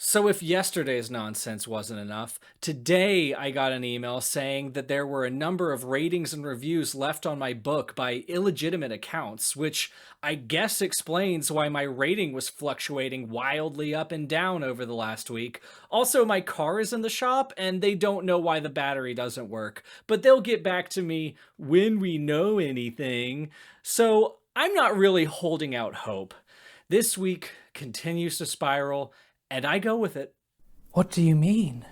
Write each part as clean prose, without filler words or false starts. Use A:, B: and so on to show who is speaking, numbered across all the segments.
A: So if yesterday's nonsense wasn't enough, today I got an email saying that there were a number of ratings and reviews left on my book by illegitimate accounts, which I guess explains why my rating was fluctuating wildly up and down over the last week. Also, my car is in the shop and they don't know why the battery doesn't work, but they'll get back to me when we know anything. So I'm not really holding out hope. This week continues to spiral, and I go with it.
B: What do you mean?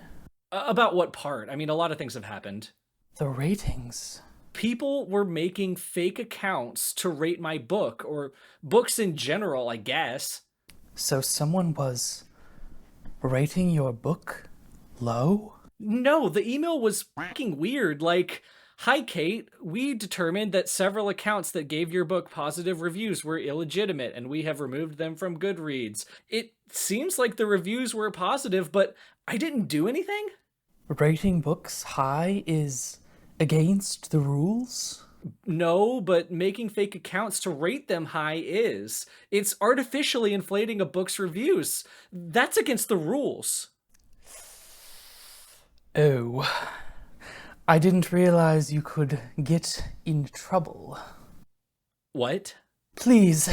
A: About what part? I mean, a lot of things have happened.
B: The ratings.
A: People were making fake accounts to rate my book, or books in general, I guess.
B: So someone was rating your book low?
A: No, the email was fucking weird. Like, hi, Cait. We determined that several accounts that gave your book positive reviews were illegitimate, and we have removed them from Goodreads. It seems like the reviews were positive, but I didn't do anything?
B: Rating books high is against the rules?
A: No, but making fake accounts to rate them high is. It's artificially inflating a book's reviews. That's against the rules.
B: Oh. I didn't realize you could get in trouble.
A: What?
B: Please,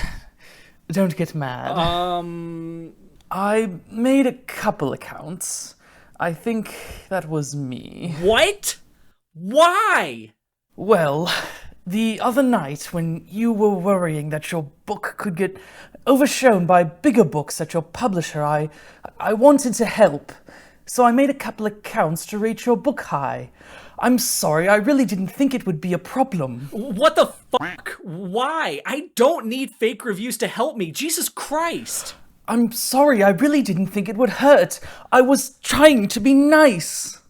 B: don't get mad. I made a couple accounts. I think that was me.
A: What? Why?
B: Well, the other night when you were worrying that your book could get overshown by bigger books at your publisher, I wanted to help. So I made a couple accounts to rate your book high. I'm sorry, I really didn't think it would be a problem.
A: What the fuck? Why? I don't need fake reviews to help me. Jesus Christ.
B: I'm sorry, I really didn't think it would hurt. I was trying to be nice.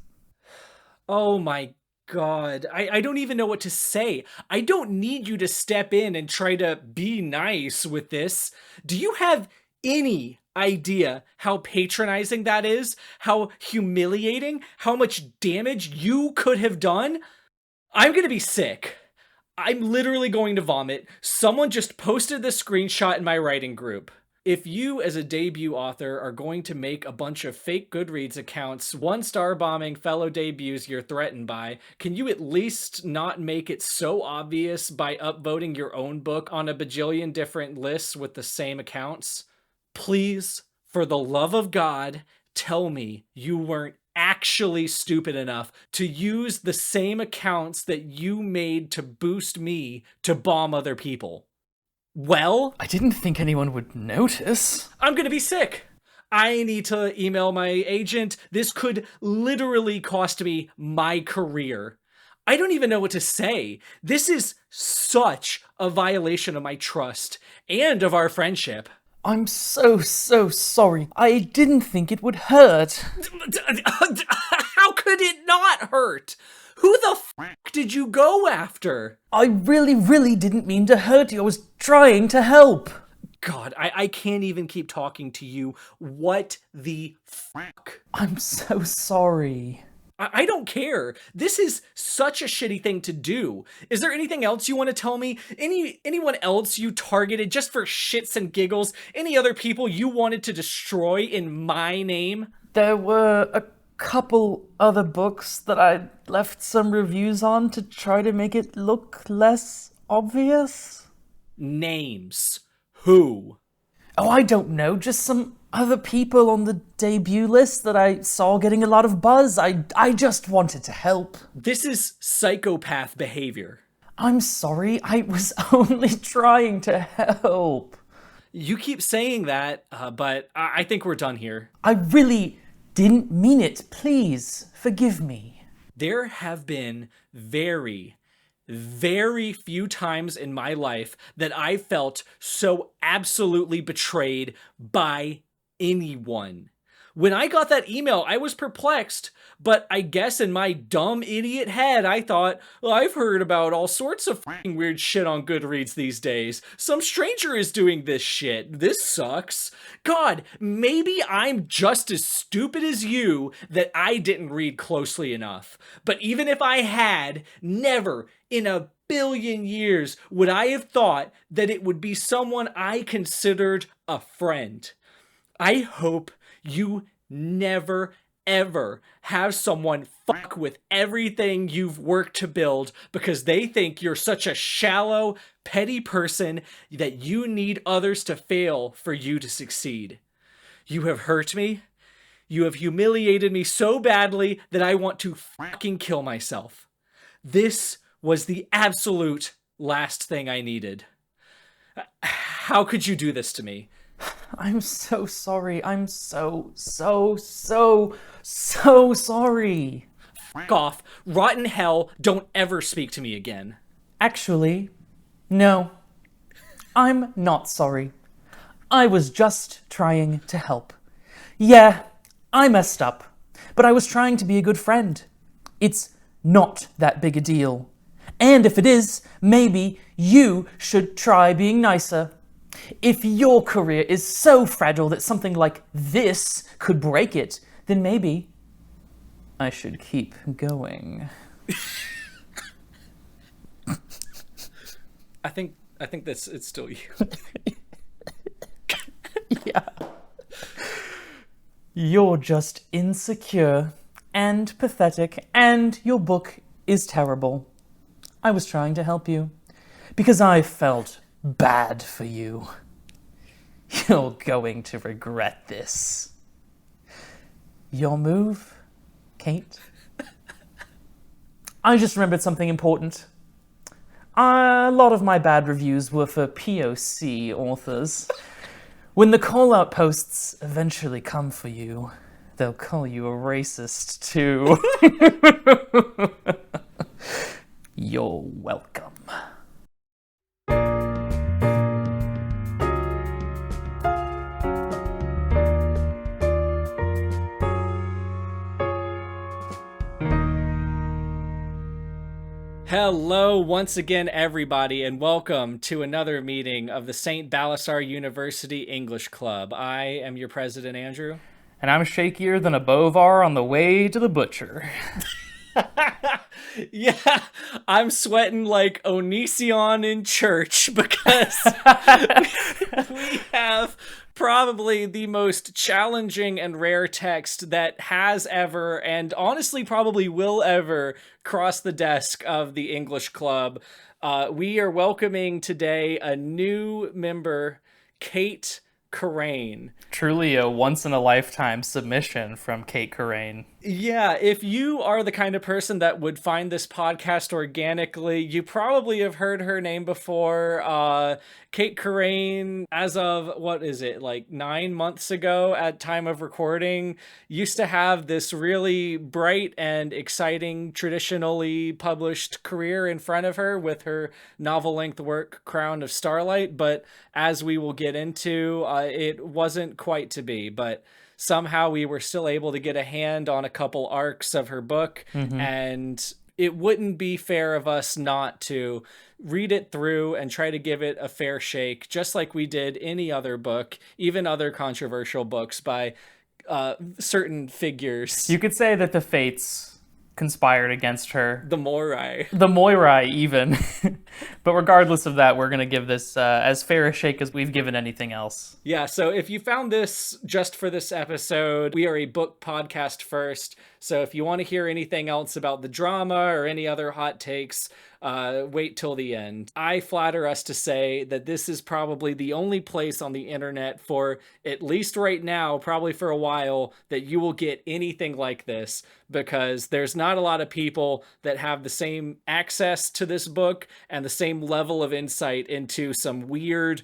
A: Oh my God. I don't even know what to say. I don't need you to step in and try to be nice with this. Do you have any idea how patronizing that is? How humiliating? How much damage you could have done? I'm gonna be sick. I'm literally going to vomit. Someone just posted this screenshot in my writing group. If you, as a debut author, are going to make a bunch of fake Goodreads accounts, one-star bombing fellow debuts you're threatened by, can you at least not make it so obvious by upvoting your own book on a bajillion different lists with the same accounts? Please, for the love of God, tell me you weren't actually stupid enough to use the same accounts that you made to boost me to bomb other people. Well,
B: I didn't think anyone would notice.
A: I'm gonna be sick. I need to email my agent. This could literally cost me my career. I don't even know what to say. This is such a violation of my trust and of our friendship.
B: I'm so sorry. I didn't think it would hurt.
A: How could it not hurt? Who the fuck did you go after?
B: I really didn't mean to hurt you. I was trying to help.
A: God, I can't even keep talking to you. What the fuck?
B: I'm so sorry.
A: I don't care. This is such a shitty thing to do. Is there anything else you want to tell me? Anyone else you targeted just for shits and giggles? Any other people you wanted to destroy in my name?
B: There were a couple other books that I left some reviews on to try to make it look less obvious.
A: Names. Who?
B: Oh, I don't know. Just some other people on the debut list that I saw getting a lot of buzz. I just wanted to help.
A: This is psychopath behavior.
B: I'm sorry. I was only trying to help.
A: You keep saying that, but I think we're done here.
B: I really didn't mean it. Please, forgive me.
A: There have been very few times in my life that I felt so absolutely betrayed by anyone. When I got that email, I was perplexed, but I guess in my dumb idiot head, I thought, well, I've heard about all sorts of fucking weird shit on Goodreads these days. Some stranger is doing this shit. This sucks. God, maybe I'm just as stupid as you that I didn't read closely enough. But even if I had, never in a billion years would I have thought that it would be someone I considered a friend. I hope you never, ever have someone fuck with everything you've worked to build because they think you're such a shallow, petty person that you need others to fail for you to succeed. You have hurt me. You have humiliated me so badly that I want to fucking kill myself. This was the absolute last thing I needed. How could you do this to me?
B: I'm so sorry. I'm so sorry.
A: Fuck off. Rotten hell, don't ever speak to me again.
B: Actually, no. I'm not sorry. I was just trying to help. Yeah, I messed up, but I was trying to be a good friend. It's not that big a deal. And if it is, maybe you should try being nicer. If your career is so fragile that something like this could break it, then maybe I should keep going.
A: I think that's it's still you.
B: Yeah. You're just insecure and pathetic, and your book is terrible. I was trying to help you because I felt bad for you. You're going to regret this. Your move, Cait? I just remembered something important. A lot of my bad reviews were for POC authors. When the call-out posts eventually come for you, they'll call you a racist too. You're welcome.
A: Hello once again, everybody, and welcome to another meeting of the St. Balasar University English Club. I am your president, Andrew.
B: And I'm shakier than a bovar on the way to the butcher.
A: Yeah, I'm sweating like Onision in church because we have probably the most challenging and rare text that has ever, and honestly probably will ever, cross the desk of the English Club. We are welcoming today a new member, Cait Corrain.
B: Truly a once-in-a-lifetime submission from Cait Corrain.
A: Yeah, if you are the kind of person that would find this podcast organically, you probably have heard her name before. Cait Corrain, as of, what is it, like 9 months ago at time of recording, used to have this really bright and exciting, traditionally published career in front of her with her novel-length work, Crown of Starlight, but as we will get into, it wasn't quite to be, but somehow we were still able to get a hand on a couple arcs of her book, and it wouldn't be fair of us not to read it through and try to give it a fair shake, just like we did any other book, even other controversial books by certain figures.
B: You could say that the fates conspired against her.
A: The Moirai.
B: The Moirai, even. But regardless of that, we're going to give this as fair a shake as we've given anything else.
A: Yeah, so if you found this just for this episode, we are a book podcast first. So if you want to hear anything else about the drama or any other hot takes, wait till the end. I flatter us to say that this is probably the only place on the internet for, at least right now, probably for a while, that you will get anything like this, because there's not a lot of people that have the same access to this book and the same level of insight into some weird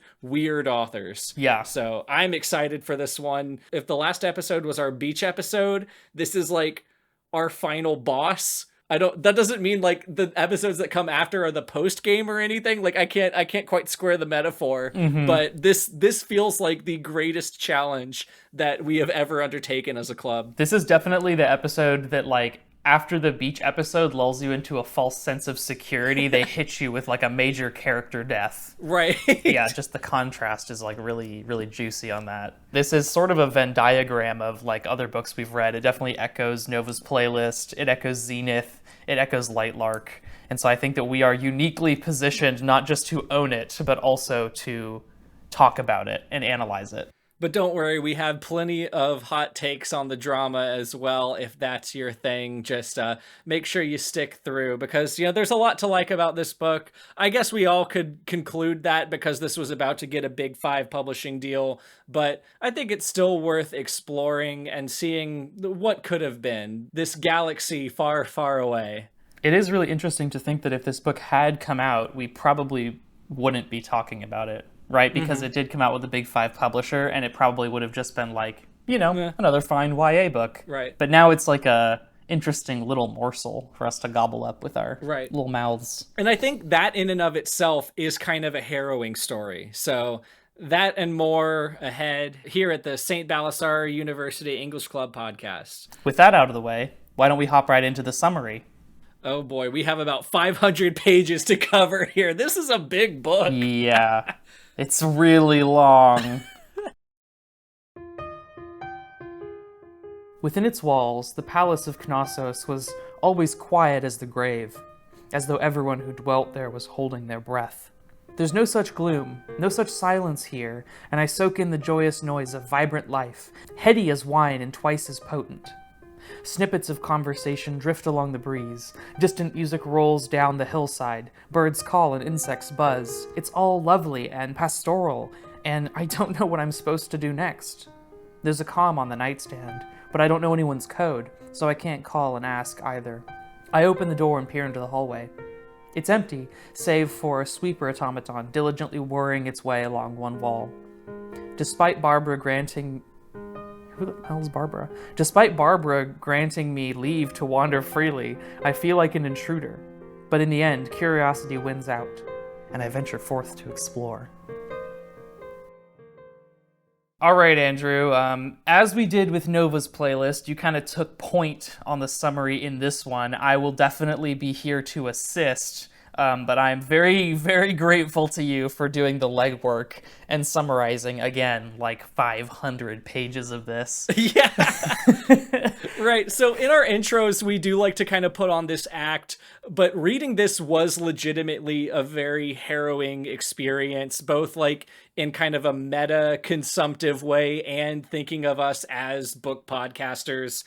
A: authors.
B: Yeah.
A: So I'm excited for this one. If the last episode was our beach episode, this is like our final boss. That doesn't mean like the episodes that come after are the post game or anything. Like I can't quite square the metaphor, but this feels like the greatest challenge that we have ever undertaken as a club.
B: This is definitely the episode that, like, after the beach episode lulls you into a false sense of security, they hit you with like a major character death.
A: Right.
B: Yeah, just the contrast is like really, really juicy on that. This is sort of a Venn diagram of like other books we've read. It definitely echoes Nova's Playlist. It echoes Zenith. It echoes Lightlark. And so I think that we are uniquely positioned not just to own it, but also to talk about it and analyze it.
A: But don't worry, we have plenty of hot takes on the drama as well. If that's your thing, just make sure you stick through because, there's a lot to like about this book. I guess we all could conclude that because this was about to get a big 5 publishing deal, but I think it's still worth exploring and seeing what could have been this galaxy far, far away.
B: It is really interesting to think that if this book had come out, we probably wouldn't be talking about it, right? Because it did come out with a big 5 publisher, and it probably would have just been like, another fine YA book.
A: Right.
B: But now it's like a interesting little morsel for us to gobble up with our
A: Right.
B: little mouths.
A: And I think that in and of itself is kind of a harrowing story. So that and more ahead here at the St. Balasar University English Club podcast.
B: With that out of the way, why don't we hop right into the summary?
A: Oh boy, we have about 500 pages to cover here. This is a big book.
B: Yeah, it's really long. Within its walls, the palace of Knossos was always quiet as the grave, as though everyone who dwelt there was holding their breath. There's no such gloom, no such silence here, and I soak in the joyous noise of vibrant life, heady as wine and twice as potent. Snippets of conversation drift along the breeze. Distant music rolls down the hillside. Birds call and insects buzz. It's all lovely and pastoral, and I don't know what I'm supposed to do next. There's a comm on the nightstand, but I don't know anyone's code, so I can't call and ask either. I open the door and peer into the hallway. It's empty, save for a sweeper automaton diligently whirring its way along one wall. Despite Barbara granting Who the hell is Barbara? Despite Barbara granting me leave to wander freely, I feel like an intruder. But in the end, curiosity wins out, and I venture forth to explore. All right, Andrew. As we did with Nova's playlist, you kind of took point on the summary in this one. I will definitely be here to assist. But I'm very, very grateful to you for doing the legwork and summarizing, again, like 500 pages of this.
A: Yeah. Right. So in our intros, we do like to kind of put on this act, but reading this was legitimately a very harrowing experience, both like in kind of a meta consumptive way and thinking of us as book podcasters.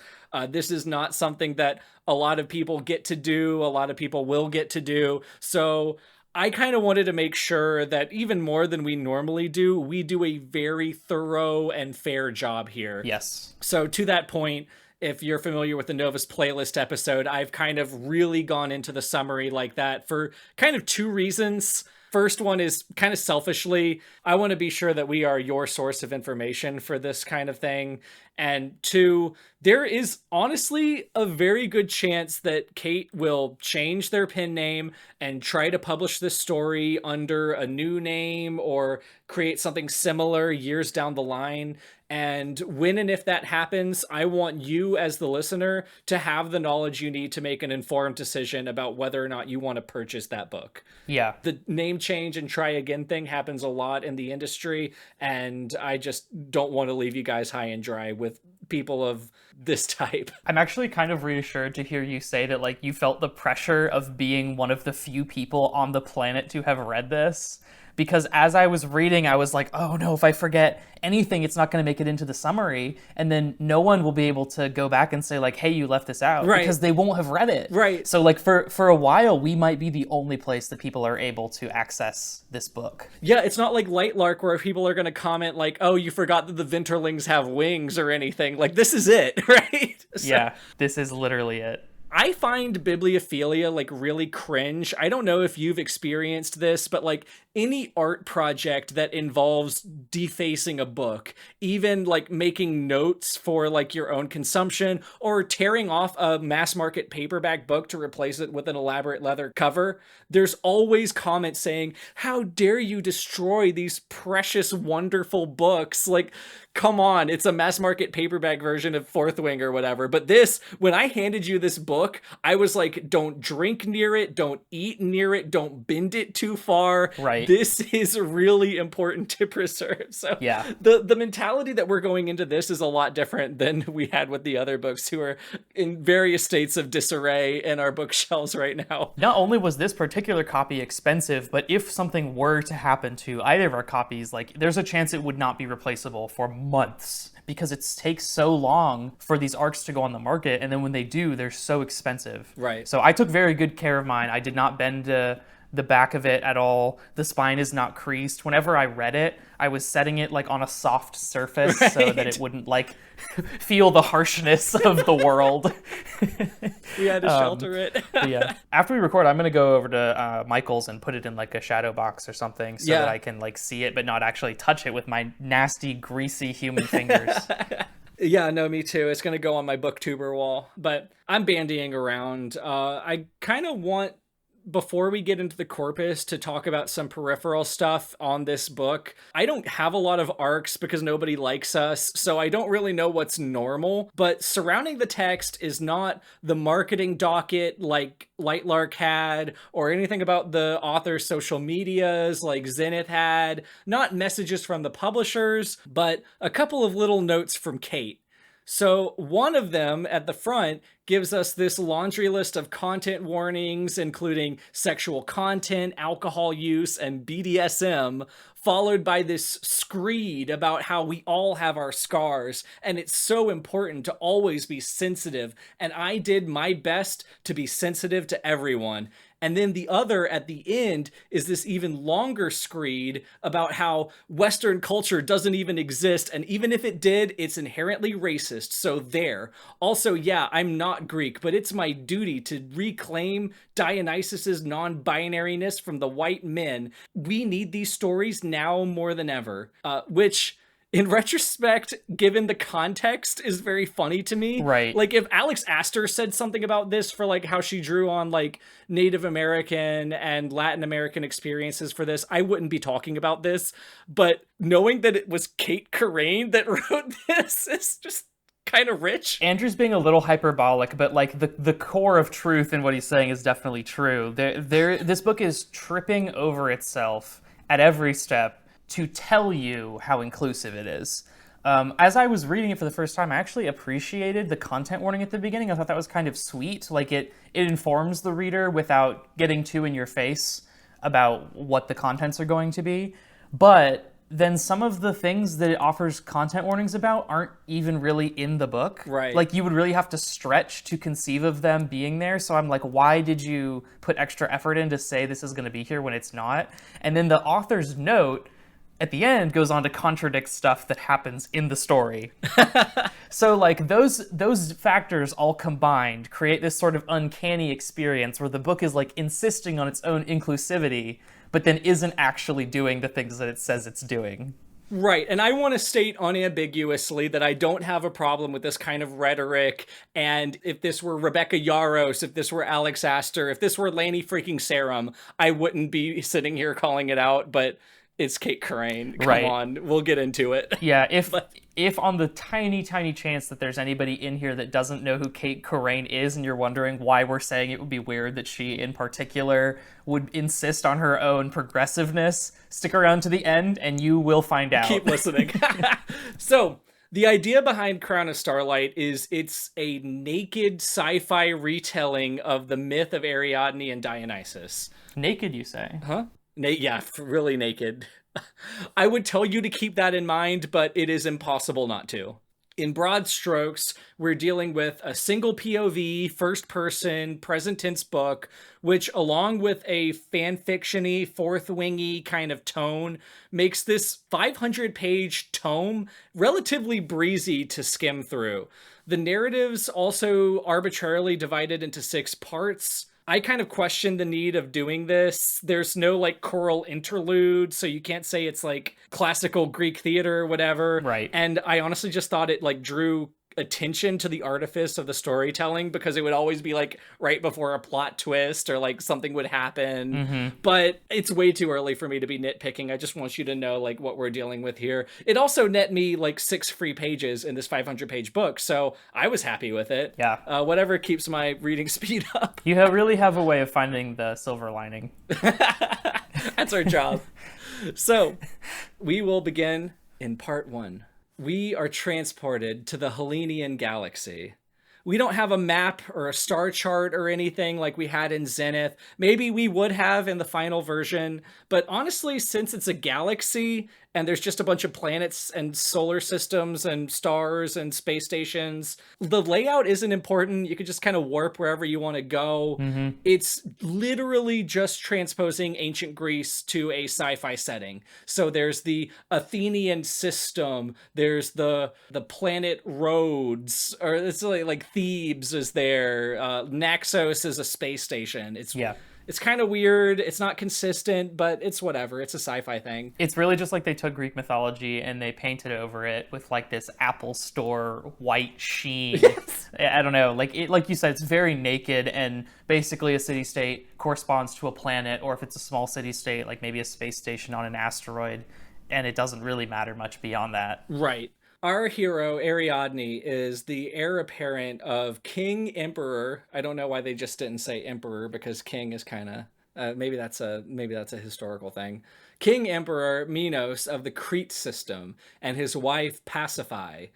A: This is not something that a lot of people get to do, a lot of people will get to do. So I kind of wanted to make sure that even more than we normally do, we do a very thorough and fair job here.
B: Yes.
A: So to that point, if you're familiar with the Novus playlist episode, I've kind of really gone into the summary like that for kind of 2 reasons. First one is kind of selfishly, I want to be sure that we are your source of information for this kind of thing. And 2, there is honestly a very good chance that Cait will change their pen name and try to publish this story under a new name or create something similar years down the line. And when and if that happens, I want you as the listener to have the knowledge you need to make an informed decision about whether or not you want to purchase that book.
B: Yeah.
A: The name change and try again thing happens a lot in the industry, and I just don't want to leave you guys high and dry with people of this type.
B: I'm actually kind of reassured to hear you say that, like, you felt the pressure of being one of the few people on the planet to have read this. Because as I was reading, I was like, oh no, if I forget anything, it's not going to make it into the summary. And then no one will be able to go back and say like, hey, you left this out.
A: Right.
B: Because they won't have read it.
A: Right.
B: So like for a while, we might be the only place that people are able to access this book.
A: Yeah, it's not like Lightlark where people are going to comment like, oh, you forgot that the Vinterlings have wings or anything. Like, this is it, right? So,
B: yeah, this is literally it.
A: I find bibliophilia like really cringe. I don't know if you've experienced this, but like any art project that involves defacing a book, even like making notes for like your own consumption or tearing off a mass market paperback book to replace it with an elaborate leather cover, there's always comments saying, how dare you destroy these precious, wonderful books? Like, come on, it's a mass market paperback version of Fourth Wing or whatever. But this, when I handed you this book, I was like, don't drink near it, don't eat near it, don't bend it too far.
B: Right.
A: This is really important to preserve. So
B: Yeah.
A: the mentality that we're going into this is a lot different than we had with the other books, who are in various states of disarray in our bookshelves right now.
B: Not only was this particular copy expensive, but if something were to happen to either of our copies, like there's a chance it would not be replaceable for months because it takes so long for these arcs to go on the market, and then when they do, they're so expensive.
A: Right.
B: So I took very good care of mine. I did not bend the back of it at all. The spine is not creased. Whenever I read it, I was setting it like on a soft surface so that it wouldn't like feel the harshness of the world.
A: We had to shelter it.
B: Yeah. After we record, I'm going to go over to Michael's and put it in like a shadow box or something so that I can like see it but not actually touch it with my nasty, greasy human fingers.
A: Yeah, no, me too. It's going to go on my booktuber wall. But I'm bandying around. I kind of want, before we get into the corpus, to talk about some peripheral stuff on this book. I don't have a lot of arcs because nobody likes us, so I don't really know what's normal, but surrounding the text is not the marketing docket like Lightlark had, or anything about the author's social medias like Zenith had, not messages from the publishers, but a couple of little notes from Cait. So one of them at the front gives us this laundry list of content warnings, including sexual content, alcohol use, and BDSM, followed by this screed about how we all have our scars, and it's so important to always be sensitive, and I did my best to be sensitive to everyone. And then the other at the end is this even longer screed about how Western culture doesn't even exist, and even if it did, it's inherently racist, so there. Also, yeah, I'm not Greek, but it's my duty to reclaim Dionysus's non-binariness from the white men. We need these stories now more than ever, which, in retrospect, given the context, is very funny to me.
B: Right.
A: Like, if Alex Astor said something about this for, like, how she drew on, like, Native American and Latin American experiences for this, I wouldn't be talking about this. But knowing that it was Cait Corrain that wrote this is just kind of rich.
B: Andrew's being a little hyperbolic, but like the core of truth in what he's saying is definitely true. This book is tripping over itself at every step to tell you how inclusive it is. As I was reading it for the first time, I actually appreciated the content warning at the beginning. I thought that was kind of sweet. Like it informs the reader without getting too in your face about what the contents are going to be. But then some of the things that it offers content warnings about aren't even really in the book.
A: Right.
B: Like you would really have to stretch to conceive of them being there. So I'm like, why did you put extra effort in to say this is going to be here when it's not? And then the author's note at the end goes on to contradict stuff that happens in the story. So like those factors all combined create this sort of uncanny experience where the book is like insisting on its own inclusivity, but then isn't actually doing the things that it says it's doing.
A: Right, and I want to state unambiguously that I don't have a problem with this kind of rhetoric, and if this were Rebecca Yarros, if this were Alex Astor, if this were Lanny freaking Sarum, I wouldn't be sitting here calling it out, but it's Cait Corrain. Come on, we'll get into it.
B: Yeah, if on the tiny, tiny chance that there's anybody in here that doesn't know who Cait Corrain is, and you're wondering why we're saying it would be weird that she in particular would insist on her own progressiveness, stick around to the end and you will find out.
A: Keep listening. So, the idea behind Crown of Starlight is it's a naked sci-fi retelling of the myth of Ariadne and Dionysus.
B: Naked, you say?
A: Huh? Yeah, really naked. I would tell you to keep that in mind, but it is impossible not to. In broad strokes, we're dealing with a single POV, first-person, present-tense book, which, along with a fan-fiction-y, fourth-wingy kind of tone, makes this 500-page tome relatively breezy to skim through. The narrative's also arbitrarily divided into 6 parts. I kind of question the need of doing this. There's no like choral interlude, so you can't say it's like classical Greek theater or whatever.
B: Right.
A: And I honestly just thought it like drew attention to the artifice of the storytelling, because it would always be like right before a plot twist or like something would happen. But it's way too early for me to be nitpicking. I just want you to know like what we're dealing with here. It also net me like 6 free pages in this 500-page book, so I was happy with it.
B: Yeah.
A: Whatever keeps my reading speed up.
B: You really have a way of finding the silver lining.
A: That's our job. So, we will begin in part 1. We are transported to the Hellenian galaxy. We don't have a map or a star chart or anything like we had in Zenith. Maybe we would have in the final version, but honestly, since it's a galaxy and there's just a bunch of planets and solar systems and stars and space stations, the layout isn't important. You could just kind of warp wherever you want to go. It's literally just transposing ancient Greece to a sci-fi setting. So there's the Athenian system, there's the planet Rhodes, or it's like Thebes is there, Naxos is a space station. It's kind of weird. It's not consistent, but it's whatever. It's a sci-fi thing.
B: It's really just like they took Greek mythology and they painted over it with like this Apple Store white sheen.
A: Yes.
B: I don't know. Like you said, it's very naked, and basically a city-state corresponds to a planet, or if it's a small city-state, like maybe a space station on an asteroid, and it doesn't really matter much beyond that.
A: Right. Our hero, Ariadne, is the heir apparent of King Emperor. I don't know why they just didn't say Emperor, because King is kind of maybe that's a historical thing. King Emperor Minos of the Crete system and his wife Pasiphae.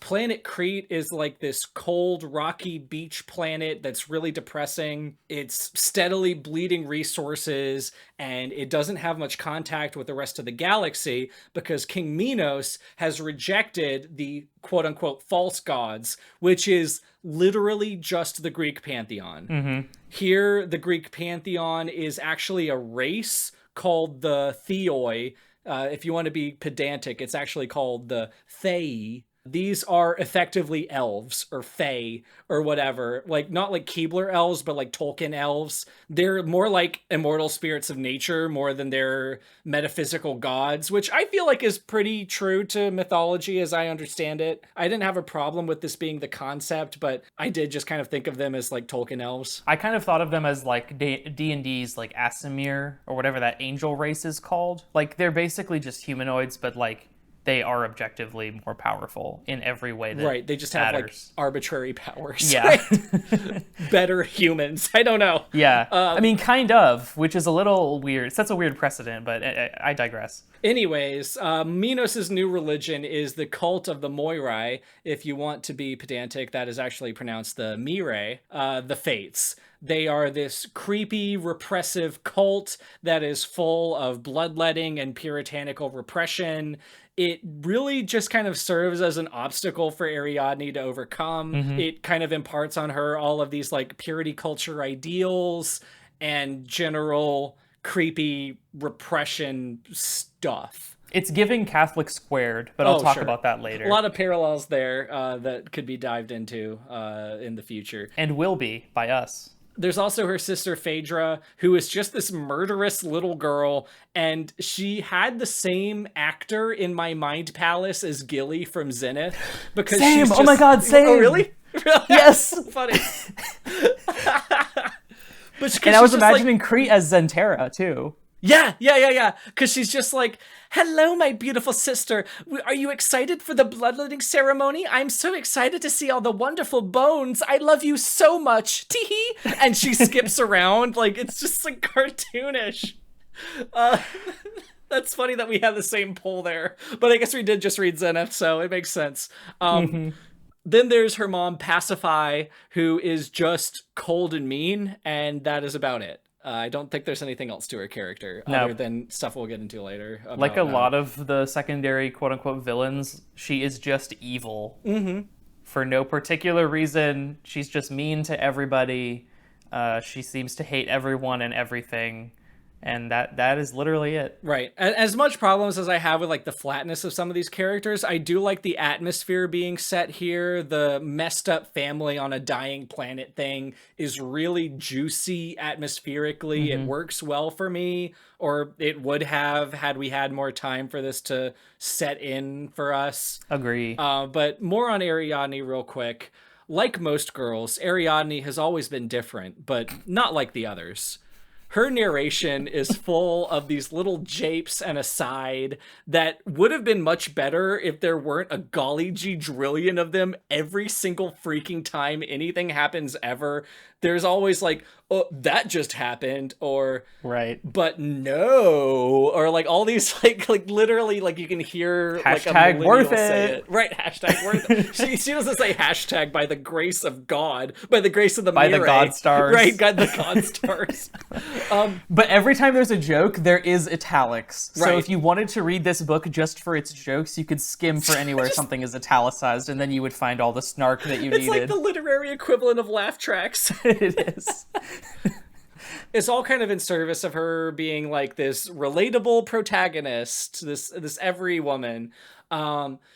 A: Planet Crete is like this cold, rocky beach planet that's really depressing. It's steadily bleeding resources, and it doesn't have much contact with the rest of the galaxy because King Minos has rejected the quote-unquote false gods, which is literally just the Greek pantheon. Here, the Greek pantheon is actually a race called the Theoi. If you want to be pedantic, it's actually called the Thei. These are effectively elves or fae or whatever, like not like Keebler elves, but like Tolkien elves. They're more like immortal spirits of nature more than they're metaphysical gods, which I feel like is pretty true to mythology as I understand it. I didn't have a problem with this being the concept, but I did just kind of think of them as like Tolkien elves.
B: I kind of thought of them as like D&D's like Asimir or whatever that angel race is called. Like they're basically just humanoids, but like they are objectively more powerful in every way that
A: right, they just have
B: matters.
A: like arbitrary powers.
B: Yeah.
A: Right? Better humans. I don't know.
B: Yeah. I mean, kind of, which is a little weird. It sets a weird precedent, but I digress.
A: Anyways, Minos' new religion is the cult of the Moirai. If you want to be pedantic, that is actually pronounced the Mirae, the Fates. They are this creepy, repressive cult that is full of bloodletting and puritanical repression. It really just kind of serves as an obstacle for Ariadne to overcome. It kind of imparts on her all of these like purity culture ideals and general creepy repression stuff.
B: It's giving Catholic squared, but I'll talk about that later.
A: A lot of parallels there that could be dived into in the future.
B: And will be by us.
A: There's also her sister Phaedra, who is just this murderous little girl, and she had the same actor in my mind palace as Gilly from Zenith. Because
B: same!
A: She's just...
B: Oh my god, same!
A: Oh, really?
B: Yes!
A: So funny.
B: And I was imagining like... Crete as Zentera, too.
A: Yeah. Because she's just like, hello, my beautiful sister. Are you excited for the bloodletting ceremony? I'm so excited to see all the wonderful bones. I love you so much. Tee-hee. And she skips around. Like, it's just like cartoonish. That's funny that we have the same poll there. But I guess we did just read Zenith, so it makes sense. Then there's her mom, Pasiphae, who is just cold and mean, and that is about it. I don't think there's anything else to her character other than stuff we'll get into later. About,
B: like a lot of the secondary quote-unquote villains, she is just evil. For no particular reason. She's just mean to everybody. She seems to hate everyone and everything. And that is literally it.
A: Right. As much problems as I have with like the flatness of some of these characters, I do like the atmosphere being set here. The messed up family on a dying planet thing is really juicy atmospherically. It
B: Hmm.
A: works well for me, or it would have had we had more time for this to set in for us.
B: Agree.
A: But more on Ariadne real quick. Like most girls, Ariadne has always been different, but not like the others. Her narration is full of these little japes and aside that would have been much better if there weren't a golly gee drillion of them every single freaking time anything happens ever. There's always like, oh, that just happened, or
B: Right.
A: but no, or like all these like literally like you can hear like a
B: Hashtag
A: millennial
B: worth
A: say
B: it.
A: it. Right, hashtag worth it. She doesn't say hashtag by the grace of God, by the grace of the
B: By the
A: Mirai.
B: God stars.
A: Right, God, the God stars.
B: But every time there's a joke, there is italics. So
A: Right.
B: if you wanted to read this book just for its jokes, you could skim for anywhere something is italicized, and then you would find all the snark that you
A: It's like
B: needed.
A: the literary equivalent of laugh tracks.
B: It is.
A: It's all kind of in service of her being like this relatable protagonist, this every woman.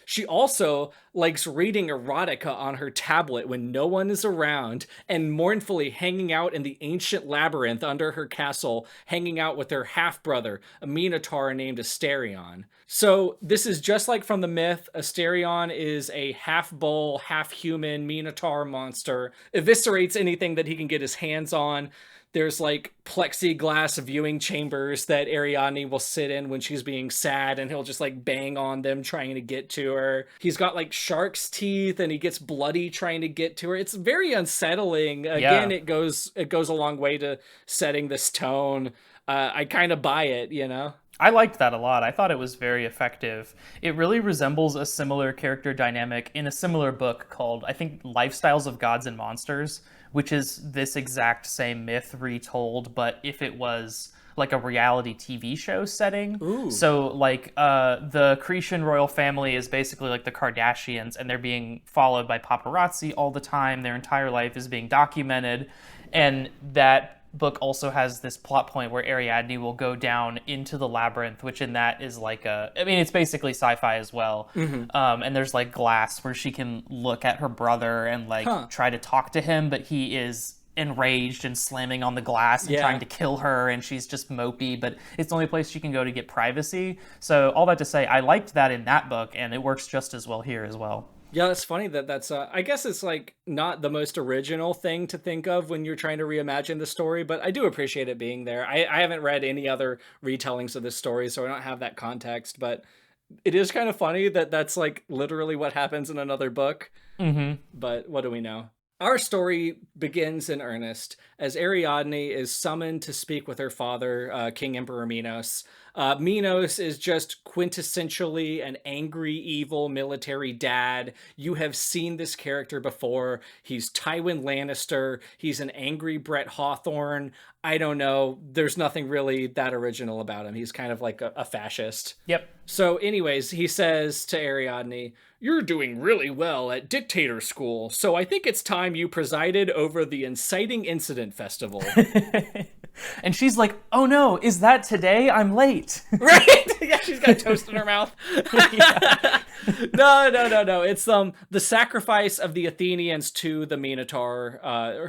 A: She also likes reading erotica on her tablet when no one is around, and mournfully hanging out in the ancient labyrinth under her castle, hanging out with her half-brother, a minotaur named Asterion. So this is just like from the myth. Asterion is a half-bull, half-human minotaur monster, eviscerates anything that he can get his hands on. There's like plexiglass viewing chambers that Ariadne will sit in when she's being sad, and he'll just like bang on them trying to get to her. He's got like shark's teeth and he gets bloody trying to get to her. It's very unsettling. Again,
B: Yeah.
A: it goes a long way to setting this tone. I kind of buy it, you know?
B: I liked that a lot. I thought it was very effective. It really resembles a similar character dynamic in a similar book called, I think, Lifestyles of Gods and Monsters, which is this exact same myth retold, but if it was like a reality TV show setting.
A: Ooh.
B: So like the Cretan royal family is basically like the Kardashians, and they're being followed by paparazzi all the time. Their entire life is being documented, and that book also has this plot point where Ariadne will go down into the labyrinth, which in that is like it's basically sci-fi as well. And there's like glass where she can look at her brother and like try to talk to him, but he is enraged and slamming on the glass and trying to kill her, and she's just mopey, but it's the only place she can go to get privacy. So all that to say, I liked that in that book, and it works just as well here as well.
A: Yeah, it's funny that's I guess it's like not the most original thing to think of when you're trying to reimagine the story, but I do appreciate it being there. I haven't read any other retellings of this story, so I don't have that context, but it is kind of funny that that's like literally what happens in another book. But what do we know? Our story begins in earnest as Ariadne is summoned to speak with her father, King Emperor Minos. Minos is just quintessentially an angry, evil military dad. You have seen this character before. He's Tywin Lannister. He's an angry Brett Hawthorne. I don't know. There's nothing really that original about him. He's kind of like a fascist.
B: Yep.
A: So anyways, he says to Ariadne, "You're doing really well at dictator school, so I think it's time you presided over the Inciting Incident Festival."
B: And she's like, "Oh no, is that today? I'm late."
A: Right? Yeah, she's got toast in her mouth. No. It's the sacrifice of the Athenians to the Minotaur,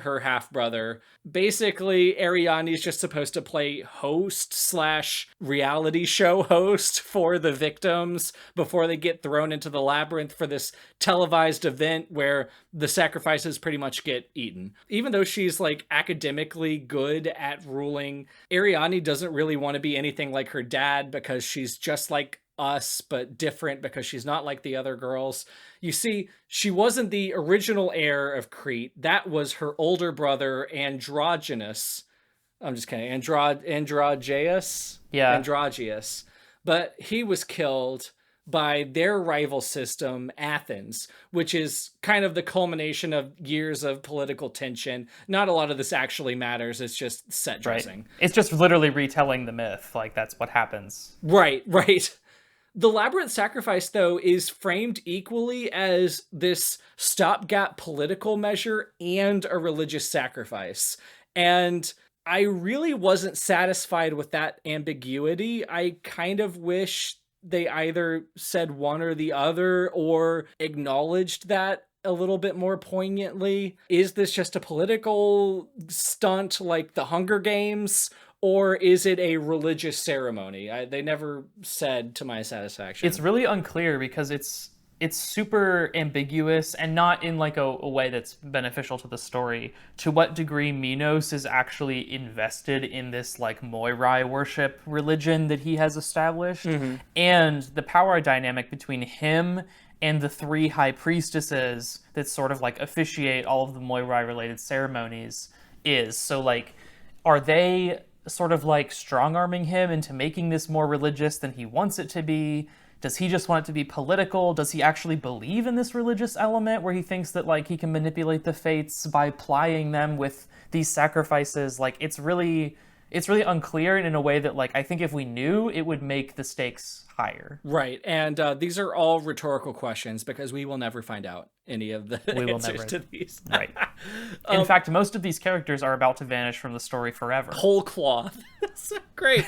A: her half brother. Basically, Ariadne's just supposed to play host slash reality show host for the victims before they get thrown into the labyrinth for this televised event where the sacrifices pretty much get eaten. Even though she's like academically good at ruling, Ariadne doesn't really want to be anything like her dad because she's just like us, but different because she's not like the other girls. You see, she wasn't the original heir of Crete. That was her older brother, Androgynous. I'm just kidding. Androgeus?
B: Yeah.
A: Androgeus. But he was killed by their rival system, Athens, which is kind of the culmination of years of political tension. Not a lot of this actually matters. It's just set dressing.
B: Right. It's just literally retelling the myth. Like, that's what happens.
A: Right. The Labyrinth sacrifice, though, is framed equally as this stopgap political measure and a religious sacrifice. And I really wasn't satisfied with that ambiguity. I kind of wish they either said one or the other or acknowledged that a little bit more poignantly. Is this just a political stunt like the Hunger Games? Or is it a religious ceremony? They never said to my satisfaction.
B: It's really unclear because it's super ambiguous and not in like a way that's beneficial to the story. To what degree Minos is actually invested in this like Moirai worship religion that he has established, and the power dynamic between him and the three high priestesses that sort of like officiate all of the Moirai related ceremonies is. So like, are they sort of like strong-arming him into making this more religious than he wants it to be? Does he just want it to be political? Does he actually believe in this religious element where he thinks that like he can manipulate the fates by plying them with these sacrifices? Like it's really unclear, and in a way that like I think if we knew, it would make the stakes higher.
A: Right, and these are all rhetorical questions because we will never find out any of the answers to these.
B: Right. In fact, most of these characters are about to vanish from the story forever.
A: Whole cloth. So great.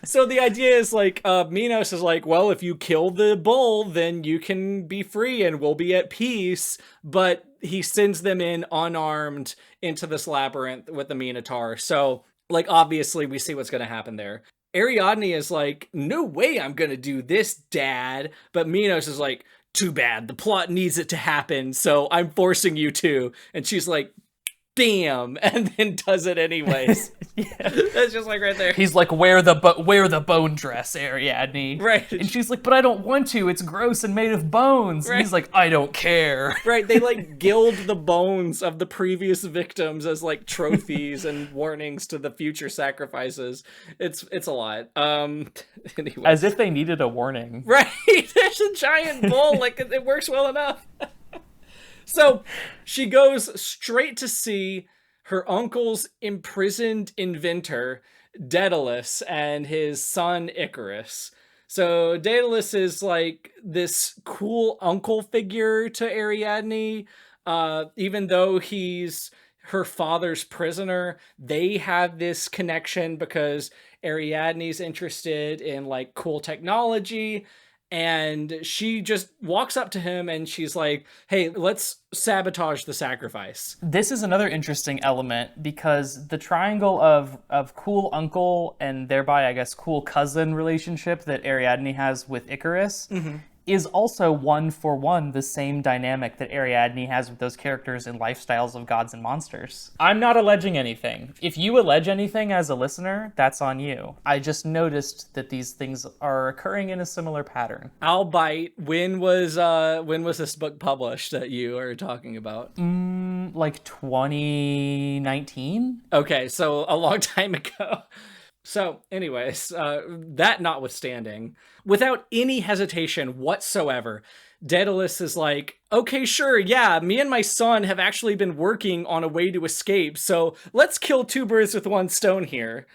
A: So the idea is like Minos is like, well, if you kill the bull, then you can be free and we'll be at peace. But he sends them in unarmed into this labyrinth with the Minotaur. So like obviously we see what's going to happen there. Ariadne is like, no way I'm going to do this, Dad. But Minos is like, too bad. The plot needs it to happen, so I'm forcing you to. And she's like, damn, and then does it anyways.
B: Yeah.
A: That's just like right there.
B: He's like, wear the bone dress, Ariadne.
A: Right.
B: And she's like, but I don't want to. It's gross and made of bones.
A: Right.
B: And he's like, I don't care.
A: Right. They like gild the bones of the previous victims as like trophies and warnings to the future sacrifices. It's a lot. Anyways.
B: As if they needed a warning.
A: Right. There's a giant bull. Like it works well enough. So she goes straight to see her uncle's imprisoned inventor, Daedalus, and his son, Icarus. So Daedalus is like this cool uncle figure to Ariadne. Even though he's her father's prisoner, they have this connection because Ariadne's interested in like cool technology. And she just walks up to him and she's like, hey, let's sabotage the sacrifice.
B: This is another interesting element because the triangle of cool uncle and thereby, I guess, cool cousin relationship that Ariadne has with Icarus is also one-for-one the same dynamic that Ariadne has with those characters in Lifestyles of Gods and Monsters. I'm not alleging anything. If you allege anything as a listener, that's on you. I just noticed that these things are occurring in a similar pattern.
A: I'll bite. When was this book published that you are talking about?
B: Like 2019?
A: Okay, so a long time ago. So, anyways, that notwithstanding, without any hesitation whatsoever, Daedalus is like, okay, sure, yeah, me and my son have actually been working on a way to escape, so let's kill two birds with one stone here.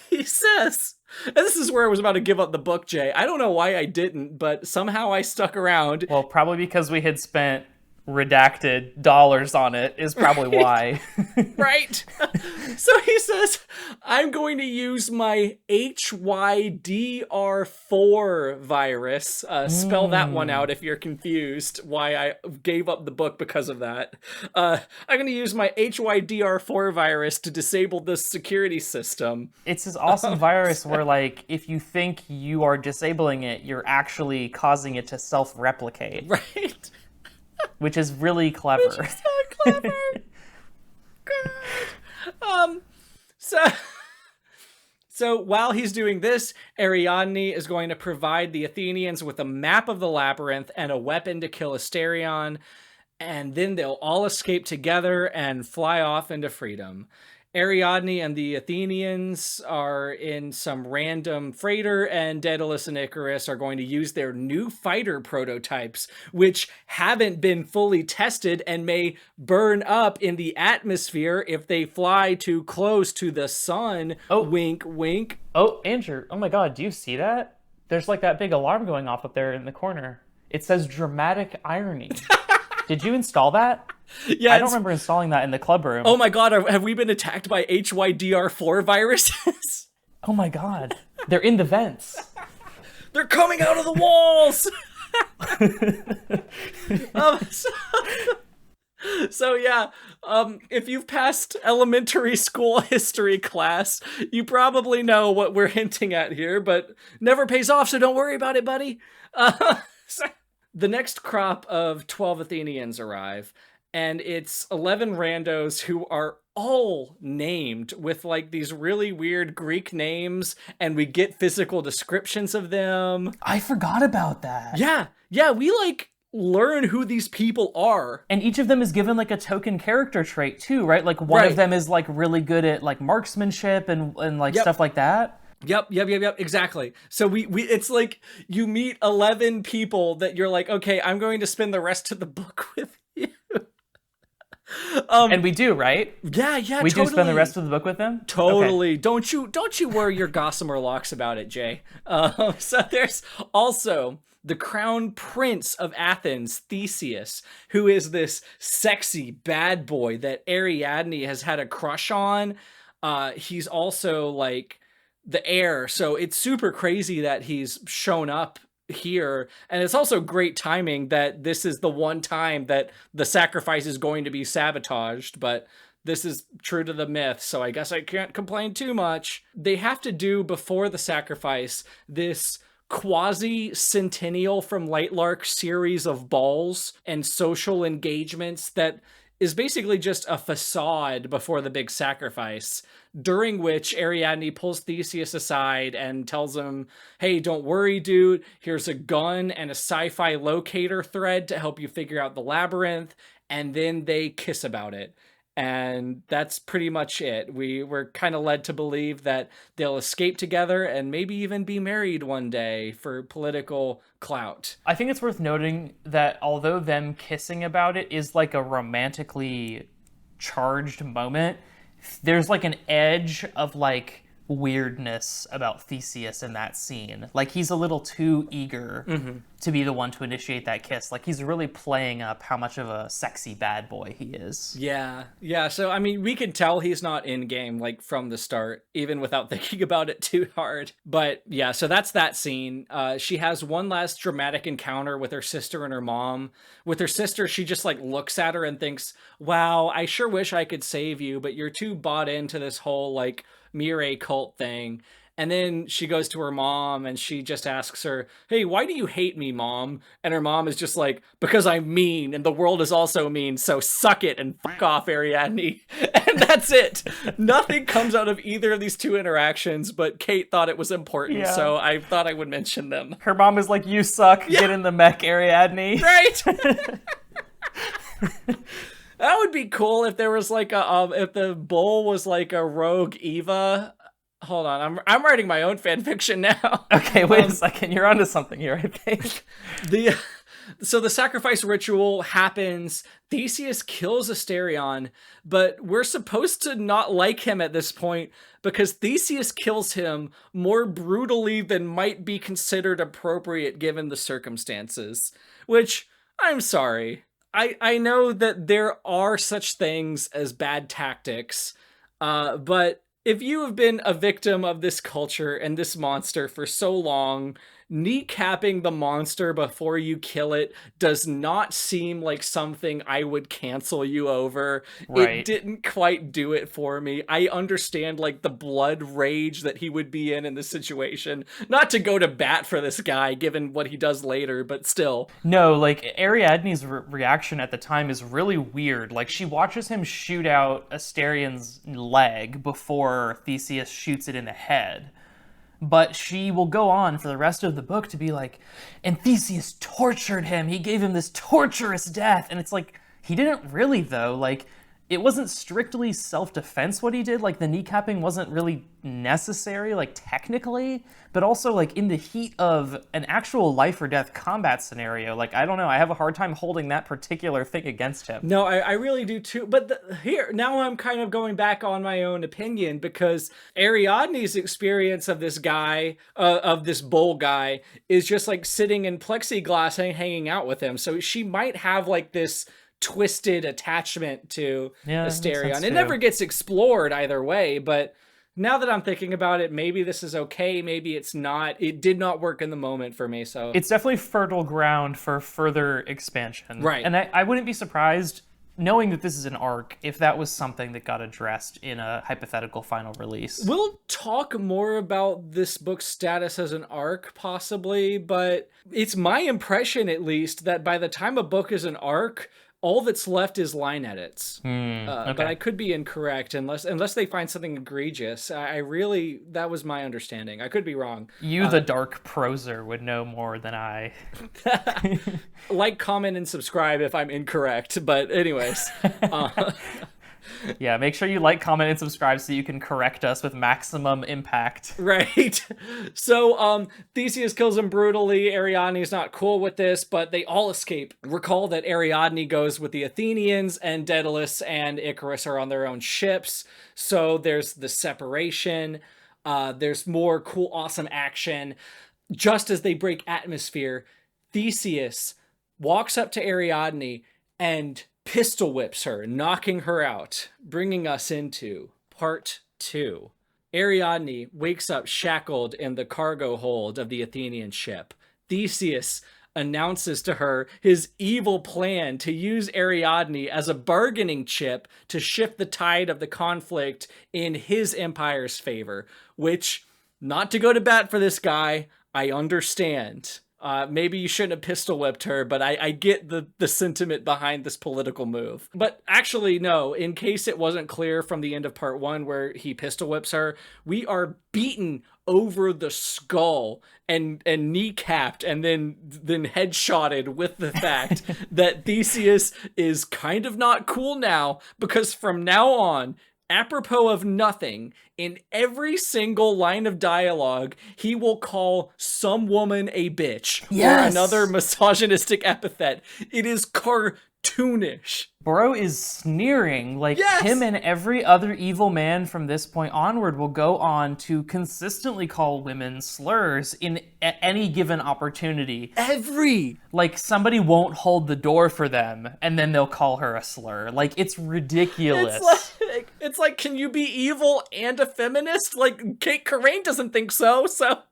A: He says, and this is where I was about to give up the book, Jay. I don't know why I didn't, but somehow I stuck around.
B: Well, probably because we had spent redacted dollars on it is probably why.
A: Right. So he says, I'm going to use my HYDR4 virus. Spell that one out if you're confused why I gave up the book because of that. I'm going to use my HYDR4 virus to disable this security system.
B: It's this awesome virus where, like, if you think you are disabling it, you're actually causing it to self-replicate.
A: Right.
B: Which is really clever.
A: Which is so clever. God. So while he's doing this, Ariadne is going to provide the Athenians with a map of the labyrinth and a weapon to kill Asterion, and then they'll all escape together and fly off into freedom. Ariadne and the Athenians are in some random freighter, and Daedalus and Icarus are going to use their new fighter prototypes, which haven't been fully tested and may burn up in the atmosphere if they fly too close to the sun. Oh, wink, wink.
B: Oh, Andrew, oh my god, do you see that? There's like that big alarm going off up there in the corner. It says dramatic irony. Did you install that?
A: Yeah,
B: I don't remember installing that in the club room.
A: oh my god, have we been attacked by HYDR4 viruses?
B: Oh my god. They're in the vents.
A: They're coming out of the walls! So, so yeah, if you've passed elementary school history class, you probably know what we're hinting at here, but never pays off, so don't worry about it, buddy. So the next crop of 12 Athenians arrive, and it's 11 randos who are all named with like these really weird Greek names, and we get physical descriptions of them.
B: I forgot about that.
A: Yeah, we like learn who these people are.
B: And each of them is given like a token character trait too, right? Like one
A: Right.
B: of them is like really good at like marksmanship and like
A: Yep.
B: stuff like that.
A: Yep, exactly. So we it's like you meet 11 people that you're like, okay, I'm going to spend the rest of the book with you.
B: And we do, right?
A: Yeah,
B: We
A: totally.
B: do spend the rest of the book with them?
A: Totally.
B: Okay.
A: Don't you worry your gossamer locks about it, Jay. So there's also the crown prince of Athens, Theseus, who is this sexy bad boy that Ariadne has had a crush on. He's also like the heir, so it's super crazy that he's shown up here, and it's also great timing that this is the one time that the sacrifice is going to be sabotaged, but this is true to the myth, so I guess I can't complain too much. They have to do before the sacrifice this quasi-centennial from Lightlark series of balls and social engagements that is basically just a facade before the big sacrifice, during which Ariadne pulls Theseus aside and tells him, hey, don't worry, dude. Here's a gun and a sci-fi locator thread to help you figure out the labyrinth. And then they kiss about it. And that's pretty much it. We were kind of led to believe that they'll escape together and maybe even be married one day for political clout.
B: I think it's worth noting that although them kissing about it is like a romantically charged moment, there's like an edge of like weirdness about Theseus in that scene. Like he's a little too eager to be the one to initiate that kiss. Like he's really playing up how much of a sexy bad boy he is.
A: Yeah. So, I mean, we can tell he's not in game, like, from the start, even without thinking about it too hard. But, yeah, so that's that scene. She has one last dramatic encounter with her sister and her mom. With her sister, she just, like, looks at her and thinks, wow, I sure wish I could save you, but you're too bought into this whole, like, Mireille cult thing. And then she goes to her mom and she just asks her, hey, why do you hate me, mom? And her mom is just like, because I'm mean and the world is also mean, so suck it and fuck off, Ariadne. And that's it. Nothing comes out of either of these two interactions, but Cait thought it was important, so I thought I would mention them.
B: Her mom is like, you suck, get in the mech, Ariadne.
A: Right? That would be cool if there was like a if the bull was like a rogue Eva. Hold on, I'm writing my own fan fiction now.
B: Okay, wait a second. You're onto something here, I think.
A: So the sacrifice ritual happens. Theseus kills Asterion, but we're supposed to not like him at this point because Theseus kills him more brutally than might be considered appropriate given the circumstances. Which, I'm sorry. I know that there are such things as bad tactics, but if you have been a victim of this culture and this monster for so long, kneecapping the monster before you kill it does not seem like something I would cancel you over.
B: Right.
A: It didn't quite do it for me. I understand like the blood rage that he would be in this situation. Not to go to bat for this guy, given what he does later, but still.
B: No, like Ariadne's reaction at the time is really weird. Like she watches him shoot out Asterion's leg before Theseus shoots it in the head. But she will go on for the rest of the book to be like, and Theseus tortured him. He gave him this torturous death. And it's like, he didn't really, though. Like, it wasn't strictly self-defense what he did. Like, the kneecapping wasn't really necessary, like, technically. But also, like, in the heat of an actual life or death combat scenario, like, I don't know. I have a hard time holding that particular thing against him.
A: No, I really do too. But here, now I'm kind of going back on my own opinion because Ariadne's experience of this guy, of this bull guy, is just like sitting in plexiglass and hanging out with him. So she might have like this twisted attachment to
B: Yeah, that makes sense
A: Asterion. It
B: too.
A: never gets explored either way, but now that I'm thinking about it, maybe this is okay, maybe it's not. It did not work in the moment for me, so...
B: It's definitely fertile ground for further expansion.
A: Right.
B: And I wouldn't be surprised, knowing that this is an arc, if that was something that got addressed in a hypothetical final release.
A: We'll talk more about this book's status as an arc, possibly, but it's my impression, at least, that by the time a book is an arc, all that's left is line edits.
B: Okay.
A: But I could be incorrect unless they find something egregious. I really, that was my understanding. I could be wrong.
B: You, the dark proser, would know more than I.
A: Like, comment, and subscribe if I'm incorrect. But anyways,
B: Yeah, make sure you like, comment, and subscribe so you can correct us with maximum impact.
A: right. So Theseus kills him brutally. Ariadne's not cool with this, but they all escape. Recall that Ariadne goes with the Athenians, and Daedalus and Icarus are on their own ships. So there's the separation. There's more cool, awesome action. Just as they break atmosphere, Theseus walks up to Ariadne and pistol whips her, knocking her out, bringing us into part 2. Ariadne wakes up shackled in the cargo hold of the Athenian ship. Theseus announces to her his evil plan to use Ariadne as a bargaining chip to shift the tide of the conflict in his empire's favor, which, not to go to bat for this guy, I understand. Maybe you shouldn't have pistol whipped her, but I get the sentiment behind this political move. But actually, no, in case it wasn't clear from the end of part 1 where he pistol whips her, we are beaten over the skull and kneecapped and then headshotted with the fact that Theseus is kind of not cool now, because from now on, apropos of nothing, in every single line of dialogue, he will call some woman a bitch.
B: Yes!
A: Or another misogynistic epithet. It is cartoonish.
B: Bro is sneering. Like,
A: Yes!
B: him and every other evil man from this point onward will go on to consistently call women slurs at any given opportunity. Like, somebody won't hold the door for them, and then they'll call her a slur. Like, it's ridiculous.
A: It's like, can you be evil and a feminist? Like, Cait Corrain doesn't think so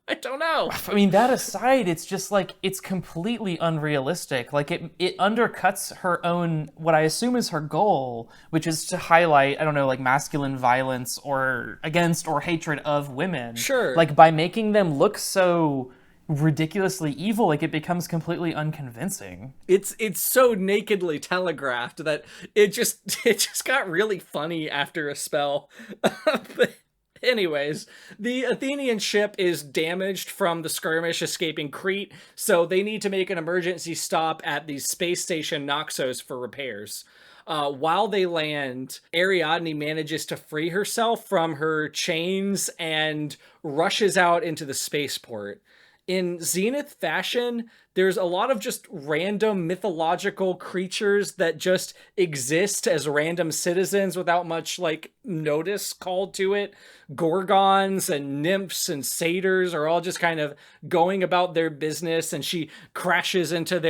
A: I don't know.
B: I mean, that aside, it's just like, it's completely unrealistic. Like, it undercuts her own, what I assume is her goal, which is to highlight, I don't know, like masculine violence or against or hatred of women.
A: Sure.
B: Like, by making them look so ridiculously evil, like, it becomes completely unconvincing.
A: It's so nakedly telegraphed that it just got really funny after a spell. But anyways, the Athenian ship is damaged from the skirmish escaping Crete, so they need to make an emergency stop at the space station Naxos for repairs. While they land, Ariadne manages to free herself from her chains and rushes out into the spaceport. In Zenith fashion, there's a lot of just random mythological creatures that just exist as random citizens without much, like, notice called to it. Gorgons and nymphs and satyrs are all just kind of going about their business, and she crashes into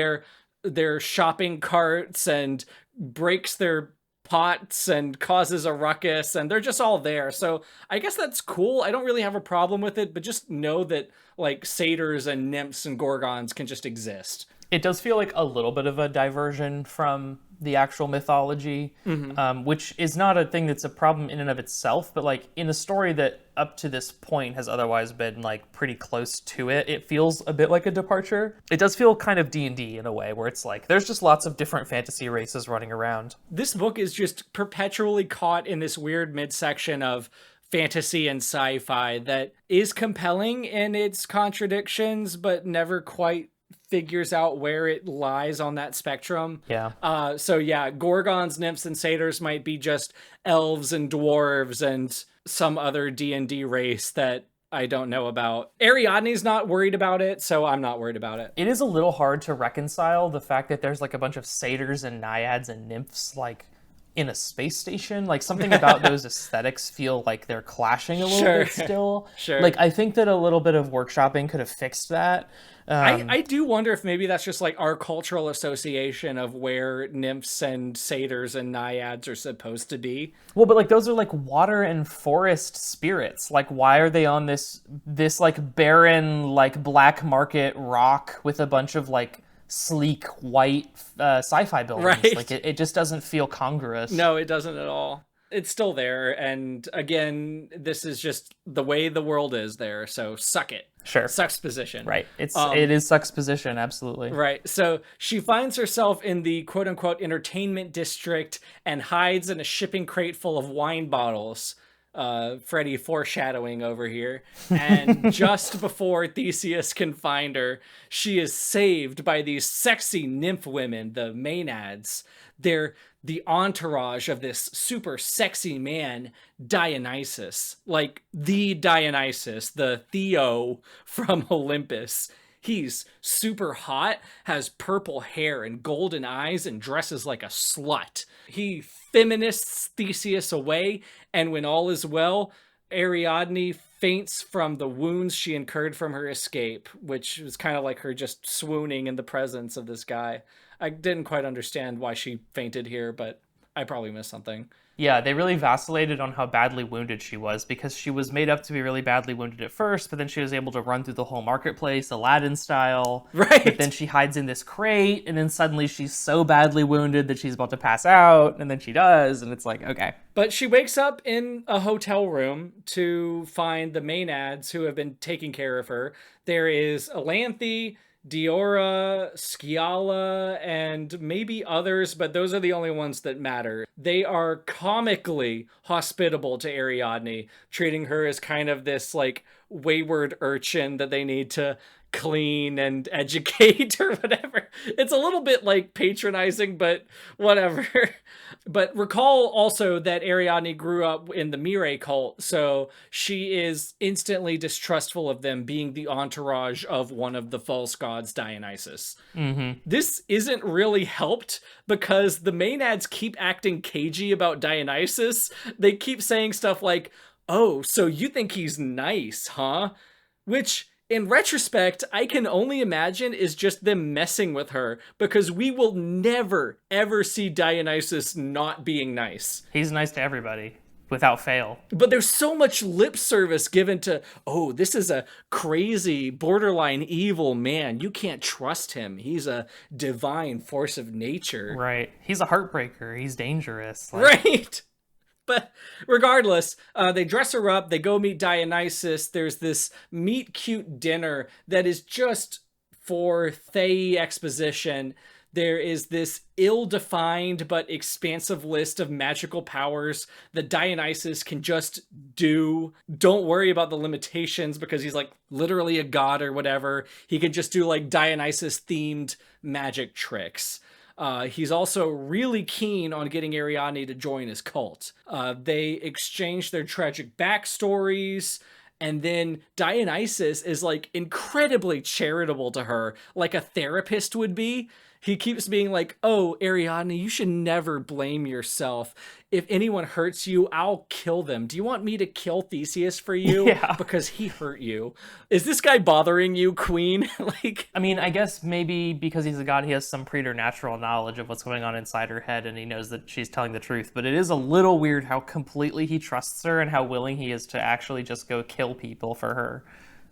A: their shopping carts and breaks their pots and causes a ruckus, and they're just all there. So I guess that's cool. I don't really have a problem with it, but just know that, like, satyrs and nymphs and gorgons can just exist.
B: It does feel like a little bit of a diversion from the actual mythology, which is not a thing that's a problem in and of itself, but like in a story that up to this point has otherwise been like pretty close to it, it feels a bit like a departure. It does feel kind of D&D in a way, where it's like there's just lots of different fantasy races running around.
A: This book is just perpetually caught in this weird midsection of fantasy and sci-fi that is compelling in its contradictions, but never quite figures out where it lies on that spectrum.
B: Yeah.
A: So yeah, gorgons, nymphs, and satyrs might be just elves and dwarves and some other D&D race that I don't know about. Ariadne's not worried about it, so I'm not worried about it.
B: It is a little hard to reconcile the fact that there's like a bunch of satyrs and naiads and nymphs like in a space station. Like something about those aesthetics feel like they're clashing a little
A: Sure.
B: bit still.
A: Sure.
B: Like I think that a little bit of workshopping could have fixed that.
A: I do wonder if maybe that's just like our cultural association of where nymphs and satyrs and naiads are supposed to be.
B: Well, but like those are like water and forest spirits. Like why are they on this like barren like black market rock with a bunch of like sleek white sci-fi buildings?
A: Right.
B: Like it just doesn't feel congruous.
A: No, it doesn't at all. It's still there, and again, this is just the way the world is there, so suck it.
B: Sure.
A: Sucks position.
B: Right. It is sucks position, absolutely.
A: Right. So she finds herself in the quote unquote entertainment district and hides in a shipping crate full of wine bottles. Freddie foreshadowing over here. And just before Theseus can find her, she is saved by these sexy nymph women, the Maenads. They're the entourage of this super sexy man, Dionysus. Like the Dionysus, the Theo from Olympus. He's super hot, has purple hair and golden eyes, and dresses like a slut. He feminists Theseus away, and when all is well, Ariadne faints from the wounds she incurred from her escape, which was kind of like her just swooning in the presence of this guy. I didn't quite understand why she fainted here, but I probably missed something.
B: Yeah, they really vacillated on how badly wounded she was because she was made up to be really badly wounded at first, but then she was able to run through the whole marketplace, Aladdin style.
A: Right.
B: But then she hides in this crate, and then suddenly she's so badly wounded that she's about to pass out, and then she does, and it's like, okay.
A: But she wakes up in a hotel room to find the Maenads who have been taking care of her. There is Elanthe, Diora, Sciala, and maybe others, but those are the only ones that matter. They are comically hospitable to Ariadne, treating her as kind of this like wayward urchin that they need to clean and educate or whatever. It's a little bit like patronizing, but whatever. But recall also that Ariadne grew up in the Mire cult, so she is instantly distrustful of them being the entourage of one of the false gods, Dionysus.
B: Mm-hmm.
A: This isn't really helped because the Maenads keep acting cagey about Dionysus. They keep saying stuff like, "Oh, so you think he's nice, huh?" Which, in retrospect, I can only imagine is just them messing with her because we will never, ever see Dionysus not being nice.
B: He's nice to everybody, without fail.
A: But there's so much lip service given to, oh, this is a crazy, borderline evil man. You can't trust him. He's a divine force of nature.
B: Right. He's a heartbreaker. He's dangerous. Like...
A: Right. But regardless, they dress her up, they go meet Dionysus, there's this meet-cute dinner that is just for Thay exposition. There is this ill-defined but expansive list of magical powers that Dionysus can just do. Don't worry about the limitations because he's like literally a god or whatever. He can just do like Dionysus-themed magic tricks. He's also really keen on getting Ariadne to join his cult. They exchange their tragic backstories, and then Dionysus is like incredibly charitable to her, like a therapist would be. He keeps being like, "Oh, Ariadne, you should never blame yourself. If anyone hurts you, I'll kill them. Do you want me to kill Theseus for you?
B: Yeah.
A: Because he hurt you. Is this guy bothering you, Queen?" Like,
B: I mean, I guess maybe because he's a god, he has some preternatural knowledge of what's going on inside her head, and he knows that she's telling the truth. But it is a little weird how completely he trusts her and how willing he is to actually just go kill people for her.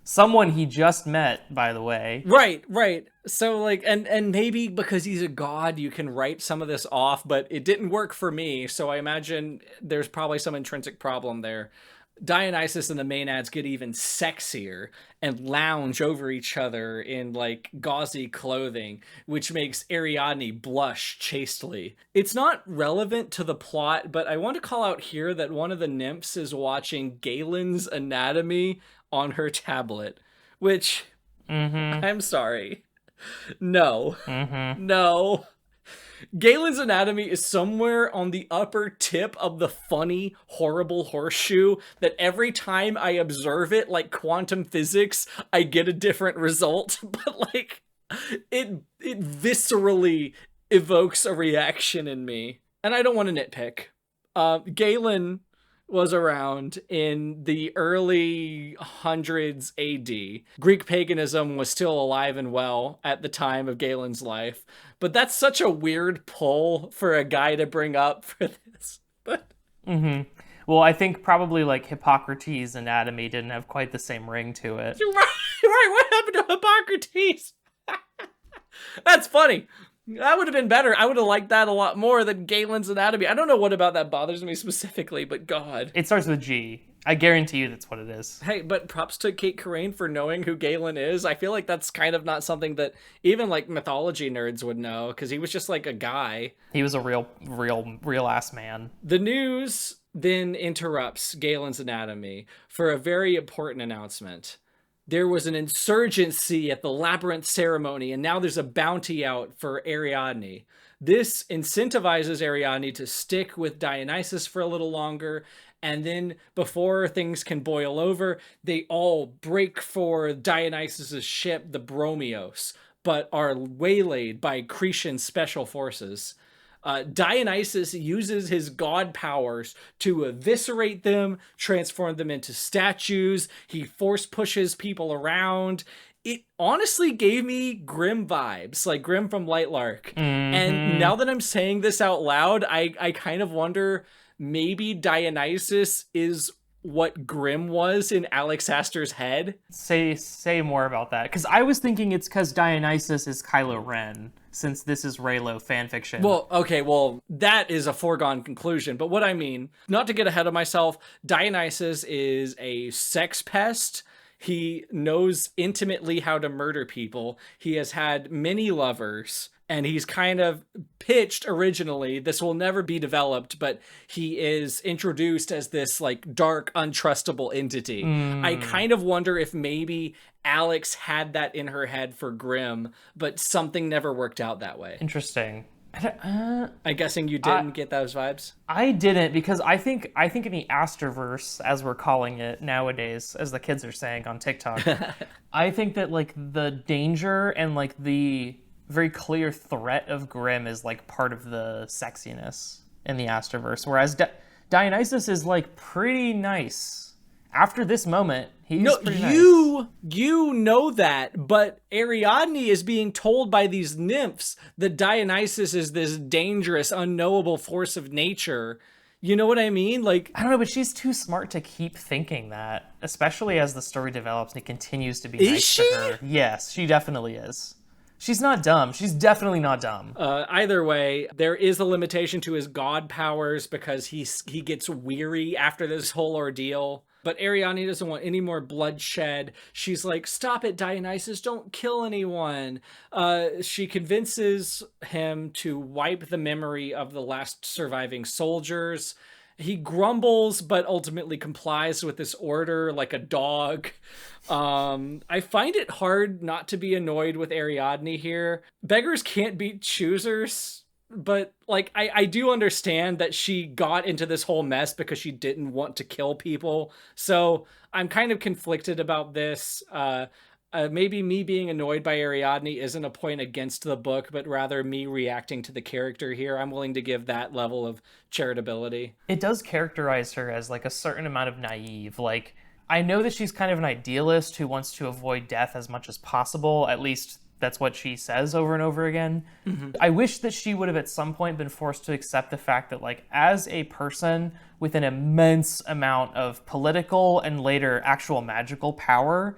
B: Someone he just met, by the way.
A: Right. So like, and maybe because he's a god, you can write some of this off, but it didn't work for me. So I imagine there's probably some intrinsic problem there. Dionysus and the Maenads get even sexier and lounge over each other in like gauzy clothing, which makes Ariadne blush chastely. It's not relevant to the plot, but I want to call out here that one of the nymphs is watching Galen's Anatomy on her tablet, which I'm sorry. No. No. Galen's Anatomy is somewhere on the upper tip of the funny, horrible horseshoe that every time I observe it, like quantum physics, I get a different result. But like, it viscerally evokes a reaction in me. and I don't want to nitpick. Galen was around in the early hundreds AD. Greek paganism was still alive and well at the time of Galen's life, but that's such a weird pull for a guy to bring up for this. But
B: Well, I think probably like Hippocrates' anatomy didn't have quite the same ring to it.
A: right, what happened to Hippocrates? That's funny. That would have been better. I would have liked that a lot more than Galen's anatomy. I don't know what about that bothers me specifically, but God.
B: It starts with G. I guarantee you that's what it is.
A: Hey, but props to Cait Corrain for knowing who Galen is. I feel like that's kind of not something that even like mythology nerds would know, because he was just like a guy.
B: He was a real ass man.
A: The news then interrupts Galen's anatomy for a very important announcement. There was an insurgency at the labyrinth ceremony, and now there's a bounty out for Ariadne. This incentivizes Ariadne to stick with Dionysus for a little longer, and then before things can boil over, they all break for Dionysus's ship, the Bromios, but are waylaid by Cretan special forces. Dionysus uses his god powers to eviscerate them, transform them into statues. He force pushes people around. It honestly gave me Grimm vibes, like Grimm from Lightlark. And now that I'm saying this out loud, I kind of wonder, maybe Dionysus is what Grimm was in Alex Astor's head.
B: Say more about that, because I was thinking it's because Dionysus is Kylo Ren, since this is Raylo fanfiction.
A: Well, okay, that is a foregone conclusion. But what I mean, not to get ahead of myself, Dionysus is a sex pest. He knows intimately how to murder people. He has had many lovers, and he's kind of pitched originally, this will never be developed, but he is introduced as this like dark, untrustable entity. I kind of wonder if maybe Alex had that in her head for Grimm, but something never worked out that way.
B: Interesting.
A: I'm guessing you didn't get those vibes?
B: I didn't, because I think in the Astorverse, as we're calling it nowadays, as the kids are saying on TikTok, I think that like the danger and like the very clear threat of Grimm is like part of the sexiness in the Astorverse, whereas Dionysus is like pretty nice. After this moment, he's pretty nice.
A: You know that, but Ariadne is being told by these nymphs that Dionysus is this dangerous, unknowable force of nature. You know what I mean? Like,
B: I don't know, but she's too smart to keep thinking that, especially as the story develops and he continues to be nice to her. Yes, she definitely is. She's not dumb. She's definitely not dumb.
A: Either way, there is a limitation to his god powers because he gets weary after this whole ordeal. But Ariadne doesn't want any more bloodshed. She's like, stop it, Dionysus, don't kill anyone. She convinces him to wipe the memory of the last surviving soldiers. He grumbles, but ultimately complies with this order like a dog. I find it hard not to be annoyed with Ariadne here. Beggars can't beat choosers, but like I do understand that she got into this whole mess because she didn't want to kill people. So I'm kind of conflicted about this. Maybe me being annoyed by Ariadne isn't a point against the book, but rather me reacting to the character here. I'm willing to give that level of charitability.
B: It does characterize her as like a certain amount of naive. Like, I know that she's kind of an idealist who wants to avoid death as much as possible. At least that's what she says over and over again. I wish that she would have at some point been forced to accept the fact that, like, as a person with an immense amount of political and later actual magical power,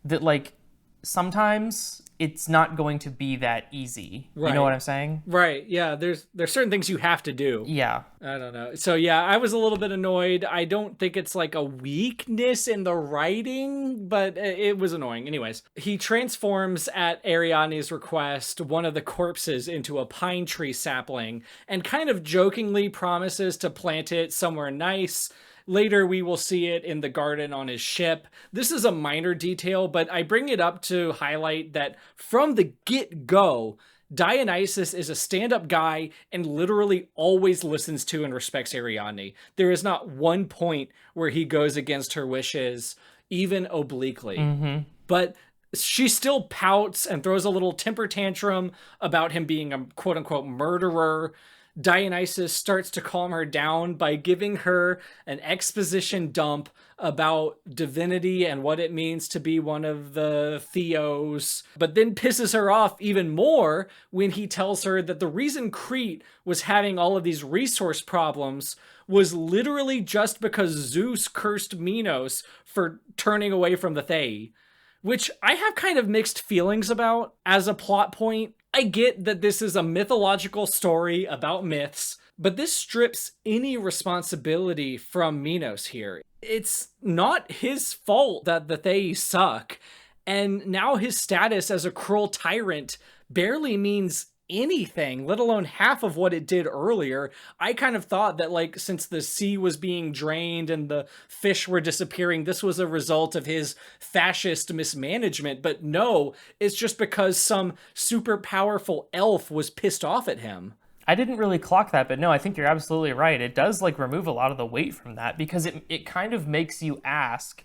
B: that, like, sometimes it's not going to be that easy. Right. You know what I'm saying?
A: Right. Yeah. There's certain things you have to do.
B: Yeah.
A: I don't know. So yeah, I was a little bit annoyed. I don't think it's like a weakness in the writing, but it was annoying. Anyways, he transforms at Ariadne's request one of the corpses into a pine tree sapling and kind of jokingly promises to plant it somewhere nice. Later, we will see it in the garden on his ship. This is a minor detail, but I bring it up to highlight that from the get-go, Dionysus is a stand-up guy and literally always listens to and respects Ariadne. There is not one point where he goes against her wishes, even obliquely. But she still pouts and throws a little temper tantrum about him being a quote-unquote murderer. Dionysus starts to calm her down by giving her an exposition dump about divinity and what it means to be one of the Theos, but then pisses her off even more when he tells her that the reason Crete was having all of these resource problems was literally just because Zeus cursed Minos for turning away from the Thay, which I have kind of mixed feelings about as a plot point. I get that this is a mythological story about myths, but this strips any responsibility from Minos here. It's not his fault that the Thay suck, and now his status as a cruel tyrant barely means anything, let alone half of what it did earlier. I kind of thought that, like, since the sea was being drained and the fish were disappearing, this was a result of his fascist mismanagement. But no, it's just because some super powerful elf was pissed off at him.
C: I didn't really clock that, but no, I think you're absolutely right. It does like remove a lot of the weight from that, because it kind of makes you ask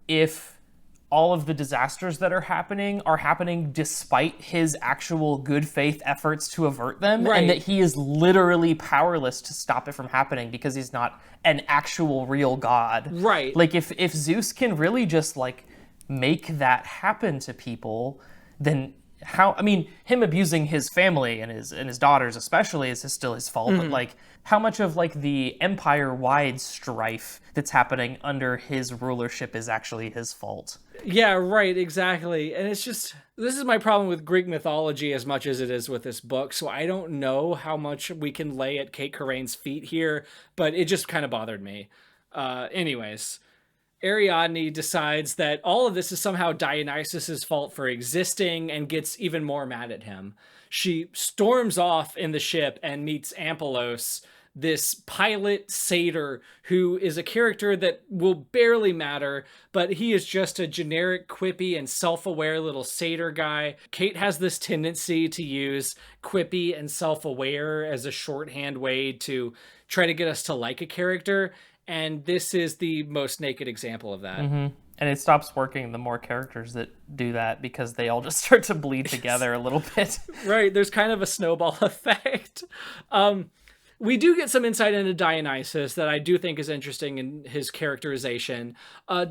C: if all of the disasters that are happening despite his actual good faith efforts to avert them,
A: Right.
C: and that he is literally powerless to stop it from happening because he's not an actual real god.
A: Right.
C: Like if Zeus can really just like make that happen to people, then how, I mean, him abusing his family and his daughters especially is still his fault, but like how much of like the empire-wide strife that's happening under his rulership is actually his fault?
A: Yeah, right, exactly. And it's just, this is my problem with Greek mythology as much as it is with this book. So I don't know how much we can lay at Cait Corrain's feet here, but it just kind of bothered me. Anyways, Ariadne decides that all of this is somehow Dionysus's fault for existing and gets even more mad at him. She storms off in the ship and meets Ampelos, this pilot satyr who is a character that will barely matter, but he is just a generic, quippy, and self-aware little satyr guy. Cait has this tendency to use quippy and self-aware as a shorthand way to try to get us to like a character, and this is the most naked example of that.
C: And it stops working the more characters that do that, because they all just start to bleed together a little bit.
A: Right, there's kind of a snowball effect. We do get some insight into Dionysus that I do think is interesting in his characterization.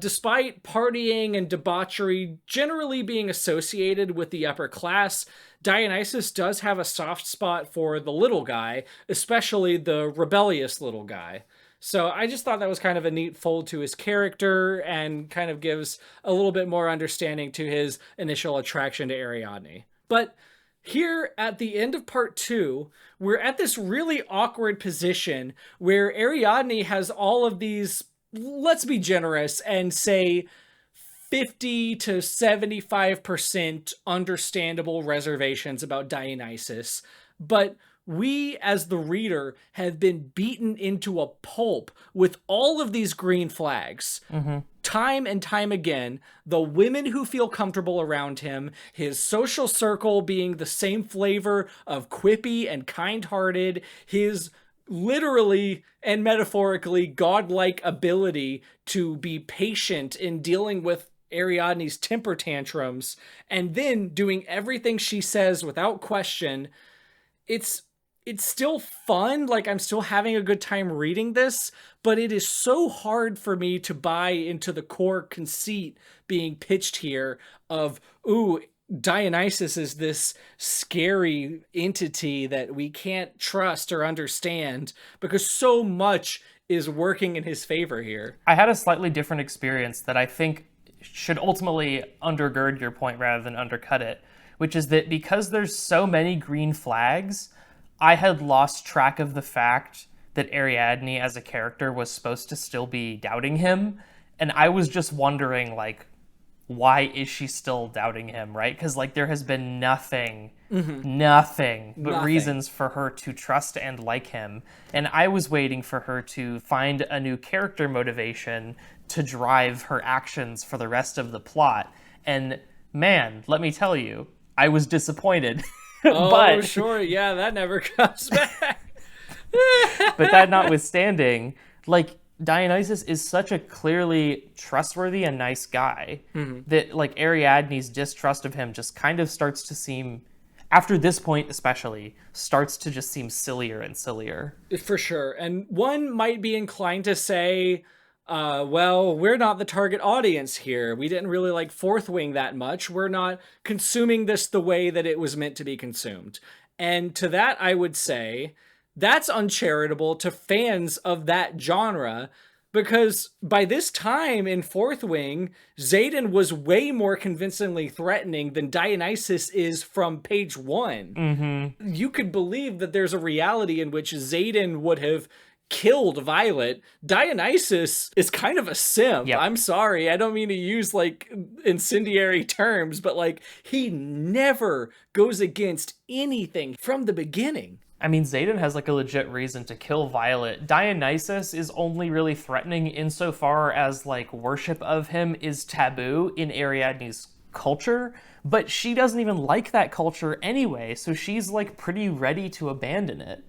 A: Despite partying and debauchery generally being associated with the upper class, Dionysus does have a soft spot for the little guy, especially the rebellious little guy. So I just thought that was kind of a neat fold to his character and kind of gives a little bit more understanding to his initial attraction to Ariadne. But here at the end of part 2, we're at this really awkward position where Ariadne has all of these, let's be generous and say 50 to 75% understandable reservations about Dionysus, but we as the reader have been beaten into a pulp with all of these green flags. Time and time again, the women who feel comfortable around him, his social circle being the same flavor of quippy and kind-hearted, his literally and metaphorically godlike ability to be patient in dealing with Ariadne's temper tantrums, and then doing everything she says without question. It's still fun, like I'm still having a good time reading this, but it is so hard for me to buy into the core conceit being pitched here of, ooh, Dionysus is this scary entity that we can't trust or understand, because so much is working in his favor here.
C: I had a slightly different experience that I think should ultimately undergird your point rather than undercut it, which is that because there's so many green flags, I had lost track of the fact that Ariadne as a character was supposed to still be doubting him. And I was just wondering, like, why is she still doubting him, right? Because, like, there has been nothing but reasons for her to trust and like him. And I was waiting for her to find a new character motivation to drive her actions for the rest of the plot. And man, let me tell you, I was disappointed.
A: Oh,
C: but
A: sure, yeah, that never comes back.
C: But that notwithstanding, like, Dionysus is such a clearly trustworthy and nice guy that, like, Ariadne's distrust of him just kind of starts to seem after this point especially, starts to just seem sillier and sillier.
A: For sure. And one might be inclined to say, well, we're not the target audience here. We didn't really like Fourth Wing that much. We're not consuming this the way that it was meant to be consumed. And to that, I would say that's uncharitable to fans of that genre, because by this time in Fourth Wing, Xaden was way more convincingly threatening than Dionysus is from page 1. You could believe that there's a reality in which Xaden would have killed Violet. Dionysus is kind of a simp.
C: Yep.
A: I'm sorry, I don't mean to use like incendiary terms, but like he never goes against anything from the beginning.
C: I mean, Xaden has like a legit reason to kill Violet. Dionysus is only really threatening insofar as like worship of him is taboo in Ariadne's culture, but she doesn't even like that culture anyway, so she's like pretty ready to abandon it.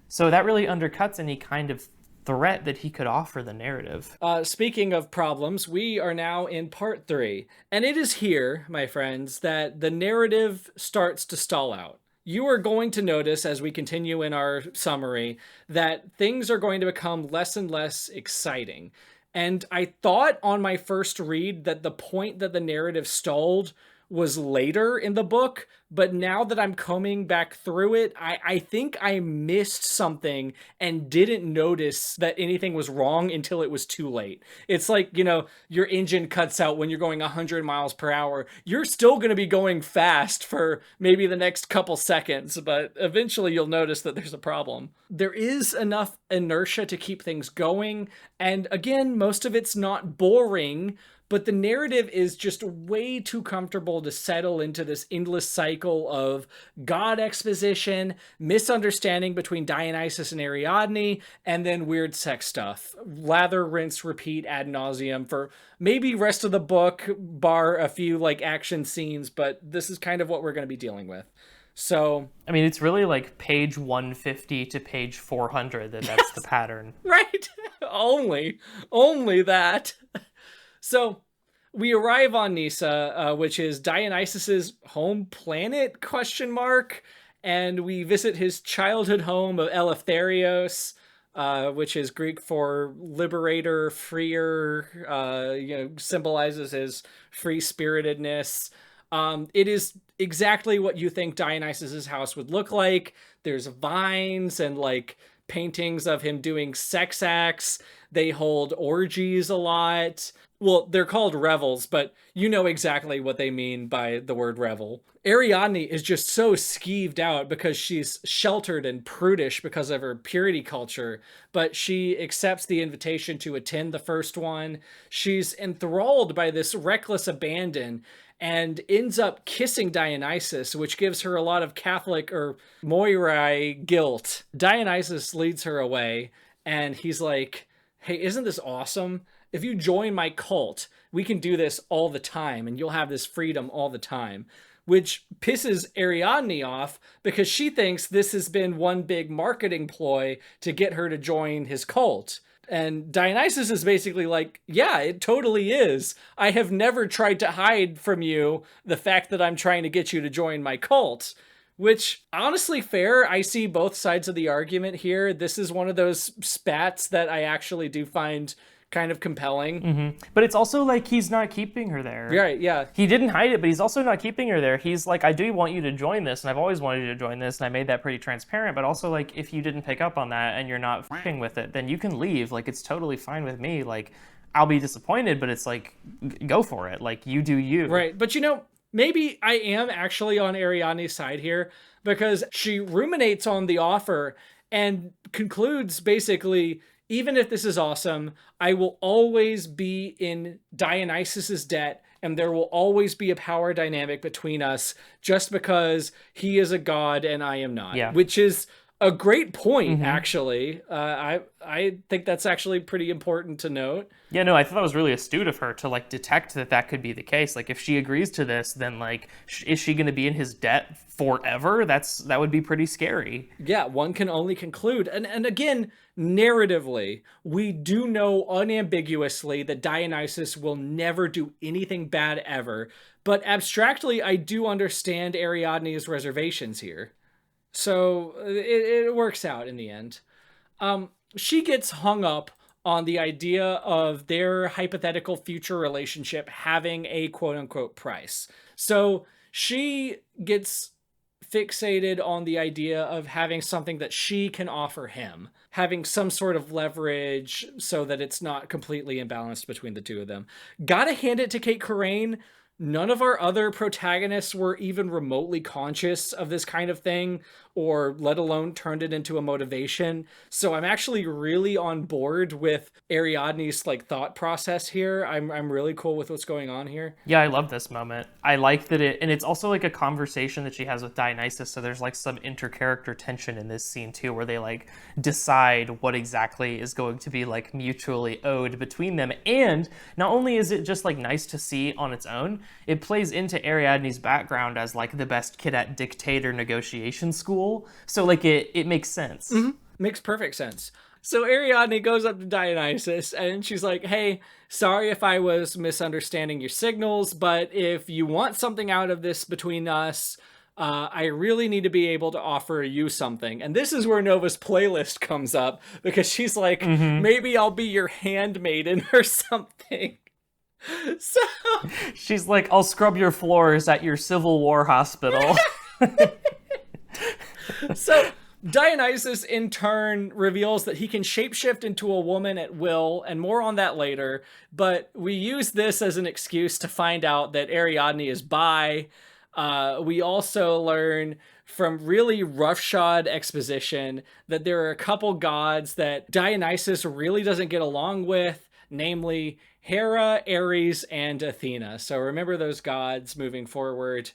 C: So that really undercuts any kind of threat that he could offer the narrative.
A: Speaking of problems, we are now in part 3, and it is here, my friends, that the narrative starts to stall out. You are going to notice as we continue in our summary that things are going to become less and less exciting. And I thought on my first read that the point that the narrative stalled was later in the book, but now that I'm combing back through it, I think I missed something and didn't notice that anything was wrong until it was too late. It's like, you know, your engine cuts out when you're going 100 miles per hour. You're still going to be going fast for maybe the next couple seconds, but eventually you'll notice that there's a problem. There is enough inertia to keep things going, and again, most of it's not boring, but the narrative is just way too comfortable to settle into this endless cycle of god exposition, misunderstanding between Dionysus and Ariadne, and then weird sex stuff. Lather, rinse, repeat ad nauseum for maybe rest of the book, bar a few like action scenes, but this is kind of what we're going to be dealing with. So,
C: I mean, it's really like page 150 to page 400 that's the pattern.
A: right? only that. So we arrive on Nyssa, which is Dionysus's home planet, ? And we visit his childhood home of Eleftherios, which is Greek for liberator, freer, symbolizes his free-spiritedness. It is exactly what you think Dionysus's house would look like. There's vines and like paintings of him doing sex acts. They hold orgies a lot. Well, they're called revels, but you know exactly what they mean by the word revel. Ariadne is just so skeeved out because she's sheltered and prudish because of her purity culture, but she accepts the invitation to attend the first one. She's enthralled by this reckless abandon and ends up kissing Dionysus, which gives her a lot of Catholic or Moirai guilt. Dionysus leads her away, and he's like, hey, isn't this awesome? If you join my cult, we can do this all the time, and you'll have this freedom all the time. Which pisses Ariadne off because she thinks this has been one big marketing ploy to get her to join his cult. And Dionysus is basically like, yeah, it totally is. I have never tried to hide from you the fact that I'm trying to get you to join my cult. Which, honestly, fair. I see both sides of the argument here. This is one of those spats that I actually do find kind of compelling.
C: Mm-hmm. But it's also like he's not keeping her there.
A: Right, yeah.
C: He didn't hide it, but he's also not keeping her there. He's like, I do want you to join this, and I've always wanted you to join this, and I made that pretty transparent, but also, like, if you didn't pick up on that and you're not f***ing with it, then you can leave. Like, it's totally fine with me. Like, I'll be disappointed, but it's like, go for it. Like, you do you.
A: Right, but you know, maybe I am actually on Ariadne's side here, because she ruminates on the offer and concludes basically, even if this is awesome, I will always be in Dionysus's debt, and there will always be a power dynamic between us just because he is a god and I am not.
C: Yeah.
A: Which is A great point, actually. I think that's actually pretty important to note.
C: Yeah, no, I thought that was really astute of her to like detect that that could be the case. Like, if she agrees to this, then like, is she going to be in his debt forever? That would be pretty scary.
A: Yeah, one can only conclude. And again, narratively, we do know unambiguously that Dionysus will never do anything bad ever. But abstractly, I do understand Ariadne's reservations here. So it works out in the end. She gets hung up on the idea of their hypothetical future relationship having a quote unquote price. So she gets fixated on the idea of having something that she can offer him, having some sort of leverage so that it's not completely imbalanced between the two of them. Gotta hand it to Cait Corrain. None of our other protagonists were even remotely conscious of this kind of thing, or let alone turned it into a motivation. So I'm actually really on board with Ariadne's like thought process here. I'm really cool with what's going on here.
C: Yeah, I love this moment. I like that and it's also like a conversation that she has with Dionysus, so there's like some inter-character tension in this scene too, where they like decide what exactly is going to be like mutually owed between them. And not only is it just like nice to see on its own, it plays into Ariadne's background as like the best cadet dictator negotiation school. So like it makes sense.
A: Mm-hmm. Makes perfect sense. So Ariadne goes up to Dionysus and she's like, hey, sorry if I was misunderstanding your signals, but if you want something out of this between us, I really need to be able to offer you something. And this is where Nova's playlist comes up, because she's like, maybe I'll be your handmaiden or something. So
C: she's like, I'll scrub your floors at your Civil War hospital.
A: So Dionysus in turn reveals that he can shapeshift into a woman at will, and more on that later, but we use this as an excuse to find out that Ariadne is bi. We also learn from really roughshod exposition that there are a couple gods that Dionysus really doesn't get along with, namely Hera, Ares, and Athena. So remember those gods moving forward.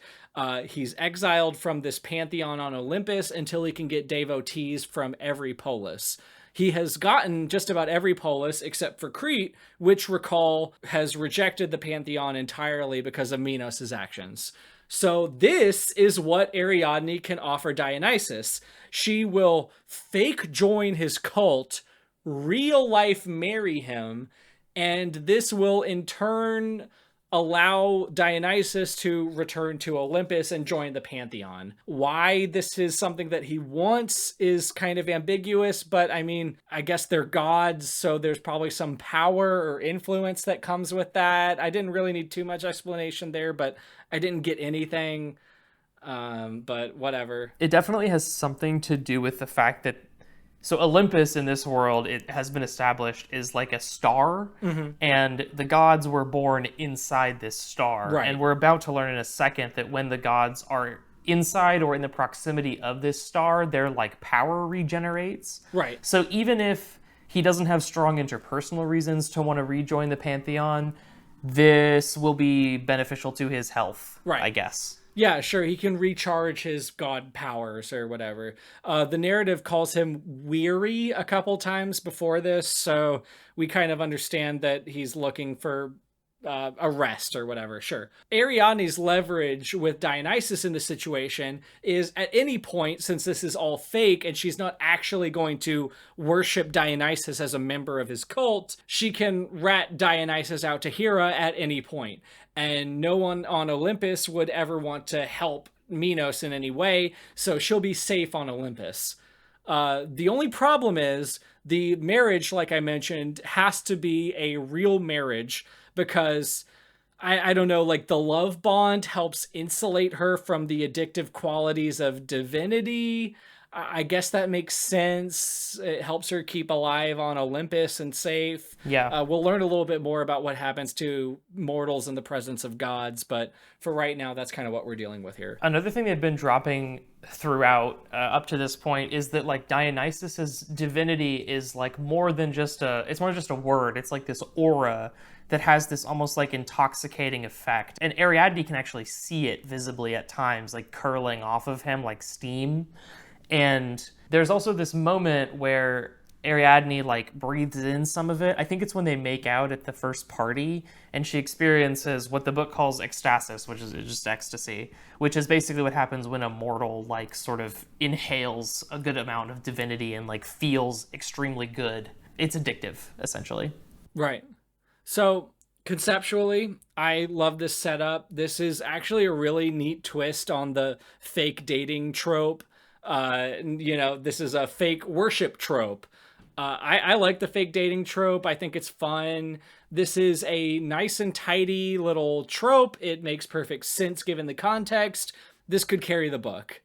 A: He's exiled from this pantheon on Olympus until he can get devotees from every polis. He has gotten just about every polis except for Crete, which, recall, has rejected the pantheon entirely because of Minos' actions. So this is what Ariadne can offer Dionysus. She will fake join his cult, real life marry him, and this will in turn allow Dionysus to return to Olympus and join the pantheon. Why this is something that he wants is kind of ambiguous, but I mean, I guess they're gods, so there's probably some power or influence that comes with that. I didn't really need too much explanation there, but I didn't get anything. But whatever.
C: It definitely has something to do with the fact that so Olympus in this world, it has been established, is like a star, and the gods were born inside this star.
A: Right.
C: And we're about to learn in a second that when the gods are inside or in the proximity of this star, their like power regenerates.
A: Right.
C: So even if he doesn't have strong interpersonal reasons to want to rejoin the pantheon, this will be beneficial to his health,
A: right,
C: I guess.
A: Yeah, sure. He can recharge his god powers or whatever. The narrative calls him weary a couple times before this, so we kind of understand that he's looking for a rest or whatever. Sure. Ariadne's leverage with Dionysus in the situation is at any point, since this is all fake and she's not actually going to worship Dionysus as a member of his cult, she can rat Dionysus out to Hera at any point. And no one on Olympus would ever want to help Minos in any way, so she'll be safe on Olympus. The only problem is the marriage, like I mentioned, has to be a real marriage, because I don't know, like the love bond helps insulate her from the addictive qualities of divinity. I guess that makes sense. It helps her keep alive on Olympus and safe.
C: Yeah.
A: We'll learn a little bit more about what happens to mortals in the presence of gods, but for right now, that's kind of what we're dealing with here.
C: Another thing they've been dropping throughout up to this point is that like Dionysus's divinity is like more than just it's more just a word. It's like this aura that has this almost like intoxicating effect. And Ariadne can actually see it visibly at times, like curling off of him like steam. And There's also this moment where Ariadne like breathes in some of it. I think it's when they make out at the first party, and she experiences what the book calls ecstasis, which is just ecstasy, which is basically what happens when a mortal like sort of inhales a good amount of divinity and like feels extremely good. It's addictive, essentially.
A: Right. So conceptually, I love this setup. This is actually a really neat twist on the fake dating trope. This is a fake worship trope. I like the fake dating trope. I think it's fun. This is a nice and tidy little trope. It makes perfect sense given the context. This could carry the book.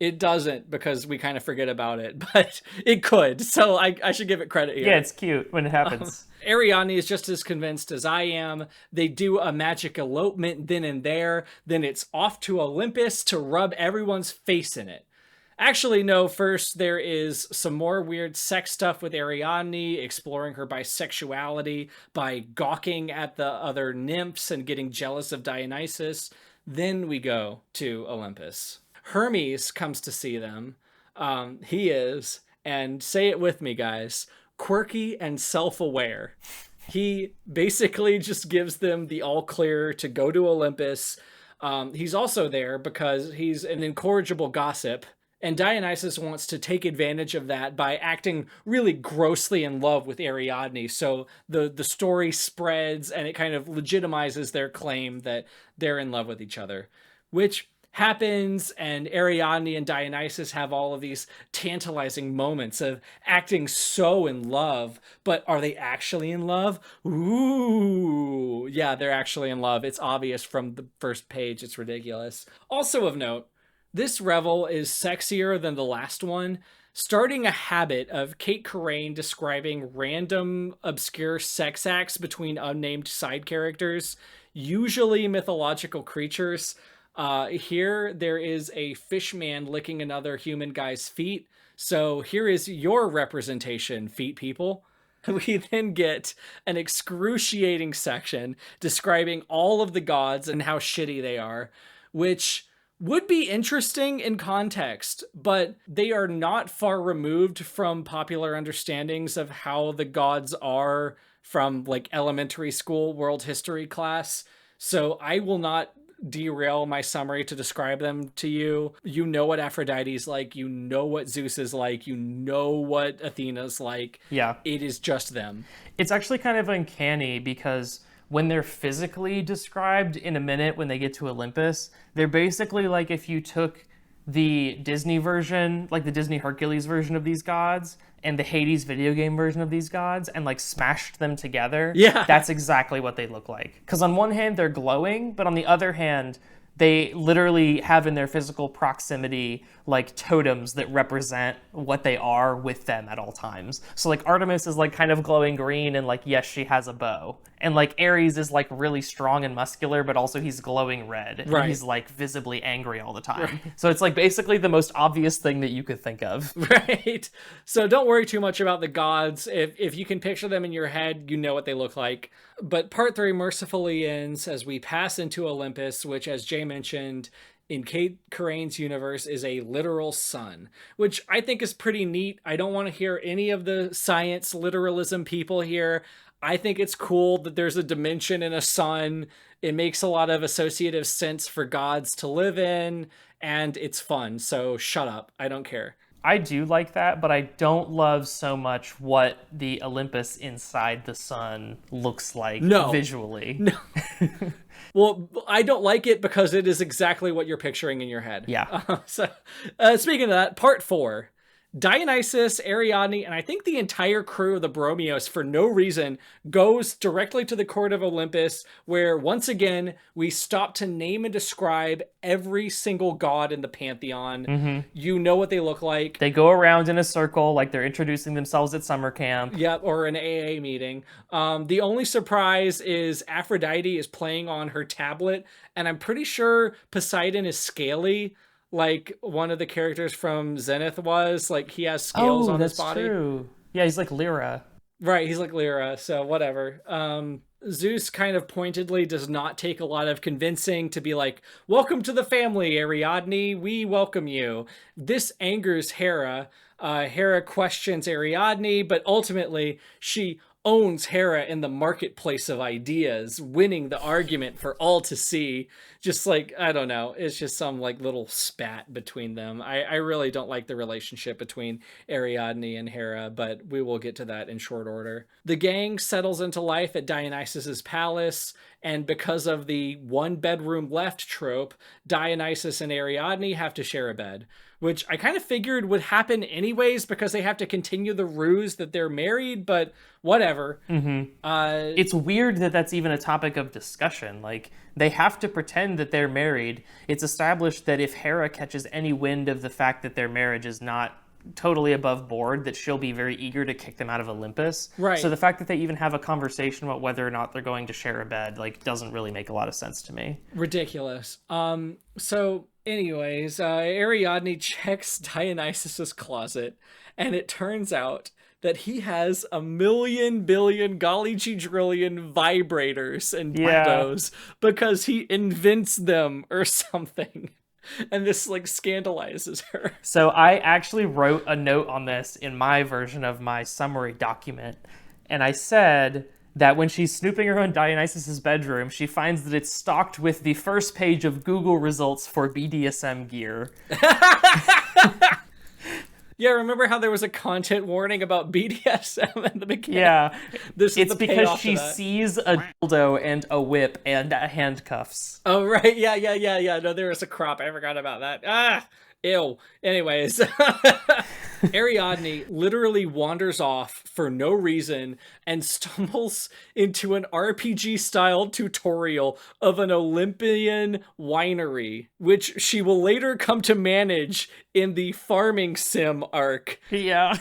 A: It doesn't because we kind of forget about it, but it could. So I should give it credit here.
C: Yeah, it's cute when it happens.
A: Ariadne is just as convinced as I am. They do a magic elopement then and there. Then it's off to Olympus to rub everyone's face in it. Actually, no, first there is some more weird sex stuff with Ariadne, exploring her bisexuality by gawking at the other nymphs and getting jealous of Dionysus. Then we go to Olympus. Hermes comes to see them. He is, and say it with me, guys, quirky and self-aware. He basically just gives them the all clear to go to Olympus. He's also there because he's an incorrigible gossip, and Dionysus wants to take advantage of that by acting really grossly in love with Ariadne. So the story spreads and it kind of legitimizes their claim that they're in love with each other, which happens, and Ariadne and Dionysus have all of these tantalizing moments of acting so in love, but are they actually in love? Ooh, yeah, they're actually in love. It's obvious from the first page. It's ridiculous. Also of note, this revel is sexier than the last one, starting a habit of Cait Corrain describing random, obscure sex acts between unnamed side characters, usually mythological creatures. Here, there is a fish man licking another human guy's feet. So here is your representation, feet people. We then get an excruciating section describing all of the gods and how shitty they are, which would be interesting in context, but they are not far removed from popular understandings of how the gods are from like elementary school world history class. So I will not derail my summary to describe them to you. You know what Aphrodite's like, you know what Zeus is like, you know what Athena's like.
C: Yeah.
A: It is just them.
C: It's actually kind of uncanny because when they're physically described in a minute when they get to Olympus, they're basically like if you took the Disney version, like the Disney Hercules version of these gods, and the Hades video game version of these gods, and like smashed them together.
A: Yeah.
C: That's exactly what they look like. Because on one hand, they're glowing, but on the other hand, they literally have in their physical proximity like totems that represent what they are with them at all times. So like Artemis is like kind of glowing green and like, yes, she has a bow. And like Ares is like really strong and muscular, but also he's glowing red.
A: Right.
C: And he's like visibly angry all the time.
A: Right.
C: So it's like basically the most obvious thing that you could think of.
A: Right. So don't worry too much about the gods. If you can picture them in your head, you know what they look like. But part 3 mercifully ends as we pass into Olympus, which, as Jay mentioned, in Cait Corrain's universe is a literal sun, which I think is pretty neat. I don't want to hear any of the science literalism people here. I think it's cool that there's a dimension in a sun. It makes a lot of associative sense for gods to live in, and it's fun. So shut up. I don't care.
C: I do like that, but I don't love so much what the Olympus inside the sun looks like visually.
A: No. Well, I don't like it because it is exactly what you're picturing in your head.
C: Yeah.
A: Speaking of that, part 4. Dionysus, Ariadne, and I think the entire crew of the Bromios, for no reason, goes directly to the court of Olympus, where, once again, we stop to name and describe every single god in the pantheon. Mm-hmm. You know what they look like.
C: They go around in a circle like they're introducing themselves at summer camp.
A: Yep, or an AA meeting. The only surprise is Aphrodite is playing on her tablet, and I'm pretty sure Poseidon is scaly, like one of the characters from Zenith was. Like, he has scales on his body.
C: True. Yeah, he's like Lyra.
A: Right, he's like Lyra, so whatever. Zeus kind of pointedly does not take a lot of convincing to be like, welcome to the family, Ariadne, we welcome you. This angers Hera. Hera questions Ariadne, but ultimately she owns Hera in the marketplace of ideas, winning the argument for all to see. Just like, I don't know, it's just some like little spat between them. I really don't like the relationship between Ariadne and Hera, but we will get to that in short order. The gang settles into life at Dionysus's palace, and because of the one bedroom left trope, Dionysus and Ariadne have to share a bed, which I kind of figured would happen anyways because they have to continue the ruse that they're married, but whatever.
C: It's weird that that's even a topic of discussion. Like, they have to pretend that they're married. It's established that if Hera catches any wind of the fact that their marriage is not totally above board, that she'll be very eager to kick them out of Olympus.
A: Right.
C: So the fact that they even have a conversation about whether or not they're going to share a bed, like, doesn't really make a lot of sense to me.
A: Ridiculous. So anyways, Ariadne checks Dionysus's closet, and it turns out that he has a million billion golly gee drillion vibrators and dildos because he invents them or something. And this like scandalizes her.
C: So I actually wrote a note on this in my version of my summary document, and I said that when she's snooping around Dionysus's bedroom, she finds that it's stocked with the first page of Google results for BDSM gear.
A: Yeah, remember how there was a content warning about BDSM at the beginning?
C: Yeah,
A: This is
C: it's
A: the
C: because
A: payoff
C: she
A: to that.
C: sees a dildo and a whip and handcuffs.
A: Oh, right. Yeah. No, there was a crop. I forgot about that. Ah, ew. Anyways, Ariadne literally wanders off for no reason and stumbles into an RPG-style tutorial of an Olympian winery, which she will later come to manage in the farming sim arc.
C: Yeah.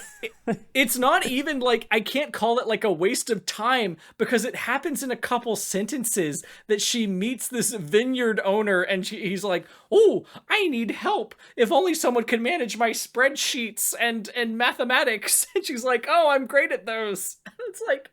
A: It's not even like, I can't call it like a waste of time because it happens in a couple sentences that she meets this vineyard owner and he's like, oh, I need help. If only someone could manage my spreadsheets and mathematics. And she's like, oh, I'm great at those. It's like,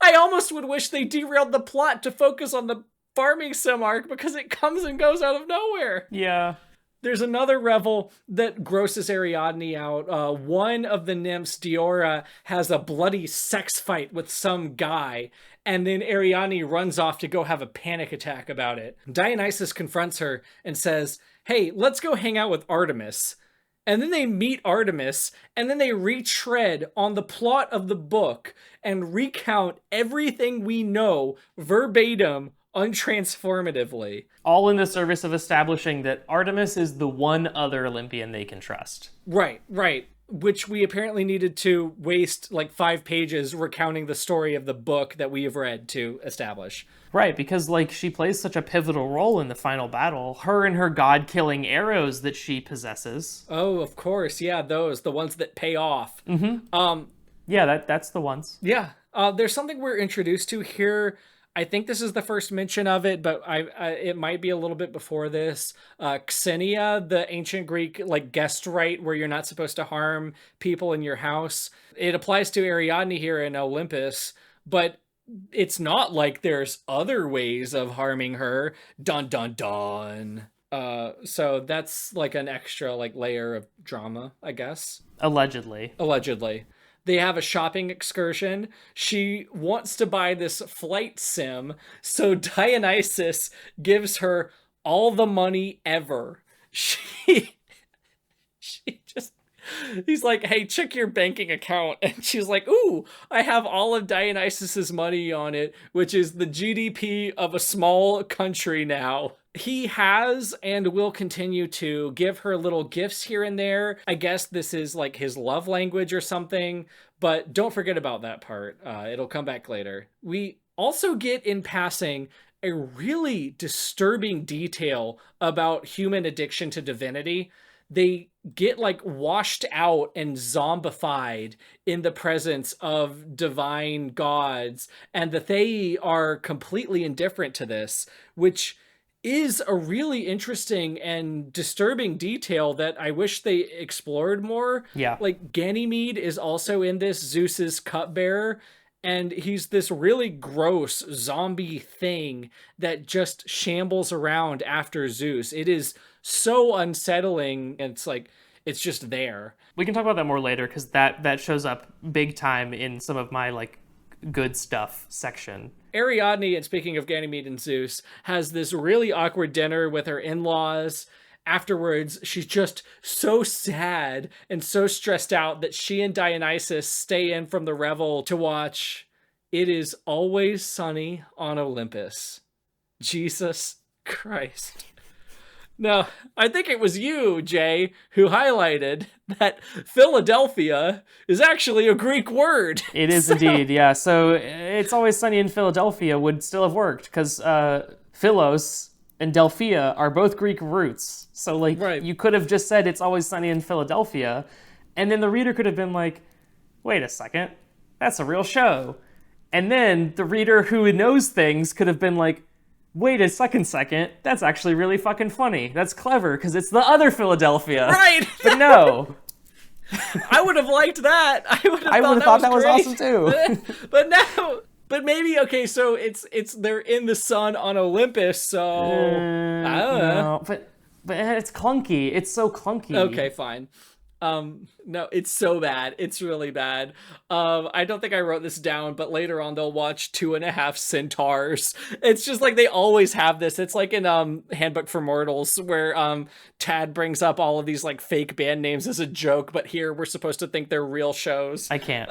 A: I almost would wish they derailed the plot to focus on the farming sim arc because it comes and goes out of nowhere.
C: Yeah.
A: There's another revel that grosses Ariadne out. One of the nymphs, Diora, has a bloody sex fight with some guy, and then Ariadne runs off to go have a panic attack about it. Dionysus confronts her and says, hey, let's go hang out with Artemis. And then they meet Artemis, and then they retread on the plot of the book and recount everything we know verbatim, untransformatively.
C: All in the service of establishing that Artemis is the one other Olympian they can trust.
A: Right. Which we apparently needed to waste like 5 pages recounting the story of the book that we have read to establish.
C: Right, because like she plays such a pivotal role in the final battle. Her and her god-killing arrows that she possesses.
A: Oh, of course. Yeah, those. The ones that pay off.
C: Yeah, that's the ones.
A: Yeah. There's something we're introduced to here. I think this is the first mention of it, but it might be a little bit before this. Xenia, the ancient Greek like guest rite where you're not supposed to harm people in your house. It applies to Ariadne here in Olympus, but it's not like there's other ways of harming her. Dun dun dun. So that's like an extra like layer of drama, I guess.
C: Allegedly.
A: They have a shopping excursion. She wants to buy this flight sim, so Dionysus gives her all the money ever. He's like, hey, check your banking account. And she's like, ooh, I have all of Dionysus's money on it, which is the GDP of a small country now. He has and will continue to give her little gifts here and there. I guess this is like his love language or something, but don't forget about that part. It'll come back later. We also get in passing a really disturbing detail about human addiction to divinity. They get like washed out and zombified in the presence of divine gods, and that they are completely indifferent to this, which is a really interesting and disturbing detail that I wish they explored more.
C: Yeah.
A: Like Ganymede is also in this, Zeus's cupbearer, and he's this really gross zombie thing that just shambles around after Zeus. It is so unsettling. It's like, it's just there.
C: We can talk about that more later, because that shows up big time in some of my like good stuff section.
A: Ariadne, and speaking of Ganymede and Zeus, has this really awkward dinner with her in-laws. Afterwards, she's just so sad and so stressed out that she and Dionysus stay in from the revel to watch It Is Always Sunny on Olympus. Jesus Christ. Now, I think it was you, Jay, who highlighted that Philadelphia is actually a Greek word.
C: It is indeed, yeah. So It's Always Sunny in Philadelphia would still have worked, because Philos and Delphia are both Greek roots. So, like,
A: Right.
C: you could have just said It's Always Sunny in Philadelphia, and then the reader could have been like, wait a second, that's a real show. And then the reader who knows things could have been like, wait a second, that's actually really fucking funny. That's clever, because it's the other Philadelphia.
A: Right.
C: But no.
A: I would have liked that. I would have
C: thought that was
A: great.
C: awesome too.
A: But now, but maybe, okay, so it's they're in the sun on Olympus, so I don't know.
C: No, but it's clunky. It's so clunky.
A: Okay, fine. No, it's so bad. It's really bad. I don't think I wrote this down, but later on they'll watch 2.5 Centaurs. It's just like they always have this. It's like in Handbook for Mortals, where Tad brings up all of these like fake band names as a joke, but here we're supposed to think they're real shows.
C: I can't.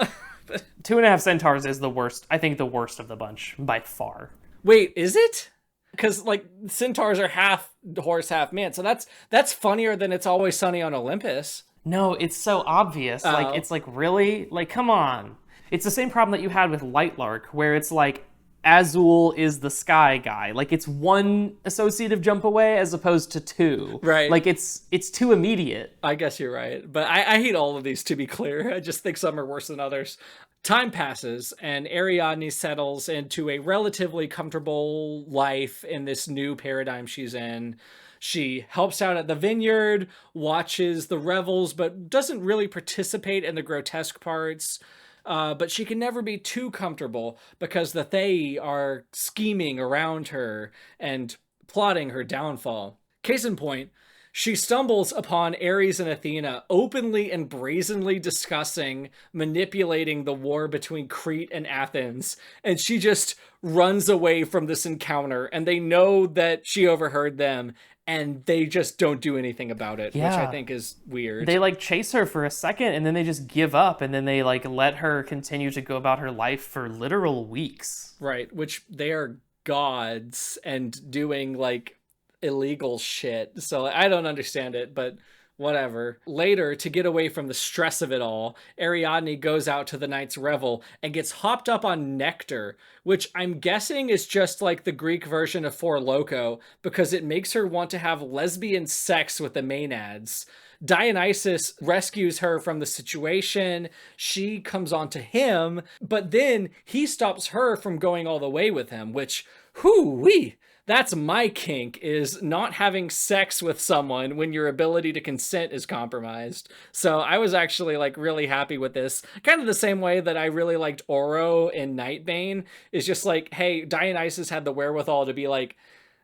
C: 2.5 Centaurs is the worst. I think the worst of the bunch by far.
A: Wait, is it? Because like centaurs are half horse, half man, so that's funnier than It's Always Sunny on Olympus.
C: No, it's so obvious.
A: Oh.
C: Like, it's like, really? Like, come on. It's the same problem that you had with Lightlark, where it's like, Azul is the sky guy. Like, it's one associative jump away as opposed to two.
A: Right.
C: Like, it's too immediate.
A: I guess you're right. But I hate all of these, to be clear. I just think some are worse than others. Time passes, and Ariadne settles into a relatively comfortable life in this new paradigm she's in. She helps out at the vineyard, watches the revels, but doesn't really participate in the grotesque parts. But she can never be too comfortable because the Fae are scheming around her and plotting her downfall. Case in point, she stumbles upon Ares and Athena openly and brazenly discussing manipulating the war between Crete and Athens, and she just runs away from this encounter, and they know that she overheard them, and they just don't do anything about it, which I think is weird.
C: They like chase her for a second, and then they just give up, and then they like let her continue to go about her life for literal weeks.
A: Right, which they are gods and doing like illegal shit. So I don't understand it, but whatever. Later, to get away from the stress of it all, Ariadne goes out to the night's revel and gets hopped up on nectar, which I'm guessing is just like the Greek version of Four Loko, because it makes her want to have lesbian sex with the Maenads. Dionysus rescues her from the situation. She comes on to him, but then he stops her from going all the way with him, which, whoo-wee! That's my kink, is not having sex with someone when your ability to consent is compromised. So I was actually like really happy with this. Kind of the same way that I really liked Oro in Nightbane, is just like, hey, Dionysus had the wherewithal to be like,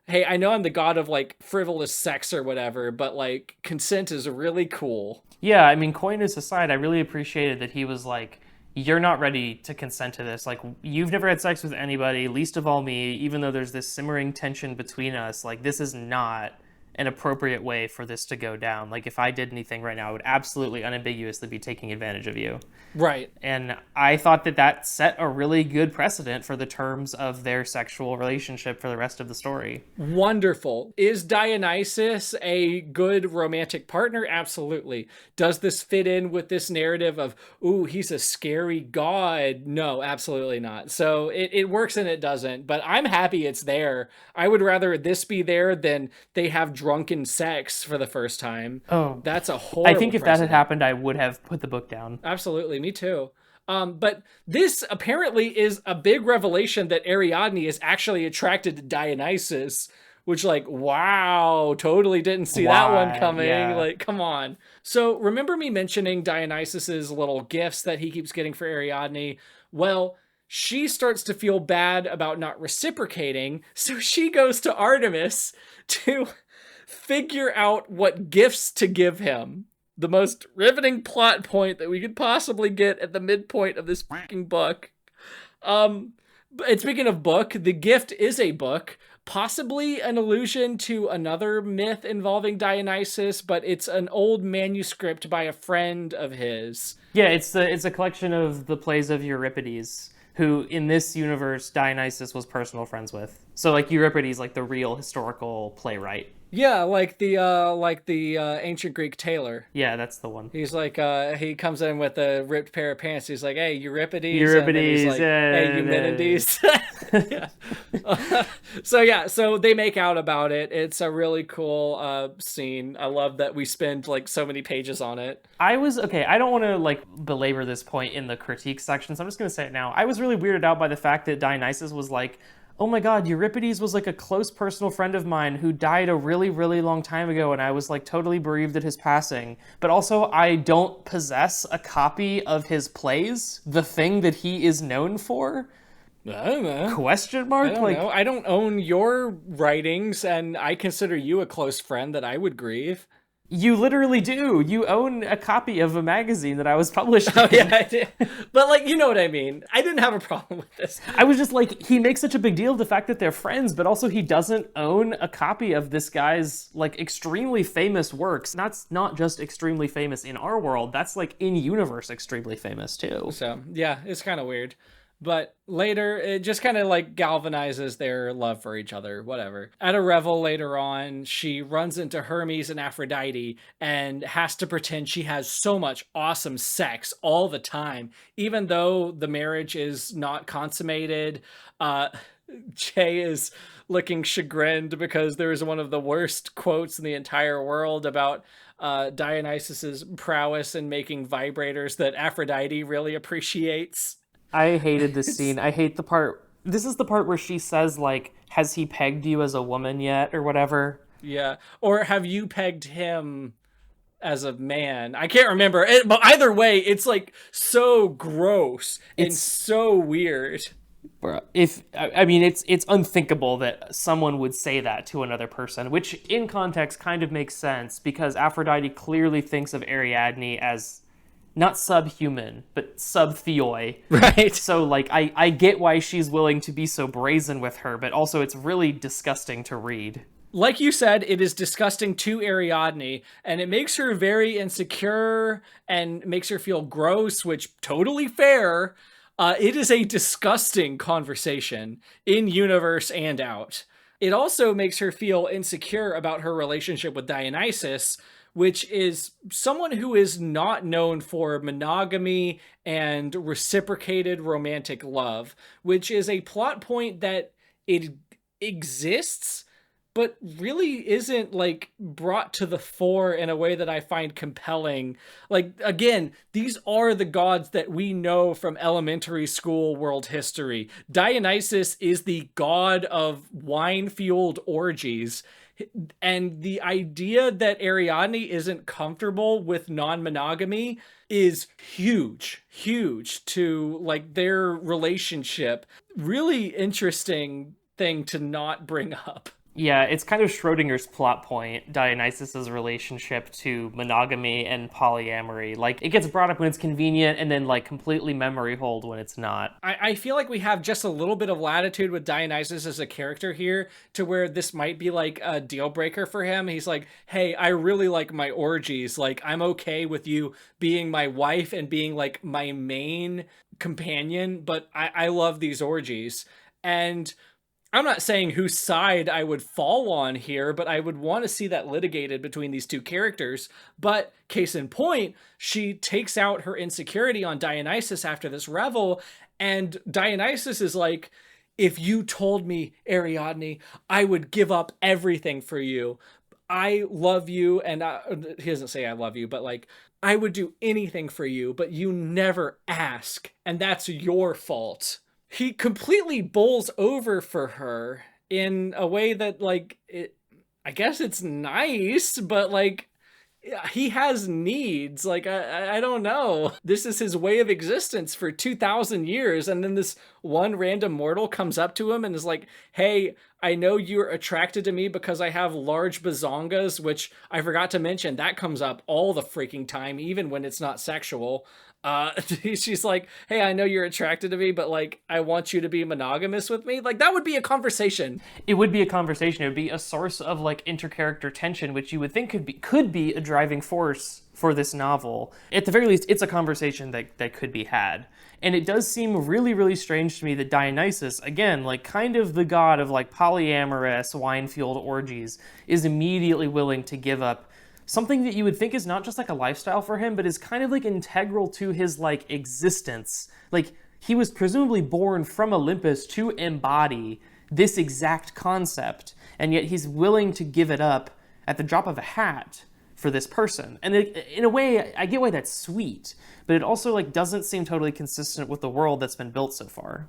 A: hey, I know I'm the god of like frivolous sex or whatever, but like consent is really cool.
C: Yeah, I mean, coyness aside, I really appreciated that he was like, you're not ready to consent to this. Like, you've never had sex with anybody, least of all me, even though there's this simmering tension between us. Like, this is not an appropriate way for this to go down. Like, if I did anything right now, I would absolutely unambiguously be taking advantage of you.
A: Right.
C: And I thought that set a really good precedent for the terms of their sexual relationship for the rest of the story.
A: Wonderful. Is Dionysus a good romantic partner? Absolutely. Does this fit in with this narrative of, ooh, he's a scary god? No, absolutely not. So it works and it doesn't, but I'm happy it's there. I would rather this be there than they have drunken sex for the first time.
C: Oh,
A: that's a horrible
C: I think if
A: precedent.
C: that had happened, I would have put the book down.
A: Absolutely, me too. But this apparently is a big revelation that Ariadne is actually attracted to Dionysus, which, like, wow, totally didn't see that one coming.
C: Yeah.
A: Like, come on. So remember me mentioning Dionysus's little gifts that he keeps getting for Ariadne? Well, she starts to feel bad about not reciprocating, so she goes to Artemis to figure out what gifts to give him. The most riveting plot point that we could possibly get at the midpoint of this fucking book. And speaking of book, the gift is a book, possibly an allusion to another myth involving Dionysus, but it's an old manuscript by a friend of his.
C: Yeah, it's a collection of the plays of Euripides, who in this universe Dionysus was personal friends with. So like Euripides, like the real historical playwright.
A: Yeah, like the ancient Greek tailor.
C: Yeah, that's the one.
A: He's like, he comes in with a ripped pair of pants. He's like, "Hey, Euripides."
C: Euripides.
A: He's like, "Hey, Eumenides." Yeah. So they make out about it. It's a really cool scene. I love that we spend like so many pages on it.
C: I don't want to like belabor this point in the critique section, so I'm just going to say it now. I was really weirded out by the fact that Dionysus was like, oh my god, Euripides was like a close personal friend of mine who died a really, really long time ago, and I was like totally bereaved at his passing. But also, I don't possess a copy of his plays, the thing that he is known for.
A: I don't know.
C: Question mark?
A: I don't know. I don't own your writings, and I consider you a close friend that I would grieve.
C: You literally do. You own a copy of a magazine that I was published in.
A: Oh, yeah, I did. But, like, you know what I mean. I didn't have a problem with this.
C: I was just like, he makes such a big deal of the fact that they're friends, but also he doesn't own a copy of this guy's, like, extremely famous works. That's not just extremely famous in our world. That's, like, in-universe extremely famous, too.
A: So, yeah, it's kind of weird. But later, it just kind of like galvanizes their love for each other, whatever. At a revel later on, she runs into Hermes and Aphrodite and has to pretend she has so much awesome sex all the time. Even though the marriage is not consummated, Jay is looking chagrined because there is one of the worst quotes in the entire world about Dionysus's prowess in making vibrators that Aphrodite really appreciates.
C: I hated this scene. I hate the part. This is the part where she says, like, has he pegged you as a woman yet, or whatever?
A: Yeah. Or have you pegged him as a man? I can't remember. But either way, it's, like, so gross and so weird.
C: It's unthinkable that someone would say that to another person, which, in context, kind of makes sense, because Aphrodite clearly thinks of Ariadne as not subhuman, but sub-theoi.
A: Right.
C: So, like, I get why she's willing to be so brazen with her, but also it's really disgusting to read.
A: Like you said, it is disgusting to Ariadne, and it makes her very insecure and makes her feel gross, which totally fair. It is a disgusting conversation in universe and out. It also makes her feel insecure about her relationship with Dionysus, which is someone who is not known for monogamy and reciprocated romantic love, which is a plot point that it exists, but really isn't, like, brought to the fore in a way that I find compelling. Like, again, these are the gods that we know from elementary school world history. Dionysus is the god of wine-fueled orgies, and the idea that Ariadne isn't comfortable with non-monogamy is huge to, like, their relationship. Really interesting thing to not bring up.
C: Yeah, it's kind of Schrodinger's plot point, Dionysus's relationship to monogamy and polyamory. Like, it gets brought up when it's convenient and then, like, completely memory hold when it's not.
A: I feel like we have just a little bit of latitude with Dionysus as a character here to where this might be, like, a deal breaker for him. He's like, hey, I really like my orgies. Like, I'm okay with you being my wife and being, like, my main companion, but I love these orgies. And I'm not saying whose side I would fall on here, but I would want to see that litigated between these two characters. But case in point, she takes out her insecurity on Dionysus after this revel, and Dionysus is like, if you told me, Ariadne, I would give up everything for you. I love you, and he doesn't say I love you, but, like, I would do anything for you, but you never ask, and that's your fault. He completely bowls over for her in a way that, like, I guess it's nice, but, like, he has needs. Like, I don't know. This is his way of existence for 2,000 years. And then this one random mortal comes up to him and is like, hey, I know you're attracted to me because I have large bazongas, which I forgot to mention. That comes up all the freaking time, even when it's not sexual. She's like, hey, I know you're attracted to me, but like, I want you to be monogamous with me. Like, that would be a conversation.
C: It would be a conversation. It would be a source of like intercharacter tension, which you would think could be a driving force for this novel. At the very least, it's a conversation that could be had. And it does seem really, really strange to me that Dionysus, again, like kind of the god of like polyamorous wine-fueled orgies, is immediately willing to give up something that you would think is not just like a lifestyle for him, but is kind of like integral to his like existence. Like he was presumably born from Olympus to embody this exact concept, and yet he's willing to give it up at the drop of a hat for this person. And in a way, I get why that's sweet, but it also like doesn't seem totally consistent with the world that's been built so far.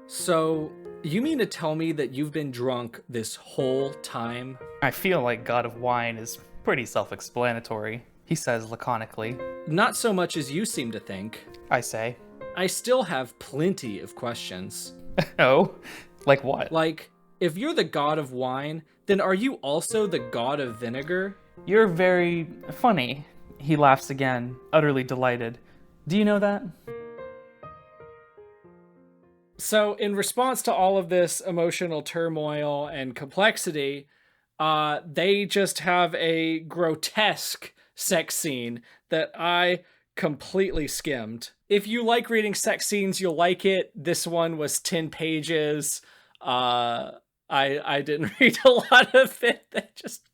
A: So, you mean to tell me that you've been drunk this whole time?
C: I feel like God of Wine is pretty self-explanatory, he says laconically.
A: Not so much as you seem to think.
C: I say.
A: I still have plenty of questions.
C: Oh? Like what?
A: Like, if you're the god of wine, then are you also the god of vinegar?
C: You're very funny. He laughs again, utterly delighted. Do you know that?
A: So, in response to all of this emotional turmoil and complexity, they just have a grotesque sex scene that I completely skimmed. If you like reading sex scenes, you'll like it. This one was 10 pages. I didn't read a lot of it. They just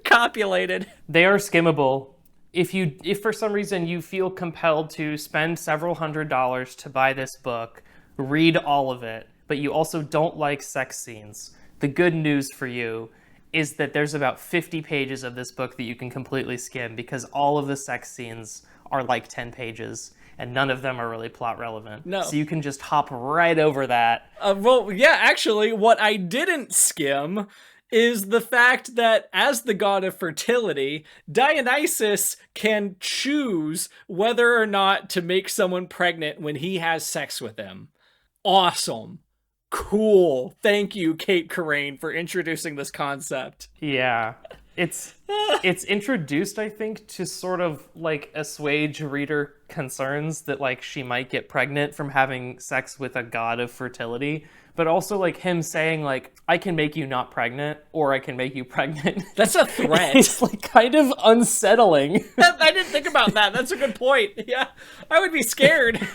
A: copulated.
C: They are skimmable. If for some reason you feel compelled to spend several $100s to buy this book, read all of it, but you also don't like sex scenes, the good news for you is that there's about 50 pages of this book that you can completely skim, because all of the sex scenes are like 10 pages, and none of them are really plot relevant.
A: No.
C: So you can just hop right over that.
A: Well, yeah, actually, what I didn't skim is the fact that as the god of fertility, Dionysus can choose whether or not to make someone pregnant when he has sex with them. Awesome. Cool. Thank you, Cait Corrain, for introducing this concept.
C: Yeah. It's introduced, I think, to sort of like assuage reader concerns that like she might get pregnant from having sex with a god of fertility, but also like him saying like, I can make you not pregnant or I can make you pregnant.
A: That's a threat.
C: It's like kind of unsettling.
A: I didn't think about that. That's a good point. Yeah, I would be scared.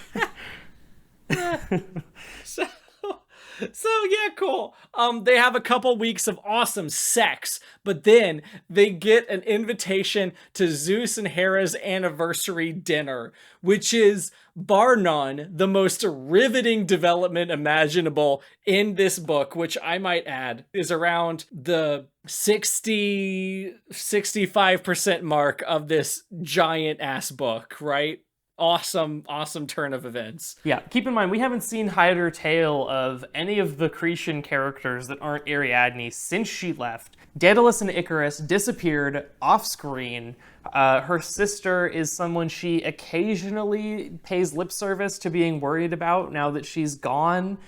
A: So yeah, cool. They have a couple weeks of awesome sex, but then they get an invitation to Zeus and Hera's anniversary dinner, which is, bar none, the most riveting development imaginable in this book, which I might add is around the 65% mark of this giant ass book, right? Awesome turn of events.
C: Yeah, keep in mind, we haven't seen hide or tail of any of the Cretan characters that aren't Ariadne since she left. Daedalus and Icarus disappeared off-screen. Her sister is someone she occasionally pays lip service to being worried about now that she's gone.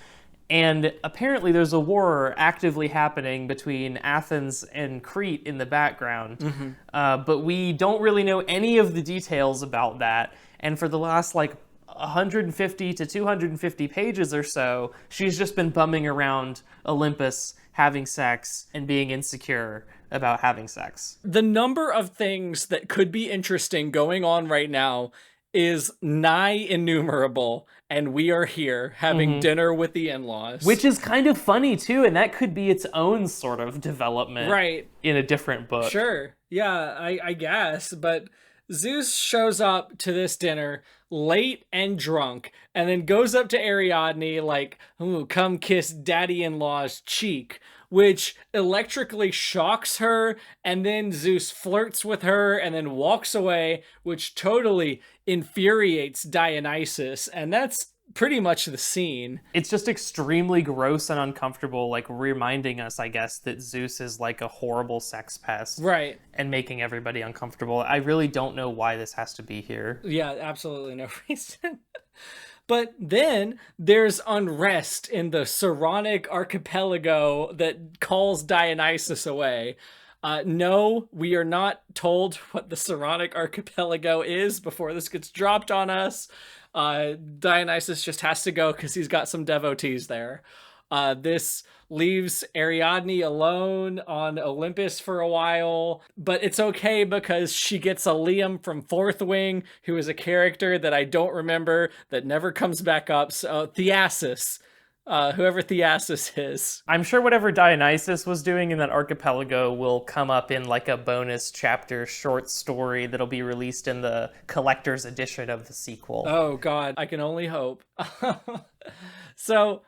C: And apparently there's a war actively happening between Athens and Crete in the background. But we don't really know any of the details about that. And for the last like 150 to 250 pages or so, she's just been bumming around Olympus, having sex, and being insecure about having sex.
A: The number of things that could be interesting going on right now is nigh innumerable, and we are here having dinner with the in-laws.
C: Which is kind of funny too, and that could be its own sort of development,
A: right,
C: in a different book.
A: Sure, yeah, I guess, but Zeus shows up to this dinner late and drunk, and then goes up to Ariadne like, ooh, come kiss daddy-in-law's cheek, which electrically shocks her, and then Zeus flirts with her and then walks away, which totally infuriates Dionysus, and that's pretty much the scene.
C: It's just extremely gross and uncomfortable, like reminding us, I guess, that Zeus is like a horrible sex pest.
A: Right.
C: And making everybody uncomfortable. I really don't know why this has to be here.
A: Yeah, absolutely no reason. But then there's unrest in the Saronic archipelago that calls Dionysus away. No, we are not told what the Saronic archipelago is before this gets dropped on us. Dionysus just has to go because he's got some devotees there. This leaves Ariadne alone on Olympus for a while, but it's okay because she gets a Liam from Fourth Wing, who is a character that I don't remember, that never comes back up. So Theasus, whoever Theasus is.
C: I'm sure whatever Dionysus was doing in that archipelago will come up in like a bonus chapter short story that'll be released in the collector's edition of the sequel.
A: Oh God, I can only hope. So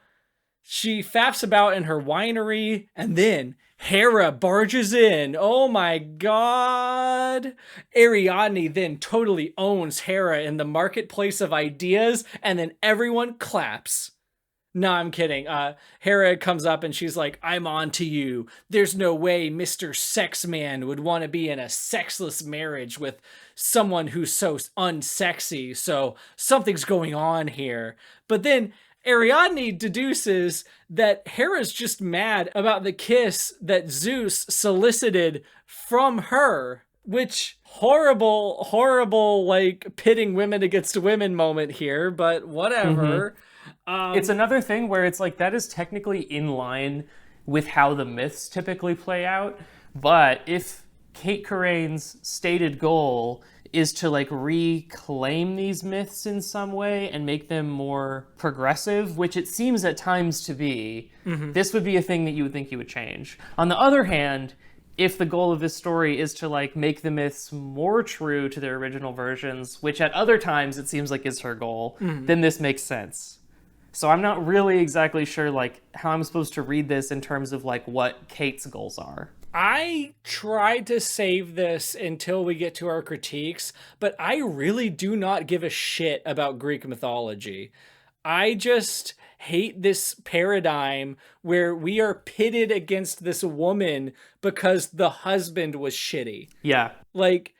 A: she faps about in her winery, and then Hera barges in. Oh my God. Ariadne then totally owns Hera in the marketplace of ideas, and then everyone claps. No, I'm kidding. Hera comes up and she's like, I'm on to you. There's no way Mr. Sex Man would want to be in a sexless marriage with someone who's so unsexy. So something's going on here. But then Ariadne deduces that Hera's just mad about the kiss that Zeus solicited from her, which horrible, like pitting women against women moment here, but whatever.
C: It's another thing where it's like that is technically in line with how the myths typically play out, but if Cait Corrain's stated goal is to like reclaim these myths in some way and make them more progressive, which it seems at times to be, this would be a thing that you would think he would change. On the other hand, if the goal of this story is to like make the myths more true to their original versions, which at other times it seems like is her goal, then this makes sense. So I'm not really exactly sure like how I'm supposed to read this in terms of like what Cait's goals are.
A: I tried to save this until we get to our critiques, but I really do not give a shit about Greek mythology. I just hate this paradigm where we are pitted against this woman because the husband was shitty.
C: Yeah.
A: Like,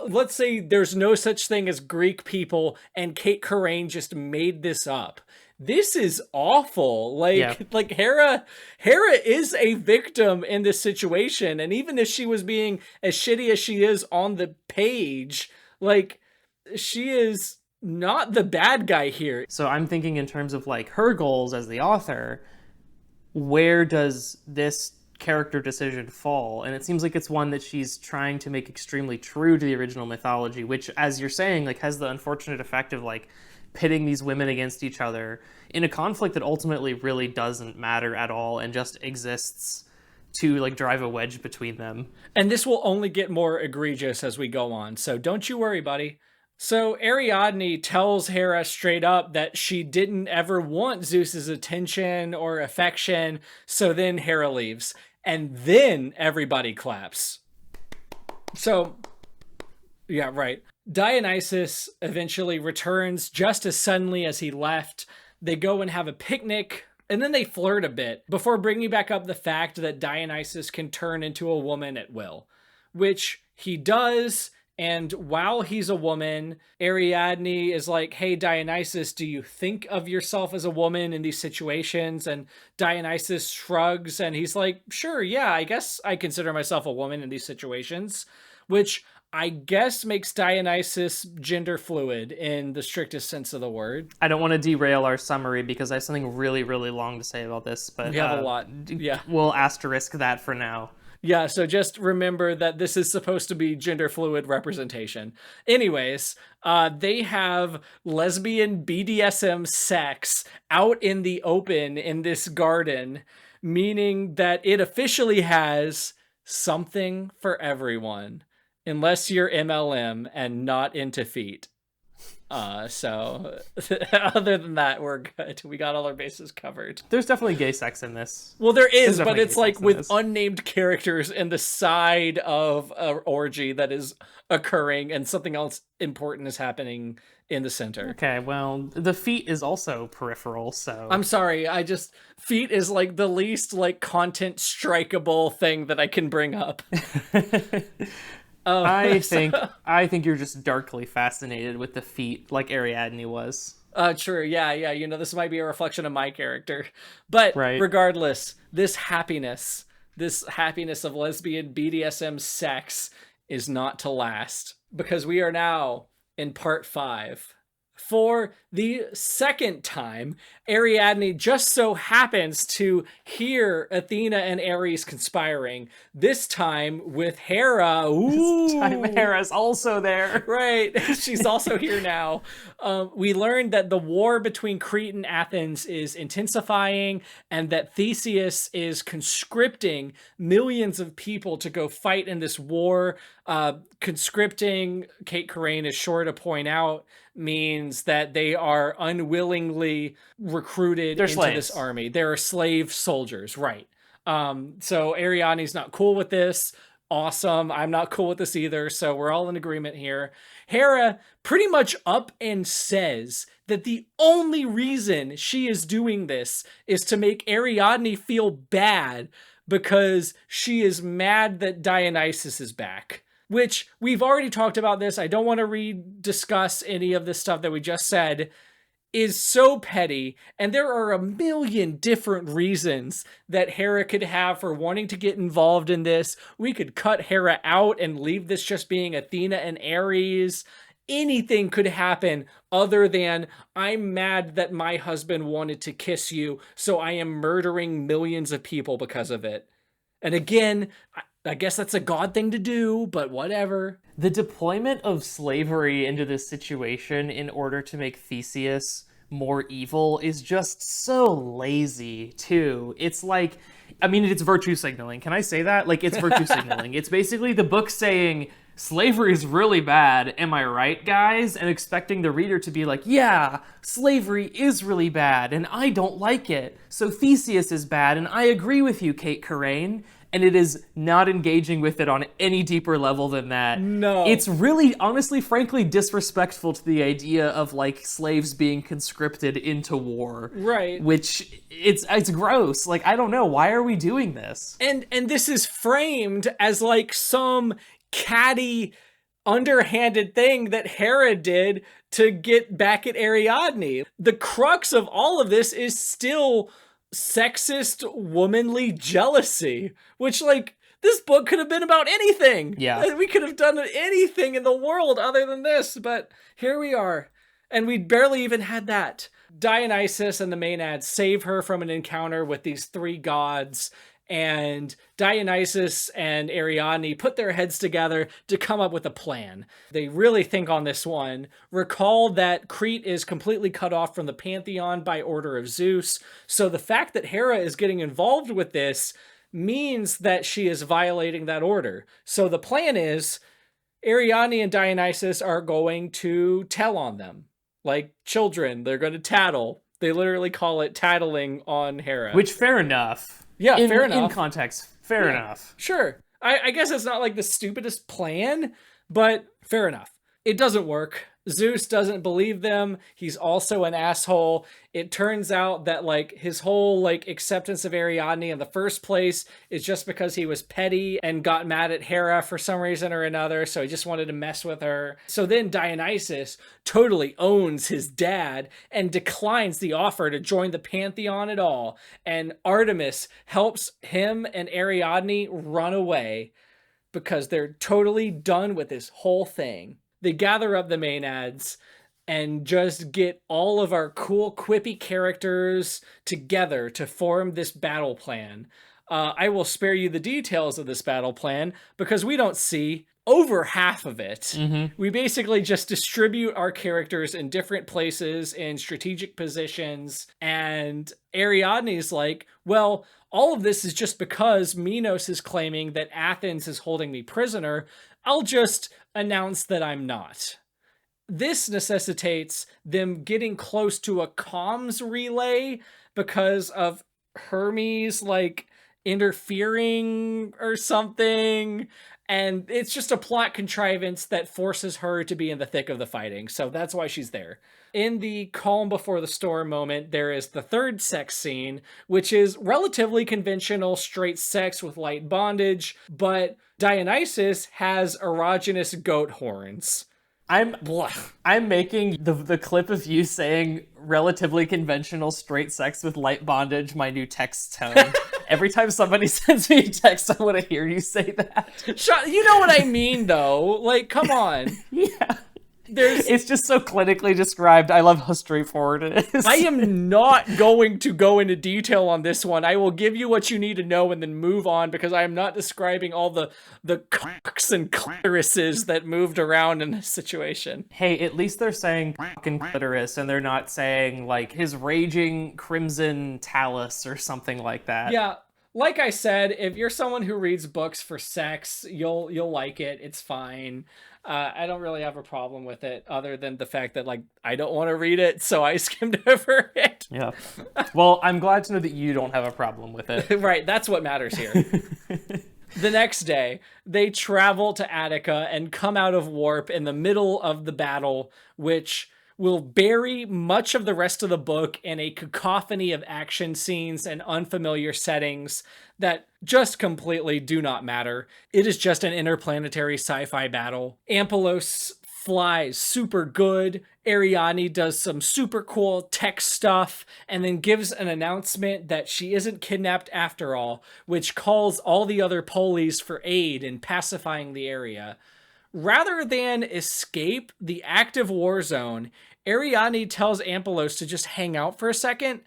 A: let's say there's no such thing as Greek people and Cait Corrain just made this up. This is awful. Like Hera is a victim in this situation. And even if she was being as shitty as she is on the page, like she is not the bad guy here.
C: So I'm thinking in terms of like her goals as the author, where does this character decision fall? And it seems like it's one that she's trying to make extremely true to the original mythology, which, as you're saying, like has the unfortunate effect of like pitting these women against each other in a conflict that ultimately really doesn't matter at all and just exists to like drive a wedge between them.
A: And this will only get more egregious as we go on, so don't you worry, buddy. So Ariadne tells Hera straight up that she didn't ever want Zeus's attention or affection, so then Hera leaves. And then everybody claps. So, yeah, right. Dionysus eventually returns just as suddenly as he left. They go and have a picnic, and then they flirt a bit before bringing back up the fact that Dionysus can turn into a woman at will, which he does. And while he's a woman, Ariadne is like, hey, Dionysus, do you think of yourself as a woman in these situations? And Dionysus shrugs and he's like, sure, yeah, I guess I consider myself a woman in these situations, which I guess makes Dionysus gender fluid in the strictest sense of the word.
C: I don't want to derail our summary because I have something really, really long to say about this, but
A: we have a lot. Yeah.
C: We'll asterisk that for now.
A: Yeah, so just remember that this is supposed to be gender fluid representation. Anyways, they have lesbian BDSM sex out in the open in this garden, meaning that it officially has something for everyone, unless you're MLM and not into feet. So other than that, we're good. We got all our bases covered.
C: There's definitely gay sex in this.
A: Well, there is, but it's like with unnamed characters in the side of an orgy that is occurring and something else important is happening in the center.
C: Okay, well, the feet is also peripheral, so...
A: I'm sorry, feet is like the least like content strikeable thing that I can bring up.
C: I think you're just darkly fascinated with the feet, like Ariadne was.
A: True, yeah, this might be a reflection of my character. But
C: Right.
A: regardless, this happiness of lesbian BDSM sex is not to last, because we are now in part 5. For the second time, Ariadne just so happens to hear Athena and Ares conspiring. This time with Hera. Ooh.
C: This time Hera's also there.
A: Right, she's also here now. We learned that the war between Crete and Athens is intensifying, and that Theseus is conscripting millions of people to go fight in this war. Conscripting, Cait Corrain is sure to point out, means that they are unwillingly recruited into this army. They're slave soldiers, right? So Ariadne's not cool with this. Awesome. I'm not cool with this either. So we're all in agreement here. Hera pretty much up and says that the only reason she is doing this is to make Ariadne feel bad because she is mad that Dionysus is back. Which, we've already talked about this. I don't want to rediscuss any of this stuff that we just said. Is so petty, and there are a million different reasons that Hera could have for wanting to get involved in this. We could cut Hera out and leave this just being Athena and Ares. Anything could happen other than, I'm mad that my husband wanted to kiss you, so I am murdering millions of people because of it. And again, I guess that's a god thing to do, but whatever.
C: The deployment of slavery into this situation in order to make Theseus more evil is just so lazy, too. It's like, I mean, it's virtue signaling. Can I say that? Like, it's virtue signaling. It's basically the book saying, slavery is really bad, am I right, guys? And expecting the reader to be like, yeah, slavery is really bad, and I don't like it. So Theseus is bad, and I agree with you, Cait Corrain. And it is not engaging with it on any deeper level than that.
A: No.
C: It's really, honestly, frankly, disrespectful to the idea of, like, slaves being conscripted into war.
A: Right.
C: Which, it's gross. Like, I don't know. Why are we doing this?
A: And this is framed as, like, some catty, underhanded thing that Hera did to get back at Ariadne. The crux of all of this is still sexist womanly jealousy, which, like, this book could have been about anything.
C: Yeah.
A: We could have done anything in the world other than this, but here we are. And we barely even had that. Dionysus and the Maenads save her from an encounter with these 3 gods, and Dionysus and Ariadne put their heads together to come up with a plan. They really think on this one. Recall that Crete is completely cut off from the pantheon by order of Zeus, so the fact that Hera is getting involved with this means that she is violating that order. So the plan is, Ariadne and Dionysus are going to tell on them. Like children, they're going to tattle. They literally call it tattling on Hera.
C: Which, fair enough.
A: Yeah, fair enough.
C: In context, fair enough.
A: Sure. I guess it's not like the stupidest plan, but fair enough. It doesn't work. Zeus doesn't believe them. He's also an asshole. It turns out that, like, his whole, like, acceptance of Ariadne in the first place is just because he was petty and got mad at Hera for some reason or another, so he just wanted to mess with her. So then Dionysus totally owns his dad and declines the offer to join the pantheon at all, and Artemis helps him and Ariadne run away because they're totally done with this whole thing. They gather up the Maenads and just get all of our cool, quippy characters together to form this battle plan. I will spare you the details of this battle plan because we don't see over half of it.
C: Mm-hmm.
A: We basically just distribute our characters in different places in strategic positions, and Ariadne's like, well, all of this is just because Minos is claiming that Athens is holding me prisoner. I'll just announce that I'm not. This necessitates them getting close to a comms relay because of Hermes, like, interfering or something. And it's just a plot contrivance that forces her to be in the thick of the fighting. So that's why she's there. In the calm before the storm moment, there is the third sex scene, which is relatively conventional straight sex with light bondage, but Dionysus has erogenous goat horns.
C: I'm making the clip of you saying relatively conventional straight sex with light bondage my new text tone. Every time somebody sends me a text, I want to hear you say that.
A: You know what I mean, though. Like, come on.
C: Yeah. It's just so clinically described. I love how straightforward it is.
A: I am not going to go into detail on this one. I will give you what you need to know and then move on, because I am not describing all the cocks and clitorises that moved around in this situation.
C: Hey, at least they're saying fucking clitoris, and they're not saying, like, his raging crimson talus or something like that.
A: Yeah. Like I said, if you're someone who reads books for sex, you'll like it. It's fine. I don't really have a problem with it, other than the fact that, like, I don't want to read it, so I skimmed over it.
C: Yeah. Well, I'm glad to know that you don't have a problem with it.
A: Right, that's what matters here. The next day, they travel to Attica and come out of warp in the middle of the battle, which will bury much of the rest of the book in a cacophony of action scenes and unfamiliar settings that just completely do not matter. It is just an interplanetary sci-fi battle. Ampelos flies super good. Ariadne does some super cool tech stuff and then gives an announcement that she isn't kidnapped after all, which calls all the other Polis for aid in pacifying the area. Rather than escape the active war zone, Ariadne tells Ampelos to just hang out for a second.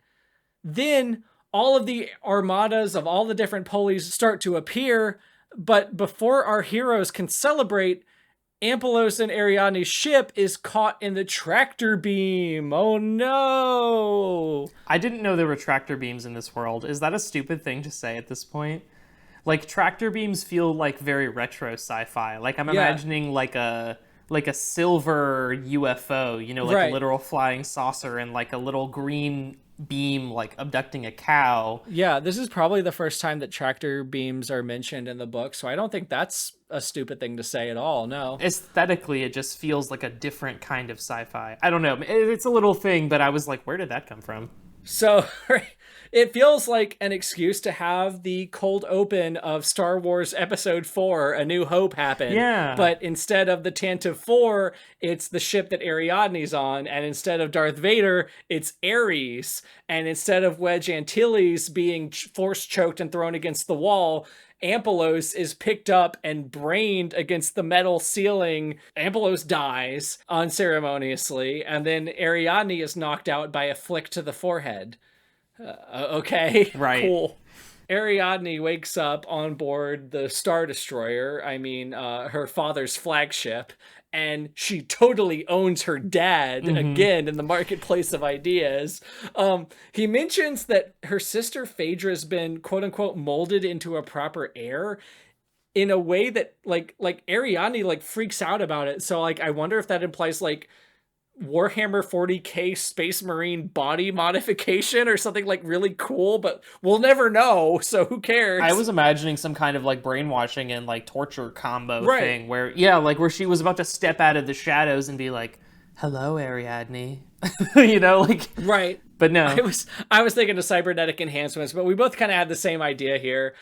A: Then all of the armadas of all the different Polis start to appear, but before our heroes can celebrate, Ampelos and Ariadne's ship is caught in the tractor beam. Oh no!
C: I didn't know there were tractor beams in this world. Is that a stupid thing to say at this point? Like, tractor beams feel like very retro sci-fi. Like, I'm imagining like a silver UFO, you know, like
A: Right.
C: a literal flying saucer, and like a little green beam like abducting a cow.
A: Yeah, this is probably the first time that tractor beams are mentioned in the book, so I don't think that's a stupid thing to say at all, no.
C: Aesthetically, it just feels like a different kind of sci-fi. I don't know. It's a little thing, but I was like, where did that come from?
A: So it feels like an excuse to have the cold open of Star Wars Episode 4, A New Hope, happen.
C: Yeah.
A: But instead of the Tantive 4, it's the ship that Ariadne's on. And instead of Darth Vader, it's Ares. And instead of Wedge Antilles being force choked and thrown against the wall, Ampelos is picked up and brained against the metal ceiling. Ampelos dies unceremoniously, and then Ariadne is knocked out by a flick to the forehead. Okay,
C: Right.
A: Cool. Ariadne wakes up on board the Star Destroyer, her father's flagship, and she totally owns her dad again in the marketplace of ideas. He mentions that her sister Phaedra's been quote unquote molded into a proper heir in a way that like Ariadne like freaks out about it. So like I wonder if that implies like Warhammer 40k Space Marine body modification or something like really cool, but we'll never know, so who cares?
C: I was imagining some kind of like brainwashing and like torture combo
A: Right.
C: thing where she was about to step out of the shadows and be like, "Hello, Ariadne," you know, like
A: Right.
C: But no,
A: I was thinking of cybernetic enhancements, but we both kind of had the same idea here.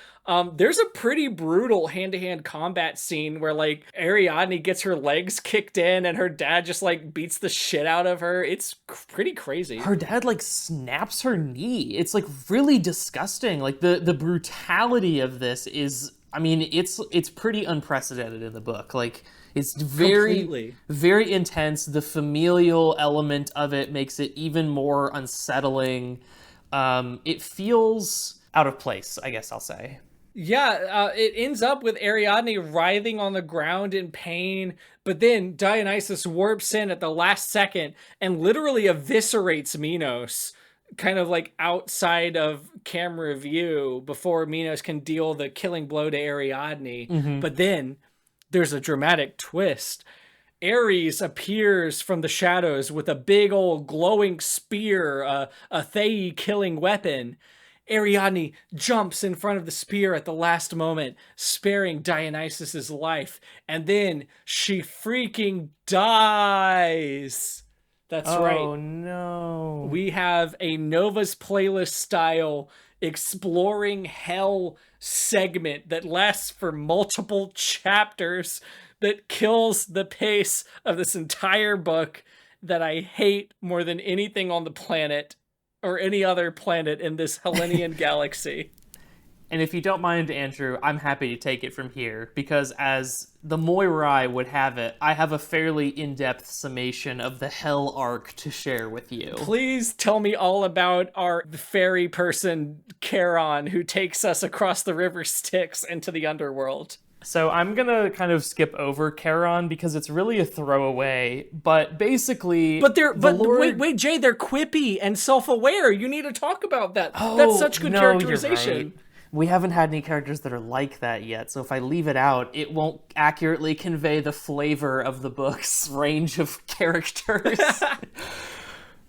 A: There's a pretty brutal hand-to-hand combat scene where like Ariadne gets her legs kicked in and her dad just like beats the shit out of her. It's pretty crazy.
C: her dad like snaps her knee. It's like really disgusting. Like the brutality of this is, I mean, it's pretty unprecedented in the book. Like it's
A: Completely.
C: very intense. The familial element of it makes it even more unsettling. It feels out of place, I guess I'll say.
A: Yeah, it ends up with Ariadne writhing on the ground in pain, but then Dionysus warps in at the last second and literally eviscerates Minos, kind of like outside of camera view before Minos can deal the killing blow to Ariadne. But then there's a dramatic twist. Ares appears from the shadows with a big old glowing spear, a Thay killing weapon. Ariadne jumps in front of the spear at the last moment, sparing Dionysus's life, and then she freaking dies. That's right.
C: Oh no.
A: We have a Nova's playlist style exploring hell segment that lasts for multiple chapters that kills the pace of this entire book that I hate more than anything on the planet or any other planet in this Hellenian galaxy.
C: And if you don't mind, Andrew, I'm happy to take it from here, because as the Moirai would have it, I have a fairly in-depth summation of the Hell arc to share with you.
A: Please tell me all about our fairy person, Charon, who takes us across the river Styx into the underworld.
C: So I'm gonna kind of skip over Charon because it's really a throwaway, but basically...
A: Wait, Jay, they're quippy and self-aware. You need to talk about that. That's such good characterization.
C: You're right. We haven't had any characters that are like that yet, so if I leave it out, it won't accurately convey the flavor of the book's range of characters.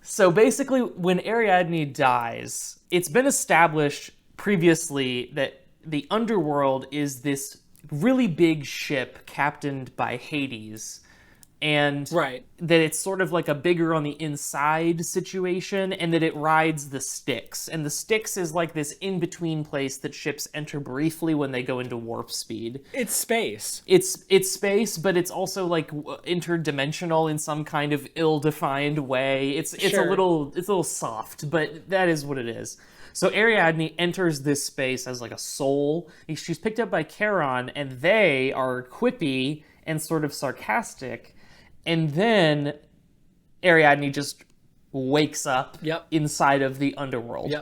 C: So basically, when Ariadne dies, it's been established previously that the underworld is this really big ship captained by Hades, and that it's sort of like a bigger on the inside situation, and that it rides the Styx. And the Styx is like this in-between place that ships enter briefly when they go into warp speed.
A: It's space.
C: It's space, but it's also like interdimensional in some kind of ill-defined way. It's a little soft, but that is what it is. So Ariadne enters this space as like a soul. She's picked up by Charon, and they are quippy and sort of sarcastic. And then Ariadne just wakes up inside of the underworld.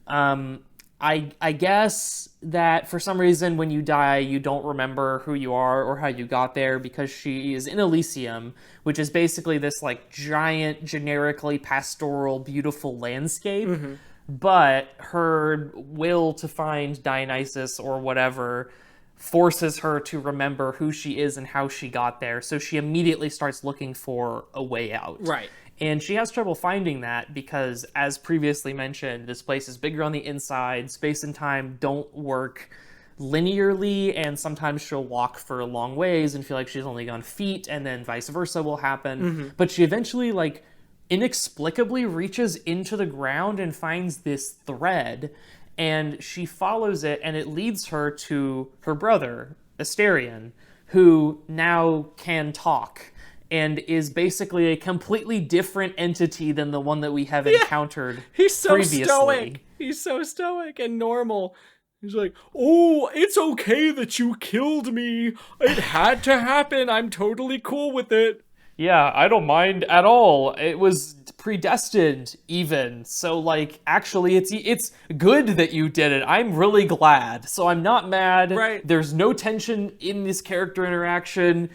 C: I guess that for some reason when you die, you don't remember who you are or how you got there, because she is in Elysium, which is basically this like giant, generically pastoral, beautiful landscape. Mm-hmm. But her will to find Dionysus or whatever forces her to remember who she is and how she got there. So she immediately starts looking for a way out.
A: Right.
C: And she has trouble finding that because, as previously mentioned, this place is bigger on the inside. Space and time don't work linearly, and sometimes she'll walk for long ways and feel like she's only gone feet, and then vice versa will happen. Mm-hmm. But she eventually, like, inexplicably reaches into the ground and finds this thread, and she follows it, and it leads her to her brother, Asterion, who now can talk and is basically a completely different entity than the one that we have encountered
A: he's so
C: previously.
A: Stoic. He's so stoic and normal. He's like, oh, it's okay that you killed me. It had to happen. I'm totally cool with it.
C: Yeah, I don't mind at all. It was predestined, even. So, like, actually, it's good that you did it. I'm really glad. So I'm not mad.
A: Right.
C: There's no tension in this character interaction.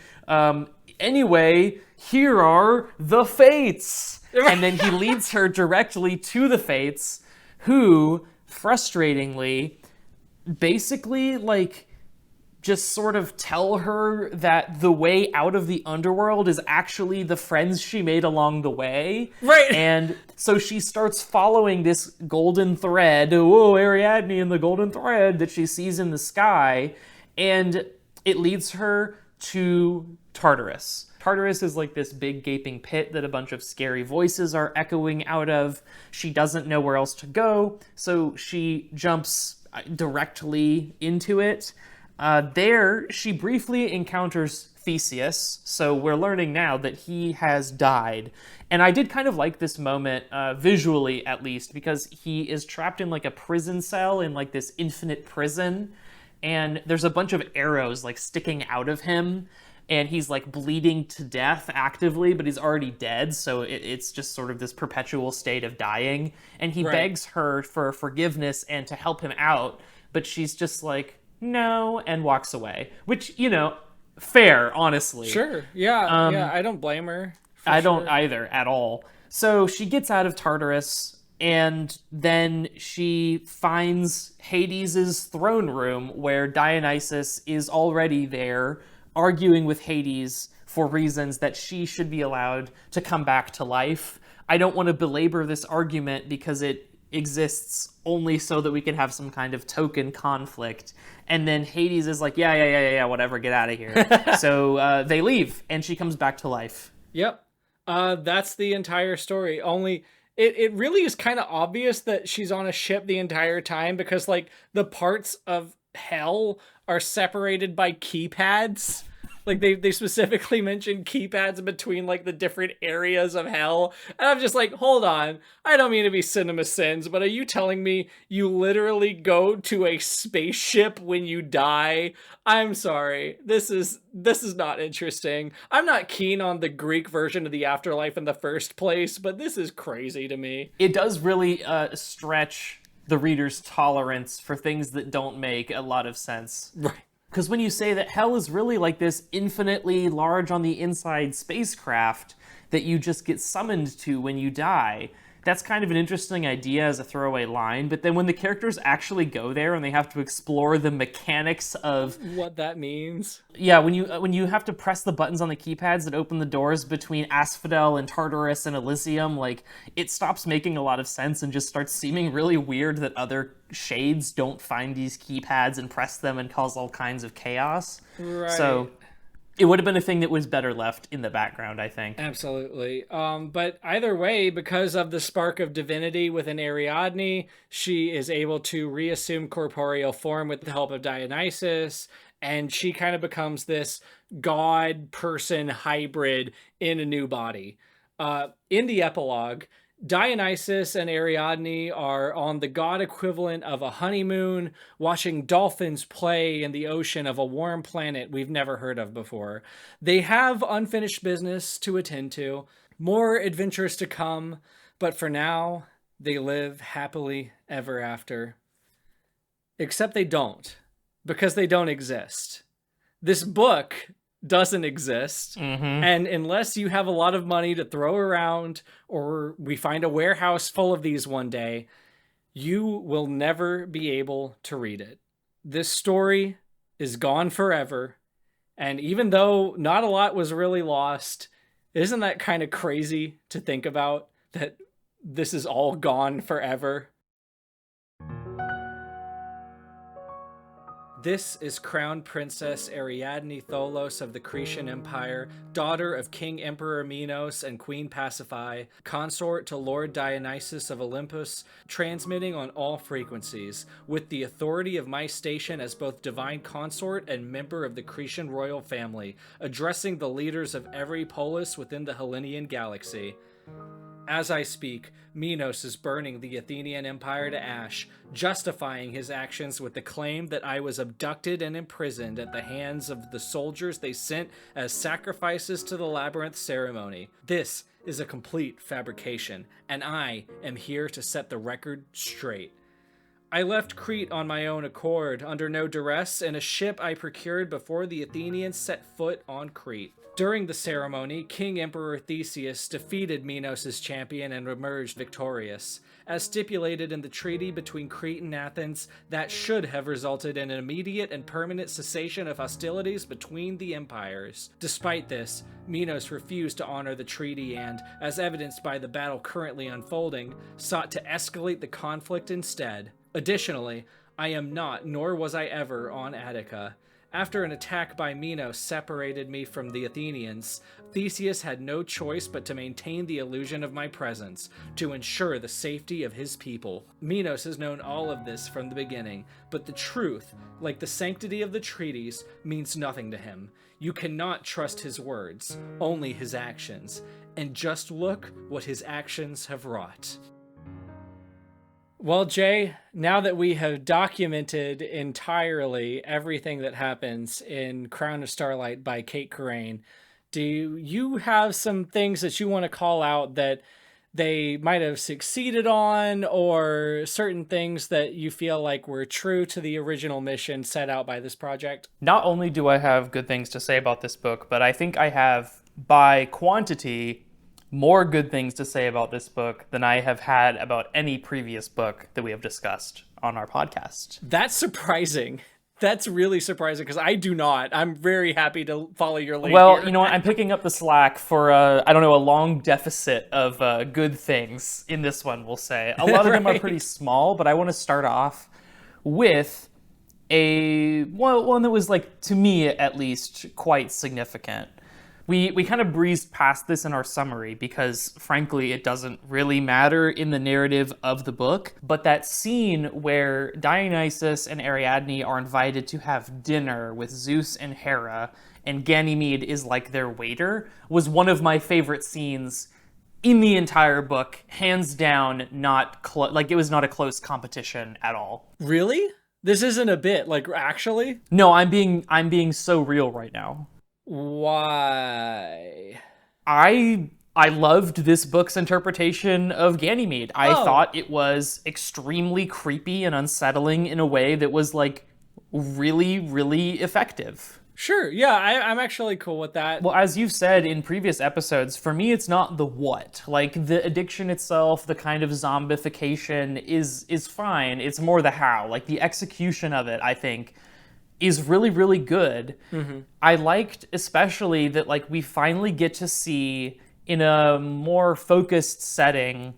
C: Anyway, here are the Fates. And then he leads her directly to the Fates, who, frustratingly, basically, like, just sort of tell her that the way out of the underworld is actually the friends she made along the way.
A: Right.
C: And so she starts following this golden thread, Ariadne and the golden thread that she sees in the sky, and it leads her to Tartarus. Tartarus is like this big gaping pit that a bunch of scary voices are echoing out of. She doesn't know where else to go, so she jumps directly into it. There, she briefly encounters Theseus, so we're learning now that he has died. And I did kind of like this moment, visually at least, because he is trapped in like a prison cell in like this infinite prison, and there's a bunch of arrows like sticking out of him, and he's like bleeding to death actively, but he's already dead, so it's just sort of this perpetual state of dying. And he begs her for forgiveness and to help him out, but she's just like, no, and walks away. Which, you know, fair, honestly.
A: Sure, yeah, I don't blame her.
C: I don't either, at all. So she gets out of Tartarus, and then she finds Hades' throne room, where Dionysus is already there, arguing with Hades for reasons that she should be allowed to come back to life. I don't want to belabor this argument because it exists only so that we can have some kind of token conflict. And then Hades is like, yeah, whatever, get out of here. So they leave, and she comes back to life.
A: Yep. That's the entire story. Only it really is kind of obvious that she's on a ship the entire time, because like the parts of hell are separated by keypads. Like they specifically mentioned keypads between like the different areas of hell. And I'm just like, hold on. I don't mean to be cinema sins, but are you telling me you literally go to a spaceship when you die? I'm sorry. This is not interesting. I'm not keen on the Greek version of the afterlife in the first place, but this is crazy to me.
C: It does really stretch the reader's tolerance for things that don't make a lot of sense.
A: Right.
C: Because when you say that hell is really like this infinitely large on the inside spacecraft that you just get summoned to when you die, that's kind of an interesting idea as a throwaway line. But then when the characters actually go there and they have to explore the mechanics of
A: what that means.
C: Yeah, when you have to press the buttons on the keypads that open the doors between Asphodel and Tartarus and Elysium, like, it stops making a lot of sense and just starts seeming really weird that other shades don't find these keypads and press them and cause all kinds of chaos.
A: Right.
C: So it would have been a thing that was better left in the background, I think.
A: Absolutely. But either way, because of the spark of divinity within Ariadne, she is able to reassume corporeal form with the help of Dionysus, and she kind of becomes this god-person hybrid in a new body. In the epilogue, Dionysus and Ariadne are on the god equivalent of a honeymoon, watching dolphins play in the ocean of a warm planet we've never heard of before. They have unfinished business to attend to, more adventures to come, but for now, they live happily ever after. Except they don't, because they don't exist. This book doesn't exist, and unless you have a lot of money to throw around, or we find a warehouse full of these one day, you will never be able to read it. This story is gone forever, and even though not a lot was really lost, isn't that kind of crazy to think about, that this is all gone forever? This is Crown Princess Ariadne Tholos of the Cretan Empire, daughter of King Emperor Minos and Queen Pasiphae, consort to Lord Dionysus of Olympus, transmitting on all frequencies, with the authority of my station as both divine consort and member of the Cretan royal family, addressing the leaders of every polis within the Hellenian galaxy. As I speak, Minos is burning the Athenian Empire to ash, justifying his actions with the claim that I was abducted and imprisoned at the hands of the soldiers they sent as sacrifices to the labyrinth ceremony. This is a complete fabrication, and I am here to set the record straight. I left Crete on my own accord, under no duress, in a ship I procured before the Athenians set foot on Crete. During the ceremony, King Emperor Theseus defeated Minos' champion and emerged victorious. As stipulated in the treaty between Crete and Athens, that should have resulted in an immediate and permanent cessation of hostilities between the empires. Despite this, Minos refused to honor the treaty and, as evidenced by the battle currently unfolding, sought to escalate the conflict instead. Additionally, I am not, nor was I ever, on Attica. After an attack by Minos separated me from the Athenians, Theseus had no choice but to maintain the illusion of my presence, to ensure the safety of his people. Minos has known all of this from the beginning, but the truth, like the sanctity of the treaties, means nothing to him. You cannot trust his words, only his actions. And just look what his actions have wrought. Well, Jay, now that we have documented entirely everything that happens in Crown of Starlight by Cait Corrain, do you have some things that you want to call out that they might have succeeded on, or certain things that you feel like were true to the original mission set out by this project?
C: Not only do I have good things to say about this book, but I think I have, by quantity, more good things to say about this book than I have had about any previous book that we have discussed on our podcast.
A: That's surprising. That's really surprising because I do not. I'm very happy to follow your lead
C: Well,
A: here.
C: you know what? I'm picking up the slack for, I don't know, a long deficit of good things in this one, we'll say. A lot of them are pretty
A: Right.
C: small, but I want to start off with one that was, like, to me at least, quite significant. We kind of breezed past this in our summary because, frankly, it doesn't really matter in the narrative of the book. But that scene where Dionysus and Ariadne are invited to have dinner with Zeus and Hera, and Ganymede is like their waiter, was one of my favorite scenes in the entire book. Hands down, like it was not a close competition at all.
A: Really? This isn't a bit, like, actually?
C: No, I'm being so real right now.
A: Why?
C: I loved this book's interpretation of Ganymede. I
A: Oh.
C: thought it was extremely creepy and unsettling in a way that was like really, really effective.
A: Sure, yeah, I'm actually cool with that.
C: Well, as you've said in previous episodes, for me it's not the what. Like the addiction itself, the kind of zombification is fine. It's more the how. Like the execution of it, I think, is really, really good. I liked especially that like we finally get to see in a more focused setting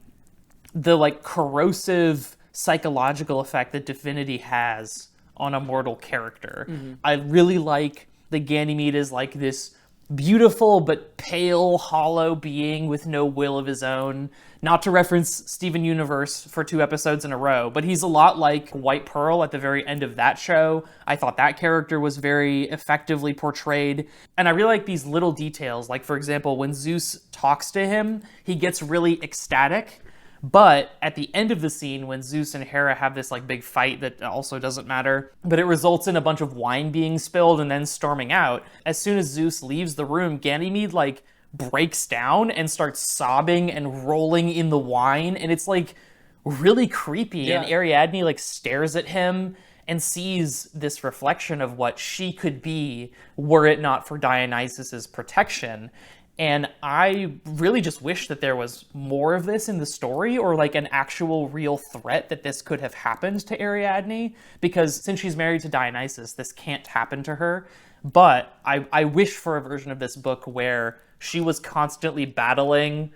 C: the like corrosive psychological effect that divinity has on a mortal character. I really like that Ganymede is like this beautiful but pale, hollow being with no will of his own. Not to reference Steven Universe for 2 episodes in a row, but he's a lot like White Pearl at the very end of that show. I thought that character was very effectively portrayed. And I really like these little details. Like, for example, when Zeus talks to him, he gets really ecstatic. But at the end of the scene, when Zeus and Hera have this like big fight that also doesn't matter, but it results in a bunch of wine being spilled and then storming out, as soon as Zeus leaves the room, Ganymede like breaks down and starts sobbing and rolling in the wine, and it's like really creepy.
A: Yeah.
C: And Ariadne like stares at him and sees this reflection of what she could be were it not for Dionysus's protection. And I really just wish that there was more of this in the story, or like an actual real threat that this could have happened to Ariadne, because since she's married to Dionysus, this can't happen to her. But I wish for a version of this book where she was constantly battling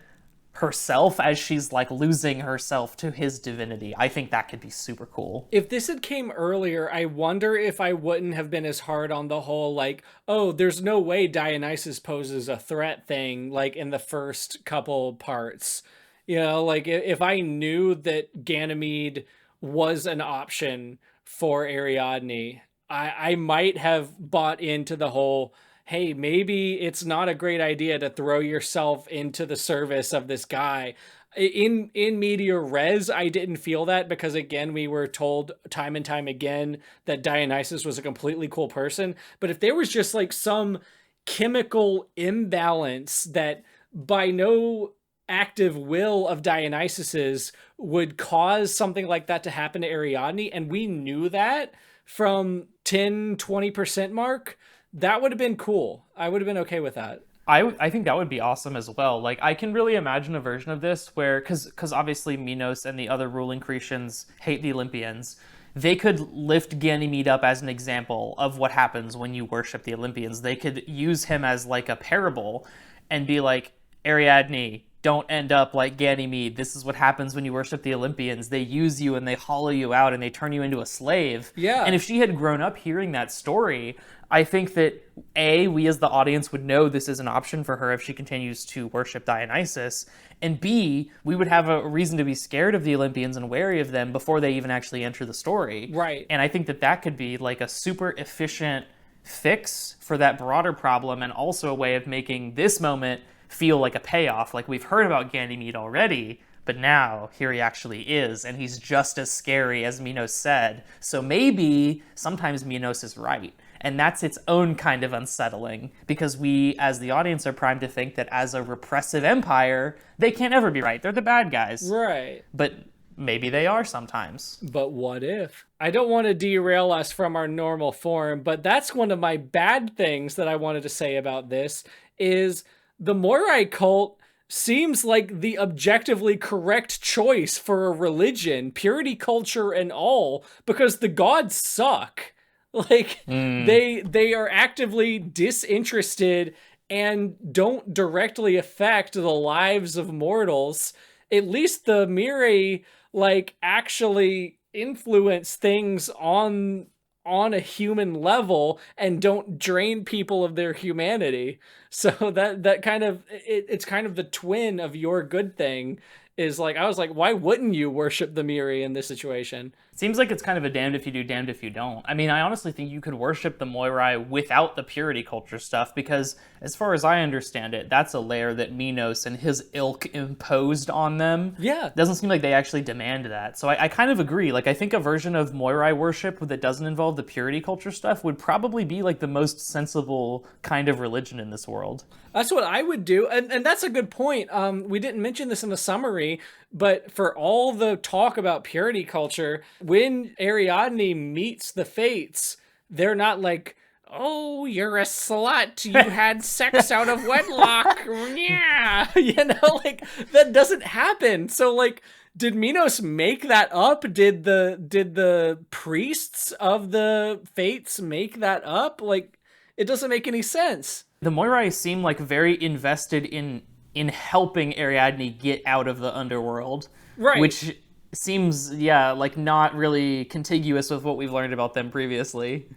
C: herself as she's like losing herself to his divinity. I think that could be super cool.
A: If this had came earlier, I wonder if I wouldn't have been as hard on the whole, like, oh, there's no way Dionysus poses a threat thing, like in the first couple parts. You know, like if I knew that Ganymede was an option for Ariadne, I might have bought into the whole, hey, maybe it's not a great idea to throw yourself into the service of this guy. In media res, I didn't feel that because, again, we were told time and time again that Dionysus was a completely cool person. But if there was just like some chemical imbalance that by no active will of Dionysus's would cause something like that to happen to Ariadne, and we knew that from 10-20% mark, that would have been cool. I would have been okay with that.
C: I think that would be awesome as well. Like, I can really imagine a version of this where, because obviously Minos and the other ruling Cretians hate the Olympians, they could lift Ganymede up as an example of what happens when you worship the Olympians. They could use him as like a parable and be like, Ariadne, don't end up like Ganymede. This is what happens when you worship the Olympians. They use you and they hollow you out and they turn you into a slave.
A: Yeah.
C: And if she had grown up hearing that story, I think that A, we as the audience would know this is an option for her if she continues to worship Dionysus, and B, we would have a reason to be scared of the Olympians and wary of them before they even actually enter the story.
A: Right.
C: And I think that that could be like a super efficient fix for that broader problem, and also a way of making this moment feel like a payoff. Like, we've heard about Ganymede already, but now here he actually is, and he's just as scary as Minos said. So maybe sometimes Minos is right. And that's its own kind of unsettling, because we, as the audience, are primed to think that as a repressive empire, they can't ever be right. They're the bad guys.
A: Right.
C: But maybe they are sometimes.
A: But what if? I don't want to derail us from our normal form, but that's one of my bad things that I wanted to say about this is the Moirai cult seems like the objectively correct choice for a religion, purity culture and all, because the gods suck. Like they are actively disinterested and don't directly affect the lives of mortals. At least the Mirei like actually influence things on a human level and don't drain people of their humanity. So that kind of it's kind of the twin of your good thing is like I was like, why wouldn't you worship the Mirei in this situation?
C: Seems like it's kind of a damned if you do, damned if you don't. I mean, I honestly think you could worship the Moirai without the purity culture stuff, because as far as I understand it, that's a layer that Minos and his ilk imposed on them.
A: Yeah.
C: It doesn't seem like they actually demand that. So I kind of agree. Like, I think a version of Moirai worship that doesn't involve the purity culture stuff would probably be like the most sensible kind of religion in this world.
A: That's what I would do. And that's a good point. We didn't mention this in the summary, but for all the talk about purity culture, when Ariadne meets the Fates, they're not like, oh, you're a slut. You had sex out of wedlock. Yeah. You know, like that doesn't happen. So like, did Minos make that up? Did the priests of the Fates make that up? Like, it doesn't make any sense.
C: The Moirai seem like very invested in helping Ariadne get out of the underworld.
A: Right.
C: Which seems, like not really contiguous with what we've learned about them previously.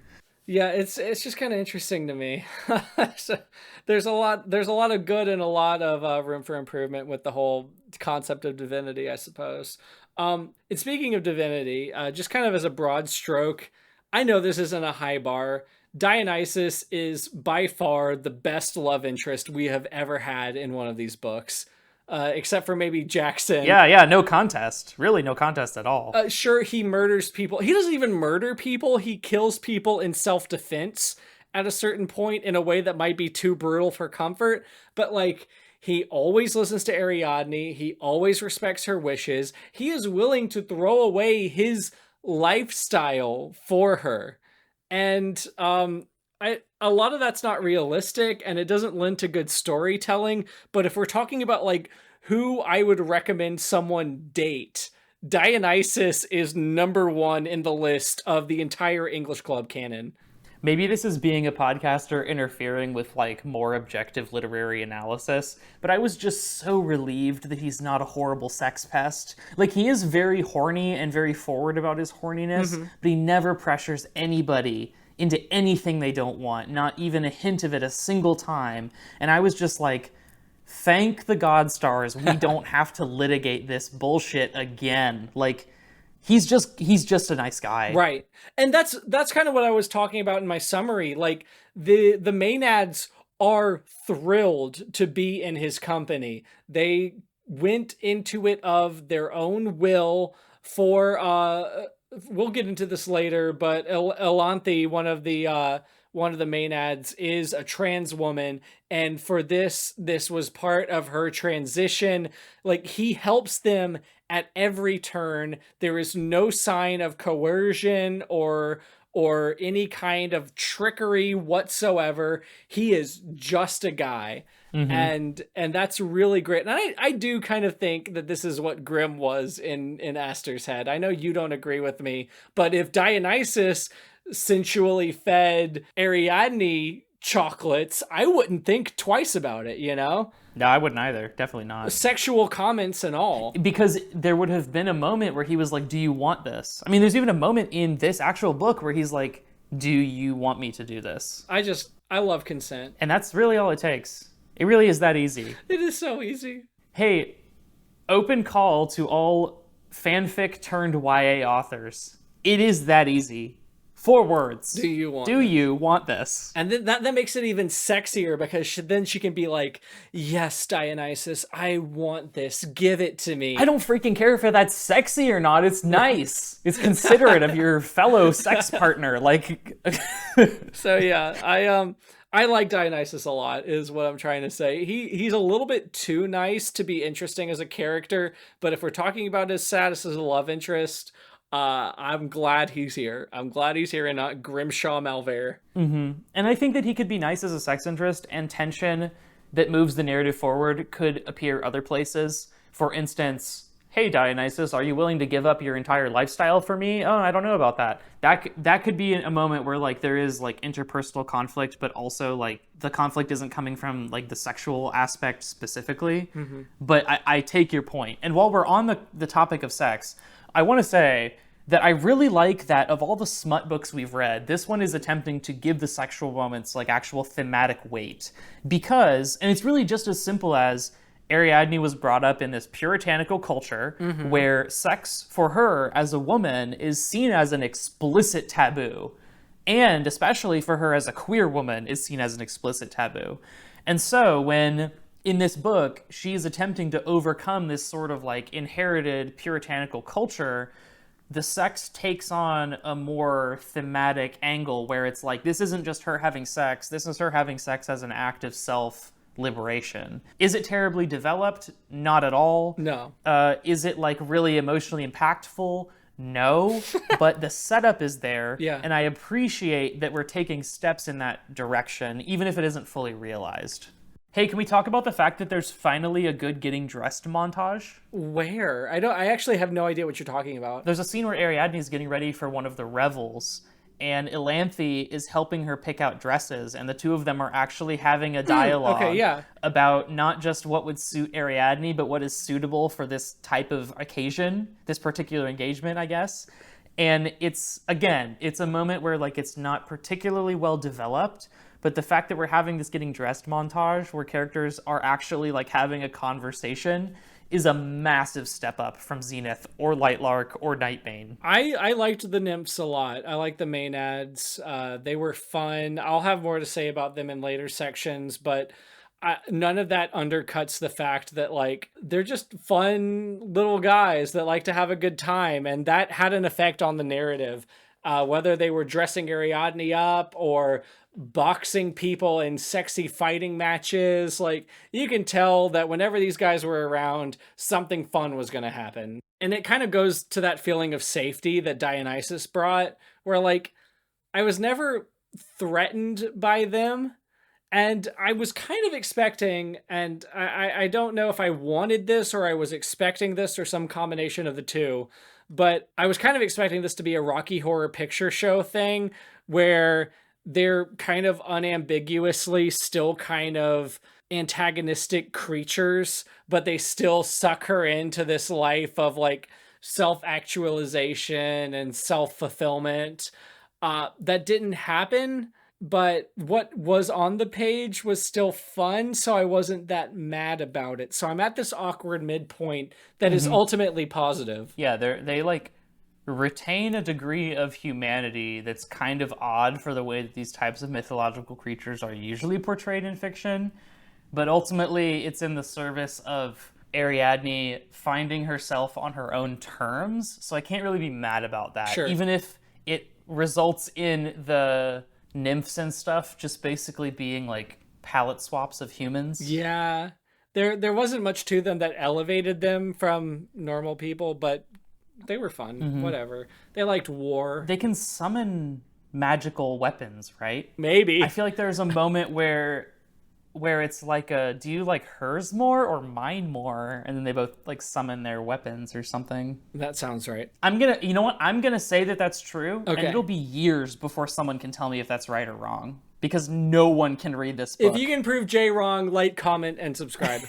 A: Yeah, it's just kind of interesting to me. So, there's a lot of good and a lot of room for improvement with the whole concept of divinity, I suppose. And speaking of divinity, just kind of as a broad stroke, I know this isn't a high bar. Dionysus is by far the best love interest we have ever had in one of these books, except for maybe Jackson.
C: Yeah, no contest. Really, no contest at all.
A: Sure, he murders people. He doesn't even murder people. He kills people in self-defense at a certain point in a way that might be too brutal for comfort. But, like, he always listens to Ariadne. He always respects her wishes. He is willing to throw away his lifestyle for her. And a lot of that's not realistic, and it doesn't lend to good storytelling. But if we're talking about like who I would recommend someone date, Dionysus is number one in the list of the entire English Club canon.
C: Maybe this is being a podcaster interfering with like more objective literary analysis, but I was just so relieved that he's not a horrible sex pest. Like, he is very horny and very forward about his horniness, but he never pressures anybody into anything they don't want, not even a hint of it a single time. And I was just like, thank the God stars, we don't have to litigate this bullshit again. Like, he's just a nice guy.
A: Right. And that's kind of what I was talking about in my summary. Like, the Maenads are thrilled to be in his company. They went into it of their own will for we'll get into this later, but Elanthe, one of the Maenads, is a trans woman, and for this was part of her transition. Like, he helps them at every turn. There is no sign of coercion or any kind of trickery whatsoever. He is just a guy. And that's really great. And I do kind of think that this is what Grimm was in Astor's head. I know you don't agree with me, but if Dionysus sensually fed Ariadne chocolates, I wouldn't think twice about it, you know?
C: No, I wouldn't either. Definitely not.
A: Sexual comments and all.
C: Because there would have been a moment where he was like, do you want this? I mean, there's even a moment in this actual book where he's like, do you want me to do this?
A: I love consent.
C: And that's really all it takes. It really is that easy.
A: It is so easy.
C: Hey, open call to all fanfic turned YA authors. It is that easy. 4 words.
A: Do you want
C: this?
A: And then that makes it even sexier, because then she can be like, yes, Dionysus, I want this. Give it to me.
C: I don't freaking care if that's sexy or not. It's nice. It's considerate of your fellow sex partner. Like,
A: so yeah, I like Dionysus a lot, is what I'm trying to say. He's a little bit too nice to be interesting as a character, but if we're talking about his status as a love interest, I'm glad he's here. I'm glad he's here and not Grimshaw Malvere.
C: And I think that he could be nice as a sex interest, and tension that moves the narrative forward could appear other places. For instance, hey, Dionysus, are you willing to give up your entire lifestyle for me? Oh, I don't know about that. That could be a moment where like there is like interpersonal conflict, but also like the conflict isn't coming from like the sexual aspect specifically. But I take your point. And while we're on the topic of sex, I want to say that I really like that of all the smut books we've read, this one is attempting to give the sexual moments like actual thematic weight. Because, and it's really just as simple as Ariadne was brought up in this puritanical culture where sex for her as a woman is seen as an explicit taboo. And especially for her as a queer woman is seen as an explicit taboo. And so when in this book, she's attempting to overcome this sort of like inherited puritanical culture, the sex takes on a more thematic angle where it's like, this isn't just her having sex, this is her having sex as an act of self-liberation. Is it terribly developed? Not at all.
A: No.
C: Is it like really emotionally impactful? No. But the setup is there.
A: Yeah.
C: And I appreciate that we're taking steps in that direction, even if it isn't fully realized. Hey, can we talk about the fact that there's finally a good getting dressed montage?
A: Where? I actually have no idea what you're talking about.
C: There's a scene where Ariadne is getting ready for one of the revels, and Elanthe is helping her pick out dresses, and the two of them are actually having a dialogue about not just what would suit Ariadne, but what is suitable for this type of occasion, this particular engagement, I guess. And it's a moment where like it's not particularly well developed, but the fact that we're having this getting dressed montage where characters are actually like having a conversation is a massive step up from Zenith or Lightlark or Nightbane.
A: I liked the nymphs a lot. I like the maenads. They were fun. I'll have more to say about them in later sections, but none of that undercuts the fact that like they're just fun little guys that like to have a good time, and that had an effect on the narrative. Whether they were dressing Ariadne up or boxing people in sexy fighting matches, like you can tell that whenever these guys were around, something fun was going to happen. And it kind of goes to that feeling of safety that Dionysus brought, where like I was never threatened by them. And I was kind of expecting, and I don't know if I wanted this or I was expecting this or some combination of the two, but I was kind of expecting this to be a Rocky Horror Picture Show thing where they're kind of unambiguously still kind of antagonistic creatures, but they still suck her into this life of like self-actualization and self-fulfillment. That didn't happen, but what was on the page was still fun, so I wasn't that mad about it. So I'm at this awkward midpoint that is ultimately positive.
C: Yeah, they like retain a degree of humanity that's kind of odd for the way that these types of mythological creatures are usually portrayed in fiction, but ultimately it's in the service of Ariadne finding herself on her own terms, so I can't really be mad about that.
A: Sure.
C: Even if it results in the nymphs and stuff just basically being like palette swaps of humans.
A: Yeah. There wasn't much to them that elevated them from normal people, but they were fun. Whatever. They liked war.
C: They can summon magical weapons, right?
A: Maybe.
C: I feel like there's a moment where it's like do you like hers more or mine more? And then they both like summon their weapons or something.
A: That sounds right.
C: You know what? I'm gonna say that that's true.
A: Okay.
C: And it'll be years before someone can tell me if that's right or wrong. Because no one can read this book.
A: If you can prove Jay wrong, like, comment, and subscribe.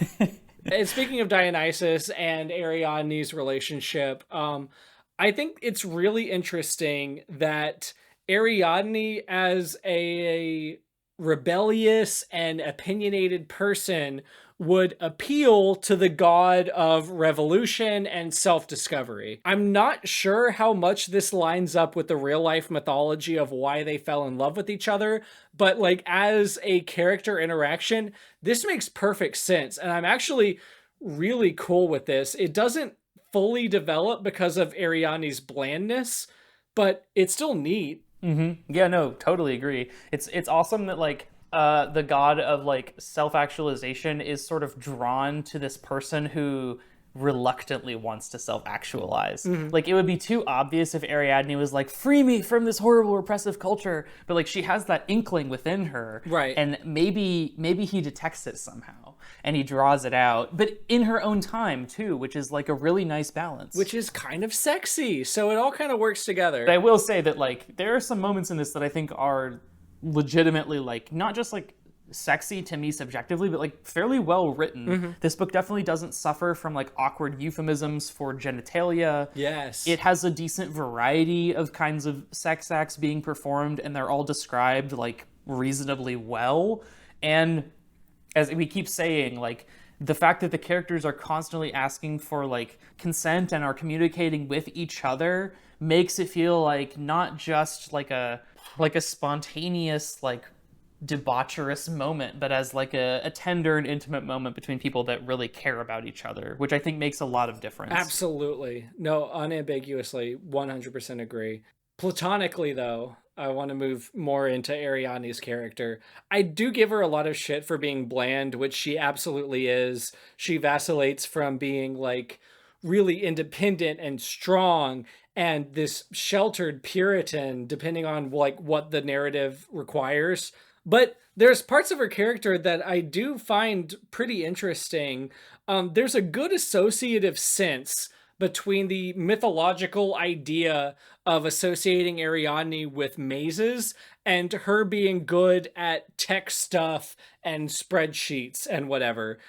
A: And speaking of Dionysus and Ariadne's relationship, I think it's really interesting that Ariadne, as a rebellious and opinionated person, would appeal to the god of revolution and self-discovery. I'm not sure how much this lines up with the real-life mythology of why they fell in love with each other, but like as a character interaction, this makes perfect sense, and I'm actually really cool with this. It doesn't fully develop because of Ariadne's blandness, but it's still neat.
C: Yeah, no, totally agree. It's awesome that like the god of like self-actualization is sort of drawn to this person who reluctantly wants to self-actualize. Like it would be too obvious if Ariadne was like, free me from this horrible repressive culture, but like she has that inkling within her,
A: Right?
C: And maybe he detects it somehow. and he draws it out, but in her own time too, which is like a really nice balance.
A: Which is kind of sexy, so it all kind of works together.
C: But I will say that like there are some moments in this that I think are legitimately like not just like sexy to me subjectively, but like fairly well written. This book definitely doesn't suffer from like awkward euphemisms for genitalia.
A: Yes.
C: It has a decent variety of kinds of sex acts being performed, and they're all described like reasonably well. And as we keep saying, like the fact that the characters are constantly asking for like consent and are communicating with each other makes it feel like not just like a spontaneous like debaucherous moment, but as like a tender and intimate moment between people that really care about each other, which I think makes a lot of difference.
A: Absolutely. No, unambiguously, 100% agree. Platonically, though, I want to move more into Ariadne's character. I do give her a lot of shit for being bland, which she absolutely is. She vacillates from being like really independent and strong and this sheltered Puritan, depending on like what the narrative requires. But there's parts of her character that I do find pretty interesting. There's a good associative sense between the mythological idea of associating Ariadne with mazes and her being good at tech stuff and spreadsheets and whatever.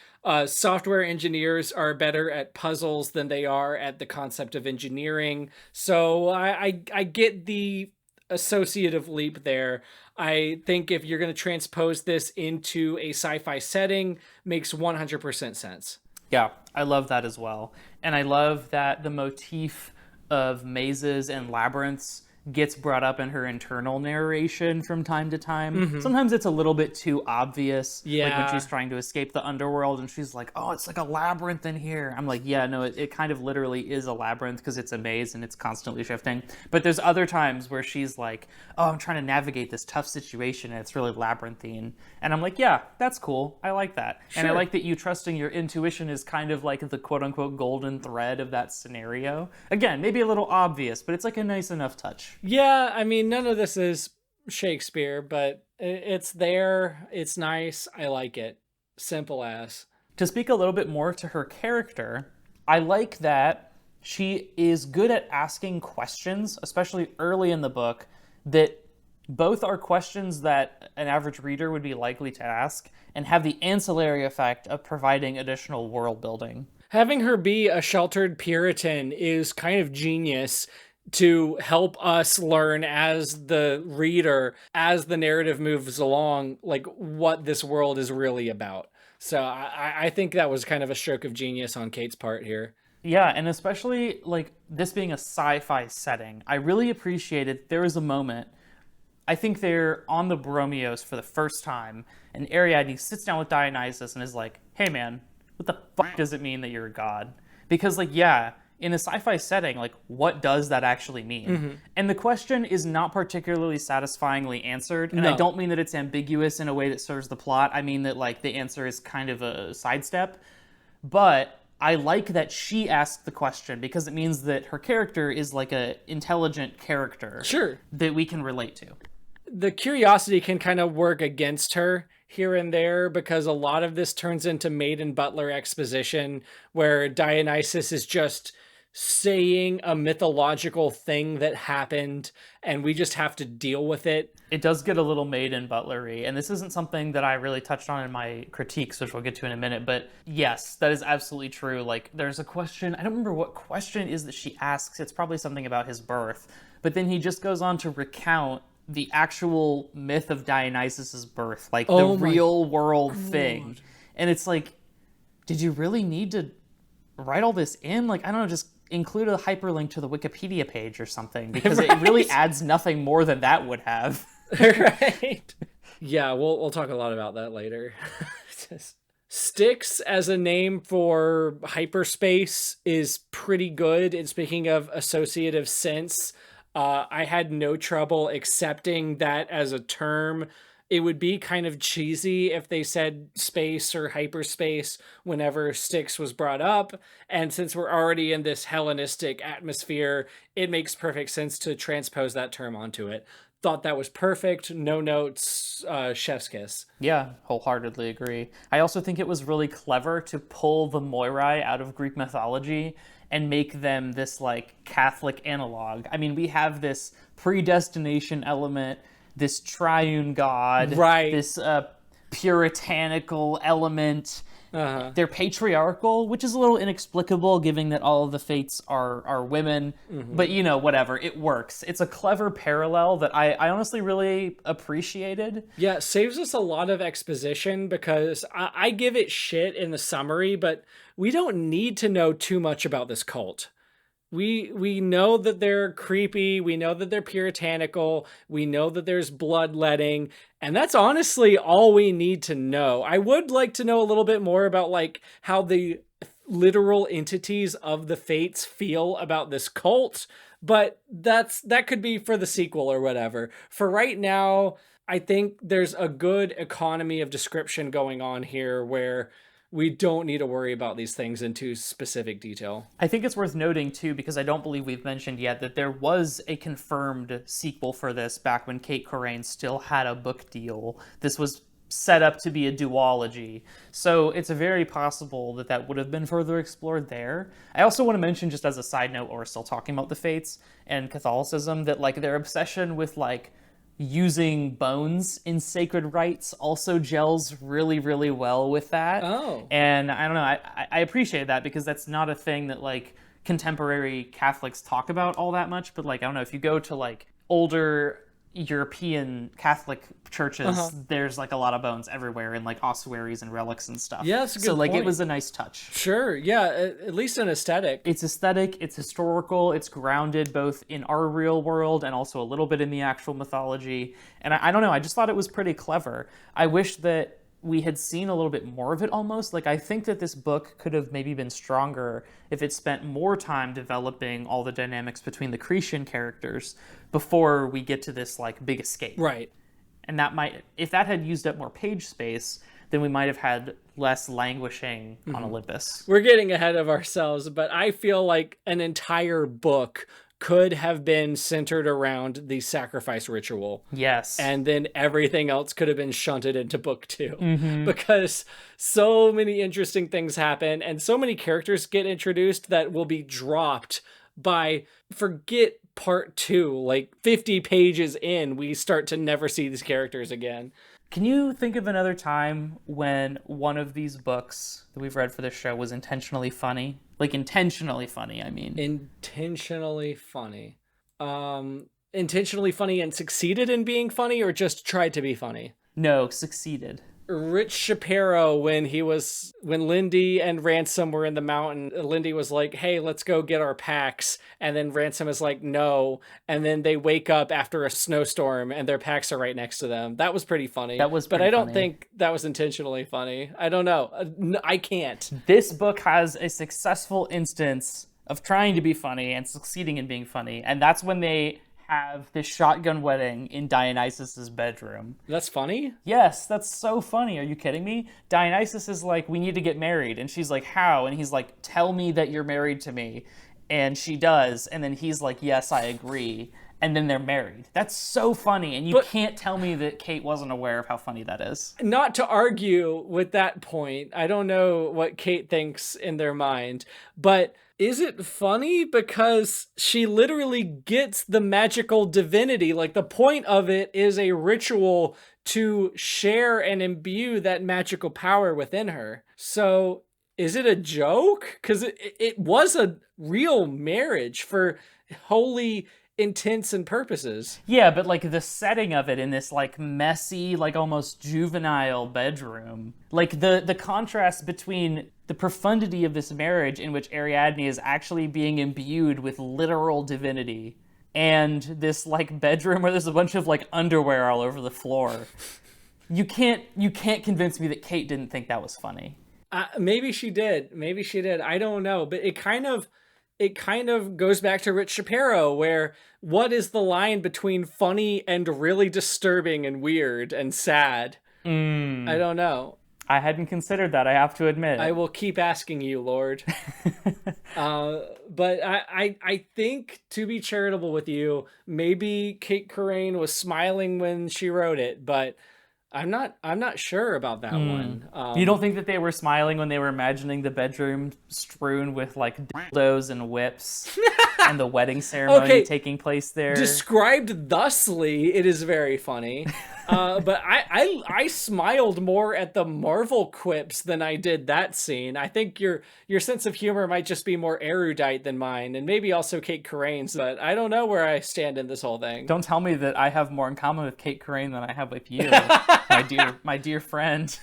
A: Software engineers are better at puzzles than they are at the concept of engineering. So I get the associative leap there. I think if you're going to transpose this into a sci-fi setting, makes 100% sense.
C: Yeah, I love that as well. And I love that the motif of mazes and labyrinths gets brought up in her internal narration from time to time. Sometimes it's a little bit too obvious. Like
A: Yeah.
C: when she's trying to escape the underworld and she's like, oh, it's like a labyrinth in here. I'm like, yeah, no, it kind of literally is a labyrinth because it's a maze and it's constantly shifting. But there's other times where she's like, oh, I'm trying to navigate this tough situation and it's really labyrinthine. And I'm like, yeah, that's cool. I like that. And I
A: Sure.
C: like that you trusting your intuition is kind of like the quote unquote golden thread of that scenario. Again, maybe a little obvious, but it's like a nice enough touch.
A: Yeah, I mean, none of this is Shakespeare, but it's there. It's nice. I like it. Simple as.
C: To speak a little bit more to her character, I like that she is good at asking questions, especially early in the book, that both are questions that an average reader would be likely to ask and have the ancillary effect of providing additional world building.
A: Having her be a sheltered Puritan is kind of genius to help us learn as the reader, as the narrative moves along, like what this world is really about. So I think that was kind of a stroke of genius on Cait's part here.
C: Yeah, and especially like this being a sci-fi setting, I really appreciated there was a moment, I think they're on the Bromios for the first time, and Ariadne sits down with Dionysus and is like, hey man, what the fuck does it mean that you're a god? Because like, yeah, in a sci-fi setting, like what does that actually mean? And the question is not particularly satisfyingly answered. And I
A: No.
C: don't mean that it's ambiguous in a way that serves the plot. I mean that like the answer is kind of a sidestep. But I like that she asked the question because it means that her character is like a intelligent character
A: Sure.
C: that we can relate to.
A: The curiosity can kind of work against her here and there because a lot of this turns into maid and butler exposition where Dionysus is just saying a mythological thing that happened and we just have to deal with it.
C: It does get a little maid and butlery, and this isn't something that I really touched on in my critiques, which we'll get to in a minute, but yes, that is absolutely true. Like, there's a question, I don't remember what question it is that she asks, it's probably something about his birth, but then he just goes on to recount the actual myth of Dionysus's birth, like the real world thing. And it's like, did you really need to write all this in? Like, I don't know, just include a hyperlink to the Wikipedia page or something, because it really adds nothing more than that would have.
A: Right. Yeah, we'll talk a lot about that later. Styx as a name for hyperspace is pretty good. And speaking of associative sense, I had no trouble accepting that as a term. It would be kind of cheesy if they said space or hyperspace whenever Styx was brought up. And since we're already in this Hellenistic atmosphere, it makes perfect sense to transpose that term onto it. thought that was perfect. No notes, chef's kiss.
C: Yeah, wholeheartedly agree. I also think it was really clever to pull the Moirai out of Greek mythology and make them this like Catholic analog. I mean, we have this predestination element, this triune God,
A: Right.
C: this puritanical element. They're patriarchal, which is a little inexplicable given that all of the fates are women. But, you know, whatever. It works. It's a clever parallel that I honestly really appreciated.
A: Yeah, it saves us a lot of exposition because I give it shit in the summary, but we don't need to know too much about this cult. We know that they're creepy, we know that they're puritanical, we know that there's bloodletting, and that's honestly all we need to know. I would like to know a little bit more about like how the literal entities of the fates feel about this cult, but that could be for the sequel or whatever. For right now, I think there's a good economy of description going on here where we don't need to worry about these things in too specific detail.
C: I think it's worth noting, too, because I don't believe we've mentioned yet, that there was a confirmed sequel for this back when Cait Corrain still had a book deal. This was set up to be a duology. So it's very possible that that would have been further explored there. I also want to mention, just as a side note, while we're still talking about the Fates and Catholicism, that like their obsession with like using bones in sacred rites also gels really, really well with that.
A: Oh.
C: And I don't know, I appreciate that because that's not a thing that like contemporary Catholics talk about all that much. But like, I don't know, if you go to like older European Catholic churches, there's like a lot of bones everywhere and like ossuaries and relics and stuff.
A: Yeah, that's a good
C: So like
A: point.
C: it was a nice touch.
A: Sure, yeah, at least an aesthetic.
C: It's aesthetic, it's historical, it's grounded both in our real world and also a little bit in the actual mythology. And I don't know, I just thought it was pretty clever. I wish that we had seen a little bit more of it almost. Like, I think that this book could have maybe been stronger if it spent more time developing all the dynamics between the Cretan characters before we get to this, like, big escape.
A: Right.
C: And that might, if that had used up more page space, then we might have had less languishing on Olympus.
A: We're getting ahead of ourselves, but I feel like an entire book could have been centered around the sacrifice ritual.
C: Yes.
A: And then everything else could have been shunted into book 2 because so many interesting things happen and so many characters get introduced that will be dropped by, forget part 2, like 50 pages in, we start to never see these characters again.
C: Can you think of another time when one of these books that we've read for this show was intentionally funny? Like, intentionally funny, I mean.
A: Intentionally funny. Intentionally funny and succeeded in being funny, or just tried to be funny?
C: No, succeeded.
A: Rich Shapiro, when Lindy and Ransom were in the mountain, Lindy was like, hey, let's go get our packs. And then Ransom is like, no. And then they wake up after a snowstorm and their packs are right next to them. That was pretty funny.
C: That was
A: But
C: pretty
A: I don't
C: funny.
A: think that was intentionally funny. I don't know. I can't.
C: This book has a successful instance of trying to be funny and succeeding in being funny. And that's when they have this shotgun wedding in Dionysus's bedroom.
A: That's funny?
C: Yes, that's so funny. Are you kidding me? Dionysus is like, we need to get married. And she's like, how? And he's like, tell me that you're married to me. And she does. And then he's like, yes, I agree. And then they're married. That's so funny. And you can't tell me that Cait wasn't aware of how funny that is.
A: Not to argue with that point. I don't know what Cait thinks in their mind, but is it funny because she literally gets the magical divinity? Like, the point of it is a ritual to share and imbue that magical power within her. So is it a joke? Because it was a real marriage for holy intents and purposes.
C: Yeah, but like the setting of it in this like messy, like almost juvenile bedroom, like the contrast between the profundity of this marriage in which Ariadne is actually being imbued with literal divinity and this like bedroom where there's a bunch of like underwear all over the floor. You can't convince me that Cait didn't think that was funny.
A: Maybe she did. I don't know, but it kind of goes back to Rich Shapiro, where what is the line between funny and really disturbing and weird and sad? I don't know.
C: I hadn't considered that, I have to admit.
A: I will keep asking you, Lord. But I think, to be charitable with you, maybe Cait Corrain was smiling when she wrote it, but I'm not sure about that one.
C: You don't think that they were smiling when they were imagining the bedroom strewn with like dildos and whips and the wedding ceremony taking place there?
A: Described thusly, it is very funny. But I smiled more at the Marvel quips than I did that scene. I think your sense of humor might just be more erudite than mine, and maybe also Cait Corrain's, but I don't know where I stand in this whole thing.
C: Don't tell me that I have more in common with Cait Corrain than I have with you, my dear friend.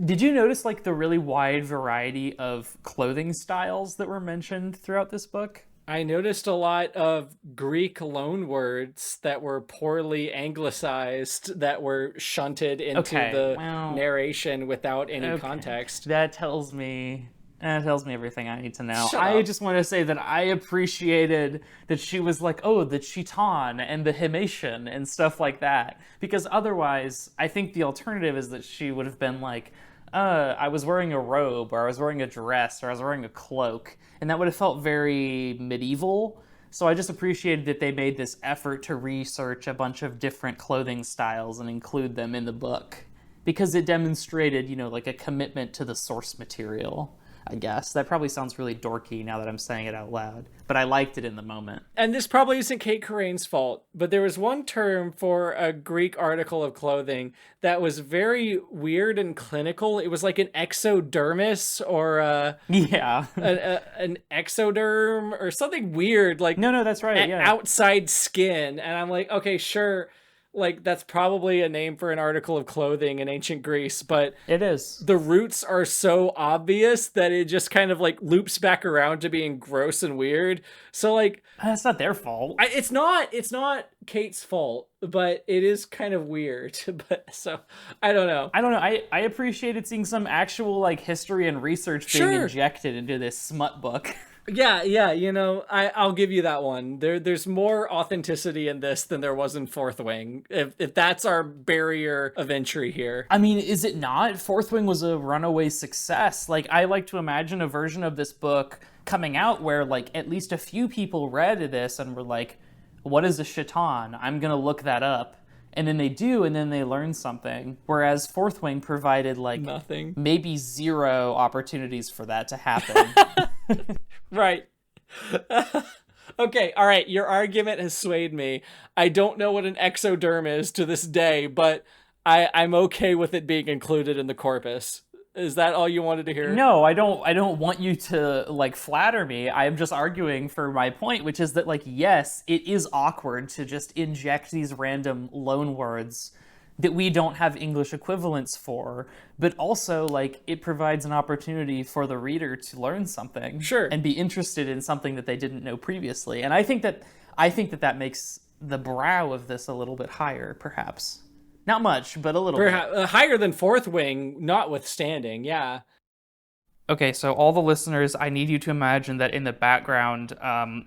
C: Did you notice like the really wide variety of clothing styles that were mentioned throughout this book?
A: I noticed a lot of Greek loanwords that were poorly anglicized, that were shunted into the narration without any context.
C: That tells me everything I need to know.
A: Shut
C: I
A: up.
C: just want to say that I appreciated that she was like, oh, the chiton and the himation and stuff like that. Because otherwise, I think the alternative is that she would have been like, I was wearing a robe, or I was wearing a dress, or I was wearing a cloak. And that would have felt very medieval. So I just appreciated that they made this effort to research a bunch of different clothing styles and include them in the book. Because it demonstrated, like a commitment to the source material, I guess. That probably sounds really dorky now that I'm saying it out loud, but I liked it in the moment.
A: And this probably isn't Cait Corrain's fault, but there was one term for a Greek article of clothing that was very weird and clinical. It was like an exodermis or an exoderm or something weird, like
C: no, that's right.
A: Outside skin. And I'm like, okay, sure. Like, that's probably a name for an article of clothing in ancient Greece, but
C: it is.
A: The roots are so obvious that it just kind of like loops back around to being gross and weird. So like,
C: that's not their fault.
A: It's not Cait's fault, but it is kind of weird. But so I don't know.
C: I appreciated seeing some actual like history and research being injected into this smut book.
A: Yeah, I'll give you that one. There's more authenticity in this than there was in Fourth Wing, if that's our barrier of entry here.
C: I mean, is it not? Fourth Wing was a runaway success. Like, I like to imagine a version of this book coming out where, like, at least a few people read this and were like, what is a chiton? I'm gonna look that up. And then they do, and then they learn something. Whereas Fourth Wing provided, like,
A: nothing.
C: Maybe 0 opportunities for that to happen.
A: Right. Okay, all right, your argument has swayed me. I don't know what an exoderm is to this day, but I'm okay with it being included in the corpus. Is that all you wanted to hear?
C: No, I don't want you to like flatter me. I'm just arguing for my point, which is that like, yes, it is awkward to just inject these random loan words that we don't have English equivalents for, but also like it provides an opportunity for the reader to learn something, and be interested in something that they didn't know previously. And I think that makes the brow of this a little bit higher, perhaps. Not much, but a little bit.
A: Higher than Fourth Wing, notwithstanding, yeah.
C: Okay, so all the listeners, I need you to imagine that in the background,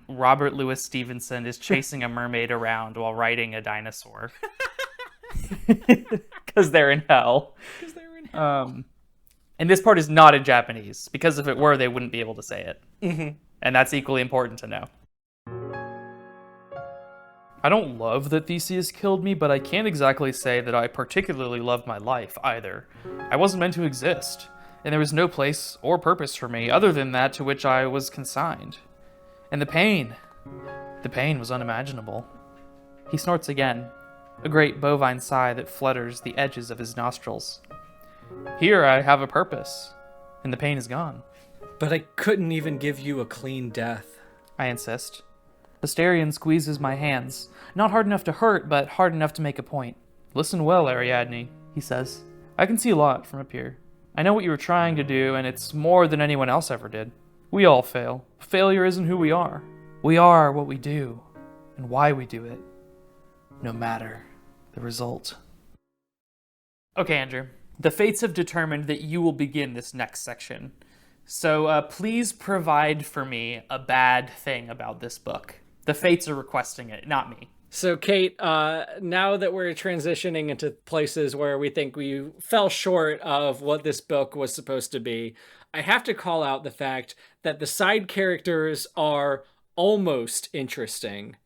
C: Robert Louis Stevenson is chasing a mermaid around while riding a dinosaur. Because they're in hell. And this part is not in Japanese, because if it were, they wouldn't be able to say it.
A: Mm-hmm.
C: And that's equally important to know. I don't love that Theseus killed me, but I can't exactly say that I particularly loved my life, either. I wasn't meant to exist, and there was no place or purpose for me other than that to which I was consigned. And the pain was unimaginable. He snorts again, a great bovine sigh that flutters the edges of his nostrils. Here I have a purpose, and the pain is gone.
A: But I couldn't even give you a clean death.
C: I insist. Asterion squeezes my hands, not hard enough to hurt, but hard enough to make a point. Listen well, Ariadne, he says. I can see a lot from up here. I know what you were trying to do, and it's more than anyone else ever did. We all fail. Failure isn't who we are. We are what we do, and why we do it, no matter the result. Okay, Andrew. The fates have determined that you will begin this next section. So please provide for me a bad thing about this book. The fates are requesting it, not me.
A: So, Cait, now that we're transitioning into places where we think we fell short of what this book was supposed to be, I have to call out the fact that the side characters are almost interesting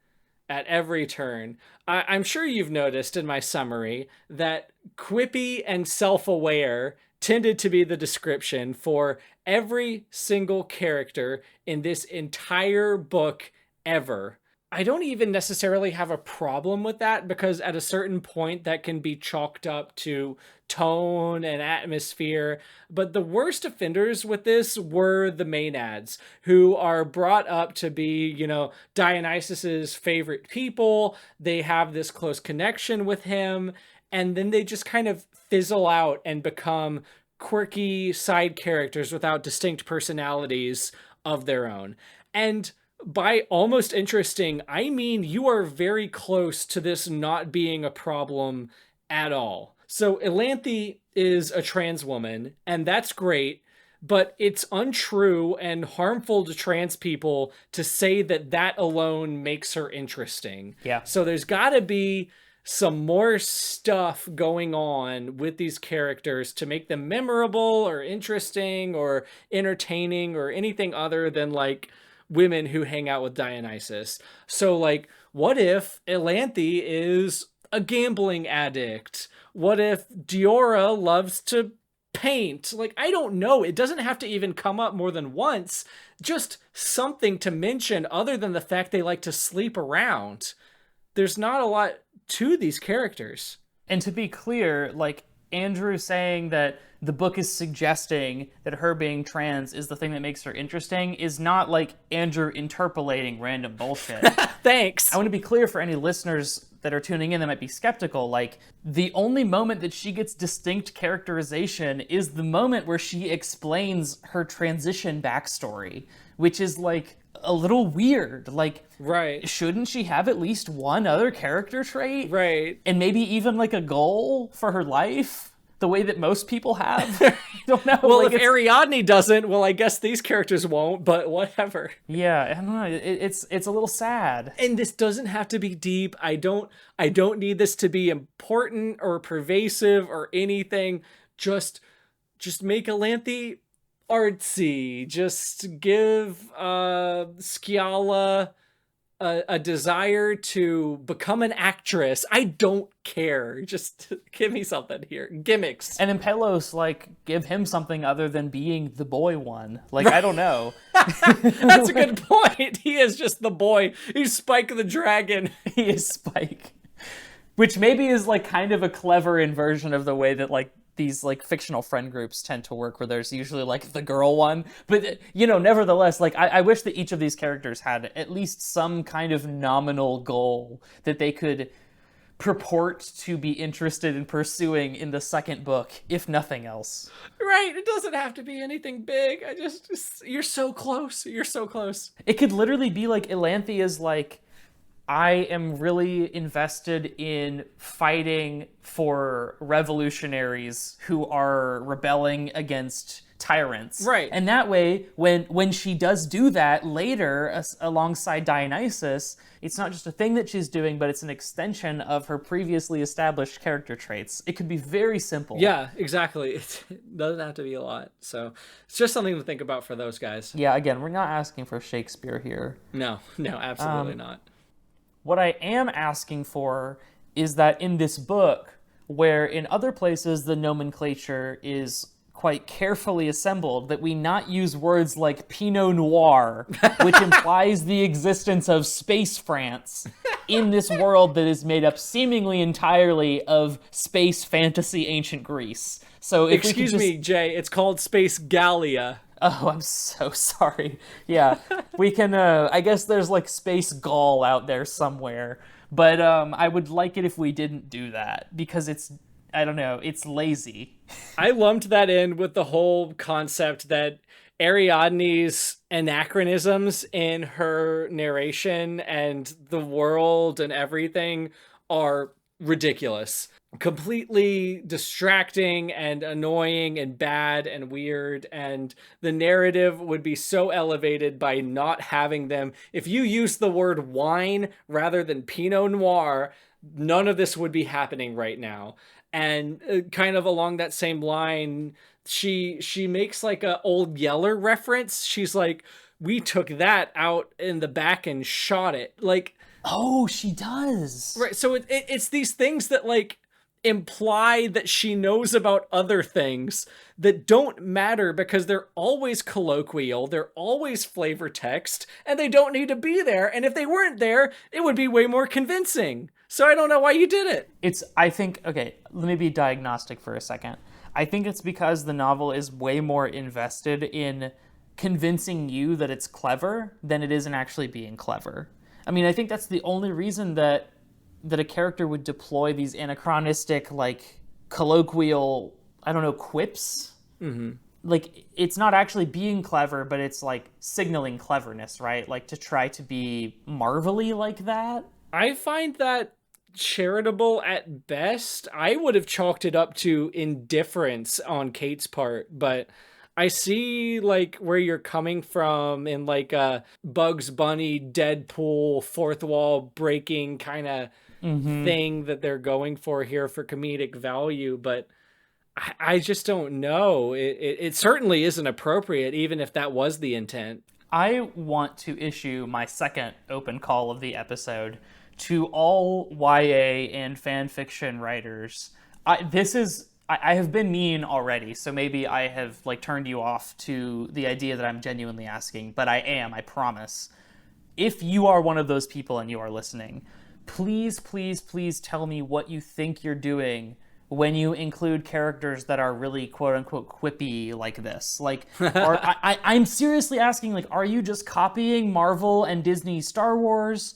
A: at every turn. I'm sure you've noticed in my summary that quippy and self aware tended to be the description for every single character in this entire book ever. I don't even necessarily have a problem with that because at a certain point that can be chalked up to tone and atmosphere. But the worst offenders with this were the maenads, who are brought up to be, Dionysus's favorite people. They have this close connection with him, and then they just kind of fizzle out and become quirky side characters without distinct personalities of their own. And by almost interesting, I mean you are very close to this not being a problem at all. So Elanthe is a trans woman, and that's great, but it's untrue and harmful to trans people to say that that alone makes her interesting.
C: Yeah.
A: So there's got to be some more stuff going on with these characters to make them memorable or interesting or entertaining or anything other than like women who hang out with Dionysus. So like, what if Elanthe is a gambling addict? What if Diora loves to paint? Like, I don't know. It doesn't have to even come up more than once. Just something to mention other than the fact they like to sleep around. There's not a lot to these characters.
C: And to be clear, like Andrew saying that the book is suggesting that her being trans is the thing that makes her interesting is not like Andrew interpolating random bullshit.
A: Thanks.
C: I want to be clear for any listeners that are tuning in that might be skeptical. Like, the only moment that she gets distinct characterization is the moment where she explains her transition backstory, which is like a little weird. Like,
A: right.
C: Shouldn't she have at least one other character trait?
A: Right.
C: And maybe even like a goal for her life? The way that most people have? I don't know.
A: Well, like, if Ariadne doesn't, well, I guess these characters won't, but whatever.
C: Yeah, I don't know. It's a little sad.
A: And this doesn't have to be deep. I don't need this to be important or pervasive or anything. Just make Elanthe artsy. Just give Scialla a desire to become an actress. I don't care. Just give me something here. Gimmicks.
C: And in Pelos, like, give him something other than being the boy one. Like, I don't know.
A: That's a good point. He is just the boy. He's Spike the Dragon.
C: He is Spike. Which maybe is, like, kind of a clever inversion of the way that, like, these like fictional friend groups tend to work, where there's usually like the girl one, but nevertheless, like I wish that each of these characters had at least some kind of nominal goal that they could purport to be interested in pursuing in the second book, if nothing else.
A: Right, it doesn't have to be anything big. I just you're so close. You're so close.
C: It could literally be like Elanthe is like, I am really invested in fighting for revolutionaries who are rebelling against tyrants.
A: Right.
C: And that way, when she does do that later alongside Dionysus, it's not just a thing that she's doing, but it's an extension of her previously established character traits. It could be very simple.
A: Yeah, exactly. It doesn't have to be a lot. So it's just something to think about for those guys.
C: Yeah, again, we're not asking for Shakespeare here.
A: No, absolutely not.
C: What I am asking for is that in this book, where in other places the nomenclature is quite carefully assembled, that we not use words like Pinot Noir, which implies the existence of space France in this world that is made up seemingly entirely of space fantasy ancient Greece. So if
A: Excuse me, Jay, it's called Space Gallia.
C: Oh, I'm so sorry. Yeah, we can, I guess there's like Space Gaul out there somewhere, but I would like it if we didn't do that, because it's, I don't know, it's lazy.
A: I lumped that in with the whole concept that Ariadne's anachronisms in her narration and the world and everything are ridiculous. completely distracting and annoying and bad and weird, and the narrative would be so elevated by not having them. If you use the word wine rather than Pinot Noir, none of this would be happening right now. And kind of along that same line, she makes like a old Yeller reference. She's like, we took that out in the back and shot it. Like,
C: Oh, she does.
A: right, so it's these things that like imply that she knows about other things that don't matter because they're always colloquial, they're always flavor text, and they don't need to be there. And if they weren't there, it would be way more convincing. So I don't know why you did it.
C: I think, okay, let me be diagnostic for a second. I think it's because the novel is way more invested in convincing you that it's clever than it is in actually being clever. I mean, I think that's the only reason that a character would deploy these anachronistic, like, colloquial, I don't know, quips.
A: Mm-hmm.
C: Like, it's not actually being clever, but it's like signaling cleverness, right? Like to try to be marvelly like that.
A: I find that charitable at best. I would have chalked it up to indifference on Cait's part, but I see like where you're coming from in like a Bugs Bunny, Deadpool, fourth wall breaking kind of thing that they're going for here for comedic value, but I just don't know. It certainly isn't appropriate, even if that was the intent.
C: I want to issue my second open call of the episode to all YA and fan fiction writers. I have been mean already, so maybe I have like turned you off to the idea that I'm genuinely asking, but I promise. If you are one of those people and you are listening, please, please, please tell me what you think you're doing when you include characters that are really quote unquote quippy like this. Like, I'm seriously asking, like, are you just copying Marvel and Disney Star Wars?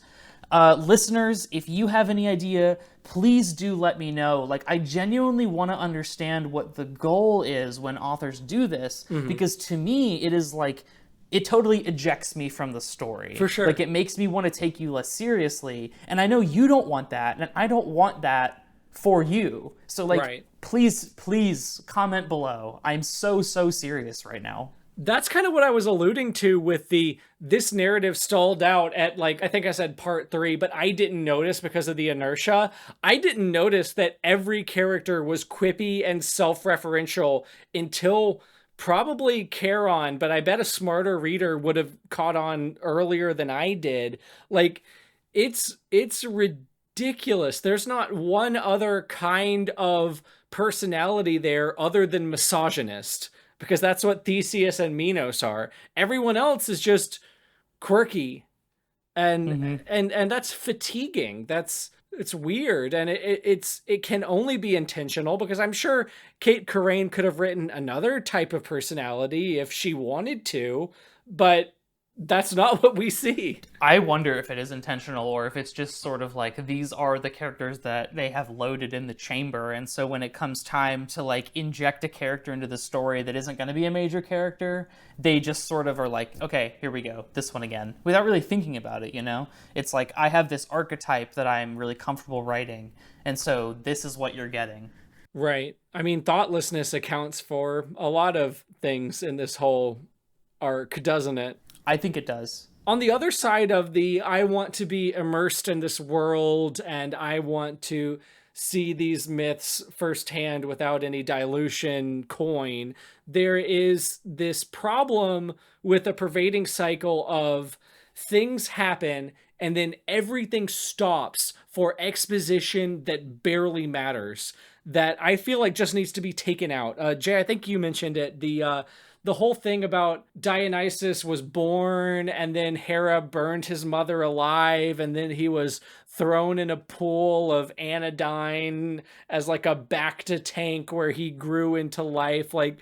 C: Listeners, if you have any idea, please do let me know. Like, I genuinely want to understand what the goal is when authors do this, because to me, it is like, it totally ejects me from the story.
A: For sure.
C: Like, it makes me want to take you less seriously, and I know you don't want that, and I don't want that for you. So, like,
A: Right.
C: please comment below. I'm so serious right now.
A: That's kind of what I was alluding to with this narrative stalled out at, like, I think I said part 3, but I didn't notice because of the inertia. I didn't notice that every character was quippy and self-referential until probably Corrain, but I bet a smarter reader would have caught on earlier than I did. Like, it's ridiculous. There's not one other kind of personality there other than misogynist, because that's what Theseus and Minos are. Everyone else is just quirky, and and that's fatiguing. It's weird, and it can only be intentional, because I'm sure Cait Corrain could have written another type of personality if she wanted to, but that's not what we see.
C: I wonder if it is intentional or if it's just sort of like these are the characters that they have loaded in the chamber, and so when it comes time to like inject a character into the story that isn't going to be a major character, they just sort of are like, okay, here we go, this one again, without really thinking about it, you know? It's like, I have this archetype that I'm really comfortable writing, and so this is what you're getting.
A: Right. I mean, thoughtlessness accounts for a lot of things in this whole arc, doesn't it?
C: I think it does.
A: On the other side of the I want to be immersed in this world and I want to see these myths firsthand without any dilution coin, there is this problem with a pervading cycle of things happen and then everything stops for exposition that barely matters, that I feel like just needs to be taken out. Jay, I think you mentioned it, the whole thing about Dionysus was born and then Hera burned his mother alive and then he was thrown in a pool of anodyne as like a Bacta tank where he grew into life. Like,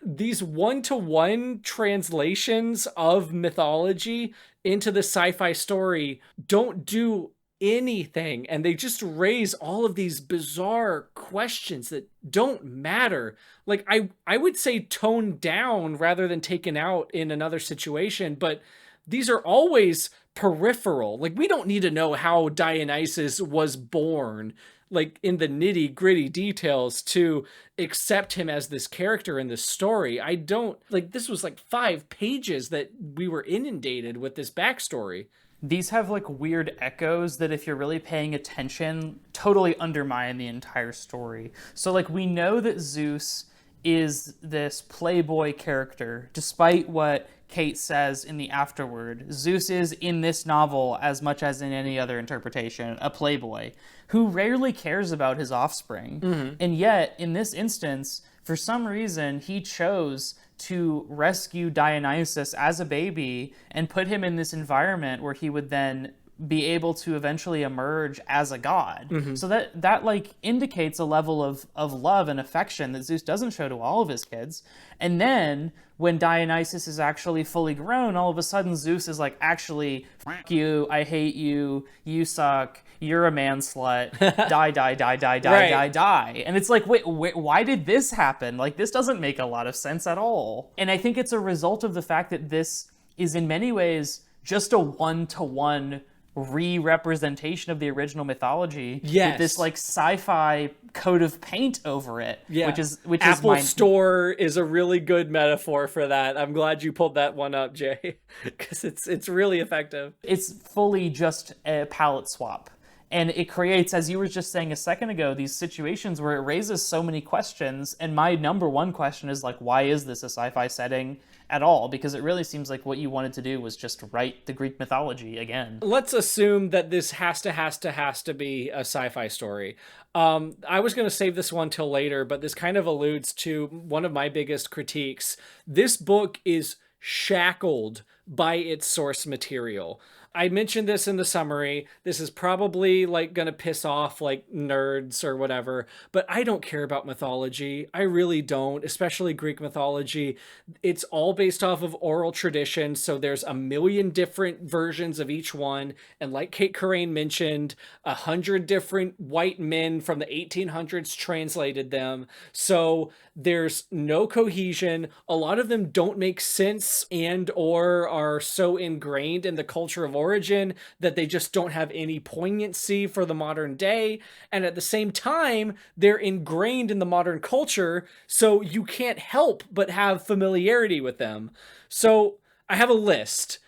A: these one-to-one translations of mythology into the sci-fi story don't do anything, and they just raise all of these bizarre questions that don't matter. Like, I would say tone down rather than taken out in another situation, but these are always peripheral. Like, we don't need to know how Dionysus was born, like in the nitty gritty details, to accept him as this character in this story. I don't like, this was like 5 pages that we were inundated with this backstory.
C: These have like weird echoes that, if you're really paying attention, totally undermine the entire story. So like, we know that Zeus is this playboy character, despite what Cait says in the afterword. Zeus is, in this novel, as much as in any other interpretation, a playboy who rarely cares about his offspring. And yet, in this instance, for some reason, he chose to rescue Dionysus as a baby and put him in this environment where he would then be able to eventually emerge as a god. So that like indicates a level of love and affection that Zeus doesn't show to all of his kids. And then when Dionysus is actually fully grown, all of a sudden Zeus is like, actually, fuck you, I hate you, you suck, you're a man slut, die, die, die, die, die,
A: Right.
C: die, die. And it's like, wait, why did this happen? Like, this doesn't make a lot of sense at all. And I think it's a result of the fact that this is in many ways just a one-to-one re-representation of the original mythology.
A: Yes.
C: With this like sci-fi coat of paint over it.
A: Yeah.
C: Which is
A: Apple
C: my
A: Store is a really good metaphor for that. I'm glad you pulled that one up, Jay, because it's really effective.
C: It's fully just a palette swap. And it creates, as you were just saying a second ago, these situations where it raises so many questions. And my number one question is like, why is this a sci-fi setting at all? Because it really seems like what you wanted to do was just write the Greek mythology again.
A: Let's assume that this has to be a sci-fi story. I was going to save this one till later, but this kind of alludes to one of my biggest critiques. This book is shackled by its source material. I mentioned this in the summary. This is probably like gonna piss off like nerds or whatever, but I don't care about mythology. I really don't, especially Greek mythology. It's all based off of oral tradition, so there's a million different versions of each one. And like Cait Corrain mentioned, 100 different white men from the 1800s translated them. So there's no cohesion. A lot of them don't make sense and or are so ingrained in the culture of origin that they just don't have any poignancy for the modern day. And at the same time, they're ingrained in the modern culture, so you can't help but have familiarity with them. So I have a list.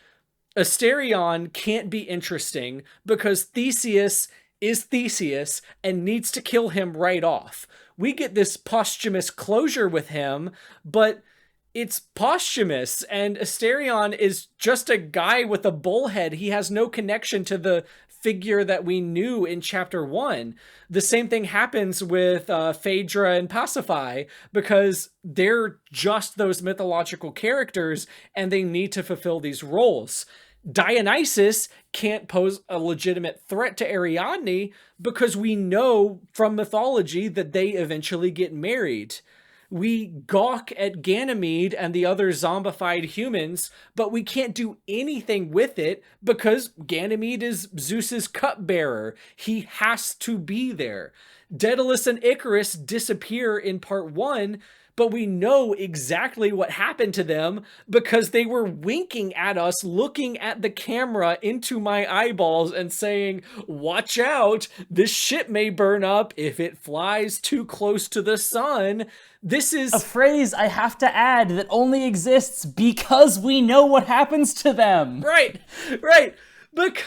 A: Asterion can't be interesting because Theseus is Theseus and needs to kill him right off. We get this posthumous closure with him, but it's posthumous, and Asterion is just a guy with a bullhead. He has no connection to the figure that we knew in chapter 1. The same thing happens with Phaedra and Pasiphae, because they're just those mythological characters and they need to fulfill these roles. Dionysus can't pose a legitimate threat to Ariadne because we know from mythology that they eventually get married. We gawk at Ganymede and the other zombified humans, but we can't do anything with it because Ganymede is Zeus's cupbearer. He has to be there. Daedalus and Icarus disappear in part 1, but we know exactly what happened to them because they were winking at us, looking at the camera into my eyeballs and saying, "Watch out, this ship may burn up if it flies too close to the sun." This is
C: a phrase I have to add that only exists because we know what happens to them.
A: Right. But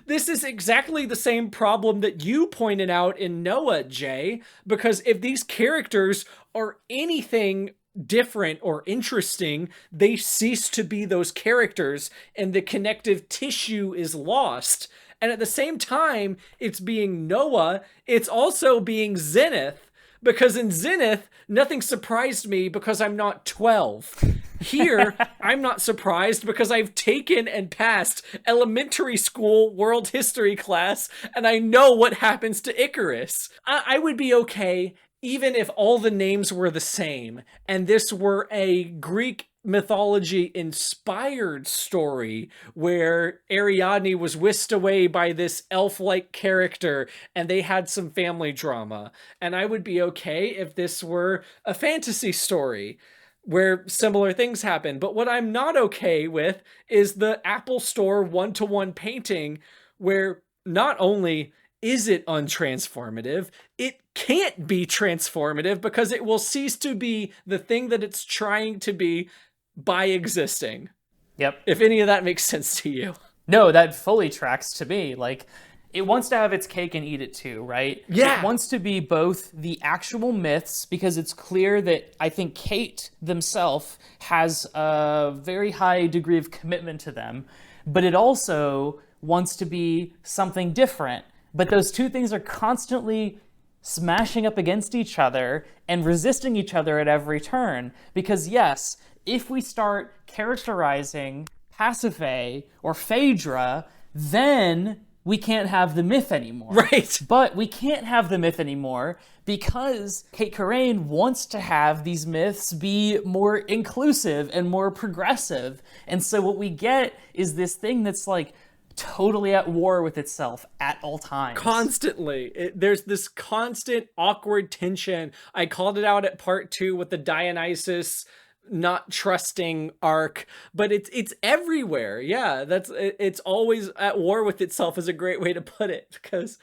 A: this is exactly the same problem that you pointed out in Noah, Jay, because if these characters are anything different or interesting, they cease to be those characters and the connective tissue is lost. And at the same time, it's being Noah, it's also being Zenith, because in Zenith, nothing surprised me because I'm not 12. Here, I'm not surprised because I've taken and passed elementary school world history class, and I know what happens to Icarus. I would be okay even if all the names were the same, and this were a Greek mythology inspired story where Ariadne was whisked away by this elf-like character and they had some family drama. And I would be okay if this were a fantasy story. where similar things happen. But what I'm not okay with is the Apple Store one-to-one painting where not only is it untransformative, it can't be transformative because it will cease to be the thing that it's trying to be by existing.
C: Yep.
A: If any of that makes sense to you.
C: No, that fully tracks to me. Like, it wants to have its cake and eat it too, right?
A: Yeah.
C: It wants to be both the actual myths, because it's clear that I think Cait themselves has a very high degree of commitment to them, but it also wants to be something different. But those two things are constantly smashing up against each other and resisting each other at every turn. Because yes, if we start characterizing Pasiphae or Phaedra, then we can't have the myth anymore.
A: Right.
C: But we can't have the myth anymore because Cait Corrain wants to have these myths be more inclusive and more progressive. And so what we get is this thing that's like totally at war with itself at all times.
A: Constantly. There's this constant awkward tension. I called it out at part 2 with the Dionysus not trusting arc, but it's everywhere. Yeah, it's always at war with itself is a great way to put it, because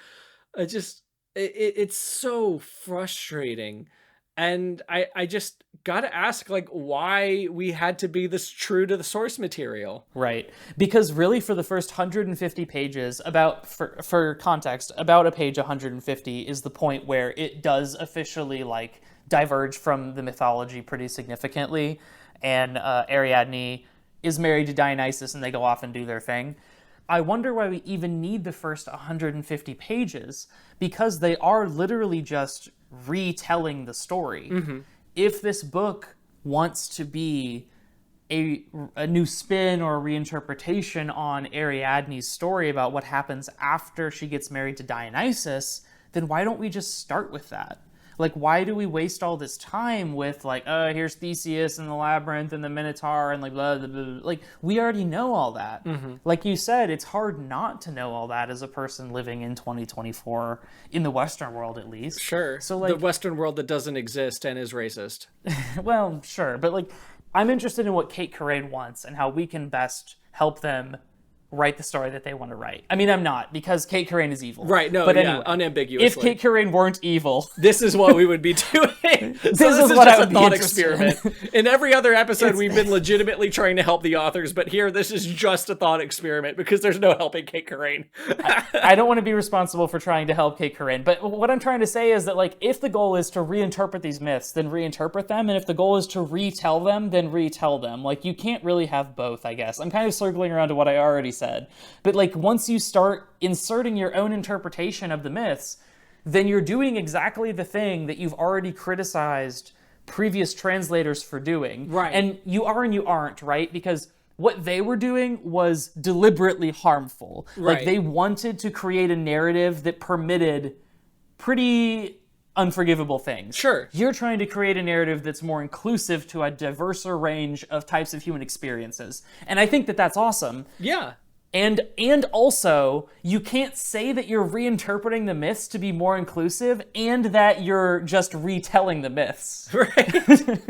A: it's so frustrating. And I just gotta ask, like, why we had to be this true to the source material.
C: Right. Because really for the first 150 pages, for context, about a page 150 is the point where it does officially like diverge from the mythology pretty significantly, and Ariadne is married to Dionysus and they go off and do their thing. I wonder why we even need the first 150 pages, because they are literally just retelling the story.
A: Mm-hmm.
C: If this book wants to be a new spin or a reinterpretation on Ariadne's story about what happens after she gets married to Dionysus, then why don't we just start with that? Like, why do we waste all this time with, like, here's Theseus and the labyrinth and the Minotaur and, like, blah, blah, blah, blah. Like, we already know all that.
A: Mm-hmm.
C: Like you said, it's hard not to know all that as a person living in 2024, in the Western world at least.
A: Sure.
C: So, like,
A: the Western world that doesn't exist and is racist.
C: well, sure. But, like, I'm interested in what Cait Corrain wants and how we can best help them write the story that they want to write. I mean, I'm not, because Cait Corrain is evil.
A: Right, no,
C: but
A: yeah,
C: anyway,
A: unambiguously.
C: if Cait Corrain weren't evil,
A: this is what we would be doing.
C: This
A: is
C: what
A: just
C: I
A: a
C: would be
A: thought
C: interested in.
A: experiment. In every other episode, we've been legitimately trying to help the authors, but here, this is just a thought experiment because there's no helping Cait Corrain.
C: I don't want to be responsible for trying to help Cait Corrain, but what I'm trying to say is that, like, if the goal is to reinterpret these myths, then reinterpret them, and if the goal is to retell them, then retell them. Like, you can't really have both, I guess. I'm kind of circling around to what I already said. But, like, once you start inserting your own interpretation of the myths, then you're doing exactly the thing that you've already criticized previous translators for doing.
A: Right.
C: And you are and you aren't, right? Because what they were doing was deliberately harmful.
A: Right.
C: Like, they wanted to create a narrative that permitted pretty unforgivable things.
A: Sure.
C: You're trying to create a narrative that's more inclusive to a diverser range of types of human experiences. And I think that that's awesome.
A: Yeah.
C: And also, you can't say that you're reinterpreting the myths to be more inclusive and that you're just retelling the myths.
A: Right.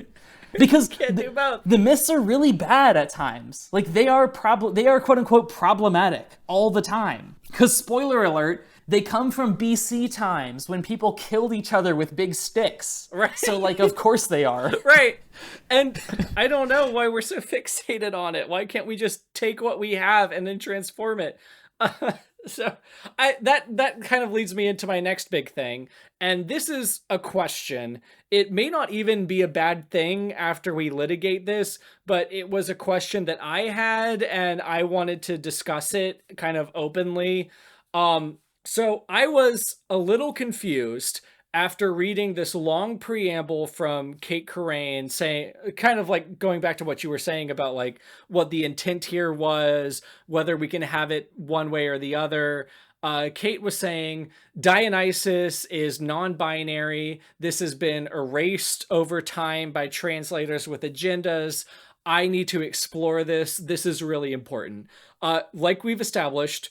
C: Because
A: Can't do both.
C: the myths are really bad at times. Like, they are quote unquote problematic all the time. Because, spoiler alert, they come from BC times when people killed each other with big sticks.
A: Right.
C: So, like, of course they are.
A: Right. And I don't know why we're so fixated on it. Why can't we just take what we have and then transform it? So that kind of leads me into my next big thing. And this is a question. It may not even be a bad thing after we litigate this, but it was a question that I had and I wanted to discuss it kind of openly. So I was a little confused after reading this long preamble from Cait Corrain saying, kind of like going back to what you were saying about like what the intent here was, whether we can have it one way or the other. Cait was saying Dionysus is non-binary. This has been erased over time by translators with agendas. I need to explore this. This is really important. Like we've established,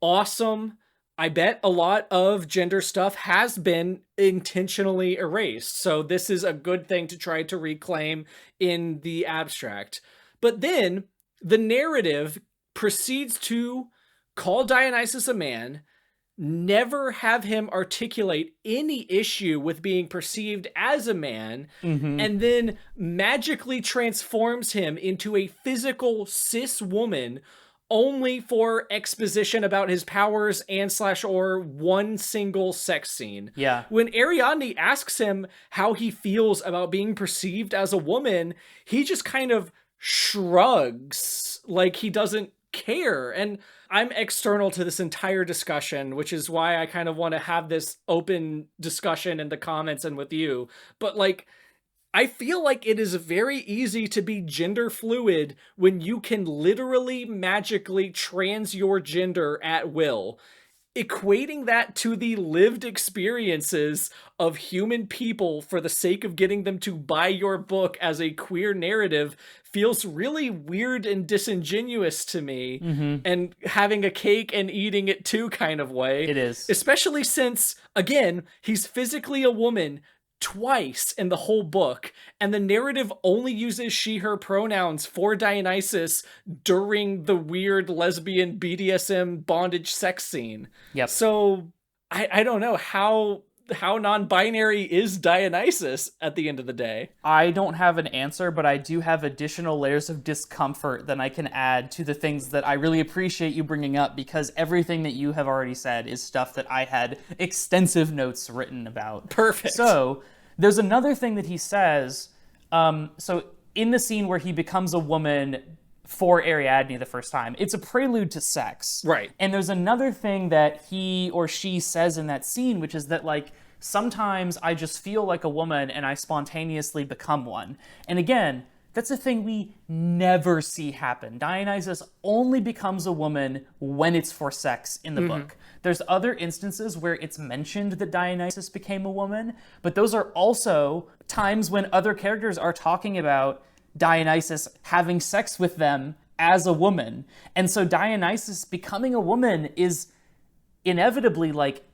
A: awesome. I bet a lot of gender stuff has been intentionally erased. So this is a good thing to try to reclaim in the abstract. But then the narrative proceeds to call Dionysus a man, never have him articulate any issue with being perceived as a man, and then magically transforms him into a physical cis woman only for exposition about his powers and slash or one single sex scene.
C: Yeah.
A: When Ariadne asks him how he feels about being perceived as a woman, he just kind of shrugs like he doesn't care. And I'm external to this entire discussion, which is why I kind of want to have this open discussion in the comments and with you. But like, I feel like it is very easy to be gender fluid when you can literally magically trans your gender at will. Equating that to the lived experiences of human people for the sake of getting them to buy your book as a queer narrative feels really weird and disingenuous to me, and having a cake and eating it too kind of way.
C: It is.
A: Especially since, again, he's physically a woman twice in the whole book, and the narrative only uses she, her pronouns for Dionysus during the weird lesbian BDSM bondage sex scene.
C: Yep.
A: So I don't know how non-binary is Dionysus at the end of the day.
C: I don't have an answer, but I do have additional layers of discomfort that I can add to the things that I really appreciate you bringing up, because everything that you have already said is stuff that I had extensive notes written about.
A: Perfect.
C: So there's another thing that he says. So in the scene where he becomes a woman for Ariadne the first time, it's a prelude to sex.
A: Right.
C: And there's another thing that he or she says in that scene, which is that, like, sometimes I just feel like a woman and I spontaneously become one. And again, that's a thing we never see happen. Dionysus only becomes a woman when it's for sex in the book. There's other instances where it's mentioned that Dionysus became a woman, but those are also times when other characters are talking about Dionysus having sex with them as a woman. And so Dionysus becoming a woman is inevitably, like,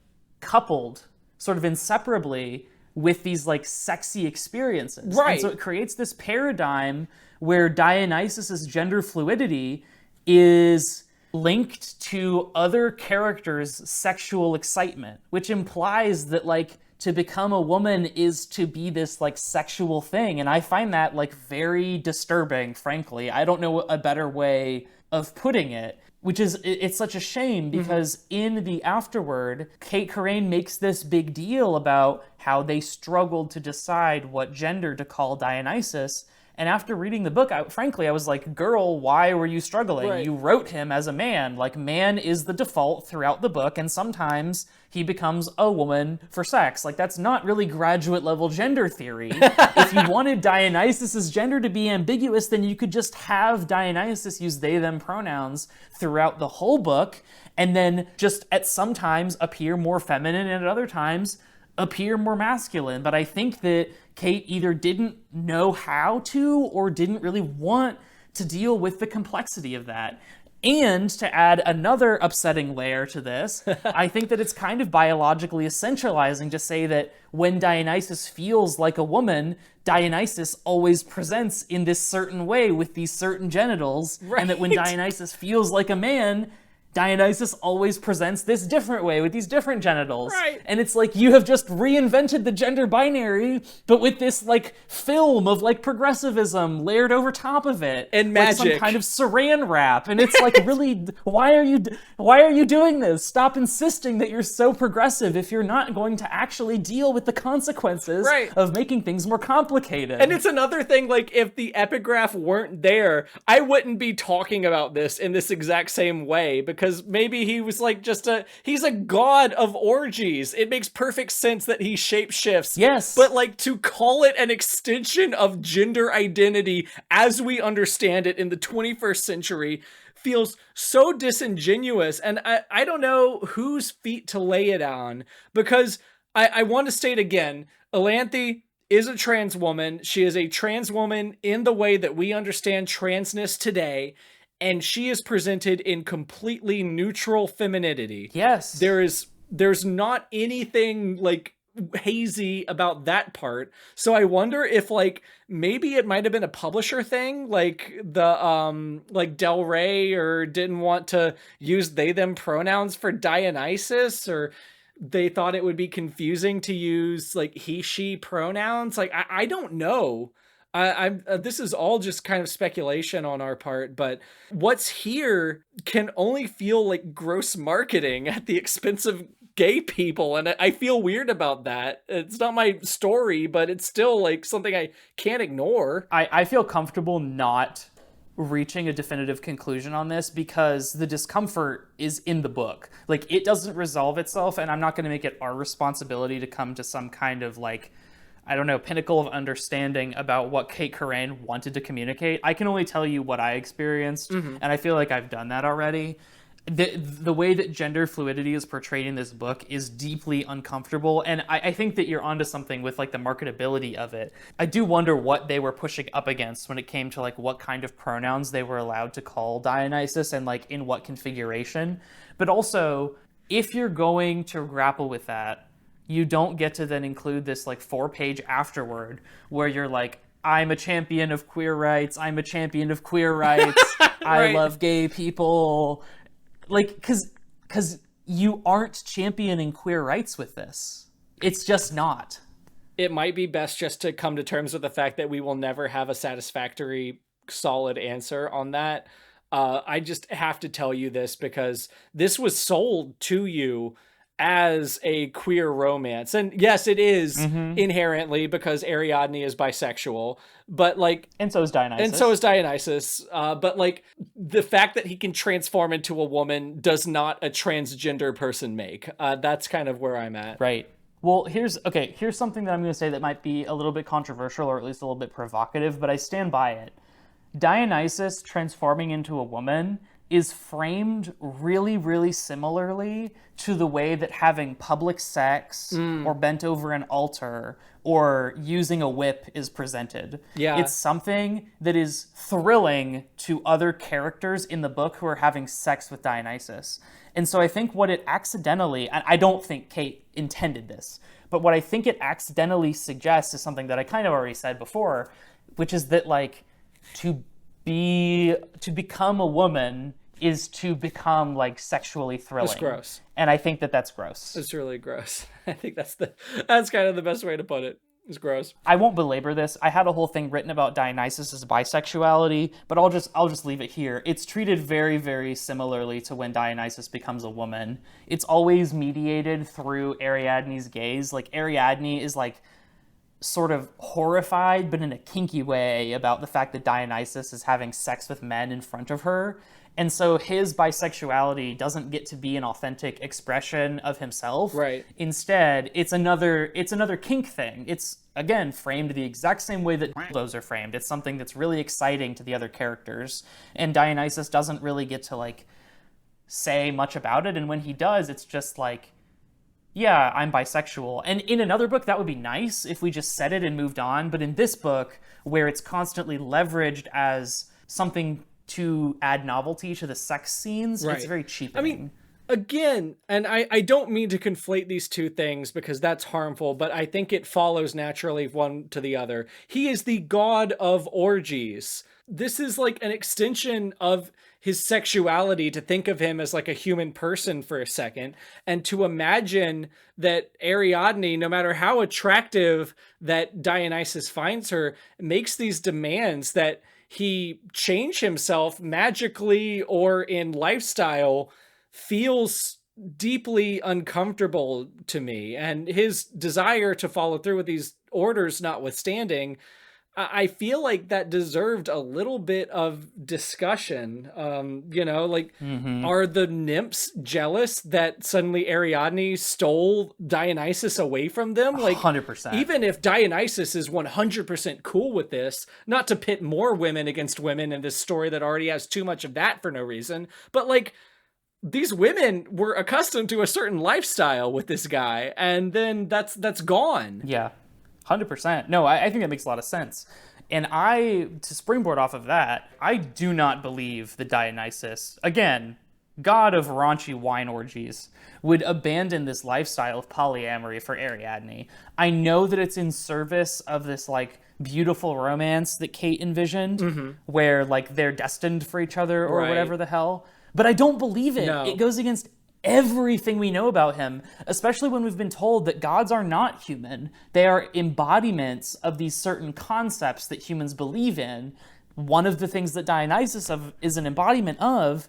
C: coupled sort of inseparably with these, like, sexy experiences.
A: Right.
C: And so it creates this paradigm where Dionysus's gender fluidity is linked to other characters' sexual excitement, which implies that, like, to become a woman is to be this, like, sexual thing. And I find that, like, very disturbing, frankly. I don't know a better way of putting it, which is, it's such a shame, because in the afterword, Cait Corrain makes this big deal about how they struggled to decide what gender to call Dionysus. And after reading the book, frankly, I was like, girl, why were you struggling?
A: Right.
C: You wrote him as a man. Like, man is the default throughout the book, and sometimes he becomes a woman for sex. Like, that's not really graduate level gender theory. If you wanted Dionysus's gender to be ambiguous, then you could just have Dionysus use they, them pronouns throughout the whole book, and then just at some times appear more feminine and at other times appear more masculine. But I think that Cait either didn't know how to or didn't really want to deal with the complexity of that. And to add another upsetting layer to this, I think that it's kind of biologically essentializing to say that when Dionysus feels like a woman, Dionysus always presents in this certain way with these certain genitals,
A: Right.
C: and that when Dionysus feels like a man, Dionysus always presents this different way with these different genitals.
A: Right.
C: And it's like you have just reinvented the gender binary, but with this, like, film of, like, progressivism layered over top of it.
A: And
C: like some
A: magic.
C: kind of saran wrap. And it's like, really, why are you doing this? Stop insisting that you're so progressive if you're not going to actually deal with the consequences
A: Right.
C: of making things more complicated.
A: And it's another thing, like, if the epigraph weren't there, I wouldn't be talking about this in this exact same way, because maybe he was like he's a god of orgies. It makes perfect sense that he shapeshifts.
C: Yes.
A: But like, to call it an extension of gender identity as we understand it in the 21st century feels so disingenuous. And I don't know whose feet to lay it on, because I want to state again, Elanthe is a trans woman. She is a trans woman in the way that we understand transness today. and she is presented in completely neutral femininity.
C: Yes.
A: There's not anything like hazy about that part. So I wonder if like maybe it might have been a publisher thing, like like Del Rey or didn't want to use they them pronouns for Dionysus, or they thought it would be confusing to use like he she pronouns. Like I don't know. I'm this is all just kind of speculation on our part, but what's here can only feel like gross marketing at the expense of gay people, and I feel weird about that. It's not my story, but it's still like something I can't ignore.
C: I feel comfortable not reaching a definitive conclusion on this because the discomfort is in the book. Like, it doesn't resolve itself, and I'm not going to make it our responsibility to come to some kind of like, I don't know, pinnacle of understanding about what Cait Corrain wanted to communicate. I can only tell you what I experienced, and I feel like I've done that already. The way that gender fluidity is portrayed in this book is deeply uncomfortable, and I think that you're onto something with like the marketability of it. I do wonder what they were pushing up against when it came to like what kind of pronouns they were allowed to call Dionysus and like in what configuration. But also, if you're going to grapple with that, you don't get to then include this like 4-page afterword where you're like, I'm a champion of queer rights, I'm a champion of queer rights, I love gay people. Like, because you aren't championing queer rights with this. It's just not.
A: It might be best just to come to terms with the fact that we will never have a satisfactory, solid answer on that. I just have to tell you this because this was sold to you as a queer romance. And yes, it is inherently because Ariadne is bisexual, but like...
C: And so is Dionysus.
A: And so is Dionysus. But like the fact that he can transform into a woman does not a transgender person make. That's kind of where I'm at.
C: Right. Well, here's something that I'm going to say that might be a little bit controversial or at least a little bit provocative, but I stand by it. Dionysus transforming into a woman is framed really, really similarly to the way that having public sex or bent over an altar or using a whip is presented.
A: Yeah.
C: It's something that is thrilling to other characters in the book who are having sex with Dionysus. And so I think what it accidentally, and I don't think Cait intended this, but what I think it accidentally suggests is something that I kind of already said before, which is that like to become a woman is to become like sexually thrilling.
A: It's gross.
C: And I think that that's gross.
A: It's really gross. I think that's kind of the best way to put it. It's gross.
C: I won't belabor this. I had a whole thing written about Dionysus's bisexuality, but I'll just leave it here. It's treated very, very similarly to when Dionysus becomes a woman. It's always mediated through Ariadne's gaze. Like, Ariadne is like sort of horrified, but in a kinky way, about the fact that Dionysus is having sex with men in front of her. And so his bisexuality doesn't get to be an authentic expression of himself.
A: Right.
C: Instead, it's another kink thing. It's, again, framed the exact same way that those are framed. It's something that's really exciting to the other characters. And Dionysus doesn't really get to, like, say much about it. And when he does, it's just like, yeah, I'm bisexual. And in another book, that would be nice if we just said it and moved on. But in this book, where it's constantly leveraged as something to add novelty to the sex scenes, it's very cheapening.
A: I mean, again, and I don't mean to conflate these two things because that's harmful, but I think it follows naturally one to the other. He is the god of orgies. This is like an extension of his sexuality to think of him as like a human person for a second, and to imagine that Ariadne, no matter how attractive that Dionysus finds her, makes these demands that he change himself magically or in lifestyle feels deeply uncomfortable to me. And his desire to follow through with these orders notwithstanding, I feel like that deserved a little bit of discussion. Are the nymphs jealous that suddenly Ariadne stole Dionysus away from them? Like,
C: 100%.
A: Even if Dionysus is 100% cool with this, not to pit more women against women in this story that already has too much of that for no reason, but like, these women were accustomed to a certain lifestyle with this guy, and then that's gone.
C: Yeah. 100%. No, I think that makes a lot of sense. And to springboard off of that, I do not believe that Dionysus, again, god of raunchy wine orgies, would abandon this lifestyle of polyamory for Ariadne. I know that it's in service of this like beautiful romance that Cait envisioned, where like they're destined for each other or whatever the hell. But I don't believe it.
A: No.
C: It goes against everything we know about him, especially when we've been told that gods are not human. They are embodiments of these certain concepts that humans believe in. One of the things that Dionysus is an embodiment of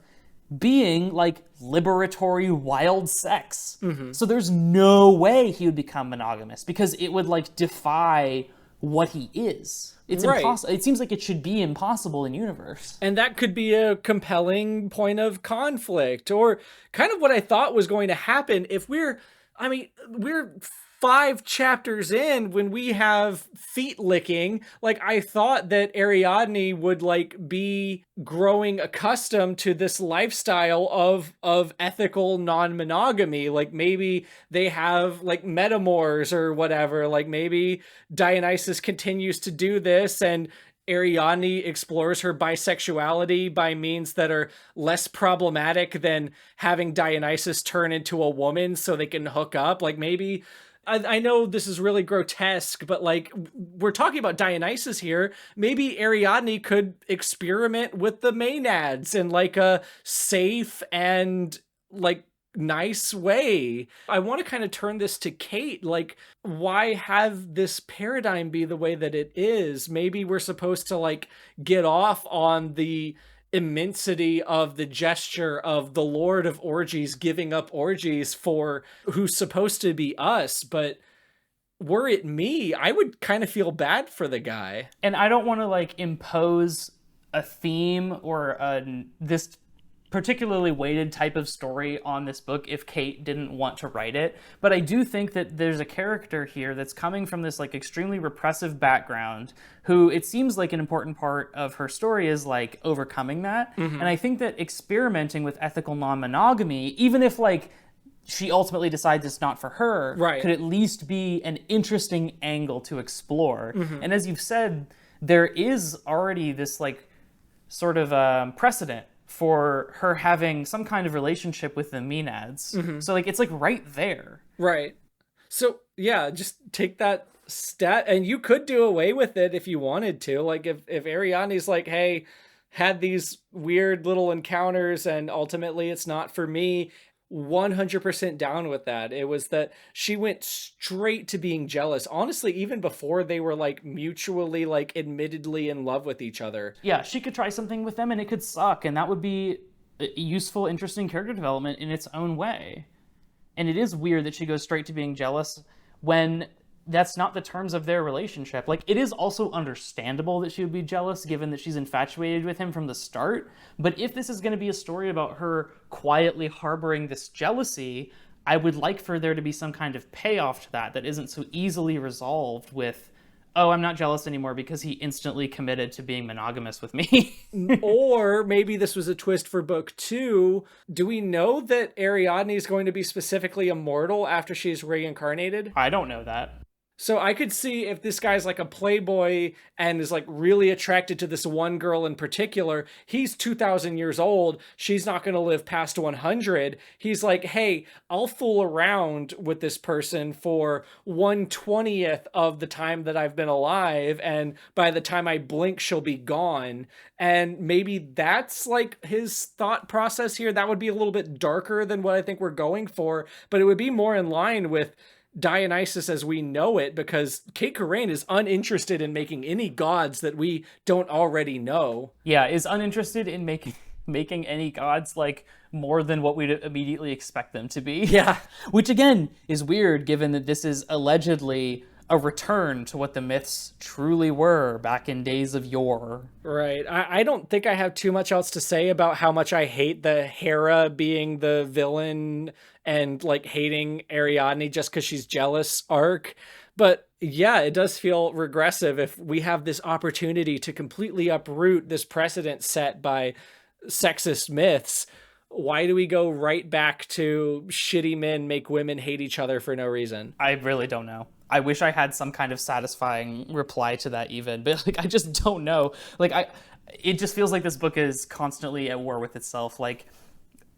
C: being like liberatory wild sex. So there's no way he would become monogamous because it would like defy what he is. It's impossible. It seems like it should be impossible in universe.
A: And that could be a compelling point of conflict, or kind of what I thought was going to happen if we're 5 chapters in when we have feet licking. Like, I thought that Ariadne would like be growing accustomed to this lifestyle of ethical non-monogamy. Like maybe they have like metamors or whatever. Like maybe Dionysus continues to do this and Ariadne explores her bisexuality by means that are less problematic than having Dionysus turn into a woman so they can hook up. Like maybe, I know this is really grotesque, but like we're talking about Dionysus here. Maybe Ariadne could experiment with the Maenads in like a safe and like nice way. I want to kind of turn this to Cait. Like, why have this paradigm be the way that it is? Maybe we're supposed to like get off on the immensity of the gesture of the Lord of Orgies giving up orgies for who's supposed to be us, but were it me, I would kind of feel bad for the guy.
C: And I don't want to like impose a theme or this particularly weighted type of story on this book if Cait didn't want to write it. But I do think that there's a character here that's coming from this like extremely repressive background who it seems like an important part of her story is like overcoming that. And I think that experimenting with ethical non-monogamy, even if like she ultimately decides it's not for her, could at least be an interesting angle to explore. And as you've said, there is already this like sort of precedent for her having some kind of relationship with the Maenads. So like it's like right there.
A: Right. So yeah, just take that stat and you could do away with it if you wanted to. Like if Ariadne's like, hey, had these weird little encounters and ultimately it's not for me, 100% down with that. It was that she went straight to being jealous. Honestly, even before they were like mutually like admittedly in love with each other.
C: Yeah, she could try something with them and it could suck, and that would be a useful, interesting character development in its own way. And it is weird that she goes straight to being jealous when that's not the terms of their relationship. Like, it is also understandable that she would be jealous given that she's infatuated with him from the start. But if this is going to be a story about her quietly harboring this jealousy, I would like for there to be some kind of payoff to that isn't so easily resolved with, oh, I'm not jealous anymore because he instantly committed to being monogamous with me.
A: Or maybe this was a twist for book 2. Do we know that Ariadne is going to be specifically immortal after she's reincarnated?
C: I don't know that.
A: So I could see if this guy's like a playboy and is like really attracted to this one girl in particular, he's 2,000 years old, she's not going to live past 100. He's like, hey, I'll fool around with this person for 1/20th of the time that I've been alive, and by the time I blink, she'll be gone. And maybe that's like his thought process here. That would be a little bit darker than what I think we're going for, but it would be more in line with Dionysus as we know it, because Cait Corrain is uninterested in making any gods that we don't already know.
C: Yeah, is uninterested in making any gods like more than what we'd immediately expect them to be.
A: Yeah.
C: Which again is weird given that this is allegedly a return to what the myths truly were back in days of yore.
A: Right. I don't think I have too much else to say about how much I hate the Hera being the villain and like hating Ariadne just because she's jealous arc. But yeah, it does feel regressive if we have this opportunity to completely uproot this precedent set by sexist myths. Why do we go right back to shitty men make women hate each other for no reason?
C: I really don't know. I wish I had some kind of satisfying reply to that even, but like I just don't know. It just feels like this book is constantly at war with itself. Like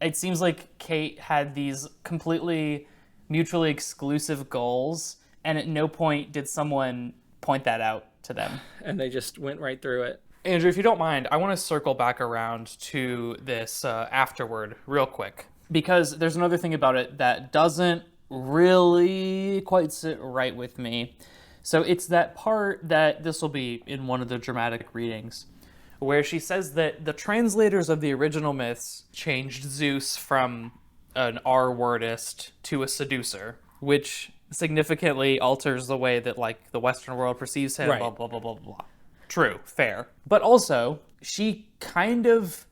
C: it seems like Cait had these completely mutually exclusive goals, and at no point did someone point that out to them.
A: And they just went right through it.
C: Andrew, if you don't mind, I want to circle back around to this afterword real quick, because there's another thing about it that doesn't really quite sit right with me. So it's that part that this will be in one of the dramatic readings, where she says that the translators of the original myths changed Zeus from an R-wordist to a seducer, which significantly alters the way that like the Western world perceives him,
A: Right.
C: blah, blah, blah, blah, blah. True, fair. But also, she kind of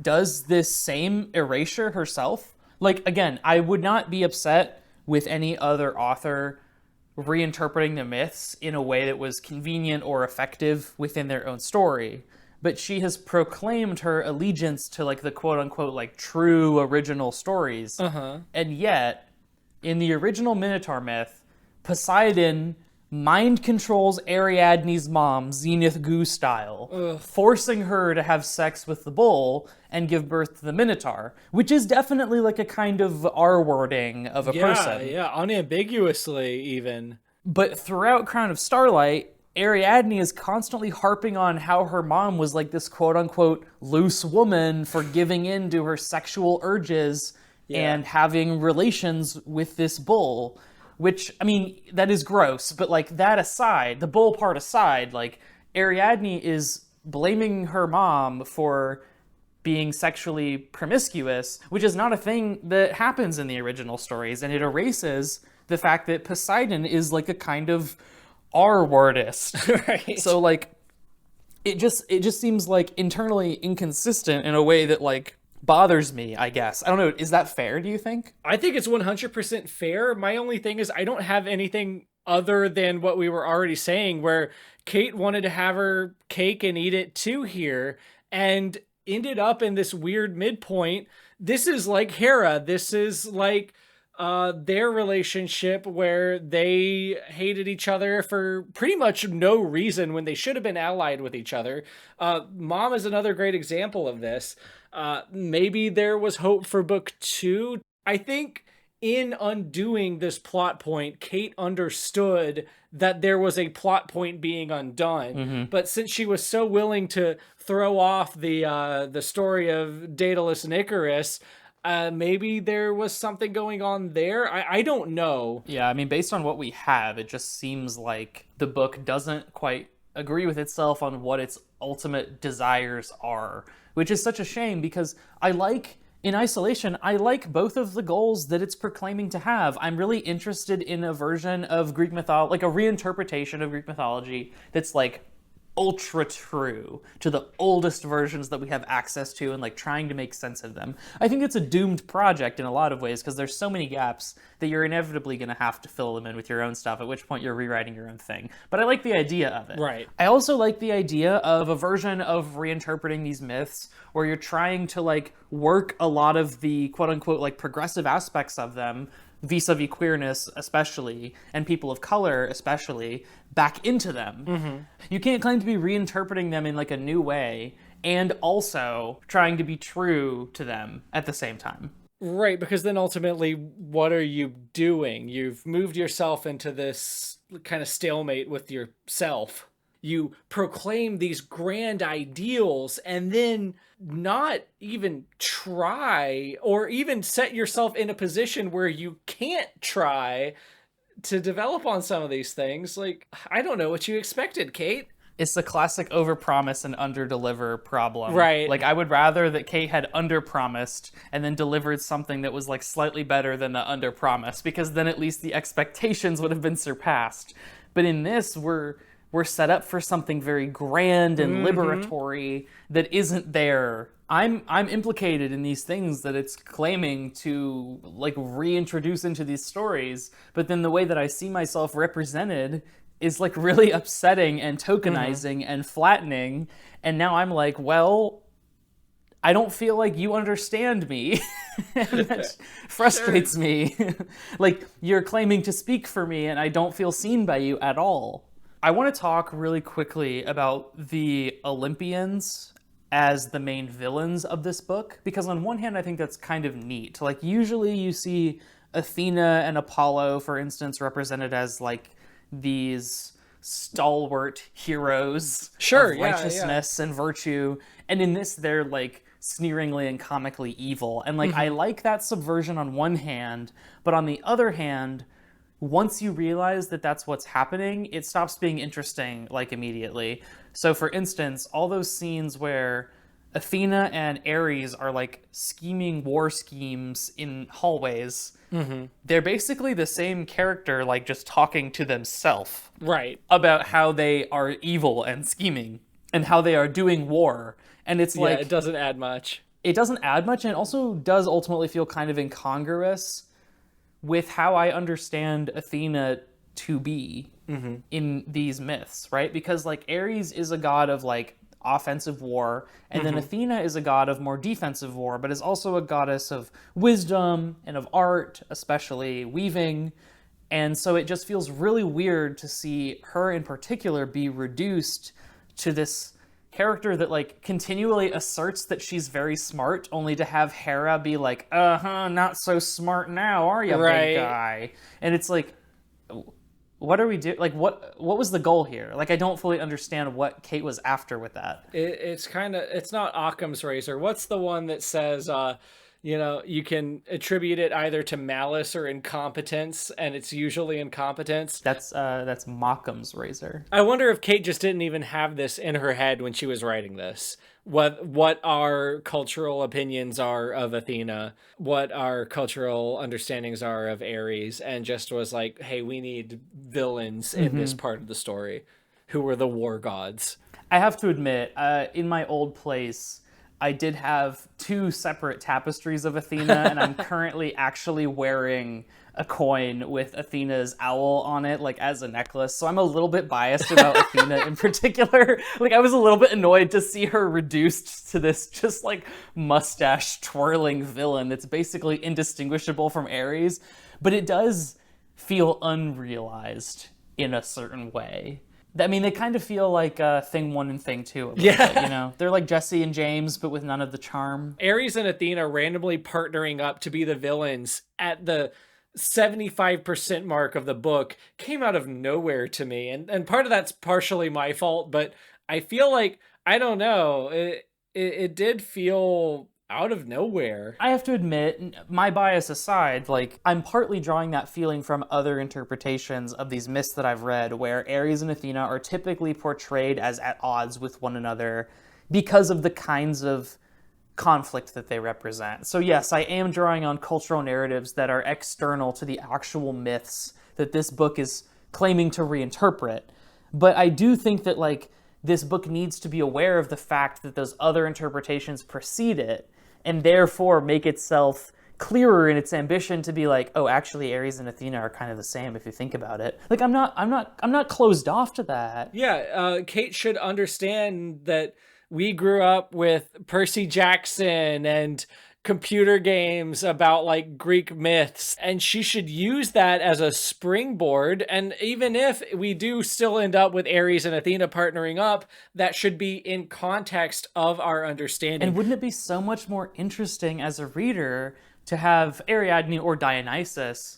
C: does this same erasure herself. Like, again, I would not be upset with any other author reinterpreting the myths in a way that was convenient or effective within their own story. But she has proclaimed her allegiance to like the quote unquote like true original stories. And yet, in the original Minotaur myth, Poseidon mind controls Ariadne's mom, Zenith Goo style, forcing her to have sex with the bull and give birth to the Minotaur, which is definitely like a kind of R-wording of a person.
A: Yeah, unambiguously even.
C: But throughout Crown of Starlight, Ariadne is constantly harping on how her mom was like this quote-unquote loose woman for giving in to her sexual urges and having relations with this bull. Which, I mean, that is gross, but like that aside, the bull part aside, like Ariadne is blaming her mom for being sexually promiscuous, which is not a thing that happens in the original stories, and it erases the fact that Poseidon is like a kind of R-wordist.
A: Right.
C: So like, it just seems like internally inconsistent in a way that like bothers me, I guess. I don't know. Is that fair, do you think?
A: I think it's 100% fair. My only thing is I don't have anything other than what we were already saying, where Cait wanted to have her cake and eat it too here and ended up in this weird midpoint. This is like Hera. This is like their relationship where they hated each other for pretty much no reason when they should have been allied with each other. Mom is another great example of this. Maybe there was hope for book 2. I think in undoing this plot point, Cait understood that there was a plot point being undone. But since she was so willing to throw off the story of Daedalus and Icarus, maybe there was something going on there. I don't know.
C: Yeah, I mean, based on what we have, it just seems like the book doesn't quite agree with itself on what its ultimate desires are, which is such a shame because in isolation, I like both of the goals that it's proclaiming to have. I'm really interested in a version of Greek mythology, like a reinterpretation of Greek mythology that's like ultra true to the oldest versions that we have access to and like trying to make sense of them. I think it's a doomed project in a lot of ways because there's so many gaps that you're inevitably going to have to fill them in with your own stuff, at which point you're rewriting your own thing. But I like the idea of it.
A: Right.
C: I also like the idea of a version of reinterpreting these myths where you're trying to like work a lot of the quote unquote like progressive aspects of them vis-a-vis queerness especially, and people of color especially, back into them. You can't claim to be reinterpreting them in like a new way and also trying to be true to them at the same time.
A: Right, because then ultimately, what are you doing? You've moved yourself into this kind of stalemate with yourself. You proclaim these grand ideals and then not even try or even set yourself in a position where you can't try to develop on some of these things. Like, I don't know what you expected, Cait.
C: It's the classic overpromise and underdeliver problem.
A: Right.
C: Like, I would rather that Cait had underpromised and then delivered something that was like slightly better than the underpromise, because then at least the expectations would have been surpassed. But in this, we're set up for something very grand and liberatory that isn't there. I'm implicated in these things that it's claiming to like reintroduce into these stories, but then the way that I see myself represented is like really upsetting and tokenizing and flattening. And now I'm like, well, I don't feel like you understand me. And that frustrates me. Like, you're claiming to speak for me, and I don't feel seen by you at all. I want to talk really quickly about the Olympians as the main villains of this book, because on one hand, I think that's kind of neat. Like, usually you see Athena and Apollo, for instance, represented as, like, these stalwart heroes of righteousness and virtue. And in this, they're, like, sneeringly and comically evil. And, like, I like that subversion on one hand, but on the other hand, once you realize that that's what's happening, it stops being interesting, like, immediately. So, for instance, all those scenes where Athena and Ares are, like, scheming war schemes in hallways, they're basically the same character, like, just talking to themselves.
A: Right.
C: About how they are evil and scheming, and how they are doing war. And it's like...
A: it doesn't add much.
C: It doesn't add much, and it also does ultimately feel kind of incongruous with how I understand Athena to be in these myths, right? Because, like, Ares is a god of, like, offensive war, and then Athena is a god of more defensive war, but is also a goddess of wisdom and of art, especially weaving. And so it just feels really weird to see her in particular be reduced to this character that, like, continually asserts that she's very smart, only to have Hera be like, not so smart now, are you, big guy? And it's like, what are we doing? Like, what was the goal here? Like, I don't fully understand what Cait was after with that.
A: It's kind of, it's not Occam's razor. What's the one that says, you can attribute it either to malice or incompetence, and it's usually incompetence.
C: That's Mockham's razor.
A: I wonder if Cait just didn't even have this in her head when she was writing this. What our cultural opinions are of Athena, what our cultural understandings are of Ares, and just was like, hey, we need villains in this part of the story who were the war gods.
C: I have to admit, in my old place, I did have 2 separate tapestries of Athena, and I'm currently actually wearing a coin with Athena's owl on it, like, as a necklace. So I'm a little bit biased about Athena in particular. Like, I was a little bit annoyed to see her reduced to this just, like, mustache twirling villain that's basically indistinguishable from Ares. But it does feel unrealized in a certain way. I mean, they kind of feel like Thing 1 and Thing 2 a little bit, you know? They're like Jesse and James, but with none of the charm.
A: Ares and Athena randomly partnering up to be the villains at the 75% mark of the book came out of nowhere to me. And part of that's partially my fault, but I feel like, I don't know, it did feel out of nowhere.
C: I have to admit, my bias aside, like, I'm partly drawing that feeling from other interpretations of these myths that I've read, where Ares and Athena are typically portrayed as at odds with one another because of the kinds of conflict that they represent. So yes, I am drawing on cultural narratives that are external to the actual myths that this book is claiming to reinterpret. But I do think that, like, this book needs to be aware of the fact that those other interpretations precede it, and therefore make itself clearer in its ambition to be like, oh, actually Ares and Athena are kind of the same if you think about it. Like, I'm not closed off to that.
A: Yeah, Cait should understand that we grew up with Percy Jackson and computer games about, like, Greek myths, and she should use that as a springboard. And even if we do still end up with Ares and Athena partnering up, that should be in context of our understanding.
C: And wouldn't it be so much more interesting as a reader to have Ariadne or Dionysus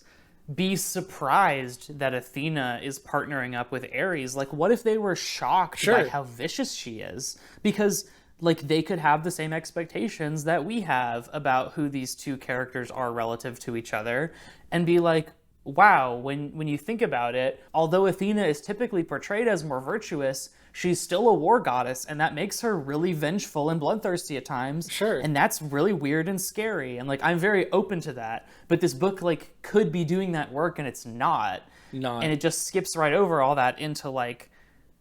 C: be surprised that Athena is partnering up with Ares? Like, what if they were shocked by how vicious she is? Because, like, they could have the same expectations that we have about who these two characters are relative to each other, and be like, wow, when you think about it, although Athena is typically portrayed as more virtuous, she's still a war goddess, and that makes her really vengeful and bloodthirsty at times.
A: Sure.
C: And that's really weird and scary, and, like, I'm very open to that. But this book, like, could be doing that work, and it's not. And it just skips right over all that into, like,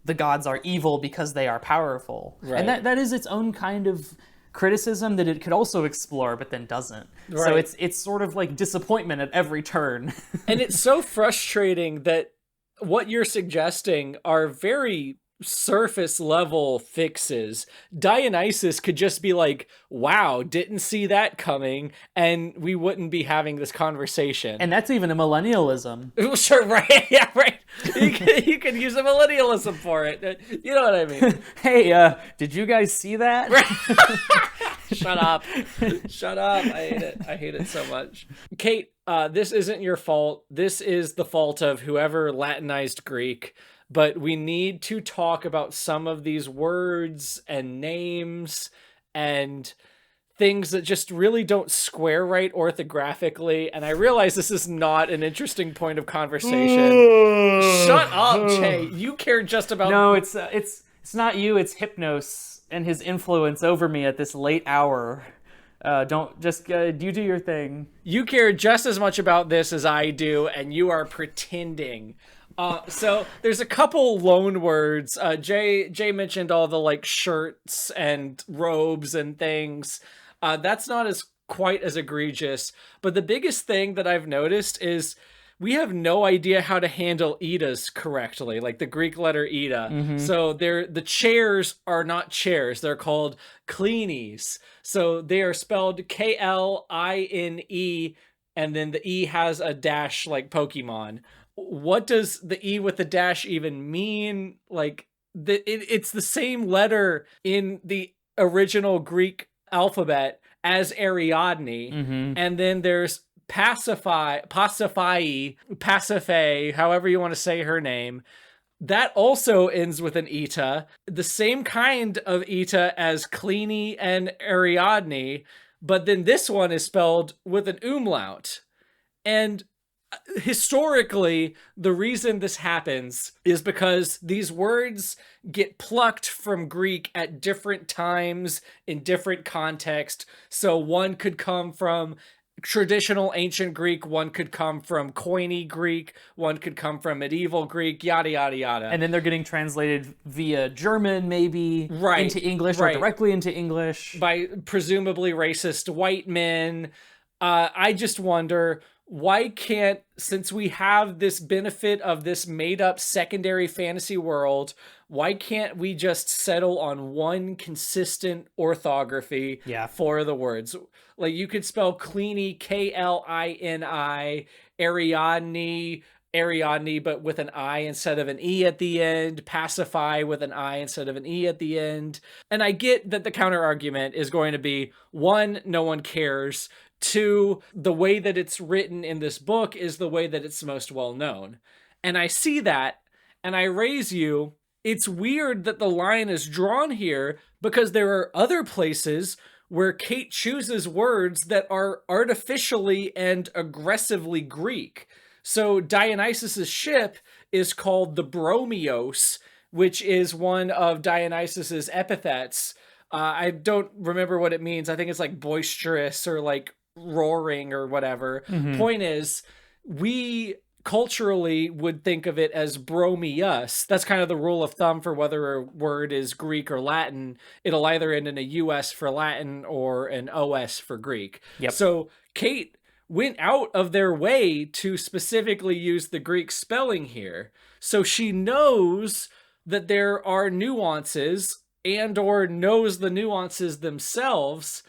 C: the gods are evil because they are powerful. Right. And that is its own kind of criticism that it could also explore, but then doesn't. Right. So it's sort of like disappointment at every turn.
A: And it's so frustrating that what you're suggesting are very surface level fixes. Dionysus could just be like, wow, didn't see that coming, and we wouldn't be having this conversation.
C: And that's even a millennialism.
A: Sure, right? Yeah, right. You can use a millennialism for it. You know what I mean?
C: Hey, did you guys see that?
A: Shut up. Shut up. I hate it so much. Cait, this isn't your fault. This is the fault of whoever Latinized Greek. But we need to talk about some of these words and names and things that just really don't square right orthographically. And I realize this is not an interesting point of conversation. Shut up, Jay. You care just about...
C: No, it's not you. It's Hypnos and his influence over me at this late hour. Don't just you do your thing.
A: You care just as much about this as I do, and you are pretending. So there's a couple loan words. Jay mentioned all the like shirts and robes and things. That's not as quite as egregious, but the biggest thing that I've noticed is we have no idea how to handle etas correctly, like the Greek letter eta.
C: Mm-hmm.
A: So the chairs are not chairs. They're called kleinies. So they are spelled Kline, and then the E has a dash like Pokemon. What does the E with the dash even mean? Like it's the same letter in the original Greek alphabet as Ariadne.
C: Mm-hmm.
A: And then there's Pasiphae, however you want to say her name. That also ends with an eta. The same kind of eta as Kleini and Ariadne, but then this one is spelled with an umlaut. And historically, the reason this happens is because these words get plucked from Greek at different times in different contexts. So one could come from traditional ancient Greek, one could come from Koine Greek, one could come from medieval Greek, yada, yada, yada.
C: And then they're getting translated via German, maybe, into English, or directly into English.
A: By presumably racist white men. I just wonder, why can't, since we have this benefit of this made-up secondary fantasy world, why can't we just settle on one consistent orthography for the words? Like, you could spell Kleini, Klini, Ariadne, but with an I instead of an E at the end, Pacify with an I instead of an E at the end. And I get that the counter argument is going to be, one, no one cares. Two, the way that it's written in this book is the way that it's most well known. And I see that, and I raise you, it's weird that the line is drawn here because there are other places where Cait chooses words that are artificially and aggressively Greek. So Dionysus's ship is called the Bromios, which is one of Dionysus's epithets. I don't remember what it means. I think it's like boisterous or like roaring or whatever.
C: Mm-hmm.
A: Point is, we culturally would think of it as bromius. That's kind of the rule of thumb for whether a word is Greek or Latin. It'll either end in a US for Latin or an OS for Greek.
C: Yep.
A: So Cait went out of their way to specifically use the Greek spelling here. So she knows that there are nuances and or knows the nuances themselves.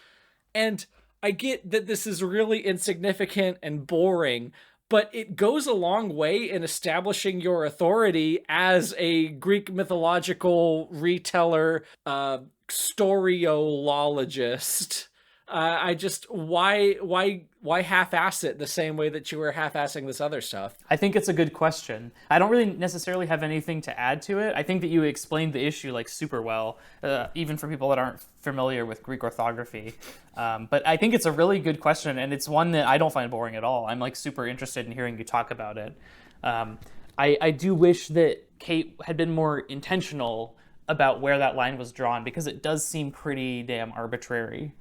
A: And I get that this is really insignificant and boring, but it goes a long way in establishing your authority as a Greek mythological reteller, storiologist. I just, why half-ass it the same way that you were half-assing this other stuff?
C: I think it's a good question. I don't really necessarily have anything to add to it. I think that you explained the issue like super well, even for people that aren't familiar with Greek orthography. But I think it's a really good question, and it's one that I don't find boring at all. I'm like super interested in hearing you talk about it. I do wish that Cait had been more intentional about where that line was drawn, because it does seem pretty damn arbitrary.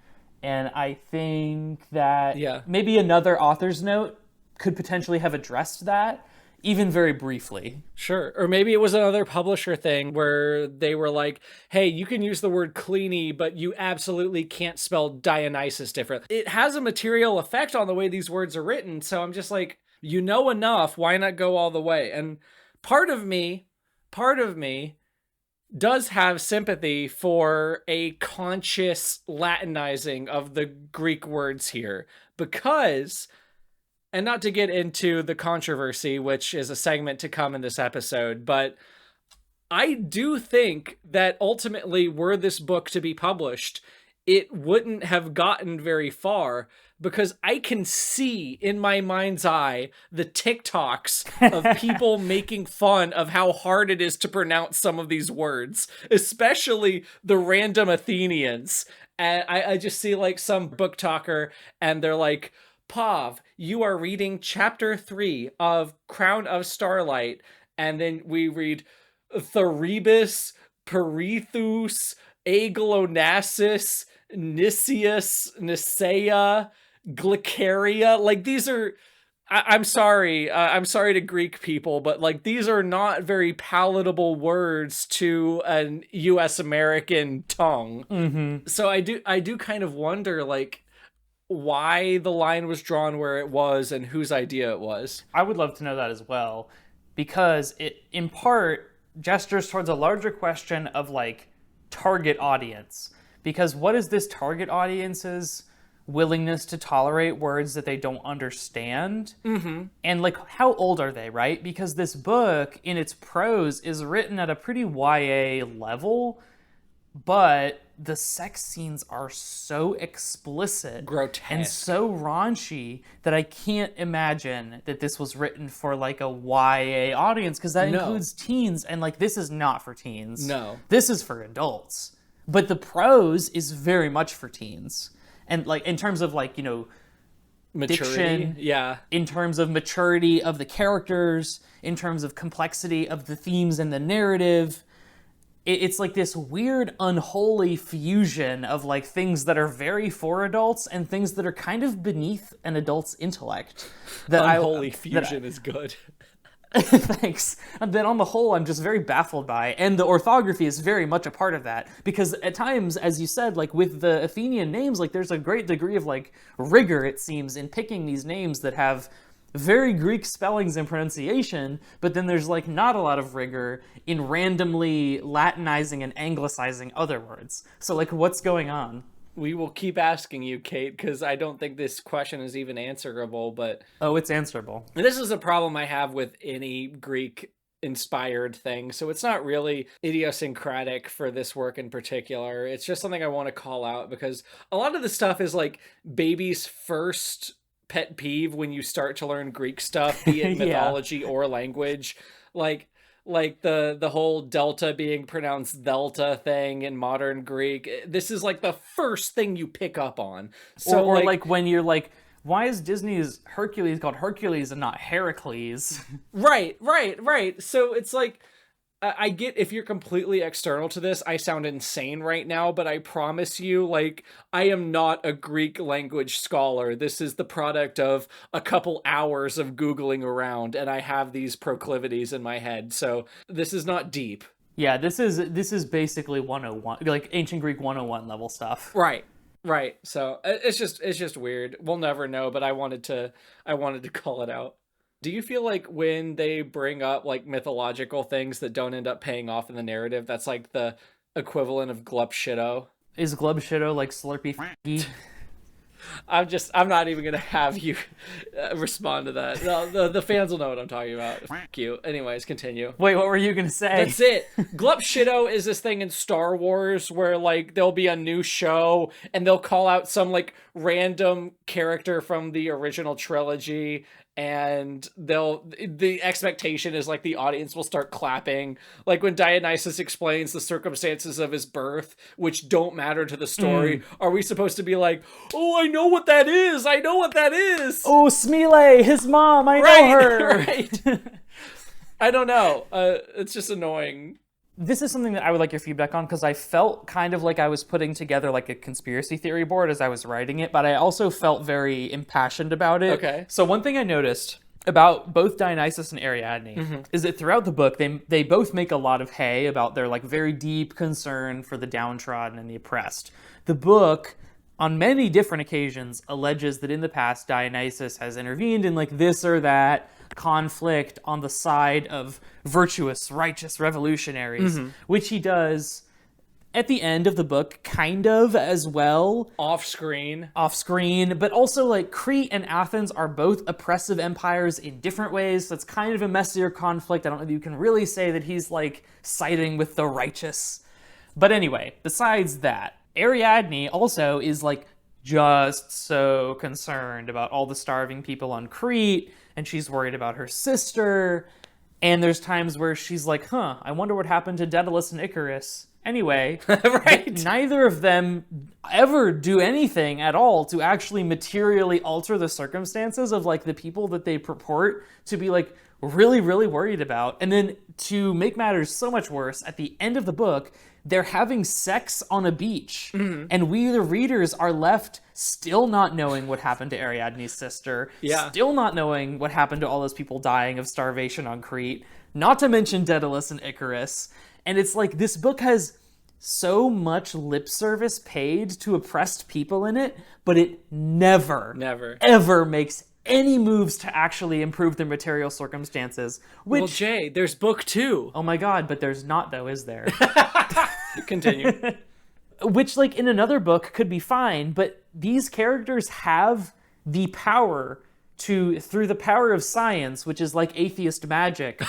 C: And I think that maybe another author's note could potentially have addressed that, even very briefly.
A: Sure. Or maybe it was another publisher thing where they were like, hey, you can use the word Kleini, but you absolutely can't spell Dionysus different. It has a material effect on the way these words are written. So I'm just like, you know enough, why not go all the way? And part of me does have sympathy for a conscious Latinizing of the Greek words here, because, and not to get into the controversy, which is a segment to come in this episode, but I do think that ultimately, were this book to be published, it wouldn't have gotten very far, because I can see in my mind's eye the TikToks of people making fun of how hard it is to pronounce some of these words, especially the random Athenians. And I just see like some book talker and they're like, Pav, you are reading chapter 3 of Crown of Starlight. And then we read Therebus, Perithus, Aglonassus, Nicias, Nicaea, Glycaria. Like, these are, I'm sorry to Greek people, but like, these are not very palatable words to an US American tongue.
C: Mm-hmm.
A: So I do kind of wonder, like, why the line was drawn where it was and whose idea it was.
C: I would love to know that as well, because it, in part, gestures towards a larger question of like target audience. Because what is this target audience's willingness to tolerate words that they don't understand?
A: Mm-hmm.
C: And like, how old are they, right? Because this book, in its prose, is written at a pretty YA level, but the sex scenes are so explicit,
A: grotesque,
C: and so raunchy that I can't imagine that this was written for like a YA audience, because that includes teens, and like, this is not for teens.
A: No.
C: This is for adults. But the prose is very much for teens. And like, in terms of like, you know,
A: maturity,
C: diction,
A: yeah,
C: in terms of maturity of the characters, in terms of complexity of the themes and the narrative, it's like this weird unholy fusion of like things that are very for adults and things that are kind of beneath an adult's intellect. That
A: unholy fusion is good.
C: Thanks. That on the whole, I'm just very baffled by, and the orthography is very much a part of that, because at times, as you said, like with the Athenian names, like there's a great degree of like rigor, it seems, in picking these names that have very Greek spellings and pronunciation, but then there's like not a lot of rigor in randomly Latinizing and Anglicizing other words. So like, what's going on?
A: We will keep asking you, Cait, because I don't think this question is even answerable, but...
C: Oh, it's answerable.
A: This is a problem I have with any Greek-inspired thing, so it's not really idiosyncratic for this work in particular. It's just something I want to call out, because a lot of the stuff is like baby's first pet peeve when you start to learn Greek stuff, be it mythology or language. Like the whole delta being pronounced delta thing in modern Greek. This is like the first thing you pick up on. So
C: or like when you're like, why is Disney's Hercules called Hercules and not Heracles?
A: Right. So it's like, I get if you're completely external to this, I sound insane right now, but I promise you, like, I am not a Greek language scholar. This is the product of a couple hours of Googling around, and I have these proclivities in my head, so this is not deep.
C: Yeah, this is basically 101, like ancient Greek 101 level stuff.
A: Right. So it's just weird. We'll never know, but I wanted to call it out. Do you feel like when they bring up like mythological things that don't end up paying off in the narrative, that's like the equivalent of glupshitto?
C: Is glupshitto like slurpy f***y?
A: I'm not even gonna have you respond to that. The fans will know what I'm talking about. Fuck you. Anyways, continue.
C: Wait, what were you gonna say?
A: That's it. Glupshitto is this thing in Star Wars where like there'll be a new show and they'll call out some like random character from the original trilogy, and the expectation is like the audience will start clapping, like when Dionysus explains the circumstances of his birth, which don't matter to the story. Are we supposed to be like, oh, I know what that is,
C: Oh, Smile, his mom, I know her.
A: Right. I don't know, it's just annoying.
C: This is something that I would like your feedback on, because I felt kind of like I was putting together like a conspiracy theory board as I was writing it, but I also felt very impassioned about it.
A: Okay.
C: So one thing I noticed about both Dionysus and Ariadne is that throughout the book, they both make a lot of hay about their like very deep concern for the downtrodden and the oppressed. The book, on many different occasions, alleges that in the past Dionysus has intervened in like this or that conflict on the side of virtuous, righteous revolutionaries, which he does at the end of the book, kind of as well.
A: Off screen,
C: but also like Crete and Athens are both oppressive empires in different ways. So it's kind of a messier conflict. I don't know if you can really say that he's like siding with the righteous. But anyway, besides that, Ariadne also is like just so concerned about all the starving people on Crete, and she's worried about her sister. And there's times where she's like, I wonder what happened to Daedalus and Icarus. Anyway,
A: right?
C: Neither of them ever do anything at all to actually materially alter the circumstances of like the people that they purport to be like really, really worried about. And then to make matters so much worse, at the end of the book, they're having sex on a beach. And we, the readers, are left still not knowing what happened to Ariadne's sister, still not knowing what happened to all those people dying of starvation on Crete, not to mention Daedalus and Icarus. And it's like this book has so much lip service paid to oppressed people in it, but it never, ever makes any moves to actually improve their material circumstances. Which,
A: well, Jay, there's book 2.
C: Oh my god, but there's not though, is there?
A: Continue.
C: Which, like, in another book could be fine, but these characters have the power to, through the power of science, which is like atheist magic,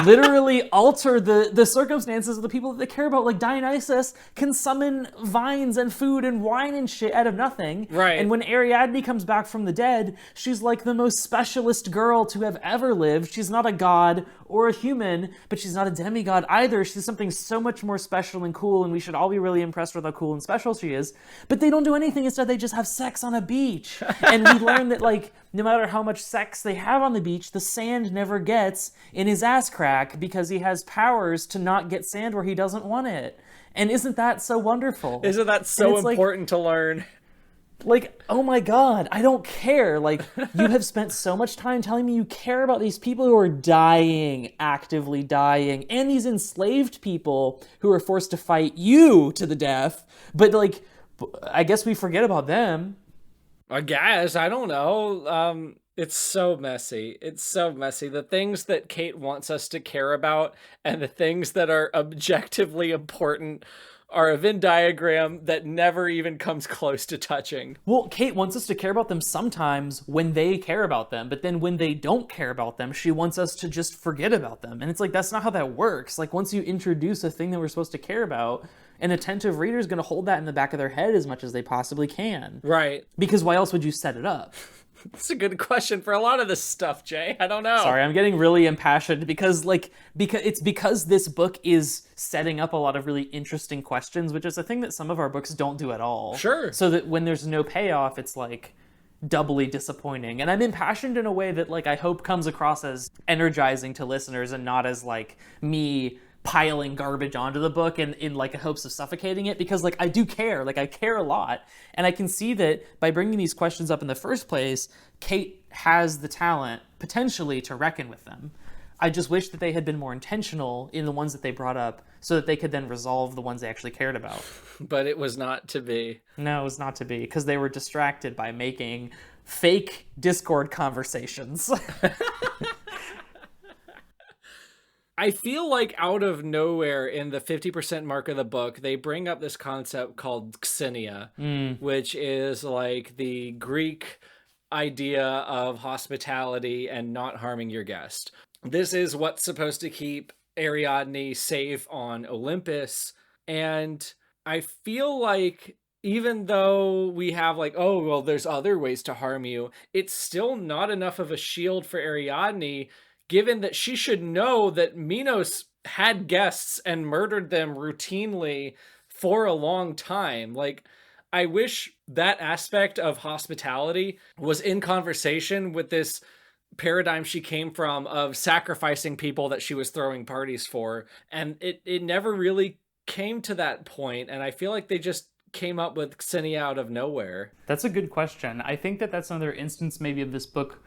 C: literally alter the circumstances of the people that they care about. Like Dionysus can summon vines and food and wine and shit out of nothing.
A: Right.
C: And when Ariadne comes back from the dead, she's like the most specialist girl to have ever lived. She's not a god or a human, but she's not a demigod either. She's something so much more special and cool, and we should all be really impressed with how cool and special she is. But they don't do anything. Instead, they just have sex on a beach. And we learn that, like, no matter how much sex they have on the beach, the sand never gets in his ass crack because he has powers to not get sand where he doesn't want it. And isn't that so wonderful?
A: Isn't that so important to learn?
C: Like, oh my god, I don't care. Like, you have spent so much time telling me you care about these people who are dying, actively dying, and these enslaved people who are forced to fight you to the death. But, like, I guess we forget about them.
A: I guess. I don't know. It's so messy. It's so messy. The things that Cait wants us to care about and the things that are objectively important are a Venn diagram that never even comes close to touching.
C: Well, Cait wants us to care about them sometimes when they care about them, but then when they don't care about them, she wants us to just forget about them. And it's like, that's not how that works. Like, once you introduce a thing that we're supposed to care about, an attentive reader is going to hold that in the back of their head as much as they possibly can.
A: Right.
C: Because why else would you set it up?
A: That's a good question for a lot of this stuff, Jay. I don't know.
C: Sorry, I'm getting really impassioned because this book is setting up a lot of really interesting questions, which is a thing that some of our books don't do at all.
A: Sure.
C: So that when there's no payoff, it's like doubly disappointing. And I'm impassioned in a way that, like, I hope comes across as energizing to listeners and not as like me piling garbage onto the book and in like hopes of suffocating it, because like I do care, like I care a lot, and I can see that by bringing these questions up in the first place, Cait has the talent potentially to reckon with them. I just wish that they had been more intentional in the ones that they brought up so that they could then resolve the ones they actually cared about.
A: But it was not to be.
C: No, it was not to be, because they were distracted by making fake Discord conversations.
A: I feel like out of nowhere in the 50% mark of the book, they bring up this concept called xenia, which is like the Greek idea of hospitality and not harming your guest. This is what's supposed to keep Ariadne safe on Olympus. And I feel like even though we have like, oh, well, there's other ways to harm you, it's still not enough of a shield for Ariadne, given that she should know that Minos had guests and murdered them routinely for a long time. Like, I wish that aspect of hospitality was in conversation with this paradigm she came from of sacrificing people that she was throwing parties for. And it never really came to that point. And I feel like they just came up with xenia out of nowhere.
C: That's a good question. I think that that's another instance maybe of this book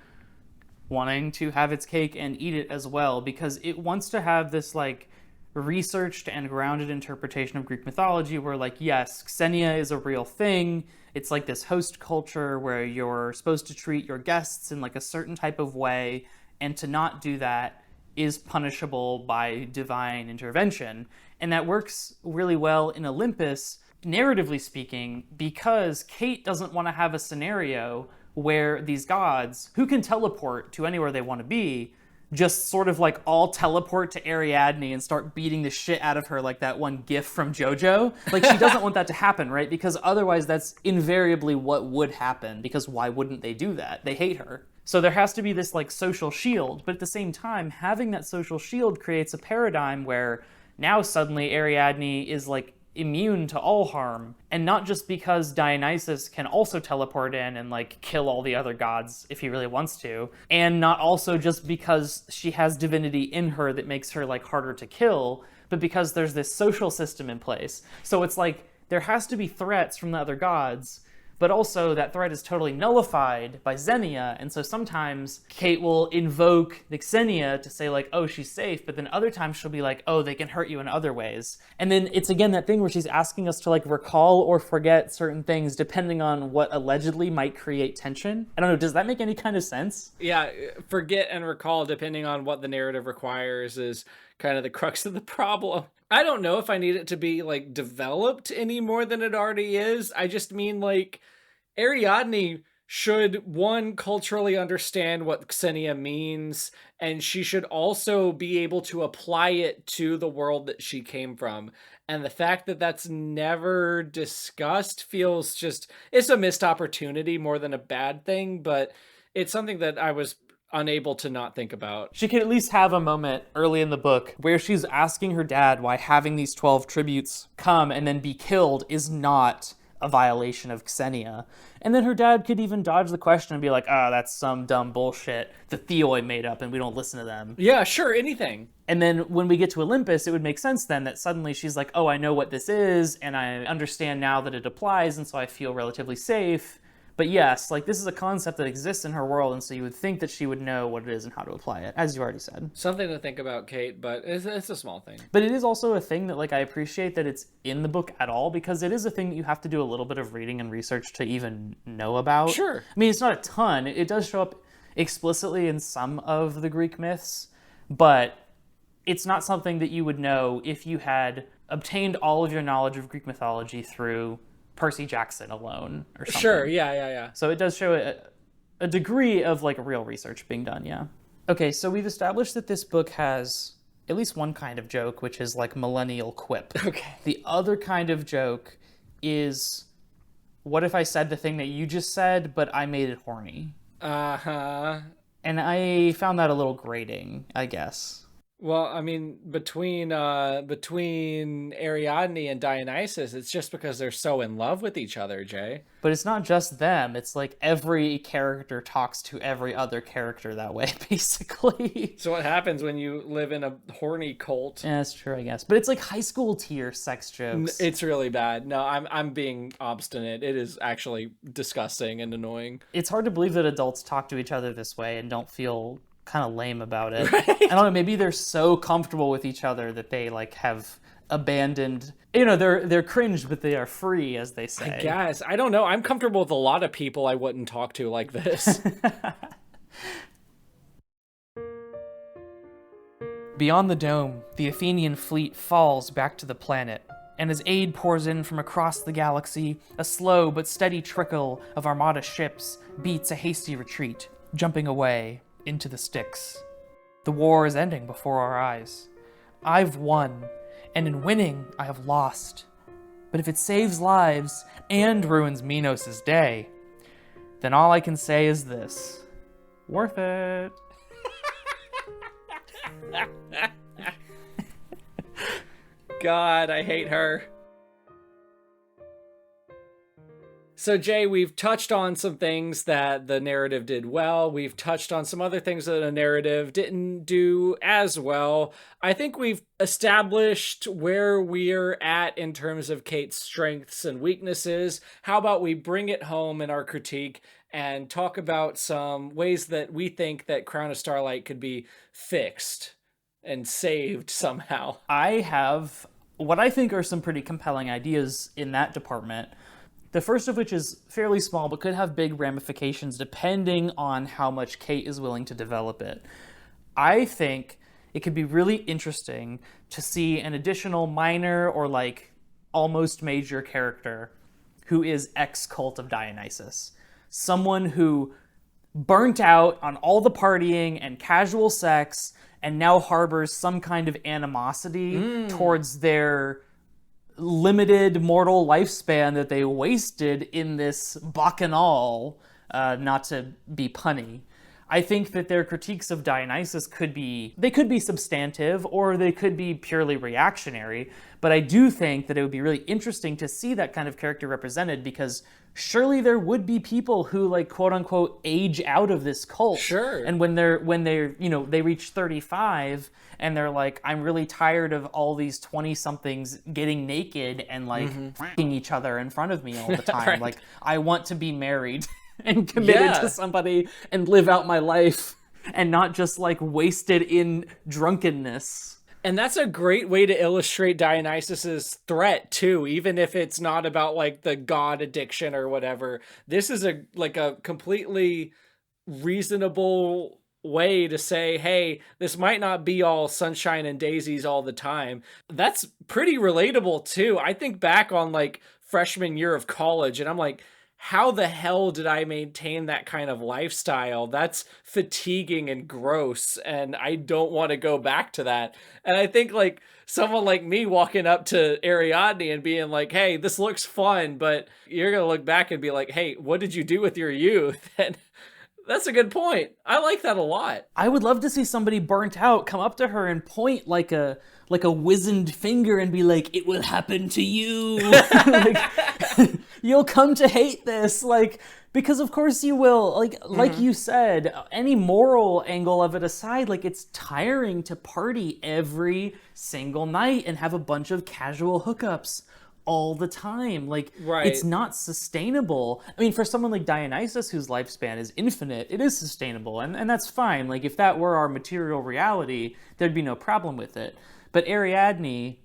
C: wanting to have its cake and eat it as well, because it wants to have this like researched and grounded interpretation of Greek mythology where, like, yes, xenia is a real thing. It's like this host culture where you're supposed to treat your guests in like a certain type of way, and to not do that is punishable by divine intervention. And that works really well in Olympus, narratively speaking, because Cait doesn't want to have a scenario where these gods, who can teleport to anywhere they want to be, just sort of like all teleport to Ariadne and start beating the shit out of her like that one gif from JoJo. Like, she doesn't want that to happen, right? Because otherwise that's invariably what would happen, because why wouldn't they do that? They hate her. So there has to be this like social shield, but at the same time, having that social shield creates a paradigm where now suddenly Ariadne is like immune to all harm, and not just because Dionysus can also teleport in and like kill all the other gods if he really wants to, and not also just because she has divinity in her that makes her like harder to kill, but because there's this social system in place. So it's like there has to be threats from the other gods, but also that threat is totally nullified by Xenia, and so sometimes Cait will invoke the Xenia to say like, oh, she's safe, but then other times she'll be like, oh, they can hurt you in other ways. And then it's again that thing where she's asking us to like recall or forget certain things depending on what allegedly might create tension. I don't know, does that make any kind of sense?
A: Yeah, forget and recall depending on what the narrative requires is kind of the crux of the problem. I don't know if I need it to be like developed any more than it already is. I just mean like Ariadne should, one, culturally understand what Xenia means, and she should also be able to apply it to the world that she came from. And the fact that that's never discussed feels just, it's a missed opportunity more than a bad thing, but it's something that I was unable to not think about.
C: She could at least have a moment early in the book where she's asking her dad why having these 12 tributes come and then be killed is not a violation of Xenia. And then her dad could even dodge the question and be like, ah, that's some dumb bullshit the Theoi made up and we don't listen to them.
A: Yeah, sure, anything.
C: And then when we get to Olympus, it would make sense then that suddenly she's like, oh, I know what this is, and I understand now that it applies, and so I feel relatively safe. But yes, like this is a concept that exists in her world, and so you would think that she would know what it is and how to apply it, as you already said.
A: Something to think about, Cait, but it's a small thing.
C: But it is also a thing that like I appreciate that it's in the book at all, because it is a thing that you have to do a little bit of reading and research to even know about.
A: Sure.
C: I mean, it's not a ton. It does show up explicitly in some of the Greek myths, but it's not something that you would know if you had obtained all of your knowledge of Greek mythology through Percy Jackson alone or something.
A: Sure, yeah.
C: So it does show a degree of like real research being done, yeah. Okay, so we've established that this book has at least one kind of joke, which is like millennial quip.
A: Okay.
C: The other kind of joke is, what if I said the thing that you just said, but I made it horny?
A: Uh-huh.
C: And I found that a little grating, I guess.
A: Well, I mean, between Ariadne and Dionysus, it's just because they're so in love with each other, Jay.
C: But it's not just them. It's like every character talks to every other character that way, basically.
A: So what happens when you live in a horny cult?
C: Yeah, that's true, I guess. But it's like high school tier sex jokes.
A: It's really bad. No, I'm being obstinate. It is actually disgusting and annoying.
C: It's hard to believe that adults talk to each other this way and don't feel kind of lame about it.
A: Right?
C: I don't know, maybe they're so comfortable with each other that they like have abandoned, you know, they're cringe, but they are free, as they say.
A: I guess. I don't know. I'm comfortable with a lot of people I wouldn't talk to like this.
C: Beyond the dome, the Athenian fleet falls back to the planet, and as aid pours in from across the galaxy, a slow but steady trickle of Armada ships beats a hasty retreat, jumping away into the Styx. The war is ending before our eyes. I've won, and in winning, I have lost. But if it saves lives and ruins Minos' day, then all I can say is this: worth it.
A: God, I hate her. So, Jay, we've touched on some things that the narrative did well. We've touched on some other things that the narrative didn't do as well. I think we've established where we're at in terms of Cait's strengths and weaknesses. How about we bring it home in our critique and talk about some ways that we think that Crown of Starlight could be fixed and saved somehow.
C: I have what I think are some pretty compelling ideas in that department. The first of which is fairly small, but could have big ramifications depending on how much Cait is willing to develop it. I think it could be really interesting to see an additional minor or like almost major character who is ex-cult of Dionysus. Someone who burnt out on all the partying and casual sex and now harbors some kind of animosity towards their limited mortal lifespan that they wasted in this bacchanal, not to be punny. I think that their critiques of Dionysus could be substantive or they could be purely reactionary, but I do think that it would be really interesting to see that kind of character represented, because surely there would be people who, like, quote unquote age out of this cult.
A: Sure.
C: And when they're they reach 35 and they're like, I'm really tired of all these 20 somethings getting naked and like f***ing each other in front of me all the time.
A: Right.
C: Like, I want to be married and committed to somebody and live out my life and not just like wasted in drunkenness.
A: And that's a great way to illustrate Dionysus's threat too, even if it's not about like the god addiction or whatever. This is a completely reasonable way to say, hey, this might not be all sunshine and daisies all the time. That's pretty relatable too. I think back on like freshman year of college and I'm like, how the hell did I maintain that kind of lifestyle? That's fatiguing and gross, and I don't want to go back to that. And I think like someone like me walking up to Ariadne and being like, hey, this looks fun, but you're going to look back and be like, hey, what did you do with your youth? And that's a good point. I like that a lot.
C: I would love to see somebody burnt out come up to her and point like a wizened finger and be like, it will happen to you. Like, you'll come to hate this. Like, because of course you will. Like you said, any moral angle of it aside, like, it's tiring to party every single night and have a bunch of casual hookups all the time. Like,
A: right.
C: It's not sustainable. I mean, for someone like Dionysus, whose lifespan is infinite, it is sustainable, and that's fine. Like, if that were our material reality, there'd be no problem with it. But Ariadne,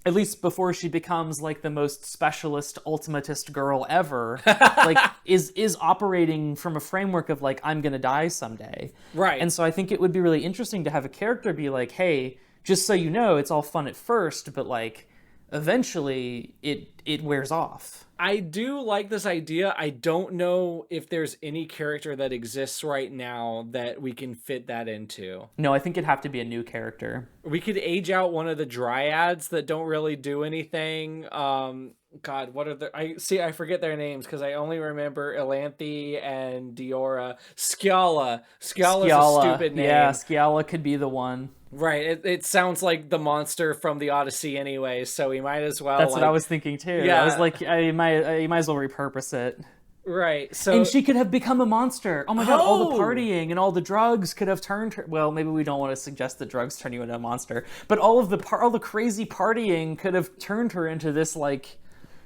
C: at least before she becomes like the most specialist ultimatist girl ever, like is operating from a framework of like, I'm gonna die someday.
A: Right.
C: And so I think it would be really interesting to have a character be like, hey, just so you know, it's all fun at first, but like eventually it wears off.
A: I do like this idea. I don't know if there's any character that exists right now that we can fit that into.
C: No, I think it'd have to be a new character.
A: We could age out one of the dryads that don't really do anything. God, what are the... I forget their names because I only remember Elanthe and Diora. Scialla. Scialla's a stupid name.
C: Yeah, Scialla could be the one.
A: Right. It sounds like the monster from the Odyssey anyway, so we might as well...
C: That's what I was thinking too.
A: Yeah.
C: I was like, you might as well repurpose it.
A: Right. So,
C: and she could have become a monster. Oh my god, all the partying and all the drugs could have turned her... Well, maybe we don't want to suggest that drugs turn you into a monster, but all the crazy partying could have turned her into this like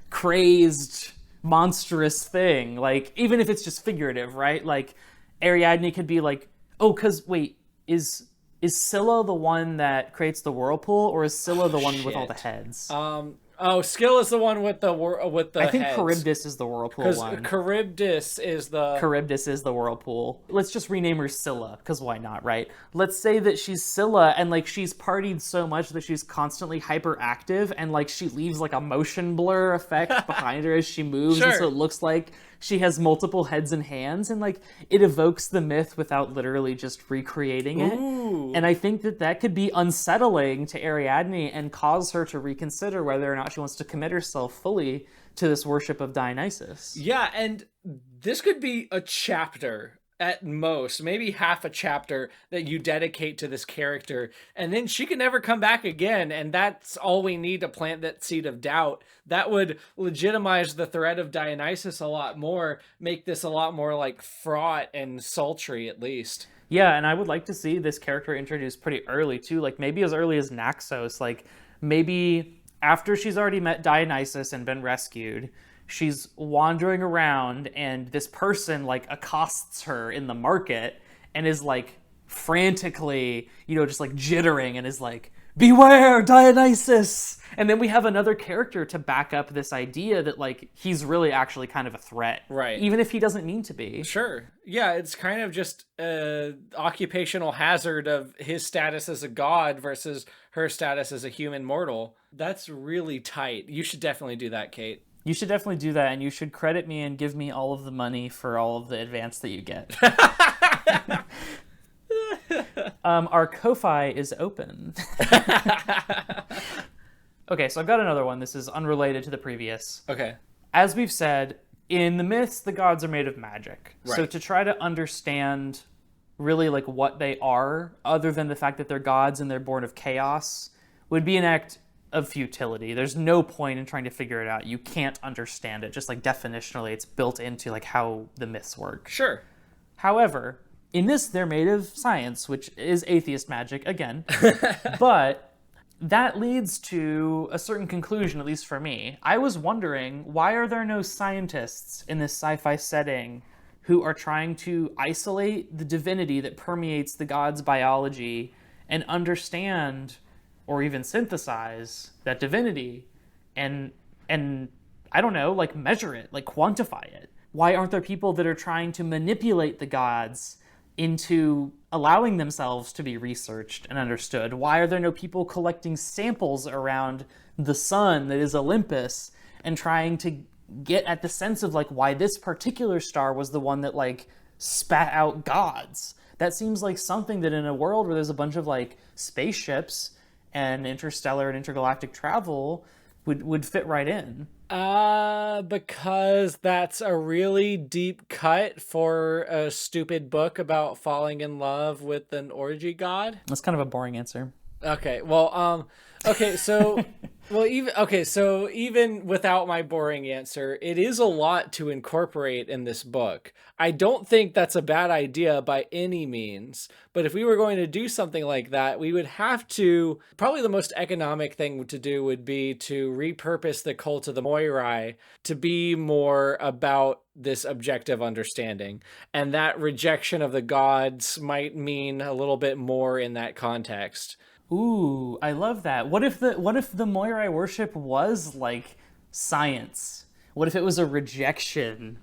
C: crazed, monstrous thing. Like, even if it's just figurative, right? Like, Ariadne could be like, oh, because wait, is Scylla the one that creates the whirlpool, or is Scylla the one with all the heads?
A: Scylla's the one with the
C: I think
A: heads.
C: Charybdis is the whirlpool one.
A: Charybdis is the
C: whirlpool. Let's just rename her Scylla, because why not, right? Let's say that she's Scylla, and like she's partied so much that she's constantly hyperactive, and like she leaves like a motion blur effect behind her as she moves,
A: Sure.
C: and so it looks like she has multiple heads and hands, and like it evokes the myth without literally just recreating it.
A: Ooh.
C: And I think that could be unsettling to Ariadne and cause her to reconsider whether or not she wants to commit herself fully to this worship of Dionysus.
A: Yeah, and this could be a chapter at most, maybe half a chapter that you dedicate to this character, and then she can never come back again, and that's all we need to plant that seed of doubt. That would legitimize the threat of Dionysus a lot more, make this a lot more like fraught and sultry at least.
C: Yeah, and I would like to see this character introduced pretty early too, like maybe as early as Naxos, like maybe after she's already met Dionysus and been rescued, she's wandering around and this person like accosts her in the market and is like frantically, just like jittering and is like,
B: Beware, Dionysus!
C: And then we have another character to back up this idea that, like, he's really actually kind of a threat.
A: Right.
C: Even if he doesn't mean to be.
A: Sure. Yeah, it's kind of just occupational hazard of his status as a god versus her status as a human mortal. That's really tight. You should definitely do that, Cait.
C: You should definitely do that, and you should credit me and give me all of the money for all of the advance that you get. Our Ko-Fi is open. Okay, so I've got another one. This is unrelated to the previous.
A: Okay.
C: As we've said, in the myths, the gods are made of magic.
A: Right.
C: So to try to understand really like what they are, other than the fact that they're gods and they're born of chaos, would be an act of futility. There's no point in trying to figure it out. You can't understand it. Just like definitionally, it's built into like how the myths work.
A: Sure.
C: However, in this, they're made of science, which is atheist magic again. But that leads to a certain conclusion, at least for me. I was wondering, why are there no scientists in this sci-fi setting who are trying to isolate the divinity that permeates the gods' biology and understand or even synthesize that divinity and I don't know, like measure it, like quantify it? Why aren't there people that are trying to manipulate the gods into allowing themselves to be researched and understood? Why are there no people collecting samples around the sun that is Olympus and trying to get at the sense of like why this particular star was the one that like spat out gods? That seems like something that in a world where there's a bunch of like spaceships and interstellar and intergalactic travel would fit right in.
A: Because that's a really deep cut for a stupid book about falling in love with an orgy god.
C: That's kind of a boring answer.
A: Okay, well, so even without my boring answer, it is a lot to incorporate in this book. I don't think that's a bad idea by any means, but if we were going to do something like that, we would have to, probably the most economic thing to do would be to repurpose the Cult of the Moirai to be more about this objective understanding. And that rejection of the gods might mean a little bit more in that context.
C: Ooh, I love that. What if the Moirai worship was like science? What if it was a rejection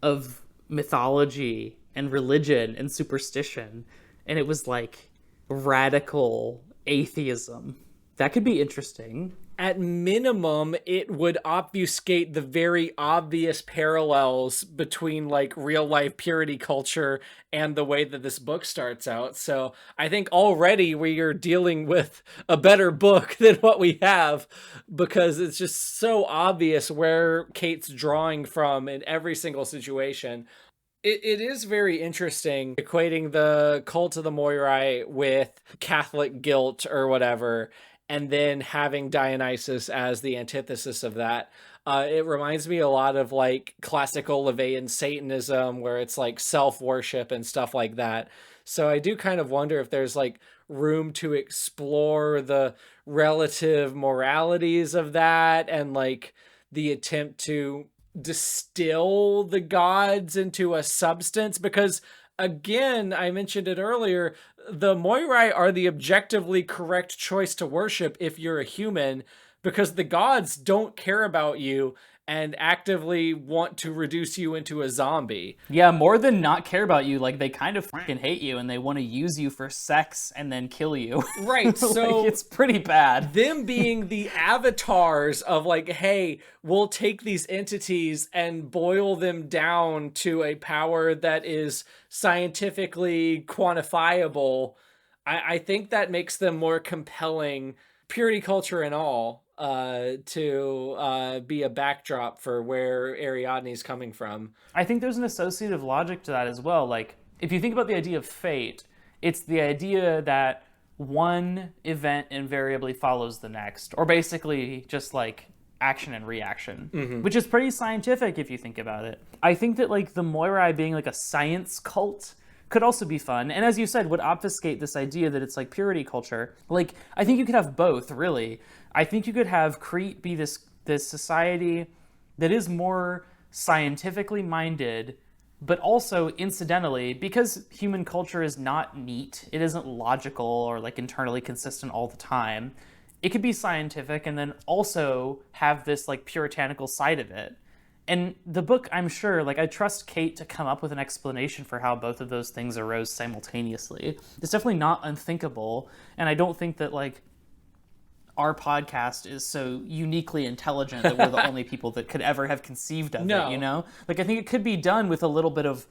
C: of mythology and religion and superstition, and it was like radical atheism? That could be interesting.
A: At minimum, it would obfuscate the very obvious parallels between like real life purity culture and the way that this book starts out. So I think already we are dealing with a better book than what we have, because it's just so obvious where Cait's drawing from in every single situation. It is very interesting equating the Cult of the Moirai with Catholic guilt or whatever, and then having Dionysus as the antithesis of that. It reminds me a lot of like classical LaVeyan Satanism, where it's like self-worship and stuff like that. So I do kind of wonder if there's like room to explore the relative moralities of that, and like the attempt to distill the gods into a substance, because again, I mentioned it earlier, the Moirai are the objectively correct choice to worship if you're a human, because the gods don't care about you and actively want to reduce you into a zombie.
C: Yeah, more than not care about you, like they kind of fucking hate you and they want to use you for sex and then kill you.
A: Right, so
C: like, it's pretty bad.
A: Them being the avatars of like, hey, we'll take these entities and boil them down to a power that is scientifically quantifiable. I think that makes them more compelling, purity culture and all, to be a backdrop for where Ariadne's coming from.
C: I think there's an associative logic to that as well. Like, if you think about the idea of fate, it's the idea that one event invariably follows the next, or basically just like action and reaction, which is pretty scientific if you think about it. I think that like the Moirai being like a science cult could also be fun, and as you said, would obfuscate this idea that it's like purity culture. Like, I think you could have both, really. I think you could have Crete be this society that is more scientifically minded, but also incidentally, because human culture is not neat, it isn't logical or like internally consistent all the time, it could be scientific and then also have this like puritanical side of it. And the book, I'm sure, like I trust Cait to come up with an explanation for how both of those things arose simultaneously. It's definitely not unthinkable, and I don't think that like our podcast is so uniquely intelligent that we're the only people that could ever have conceived of it, you know? Like I think it could be done with a little bit of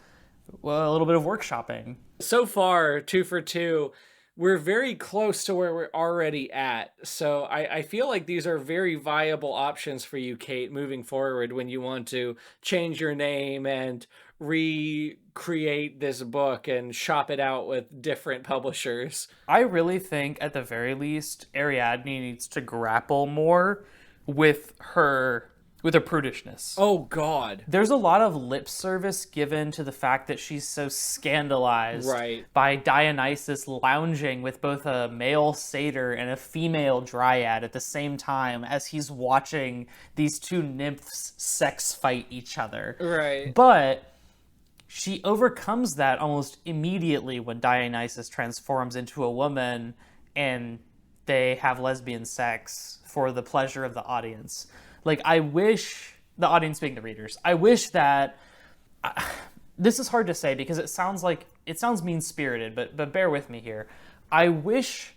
C: workshopping.
A: So far, 2 for 2, we're very close to where we're already at. So I feel like these are very viable options for you, Cait, moving forward when you want to change your name and recreate this book and shop it out with different publishers.
C: I really think, at the very least, Ariadne needs to grapple more with her prudishness.
A: Oh, God.
C: There's a lot of lip service given to the fact that she's so scandalized by Dionysus lounging with both a male satyr and a female dryad at the same time as he's watching these two nymphs sex fight each other.
A: Right.
C: But she overcomes that almost immediately when Dionysus transforms into a woman and they have lesbian sex for the pleasure of the audience. Like, I wish, the audience being the readers, I wish that, this is hard to say because it sounds mean-spirited, but bear with me here. I wish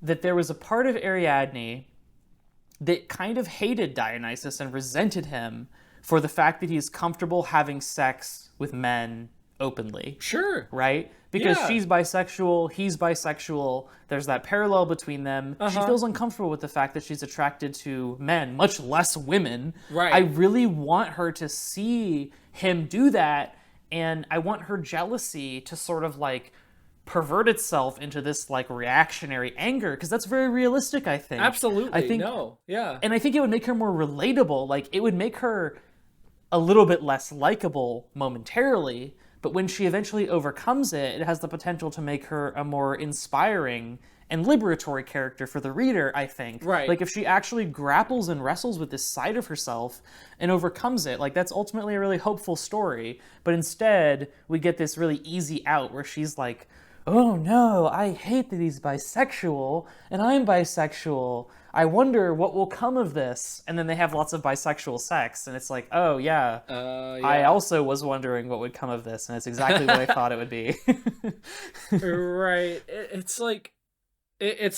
C: that there was a part of Ariadne that kind of hated Dionysus and resented him for the fact that he's comfortable having sex with men openly.
A: Sure.
C: Right? Because she's bisexual, he's bisexual, there's that parallel between them. She feels uncomfortable with the fact that she's attracted to men, much less women.
A: Right.
C: I really want her to see him do that, and I want her jealousy to sort of like pervert itself into this like reactionary anger, because that's very realistic, I think.
A: Absolutely.
C: I think,
A: no. Yeah.
C: And I think it would make her more relatable. Like, it would make her a little bit less likable momentarily, but when she eventually overcomes it, it has the potential to make her a more inspiring and liberatory character for the reader, I think.
A: Right.
C: Like, if she actually grapples and wrestles with this side of herself and overcomes it, like, that's ultimately a really hopeful story. But instead, we get this really easy out where she's like, oh no, I hate that he's bisexual, and I'm bisexual. I wonder what will come of this. And then they have lots of bisexual sex, and it's like, oh yeah, I also was wondering what would come of this, and it's exactly what I thought it would be.
A: Right. It's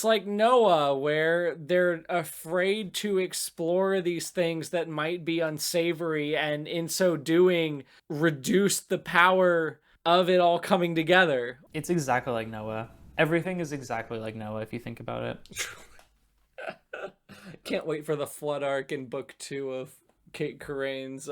A: like Noah, where they're afraid to explore these things that might be unsavory, and in so doing, reduce the power of it all coming together.
C: It's exactly like Noah. Everything is exactly like Noah if you think about it.
A: Can't wait for the flood arc in book 2 of Cait Corrain's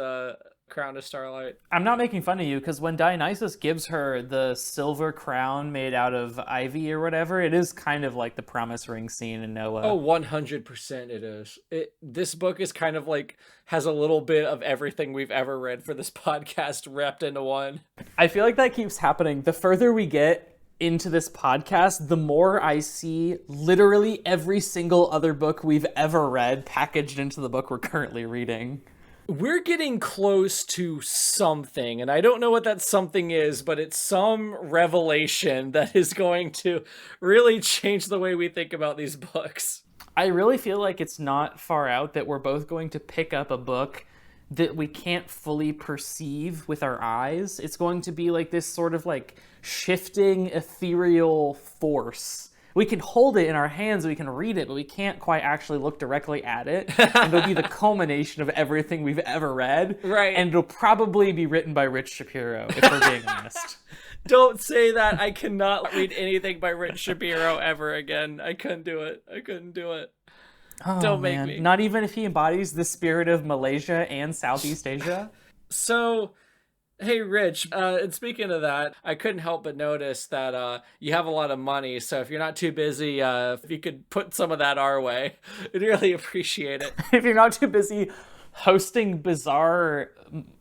A: Crown of Starlight.
C: I'm not making fun of you, because when Dionysus gives her the silver crown made out of ivy or whatever, it is kind of like the promise ring scene in Noah.
A: Oh, 100% it is. This book is kind of like, has a little bit of everything we've ever read for this podcast wrapped into one.
C: I feel like that keeps happening. The further we get into this podcast, the more I see literally every single other book we've ever read packaged into the book we're currently reading.
A: We're getting close to something, and I don't know what that something is, but it's some revelation that is going to really change the way we think about these books.
C: I really feel like it's not far out that we're both going to pick up a book that we can't fully perceive with our eyes. It's going to be like this sort of like shifting ethereal force. We can hold it in our hands, we can read it, but we can't quite actually look directly at it. And it'll be the culmination of everything we've ever read.
A: Right.
C: And it'll probably be written by Rich Shapiro, if we're being honest.
A: Don't say that. I cannot read anything by Rich Shapiro ever again. I couldn't do it.
C: Oh,
A: Don't make
C: man.
A: me.
C: Not even if he embodies the spirit of Malaysia and Southeast Asia?
A: So, hey, Rich, and speaking of that, I couldn't help but notice that you have a lot of money, so if you're not too busy, if you could put some of that our way, I'd really appreciate it.
C: If you're not too busy hosting bizarre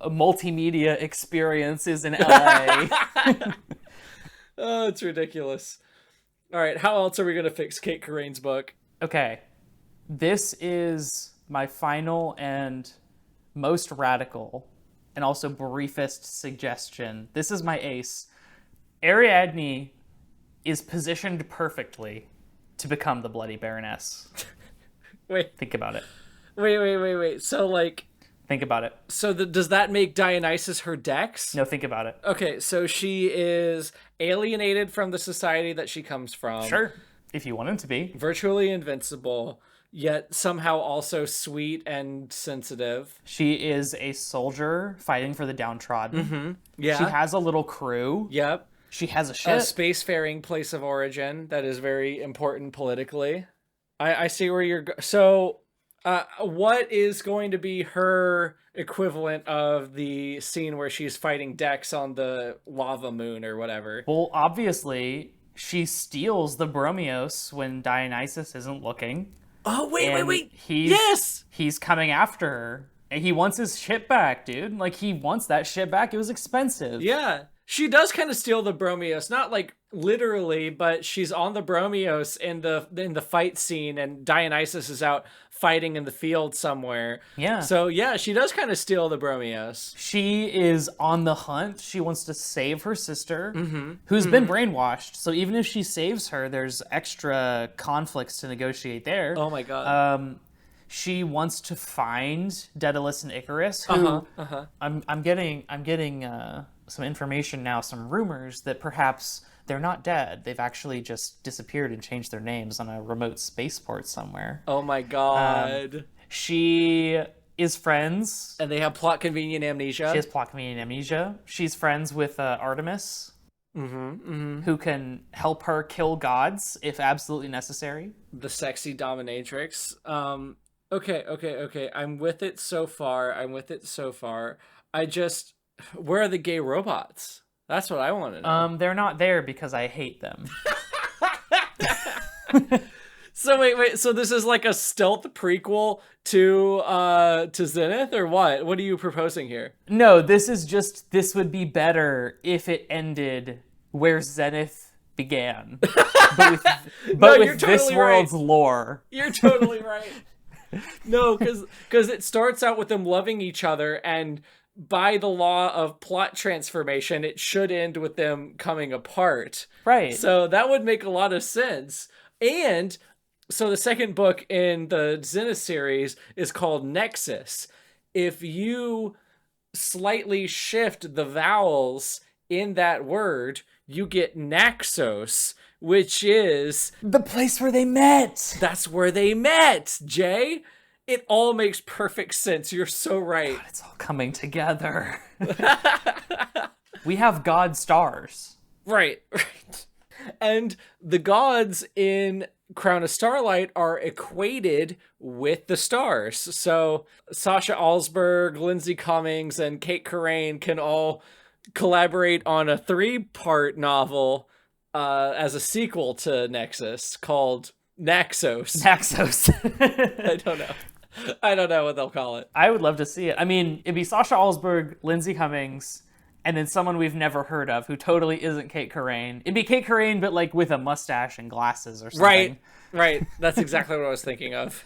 C: multimedia experiences in LA.
A: Oh, it's ridiculous. All right, how else are we going to fix Cait Corrain's book?
C: Okay, this is my final and most radical and also briefest suggestion. This is my ace. Ariadne is positioned perfectly to become the Bloody Baroness.
A: Wait.
C: Think about it.
A: Wait. So, like...
C: Think about it.
A: So does that make Dionysus her Dex?
C: No, think about it.
A: Okay, so she is alienated from the society that she comes from.
C: Sure, if you want him to be.
A: Virtually invincible, yet somehow also sweet and sensitive.
C: She is a soldier fighting for the downtrodden.
A: Mm-hmm. Yeah.
C: She has a little crew.
A: Yep.
C: She has a ship.
A: A spacefaring place of origin that is very important politically. I see where you're... So... what is going to be her equivalent of the scene where she's fighting Dex on the lava moon or whatever?
C: Well, obviously, she steals the Bromios when Dionysus isn't looking.
A: Oh, wait.
C: He's coming after her. And he wants his ship back, dude. Like, he wants that ship back. It was expensive.
A: Yeah. She does kind of steal the Bromios, not like literally, but she's on the Bromios in the fight scene, and Dionysus is out fighting in the field somewhere.
C: Yeah.
A: So yeah, she does kind of steal the Bromios.
C: She is on the hunt. She wants to save her sister, who's been brainwashed. So even if she saves her, there's extra conflicts to negotiate there.
A: Oh my god.
C: She wants to find Daedalus and Icarus, who I'm getting some information now, some rumors that perhaps they're not dead. They've actually just disappeared and changed their names on a remote spaceport somewhere.
A: Oh my god.
C: She is friends.
A: And they have plot convenient amnesia.
C: She has plot convenient amnesia. She's friends with Artemis, who can help her kill gods if absolutely necessary.
A: The sexy dominatrix. Okay. I'm with it so far. Where are the gay robots? That's what I want to know.
C: They're not there because I hate them.
A: So wait. So this is like a stealth prequel to Zenith, or what? What are you proposing here?
C: No, this would be better if it ended where Zenith began, but with this world's lore.
A: You're totally right. No, because it starts out with them loving each other, and by the law of plot transformation, it should end with them coming apart.
C: Right.
A: So that would make a lot of sense. And so the second book in the Zenith series is called Nexus. If you slightly shift the vowels in that word, you get Naxos, which is...
C: the place where they met!
A: That's where they met, Jay! It all makes perfect sense. You're so right.
C: God, it's all coming together. We have god stars.
A: Right. And the gods in Crown of Starlight are equated with the stars. So Sasha Alsberg, Lindsay Cummings, and Cait Corrain can all collaborate on a 3-part novel as a sequel to Nexus called Naxos. I don't know what they'll call it.
C: I would love to see it. I mean, it'd be Sasha Alsberg, Lindsay Cummings, and then someone we've never heard of who totally isn't Cait Corrain. It'd be Cait Corrain, but like with a mustache and glasses or something.
A: Right. That's exactly what I was thinking of.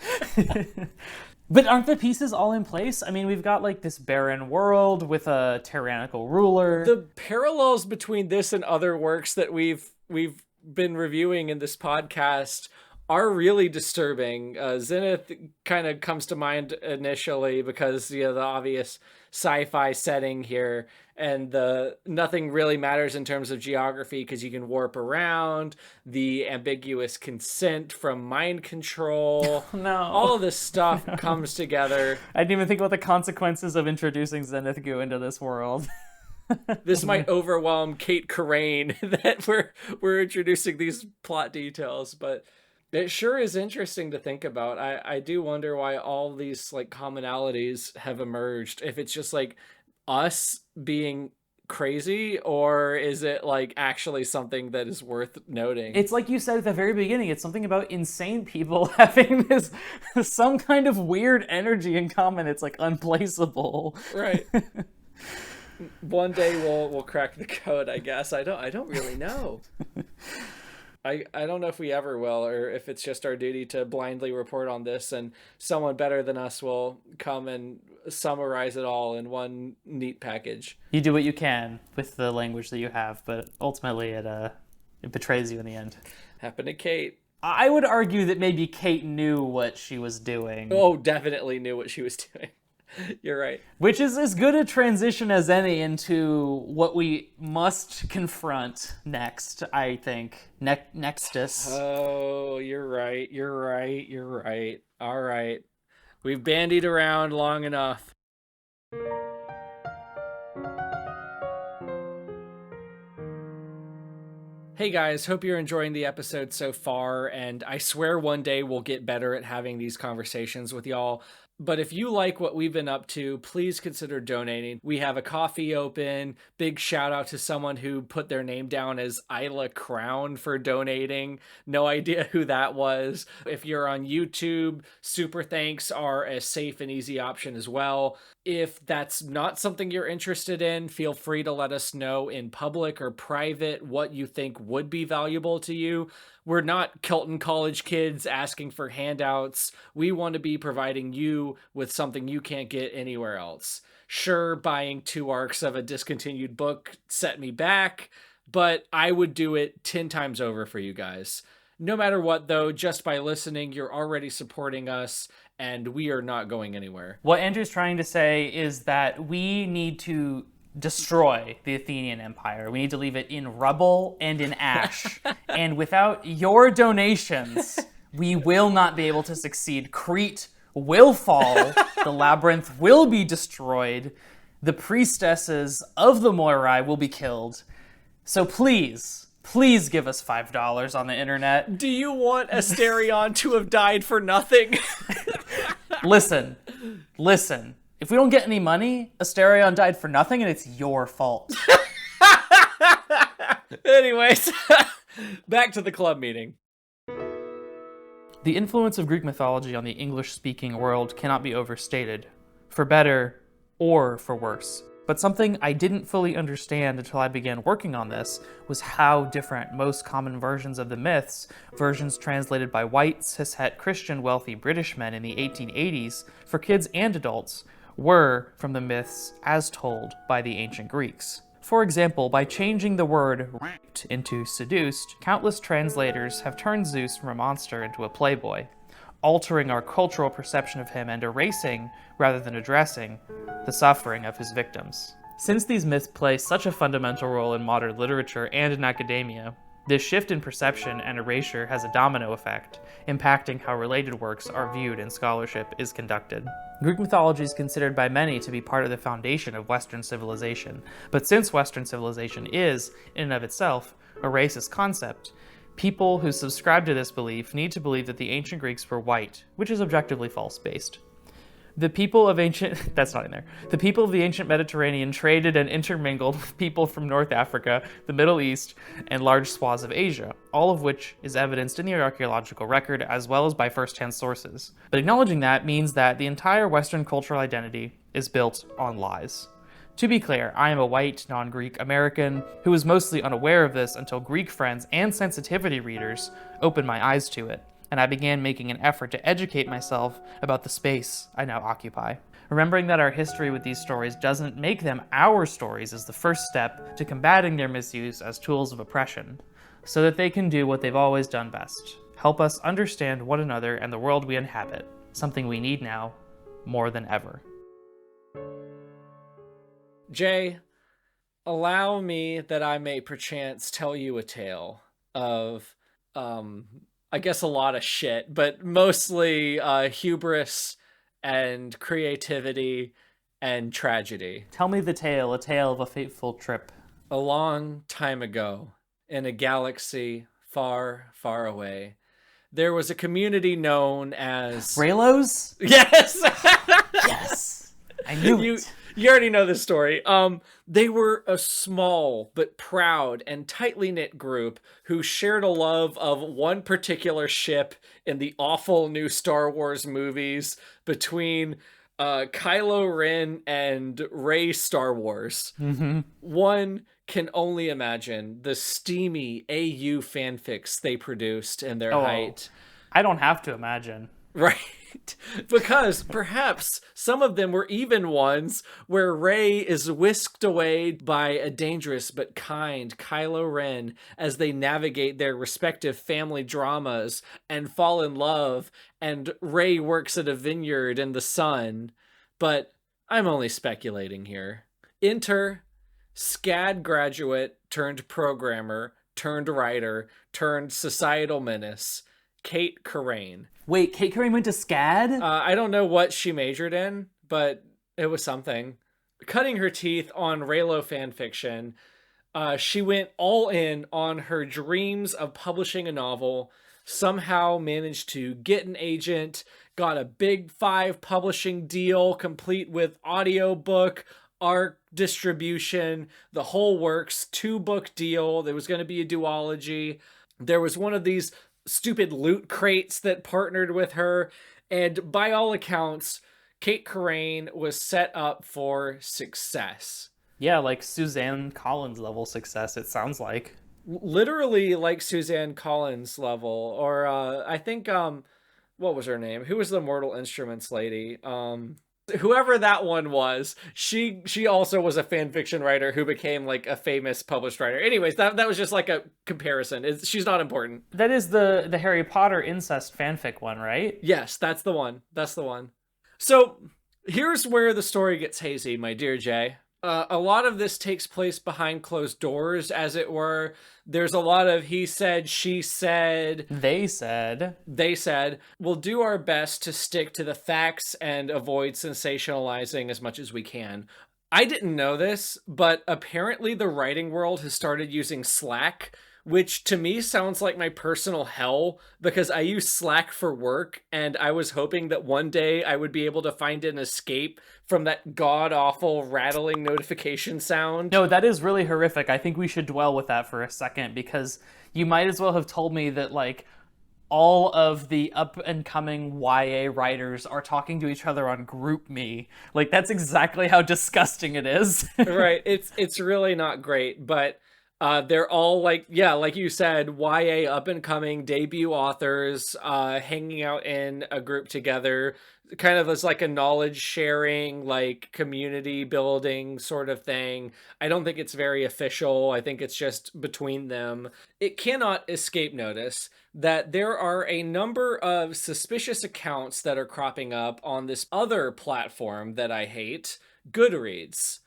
C: But aren't the pieces all in place? I mean, we've got like this barren world with a tyrannical ruler.
A: The parallels between this and other works that we've been reviewing in this podcast are really disturbing. Zenith kind of comes to mind initially because, the obvious sci-fi setting here, and nothing really matters in terms of geography because you can warp around, the ambiguous consent from mind control.
C: No.
A: All of this stuff comes together.
C: I didn't even think about the consequences of introducing Zenith Goo into this world.
A: This might overwhelm Cait Corrain that we're introducing these plot details, but it sure is interesting to think about. I do wonder why all these like commonalities have emerged. If it's just like us being crazy, or is it like actually something that is worth noting?
C: It's like you said at the very beginning, it's something about insane people having this some kind of weird energy in common. It's like unplaceable.
A: Right. One day we'll crack the code, I guess. I don't really know. I don't know if we ever will, or if it's just our duty to blindly report on this and someone better than us will come and summarize it all in one neat package.
C: You do what you can with the language that you have, but ultimately it betrays you in the end.
A: Happened to Cait.
C: I would argue that maybe Cait knew what she was doing.
A: Oh, definitely knew what she was doing. You're right.
C: Which is as good a transition as any into what we must confront next, I think. Nextus.
A: Oh, you're right. You're right. You're right. All right. We've bandied around long enough. Hey guys, hope you're enjoying the episode so far, and I swear one day we'll get better at having these conversations with y'all. But if you like what we've been up to, please consider donating. We have a coffee open. Big shout out to someone who put their name down as Isla Crown for donating. No idea who that was. If you're on YouTube, super thanks are a safe and easy option as well. If that's not something you're interested in, feel free to let us know in public or private what you think would be valuable to you. We're not Kelton College kids asking for handouts. We want to be providing you with something you can't get anywhere else. Sure, buying 2 arcs of a discontinued book set me back, but I would do it 10 times over for you guys. No matter what, though, just by listening, you're already supporting us, and we are not going anywhere.
C: What Andrew's trying to say is that we need to destroy the Athenian Empire. We need to leave it in rubble and in ash. And without your donations, we will not be able to succeed. Crete will fall. The labyrinth will be destroyed. The priestesses of the Moirai will be killed. So please give us $5 on the internet.
A: Do you want Asterion to have died for nothing?
C: Listen. If we don't get any money, Asterion died for nothing, and it's your fault.
A: Anyways, back to the club meeting.
C: The influence of Greek mythology on the English-speaking world cannot be overstated, for better or for worse. But something I didn't fully understand until I began working on this was how different most common versions of the myths, versions translated by white, cishet, Christian, wealthy British men in the 1880s, for kids and adults, were from the myths as told by the ancient Greeks. For example, by changing the word raped into seduced, countless translators have turned Zeus from a monster into a playboy, altering our cultural perception of him and erasing, rather than addressing, the suffering of his victims. Since these myths play such a fundamental role in modern literature and in academia, this shift in perception and erasure has a domino effect, impacting how related works are viewed and scholarship is conducted. Greek mythology is considered by many to be part of the foundation of Western civilization, but since Western civilization is, in and of itself, a racist concept, people who subscribe to this belief need to believe that the ancient Greeks were white, which is objectively false-based. The people of ancient... that's not in there. The people of the ancient Mediterranean traded and intermingled with people from North Africa, the Middle East, and large swaths of Asia, all of which is evidenced in the archaeological record as well as by first-hand sources. But acknowledging that means that the entire Western cultural identity is built on lies. To be clear, I am a white, non-Greek American who was mostly unaware of this until Greek friends and sensitivity readers opened my eyes to it, and I began making an effort to educate myself about the space I now occupy. Remembering that our history with these stories doesn't make them our stories is the first step to combating their misuse as tools of oppression, so that they can do what they've always done best, help us understand one another and the world we inhabit, something we need now more than ever.
A: Jay, allow me that I may perchance tell you a tale of, I guess a lot of shit, but mostly hubris and creativity and tragedy.
C: Tell me the tale, a tale of a fateful trip.
A: A long time ago, in a galaxy far, far away, there was a community known as...
C: Raylos?
A: Yes!
C: Yes! I knew it.
A: You already know this story. They were a small but proud and tightly knit group who shared a love of one particular ship in the awful new Star Wars movies between Kylo Ren and Rey Star Wars. One can only imagine the steamy AU fanfics they produced in their
C: Oh,
A: height.
C: I don't have to imagine.
A: Right. Because perhaps some of them were even ones where Rey is whisked away by a dangerous but kind Kylo Ren as they navigate their respective family dramas and fall in love, and Rey works at a vineyard in the sun. But I'm only speculating here. Enter SCAD graduate turned programmer turned writer turned societal menace, Cait Corrain.
C: Wait, Cait Corrain went to SCAD?
A: I don't know what she majored in, but it was something. Cutting her teeth on Reylo fanfiction, she went all in on her dreams of publishing a novel, somehow managed to get an agent, got a big 5 publishing deal complete with audiobook, art distribution, the whole works, 2-book deal. There was going to be a duology. There was one of these stupid loot crates that partnered with her, and by all accounts, Cait Corrain was set up for success.
C: Yeah, like Suzanne Collins level success, it sounds like.
A: Literally like Suzanne Collins level, or I think what was her name? Who was the Mortal Instruments lady? Whoever that one was, she also was a fan fiction writer who became like a famous published writer. Anyways, that was just like a comparison. She's not important.
C: That is the Harry Potter incest fanfic one, right?
A: Yes, that's the one. That's the one. So here's where the story gets hazy, my dear Jay. A lot of this takes place behind closed doors, as it were. There's a lot of he said, she said.
C: They said.
A: They said. We'll do our best to stick to the facts and avoid sensationalizing as much as we can. I didn't know this, but apparently the writing world has started using Slack, which to me sounds like my personal hell because I use Slack for work, and I was hoping that one day I would be able to find an escape from that god-awful rattling notification sound.
C: No, that is really horrific. I think we should dwell with that for a second, because you might as well have told me that, like, all of the up-and-coming YA writers are talking to each other on GroupMe. Like, that's exactly how disgusting it is.
A: Right, it's really not great, but they're all like, yeah, like you said, YA up-and-coming debut authors hanging out in a group together, kind of as like a knowledge sharing, like community building sort of thing. I don't think it's very official. I think it's just between them. It cannot escape notice that there are a number of suspicious accounts that are cropping up on this other platform that I hate, Goodreads.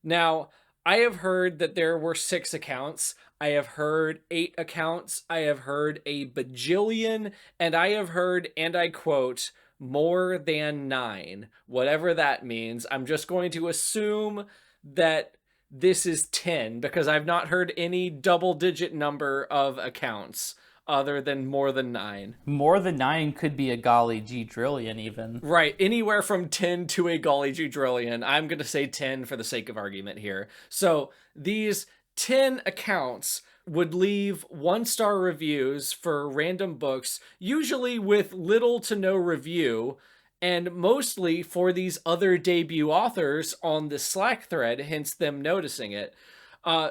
A: Now, I have heard that there were 6 accounts. I have heard 8 accounts. I have heard a bajillion. And I have heard, and I quote, more than 9. Whatever that means. I'm just going to assume that this is 10 because I've not heard any double-digit number of accounts other than more than 9.
C: More than 9 could be a golly gee drillion even.
A: Right, anywhere from 10 to a golly gee drillion. I'm going to say 10 for the sake of argument here. So these 10 accounts would leave 1-star reviews for random books, usually with little to no review, and mostly for these other debut authors on the Slack thread, hence them noticing it.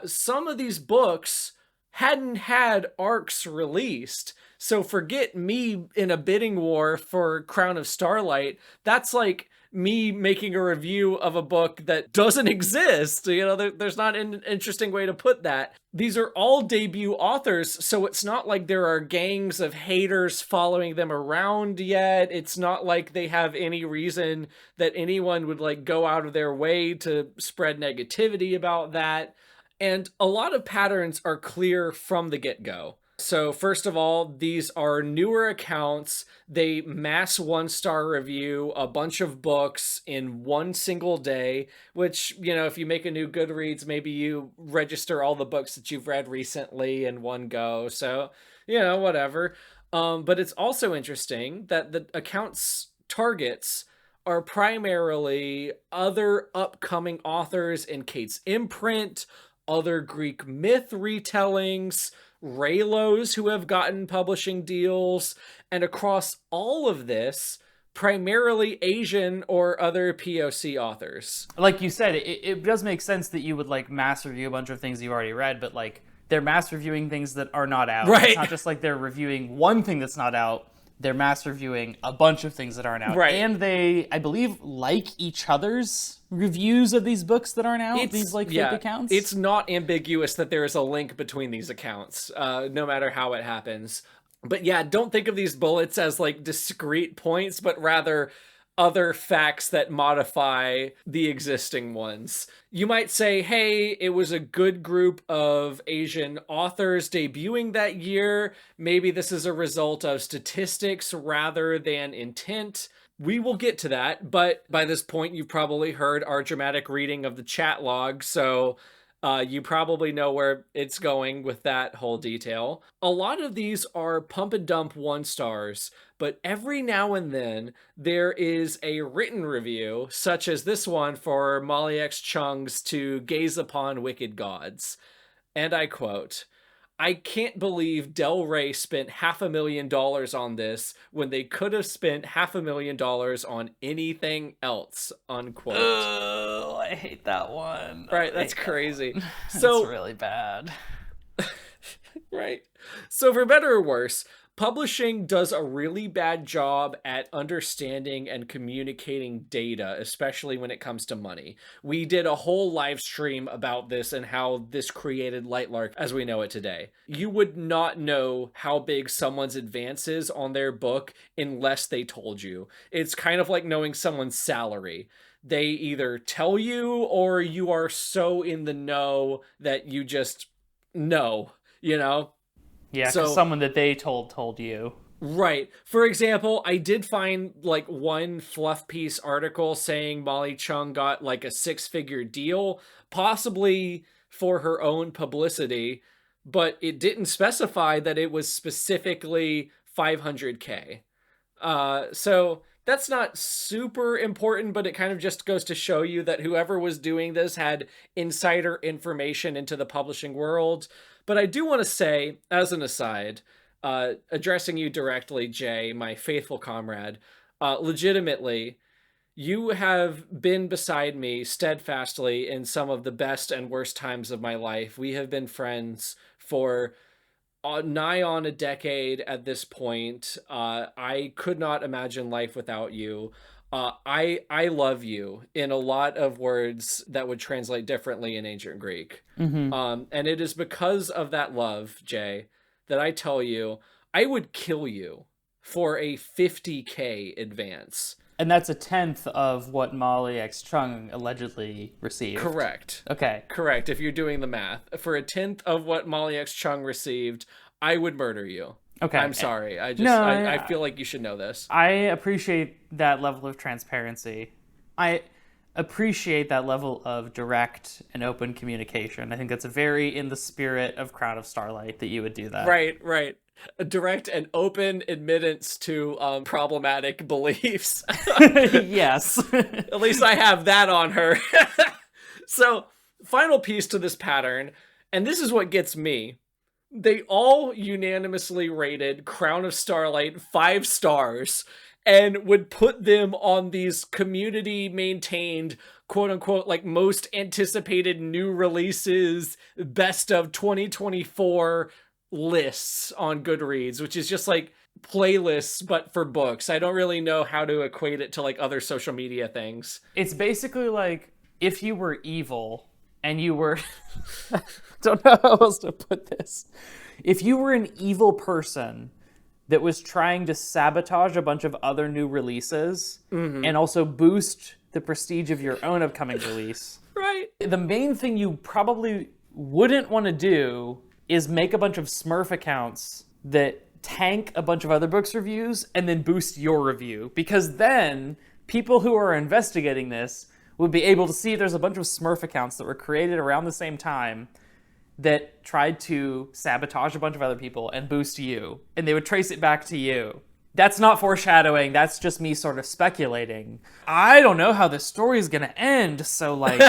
A: Some of these books hadn't had arcs released. So forget me in a bidding war for Crown of Starlight. That's like me making a review of a book that doesn't exist. You know, there's not an interesting way to put that. These are all debut authors, so it's not like there are gangs of haters following them around yet. It's not like they have any reason that anyone would like go out of their way to spread negativity about that. And a lot of patterns are clear from the get-go. So first of all, these are newer accounts. They mass 1-star review a bunch of books in one single day, which, you know, if you make a new Goodreads, maybe you register all the books that you've read recently in one go. So, you know, whatever. But it's also interesting that the account's targets are primarily other upcoming authors in Cait's imprint, other Greek myth retellings, Reylos who have gotten publishing deals, and across all of this, primarily Asian or other POC authors.
C: Like you said, it does make sense that you would like mass review a bunch of things you've already read, but like they're mass reviewing things that are not out.
A: Right.
C: It's not just like they're reviewing one thing that's not out. They're mass reviewing a bunch of things that aren't out.
A: Right.
C: And they, I believe, like each other's reviews of these books that aren't out, these like fake accounts.
A: It's not ambiguous that there is a link between these accounts, no matter how it happens. But yeah, don't think of these bullets as like discrete points, but rather other facts that modify the existing ones. You might say, hey, it was a good group of Asian authors debuting that year. Maybe this is a result of statistics rather than intent. We will get to that, but by this point, you've probably heard our dramatic reading of the chat log, so you probably know where it's going with that whole detail. A lot of these are pump and dump 1 stars, but every now and then there is a written review, such as this one for Molly X. Chung's To Gaze Upon Wicked Gods. And I quote, I can't believe Del Rey spent $500,000 on this when they could have spent $500,000 on anything else, unquote.
B: Oh, I hate that one.
A: Right, that's crazy.
B: So it's really bad.
A: Right. So for better or worse, publishing does a really bad job at understanding and communicating data, especially when it comes to money. We did a whole live stream about this and how this created Lightlark as we know it today. You would not know how big someone's advance is on their book unless they told you. It's kind of like knowing someone's salary. They either tell you or you are so in the know that you just know, you know?
C: Yeah, because someone that they told you.
A: Right. For example, I did find like one fluff piece article saying Molly Chung got like a 6-figure deal, possibly for her own publicity, but it didn't specify that it was specifically $500K. So that's not super important, but it kind of just goes to show you that whoever was doing this had insider information into the publishing world. But I do want to say, as an aside, addressing you directly, Jay, my faithful comrade, legitimately, you have been beside me steadfastly in some of the best and worst times of my life. We have been friends for nigh on a decade at this point. I could not imagine life without you. I love you in a lot of words that would translate differently in ancient Greek.
C: Mm-hmm.
A: And it is because of that love, Jay, that I tell you, I would kill you for a 50K advance.
C: And that's a 10th of what Molly X. Chung allegedly received.
A: Correct.
C: Okay.
A: Correct, if you're doing the math. For a 10th of what Molly X. Chung received, I would murder you.
C: Okay.
A: I'm sorry. I feel like you should know this.
C: I appreciate that level of transparency. I appreciate that level of direct and open communication. I think that's very in the spirit of Crown of Starlight that you would do that.
A: Right. A direct and open admittance to problematic beliefs.
C: Yes.
A: At least I have that on her. So, final piece to this pattern, and this is what gets me. They all unanimously rated Crown of Starlight 5 stars and would put them on these community-maintained, quote-unquote, like most anticipated new releases, best of 2024 lists on Goodreads, which is just like playlists, but for books. I don't really know how to equate it to like other social media things.
C: It's basically like if you were evil and you were... don't know how else to put this. If you were an evil person that was trying to sabotage a bunch of other new releases and also boost the prestige of your own upcoming release,
A: right?
C: The main thing you probably wouldn't want to do is make a bunch of Smurf accounts that tank a bunch of other books' reviews and then boost your review, because then people who are investigating this would be able to see there's a bunch of Smurf accounts that were created around the same time that tried to sabotage a bunch of other people and boost you, and they would trace it back to you. That's not foreshadowing, that's just me sort of speculating. I don't know how this story is gonna end, so like,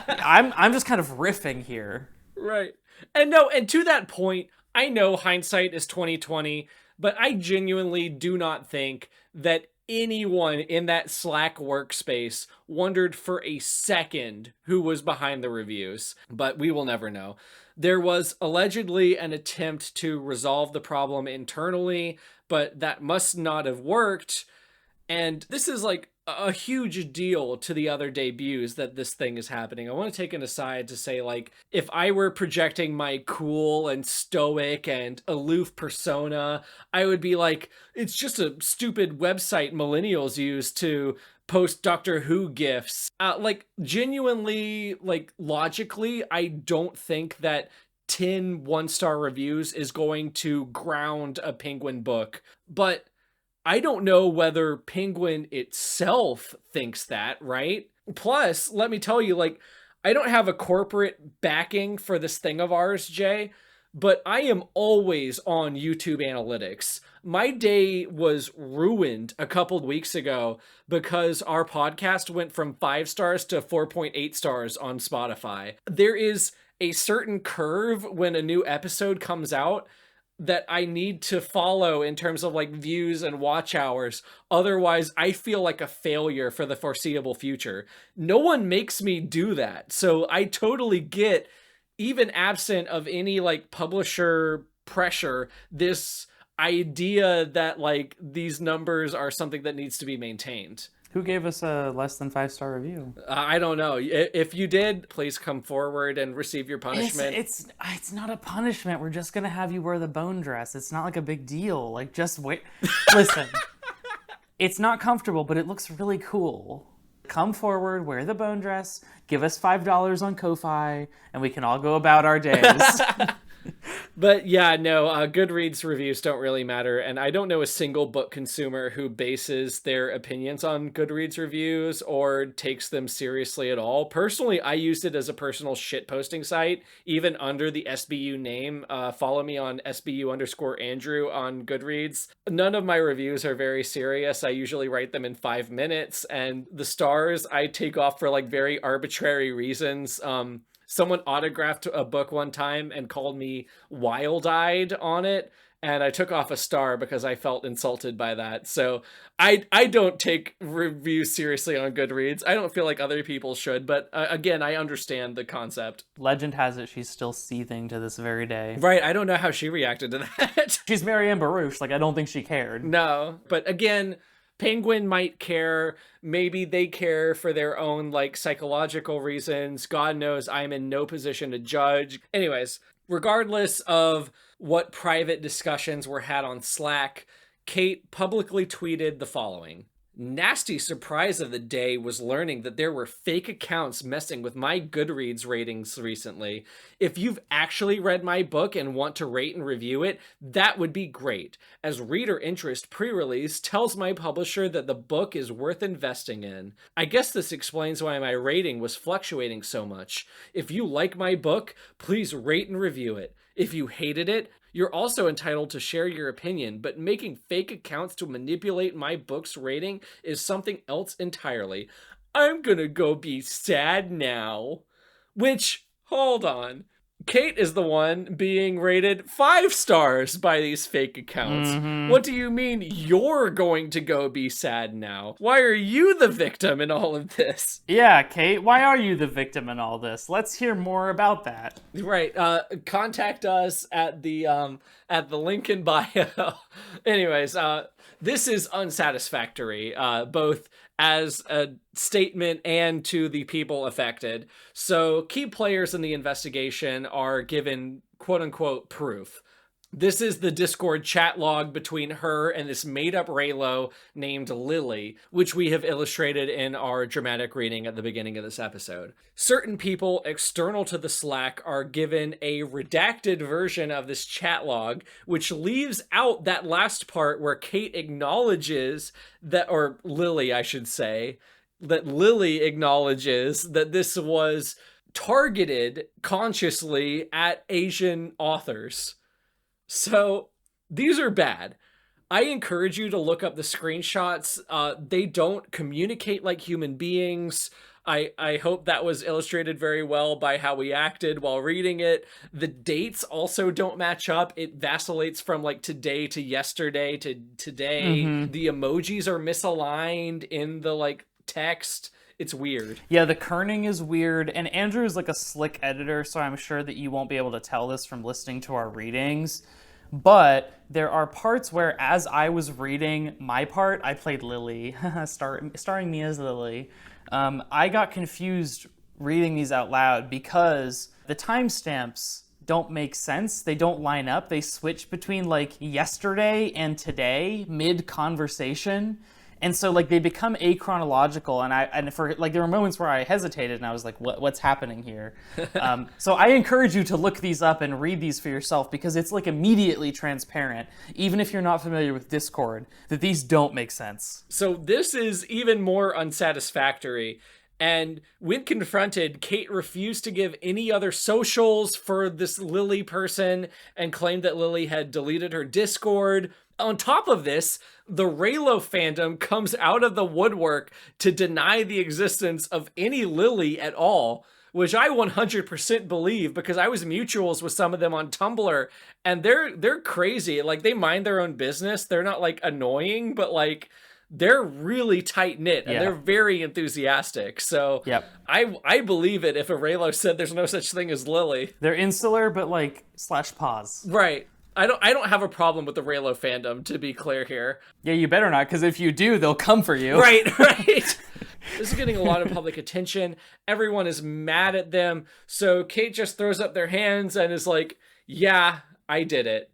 C: I'm just kind of riffing here.
A: Right. And to that point, I know hindsight is 20/20, but I genuinely do not think that anyone in that Slack workspace wondered for a second who was behind the reviews, but we will never know. There was allegedly an attempt to resolve the problem internally, but that must not have worked. And this is like a huge deal to the other debuts that this thing is happening. I want to take an aside to say, like, if I were projecting my cool and stoic and aloof persona, I would be like, it's just a stupid website millennials use to post Doctor Who gifs. Like, genuinely, like, logically, I don't think that 10 one-star reviews is going to ground a Penguin book. But I don't know whether Penguin itself thinks that, right? Plus, let me tell you, like, I don't have a corporate backing for this thing of ours, Jay, but I am always on YouTube analytics. My day was ruined a couple weeks ago because our podcast went from 5 stars to 4.8 stars on Spotify. There is a certain curve when a new episode comes out that I need to follow in terms of like views and watch hours. Otherwise, I feel like a failure for the foreseeable future. No one makes me do that. So I totally get, even absent of any like publisher pressure, this idea that like these numbers are something that needs to be maintained.
C: Who gave us a less than 5-star review?
A: I don't know. If you did, please come forward and receive your punishment.
C: It's not a punishment. We're just gonna have you wear the bone dress. It's not like a big deal. Like, just wait. Listen, it's not comfortable, but it looks really cool. Come forward, wear the bone dress, give us $5 on Ko-Fi, and we can all go about our days.
A: But yeah, no, Goodreads reviews don't really matter. And I don't know a single book consumer who bases their opinions on Goodreads reviews or takes them seriously at all. Personally, I used it as a personal shitposting site, even under the SBU name. Follow me on SBU_Andrew on Goodreads. None of my reviews are very serious. I usually write them in 5 minutes, and the stars I take off for like very arbitrary reasons. Someone autographed a book one time and called me wild-eyed on it, and I took off a star because I felt insulted by that. So I don't take reviews seriously on Goodreads. I don't feel like other people should, but again, I understand the concept.
C: Legend has it she's still seething to this very day.
A: Right, I don't know how she reacted to that.
C: She's Marianne Baruch, like, I don't think she cared.
A: No, but again, Penguin might care. Maybe they care for their own like psychological reasons. God knows, I'm in no position to judge. Anyways, regardless of what private discussions were had on Slack, Cait publicly tweeted the following. Nasty surprise of the day was learning that there were fake accounts messing with my Goodreads ratings recently. If you've actually read my book and want to rate and review it, that would be great, as reader interest pre-release tells my publisher that the book is worth investing in. I guess this explains why my rating was fluctuating so much. If you like my book, please rate and review it. If you hated it, you're also entitled to share your opinion, but making fake accounts to manipulate my book's rating is something else entirely. I'm gonna go be sad now. Which, hold on. Cait is the one being rated 5 stars by these fake accounts. Mm-hmm. What do you mean you're going to go be sad now? Why are you the victim in all of this?
C: Yeah, Cait, why are you the victim in all this? Let's hear more about that.
A: Right. Contact us at the link in bio. Anyways, this is unsatisfactory, both as a statement and to the people affected. So key players in the investigation are given quote-unquote proof. This is the Discord chat log between her and this made-up Raylo named Lily, which we have illustrated in our dramatic reading at the beginning of this episode. Certain people external to the Slack are given a redacted version of this chat log, which leaves out that last part where Cait acknowledges that, or Lily, I should say, that Lily acknowledges that this was targeted consciously at Asian authors. So these are bad. I encourage you to look up the screenshots. They don't communicate like human beings. I hope that was illustrated very well by how we acted while reading it. The dates also don't match up. It vacillates from like today to yesterday to today. The emojis are misaligned in the like text. It's weird.
C: Yeah, the kerning is weird, and Andrew is like a slick editor, so I'm sure that you won't be able to tell this from listening to our readings. But there are parts where, as I was reading my part, I played Lily, starring me as Lily. I got confused reading these out loud because the timestamps don't make sense. They don't line up. They switch between like yesterday and today mid-conversation. And so like they become achronological, and for like there were moments where I hesitated and I was like, what's happening here? So I encourage you to look these up and read these for yourself, because it's like immediately transparent, even if you're not familiar with Discord, that these don't make sense.
A: So this is even more unsatisfactory. And when confronted, Cait refused to give any other socials for this Lily person and claimed that Lily had deleted her Discord. On top of this, the Raylo fandom comes out of the woodwork to deny the existence of any Lily at all, which I 100% believe, because I was mutuals with some of them on Tumblr, and they're crazy. Like, they mind their own business. They're not like annoying, but like they're really tight knit and they're very enthusiastic. So I believe it if a Raylo said there's no such thing as Lily.
C: They're insular, but like /pause.
A: Right. I don't have a problem with the Raylo fandom, to be clear here.
C: Yeah, you better not, because if you do, they'll come for you.
A: Right. This is getting a lot of public attention. Everyone is mad at them. So Cait just throws up their hands and is like, yeah, I did it.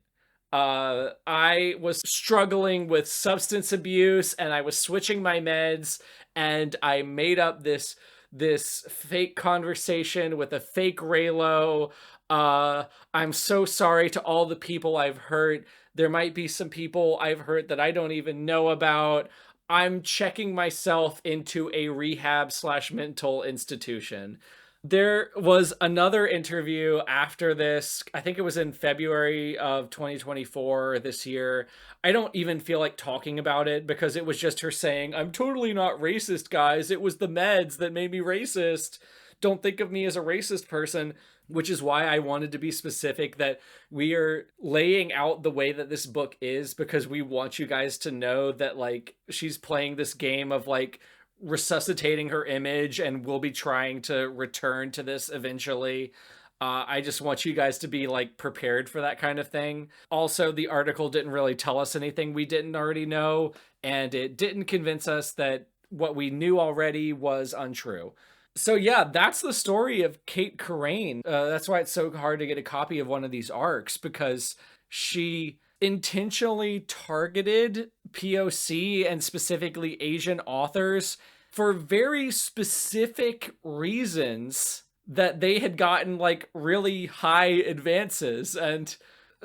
A: I was struggling with substance abuse and I was switching my meds, and I made up this fake conversation with a fake Raylo. I'm so sorry to all the people I've hurt. There might be some people I've hurt that I don't even know about. I'm checking myself into a rehab/mental institution. There was another interview after this. I think it was in February of 2024 this year. I don't even feel like talking about it because it was just her saying, I'm totally not racist, guys. It was the meds that made me racist. Don't think of me as a racist person. Which is why I wanted to be specific that we are laying out the way that this book is, because we want you guys to know that like she's playing this game of like resuscitating her image, and we'll be trying to return to this eventually. I just want you guys to be like prepared for that kind of thing. Also, the article didn't really tell us anything we didn't already know, and it didn't convince us that what we knew already was untrue. So yeah, that's the story of Cait Corrain. That's why it's so hard to get a copy of one of these arcs, because she intentionally targeted POC and specifically Asian authors for very specific reasons that they had gotten like really high advances. And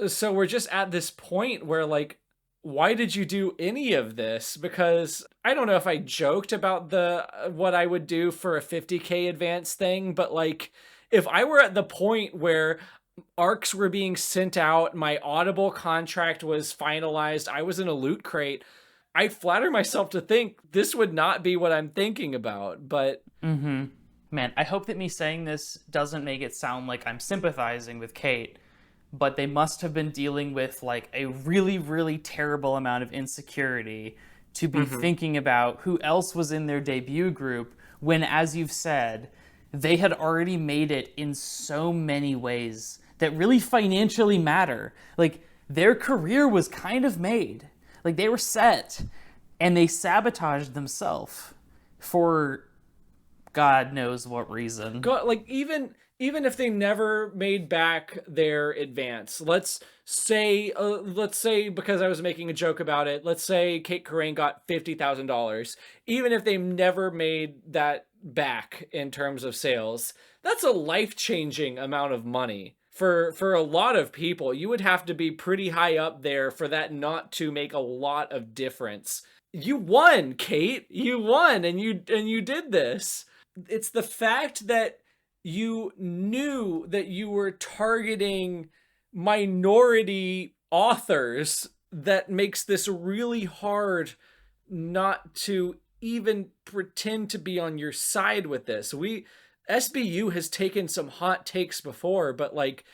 A: so we're just at this point where like, why did you do any of this? Because I don't know if I joked about what I would do for a 50K advance thing, but like if I were at the point where arcs were being sent out, my Audible contract was finalized, I was in a loot crate, I flatter myself to think this would not be what I'm thinking about, but...
C: Man, I hope that me saying this doesn't make it sound like I'm sympathizing with Cait, but they must have been dealing with like a really, really terrible amount of insecurity to be thinking about who else was in their debut group when, as you've said, they had already made it in so many ways that really financially matter. Like, their career was kind of made. Like, they were set, and they sabotaged themselves for God knows what reason.
A: God, like, even if they never made back their advance, let's say because I was making a joke about it, let's say Cait Corrain got $50,000. Even if they never made that back in terms of sales, that's a life-changing amount of money. For a lot of people, you would have to be pretty high up there for that not to make a lot of difference. You won, Cait. You won, and you did this. It's the fact that you knew that you were targeting minority authors that makes this really hard not to even pretend to be on your side with this. SBU has taken some hot takes before, but like,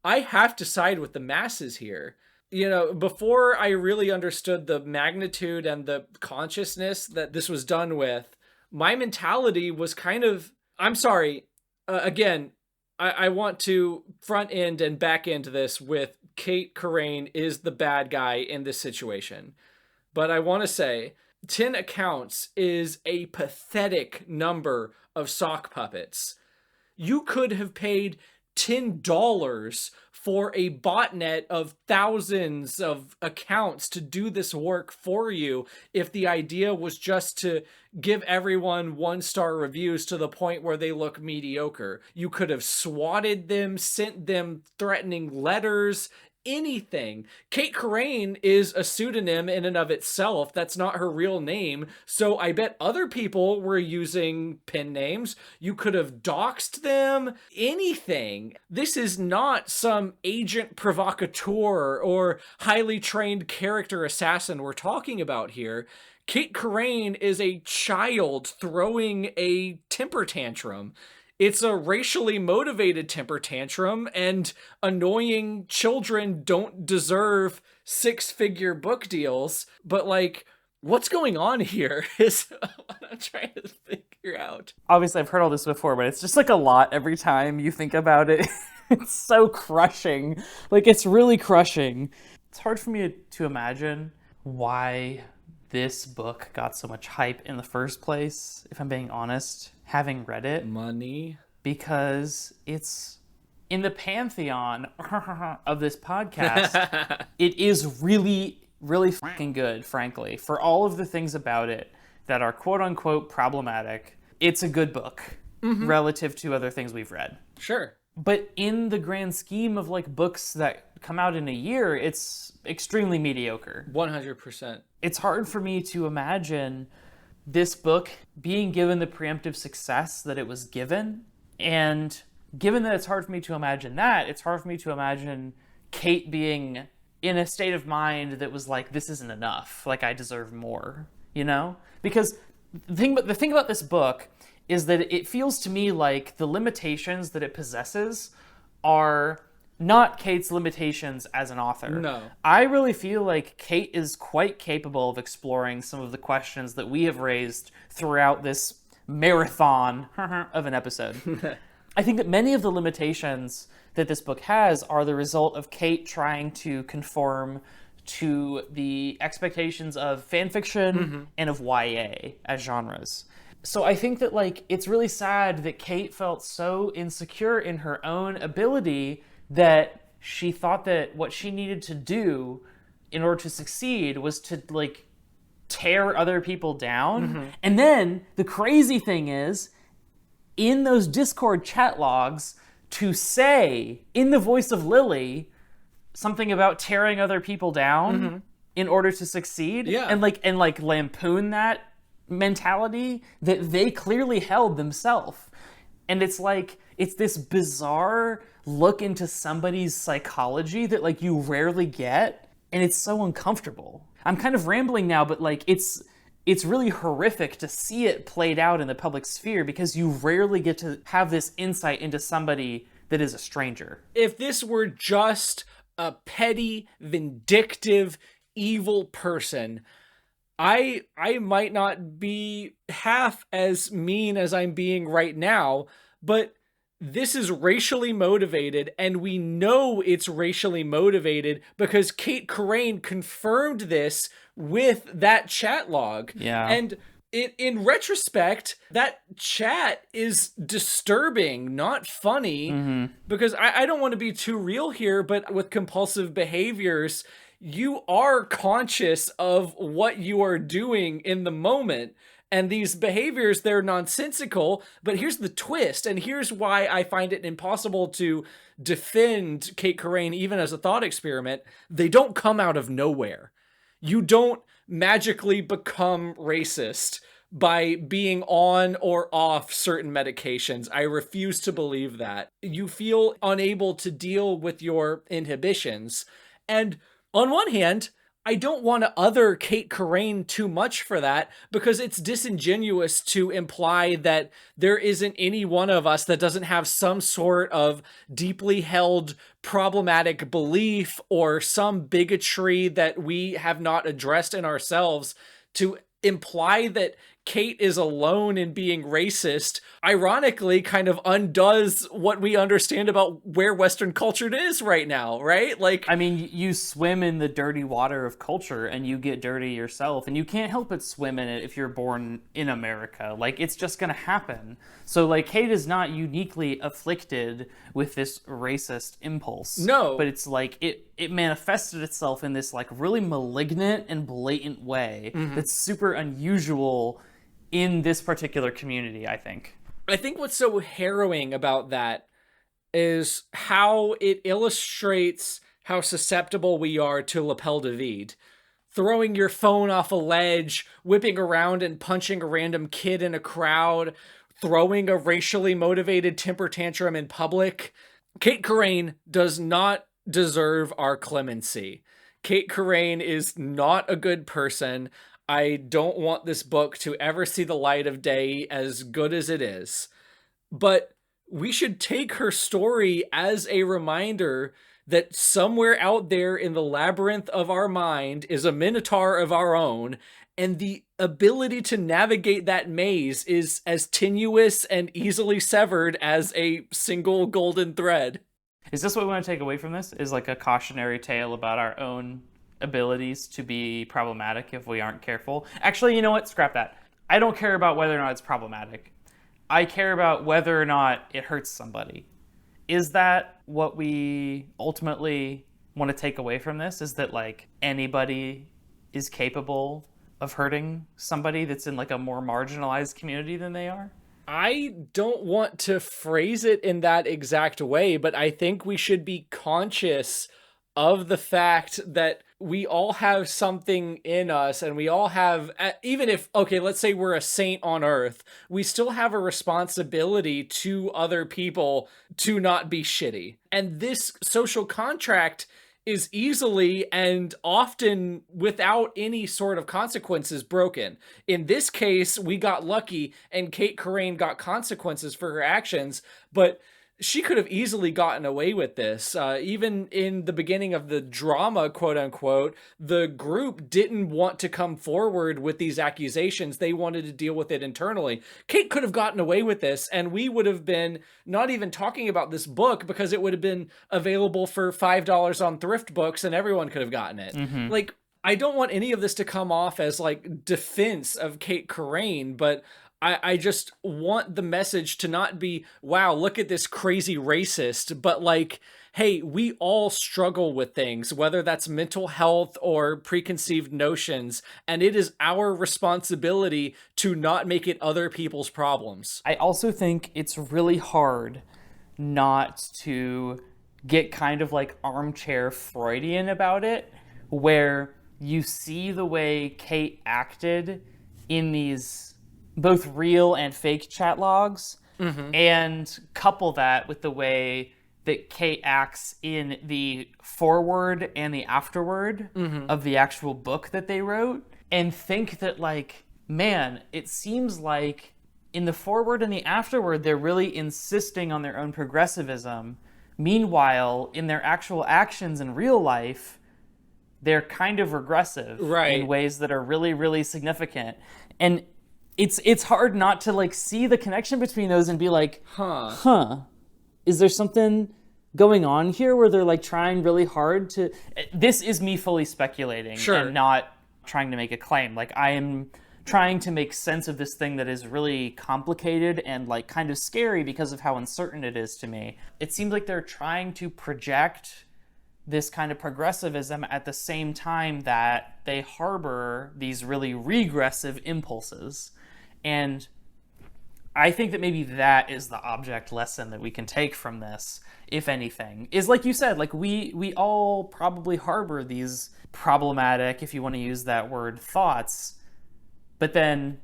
A: I have to side with the masses here. You know, before I really understood the magnitude and the consciousness that this was done with, my mentality was kind of, I'm sorry, again, I want to front end and back end this with Cait Corrain is the bad guy in this situation. But I want to say 10 accounts is a pathetic number of sock puppets. You could have paid $10 for a botnet of thousands of accounts to do this work for you if the idea was just to give everyone 1-star reviews to the point where they look mediocre. You could have swatted them, sent them threatening letters, anything. Cait Corrain is a pseudonym in and of itself. That's not her real name. So I bet other people were using pen names. You could have doxed them, anything. This is not some agent provocateur or highly trained character assassin we're talking about here. Cait Corrain is a child throwing a temper tantrum. It's a racially motivated temper tantrum, and annoying children don't deserve 6-figure book deals. But like, what's going on here is what I'm trying to figure out.
C: Obviously, I've heard all this before, but it's just like a lot every time you think about it. It's so crushing. Like, it's really crushing. It's hard for me to imagine why this book got so much hype in the first place, if I'm being honest, having read it.
A: Money.
C: Because it's in the pantheon of this podcast. It is really, really fucking good, frankly. For all of the things about it that are quote-unquote problematic, it's a good book relative to other things we've read.
A: Sure.
C: But in the grand scheme of like books that come out in a year, it's extremely mediocre.
A: 100%.
C: It's hard for me to imagine this book being given the preemptive success that it was given. And given that it's hard for me to imagine that, it's hard for me to imagine Cait being in a state of mind that was like, this isn't enough. Like, I deserve more, you know? Because the thing about this book is that it feels to me like the limitations that it possesses are not Cait's limitations as an author.
A: No.
C: I really feel like Cait is quite capable of exploring some of the questions that we have raised throughout this marathon of an episode. I think that many of the limitations that this book has are the result of Cait trying to conform to the expectations of fanfiction and of YA as genres. So I think that like it's really sad that Cait felt so insecure in her own ability that she thought that what she needed to do in order to succeed was to like tear other people down. And then the crazy thing is, in those Discord chat logs, to say in the voice of Lily something about tearing other people down in order to succeed, and like lampoon that mentality that they clearly held themselves. And it's like, it's this bizarre look into somebody's psychology that like you rarely get, and it's so uncomfortable. I'm kind of rambling now, but like it's really horrific to see it played out in the public sphere because you rarely get to have this insight into somebody that is a stranger.
A: If this were just a petty, vindictive, evil person, I might not be half as mean as I'm being right now, but this is racially motivated, and we know it's racially motivated because Cait Corrain confirmed this with that chat log.
C: Yeah.
A: And in retrospect, that chat is disturbing, not funny, because I don't want to be too real here, but with compulsive behaviors, you are conscious of what you are doing in the moment. And these behaviors, they're nonsensical, but here's the twist, and here's why I find it impossible to defend Cait Corrain even as a thought experiment. They don't come out of nowhere. You don't magically become racist by being on or off certain medications. I refuse to believe that. You feel unable to deal with your inhibitions. And on one hand, I don't want to other Cait Corrain too much for that, because it's disingenuous to imply that there isn't any one of us that doesn't have some sort of deeply held problematic belief or some bigotry that we have not addressed in ourselves. To imply that Cait is alone in being racist, ironically, kind of undoes what we understand about where Western culture is right now, right? Like,
C: I mean, you swim in the dirty water of culture and you get dirty yourself, and you can't help but swim in it if you're born in America. Like, it's just gonna happen. So, like, Cait is not uniquely afflicted with this racist impulse.
A: No.
C: But it's like, it manifested itself in this, like, really malignant and blatant way that's super unusual in this particular community, I think.
A: I think what's so harrowing about that is how it illustrates how susceptible we are to lapel de vide. Throwing your phone off a ledge, whipping around and punching a random kid in a crowd, throwing a racially motivated temper tantrum in public. Cait Corrain does not deserve our clemency. Cait Corrain is not a good person. I don't want this book to ever see the light of day, as good as it is. But we should take her story as a reminder that somewhere out there in the labyrinth of our mind is a minotaur of our own, and the ability to navigate that maze is as tenuous and easily severed as a single golden thread.
C: Is this what we want to take away from this? Is like a cautionary tale about our own abilities to be problematic if we aren't careful? Actually, you know what? Scrap that. I don't care about whether or not it's problematic. I care about whether or not it hurts somebody. Is that what we ultimately want to take away from this? Is that, like, anybody is capable of hurting somebody that's in, like, a more marginalized community than they are?
A: I don't want to phrase it in that exact way, but I think we should be conscious of the fact that we all have something in us, and we all have, even if, okay, let's say we're a saint on earth, we still have a responsibility to other people to not be shitty. And this social contract is easily and often without any sort of consequences broken. In this case, we got lucky and Cait Corrain got consequences for her actions, but she could have easily gotten away with this. Even in the beginning of the drama, quote unquote, the group didn't want to come forward with these accusations. They wanted to deal with it internally. Cait could have gotten away with this, and we would have been not even talking about this book because it would have been available for $5 on thrift books and everyone could have gotten it. Like, I don't want any of this to come off as like defense of Cait Corrain, but I just want the message to not be, wow, look at this crazy racist, but like, hey, we all struggle with things, whether that's mental health or preconceived notions, and it is our responsibility to not make it other people's problems.
C: I also think it's really hard not to get kind of like armchair Freudian about it, where you see the way Cait acted in these both real and fake chat logs, and couple that with the way that Cait acts in the foreword and the afterword of the actual book that they wrote, and think that, like, man, it seems like in the foreword and the afterword, they're really insisting on their own progressivism. Meanwhile, in their actual actions in real life, they're kind of regressive in ways that are really, really significant. And it's hard not to, like, see the connection between those and be like, is there something going on here where they're, like, trying really hard to... This is me fully speculating and not trying to make a claim. Like, I am trying to make sense of this thing that is really complicated and, like, kind of scary because of how uncertain it is to me. It seems like they're trying to project this kind of progressivism at the same time that they harbor these really regressive impulses. And I think that maybe that is the object lesson that we can take from this, if anything, is, like you said, like, we all probably harbor these problematic, if you want to use that word, thoughts, but then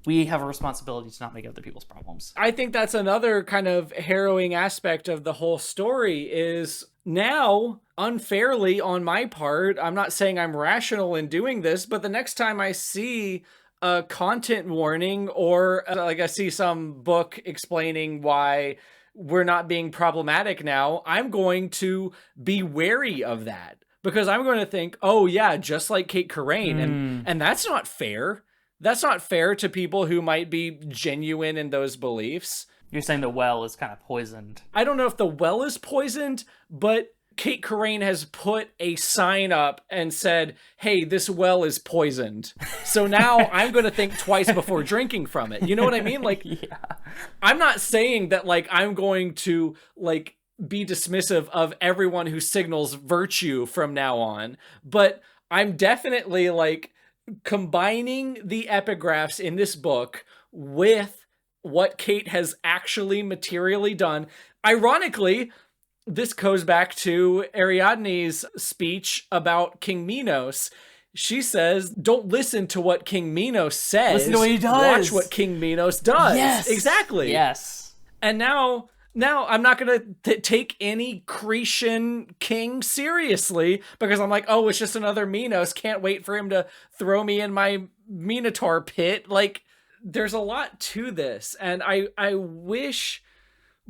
C: we have a responsibility to not make other people's problems.
A: I think that's another kind of harrowing aspect of the whole story, is now, unfairly on my part, I'm not saying I'm rational in doing this, but the next time I see a content warning or like I see some book explaining why we're not being problematic now, I'm going to be wary of that because I'm going to think, oh yeah, just like Cait Corrain, and that's not fair. That's not fair to people who might be genuine in those beliefs.
C: You're saying the well is kind of poisoned.
A: I don't know if the well is poisoned, but Cait Corrain has put a sign up and said, hey, this well is poisoned. So now I'm going to think twice before drinking from it. You know what I mean? Like,
C: Yeah.
A: I'm not saying that, like, I'm going to, like, be dismissive of everyone who signals virtue from now on, but I'm definitely, like, combining the epigraphs in this book with what Cait has actually materially done. Ironically, this goes back to Ariadne's speech about King Minos. She says, don't listen to what King Minos says.
C: Listen to what he does.
A: Watch what King Minos does.
C: Yes.
A: Exactly.
C: Yes.
A: And now I'm not going to take any Cretan king seriously because I'm like, oh, it's just another Minos. Can't wait for him to throw me in my Minotaur pit. Like, there's a lot to this. And I wish,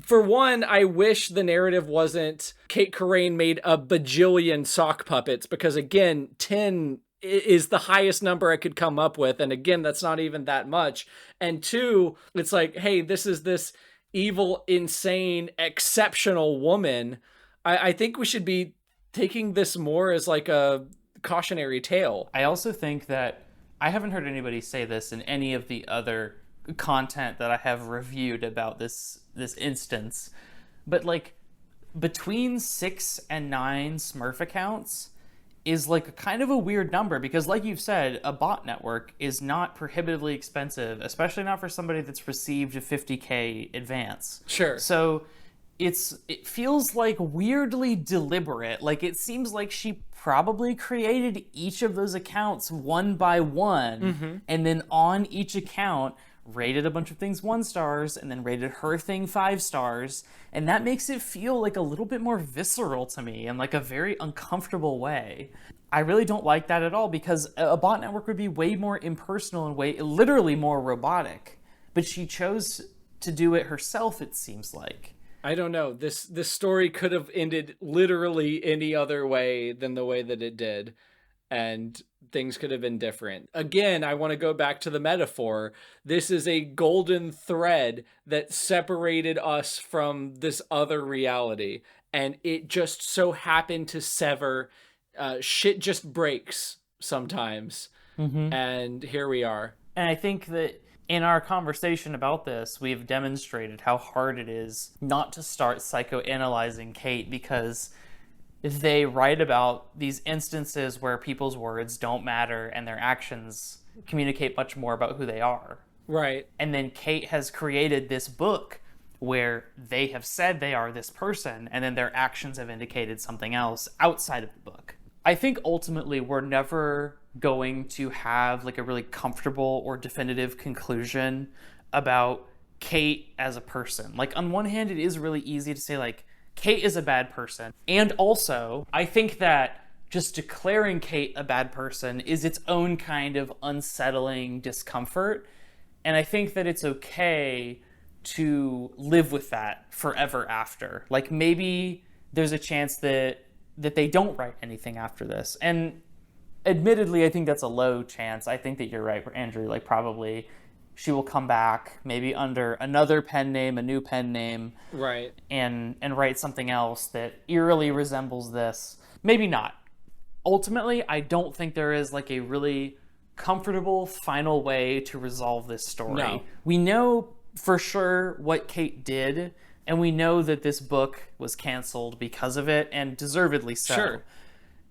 A: for one, I wish the narrative wasn't Cait Corrain made a bajillion sock puppets because, again, 10 is the highest number I could come up with. And again, that's not even that much. And 2, it's like, hey, this is this evil, insane, exceptional woman. I think we should be taking this more as like a cautionary tale.
C: I also think that I haven't heard anybody say this in any of the other content that I have reviewed about this instance, but like between 6 and 9 Smurf accounts is like a kind of a weird number because, like you've said, a bot network is not prohibitively expensive, especially not for somebody that's received a 50K advance.
A: Sure.
C: So it feels like weirdly deliberate. Like it seems like she probably created each of those accounts one by one, and then on each account rated a bunch of things 1 stars and then rated her thing 5 stars, and that makes it feel like a little bit more visceral to me in like a very uncomfortable way. I really don't like that at all because a bot network would be way more impersonal and way literally more robotic, but she chose to do it herself, it seems like.
A: I don't know. This story could have ended literally any other way than the way that it did, and things could have been different. Again, I want to go back to the metaphor. This is a golden thread that separated us from this other reality, and it just so happened to sever. Shit just breaks sometimes, and here we are.
C: And I think that in our conversation about this, we've demonstrated how hard it is not to start psychoanalyzing Cait because they write about these instances where people's words don't matter and their actions communicate much more about who they are.
A: Right.
C: And then Cait has created this book where they have said they are this person and then their actions have indicated something else outside of the book. I think ultimately we're never going to have like a really comfortable or definitive conclusion about Cait as a person. Like on one hand, it is really easy to say like Cait is a bad person. And also, I think that just declaring Cait a bad person is its own kind of unsettling discomfort. And I think that it's okay to live with that forever after. Like maybe there's a chance that they don't write anything after this. And admittedly, I think that's a low chance. I think that you're right, Andrew. Like probably she will come back maybe under another pen name, a new pen name.
A: Right.
C: And write something else that eerily resembles this. Maybe not. Ultimately, I don't think there is like a really comfortable final way to resolve this story.
A: No.
C: We know for sure what Cait did, and we know that this book was canceled because of it, and deservedly so.
A: Sure.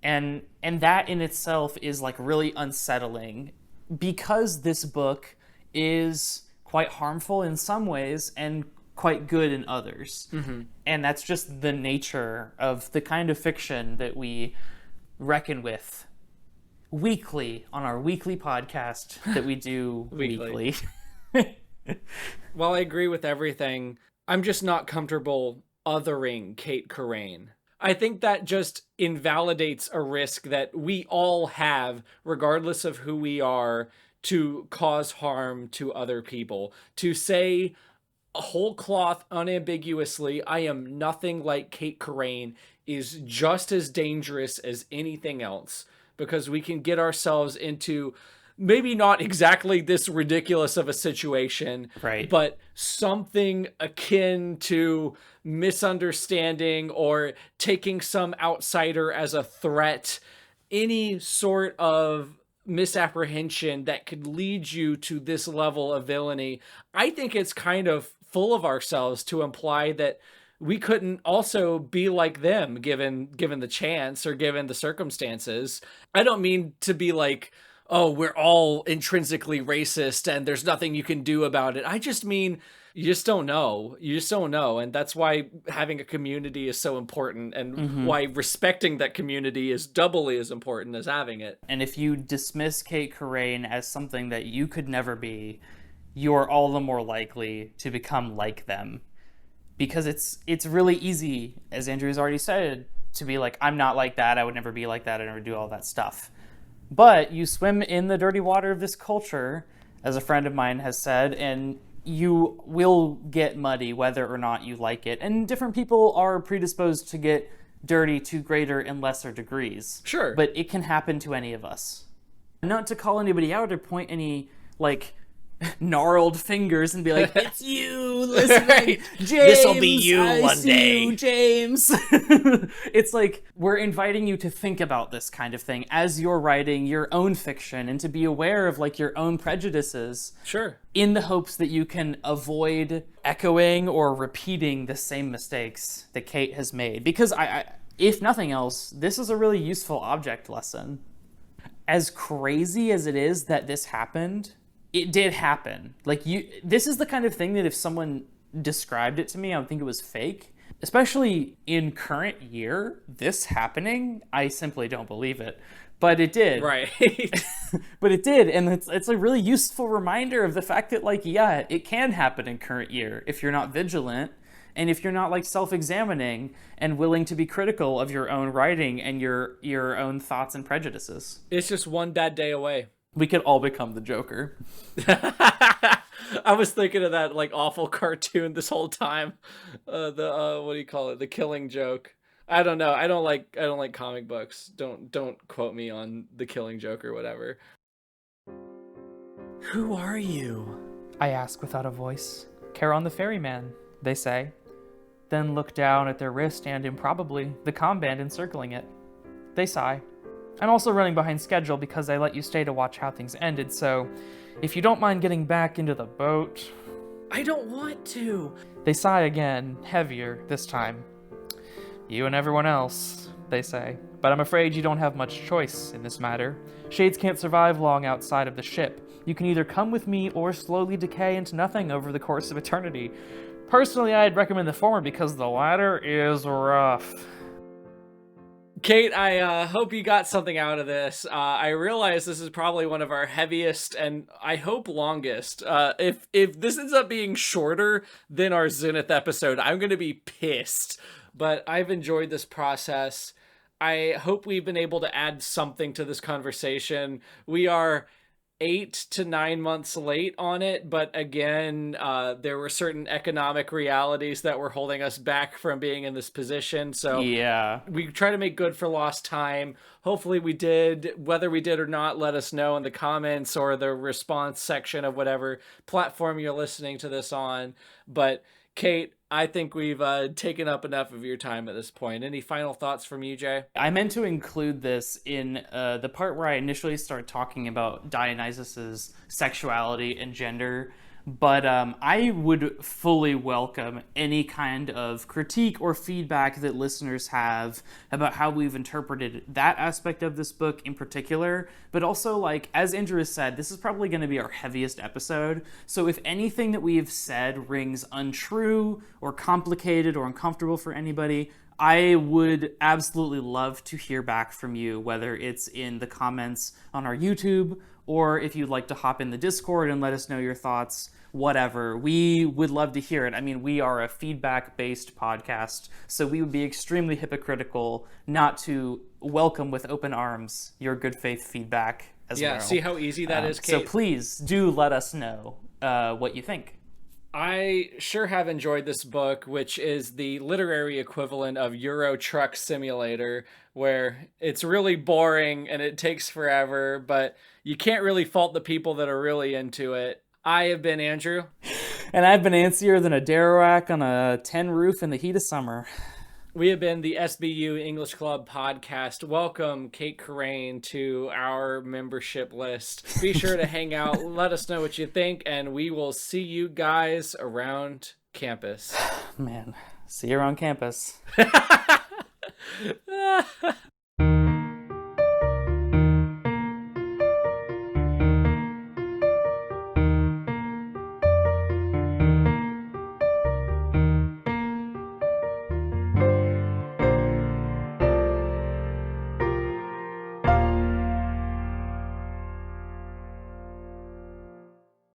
C: And that in itself is like really unsettling because this book is quite harmful in some ways and quite good in others. And that's just the nature of the kind of fiction that we reckon with weekly on our weekly podcast that we do weekly.
A: While I agree with everything, I'm just not comfortable othering Cait Corrain. I think that just invalidates a risk that we all have, regardless of who we are, to cause harm to other people. To say whole cloth unambiguously, I am nothing like Cait Corrain, is just as dangerous as anything else, because we can get ourselves into maybe not exactly this ridiculous of a situation,
C: Right.
A: but something akin to misunderstanding or taking some outsider as a threat, any sort of misapprehension that could lead you to this level of villainy. I think it's kind of full of ourselves to imply that we couldn't also be like them given the chance or given the circumstances. I don't mean to be like, oh, we're all intrinsically racist and there's nothing you can do about it. I just mean you just don't know. You just don't know. And that's why having a community is so important, and why respecting that community is doubly as important as having it.
C: And if you dismiss Cait Corrain as something that you could never be, you're all the more likely to become like them. Because it's really easy, as Andrew's already said, to be like, I'm not like that, I would never be like that, I never do all that stuff. But you swim in the dirty water of this culture, as a friend of mine has said, and you will get muddy whether or not you like it. And different people are predisposed to get dirty to greater and lesser degrees.
A: Sure.
C: But it can happen to any of us. Not to call anybody out or point any, like, gnarled fingers and be like, it's you listening,
A: Right.
C: James,
A: This'll be you
C: I
A: one
C: see
A: day.
C: you, James. It's like we're inviting you to think about this kind of thing as you're writing your own fiction, and to be aware of like your own prejudices,
A: Sure.
C: in the hopes that you can avoid echoing or repeating the same mistakes that Cait has made. Because I if nothing else, this is a really useful object lesson. As crazy as it is that this happened, it did happen. Like, this is the kind of thing that if someone described it to me, I would think it was fake. Especially in current year, this happening, I simply don't believe it. But it did.
A: Right.
C: But it did, and it's a really useful reminder of the fact that, like, yeah, it can happen in current year if you're not vigilant, and if you're not, like, self-examining and willing to be critical of your own writing and your own thoughts and prejudices.
A: It's just one bad day away.
C: We could all become the Joker.
A: I was thinking of that like awful cartoon this whole time. What do you call it? The Killing Joke. I don't know. I don't like comic books. Don't quote me on The Killing Joke or whatever. Who are you?
C: I ask without a voice. Charon the ferryman, they say. Then look down at their wrist and, improbably, the comband encircling it. They sigh. I'm also running behind schedule because I let you stay to watch how things ended, so if you don't mind getting back into the boat...
A: I don't want to.
C: They sigh again, heavier this time. You and everyone else, they say. But I'm afraid you don't have much choice in this matter. Shades can't survive long outside of the ship. You can either come with me or slowly decay into nothing over the course of eternity. Personally, I'd recommend the former because the latter is rough.
A: Cait, I hope you got something out of this. I realize this is probably one of our heaviest and I hope longest. If this ends up being shorter than our Zenith episode, I'm going to be pissed. But I've enjoyed this process. I hope we've been able to add something to this conversation. We are 8 to 9 months late on it, but again, there were certain economic realities that were holding us back from being in this position. So
C: Yeah.
A: we try to make good for lost time. Hopefully we did. Whether we did or not, let us know in the comments or the response section of whatever platform you're listening to this on. But Cait, I think we've taken up enough of your time at this point. Any final thoughts from you, Jay?
C: I meant to include this in the part where I initially started talking about Dionysus's sexuality and gender, but I would fully welcome any kind of critique or feedback that listeners have about how we've interpreted that aspect of this book in particular, but also, like, as Andrew has said, this is probably going to be our heaviest episode, so if anything that we've said rings untrue or complicated or uncomfortable for anybody, I would absolutely love to hear back from you, whether it's in the comments on our YouTube or if you'd like to hop in the Discord and let us know your thoughts, whatever. We would love to hear it. I mean, we are a feedback-based podcast, so we would be extremely hypocritical not to welcome with open arms your good faith feedback as well.
A: Yeah, see how easy that is, Cait?
C: So please do let us know what you think.
A: I sure have enjoyed this book, which is the literary equivalent of Euro Truck Simulator, where it's really boring and it takes forever, but you can't really fault the people that are really into it. I have been Andrew.
C: And I've been antsier than a derrick on a tin roof in the heat of summer.
A: We have been the SBU English Club podcast. Welcome, Cait Corrain, to our membership list. Be sure to hang out. Let us know what you think, and we will see you guys around campus.
C: Man, see you around campus.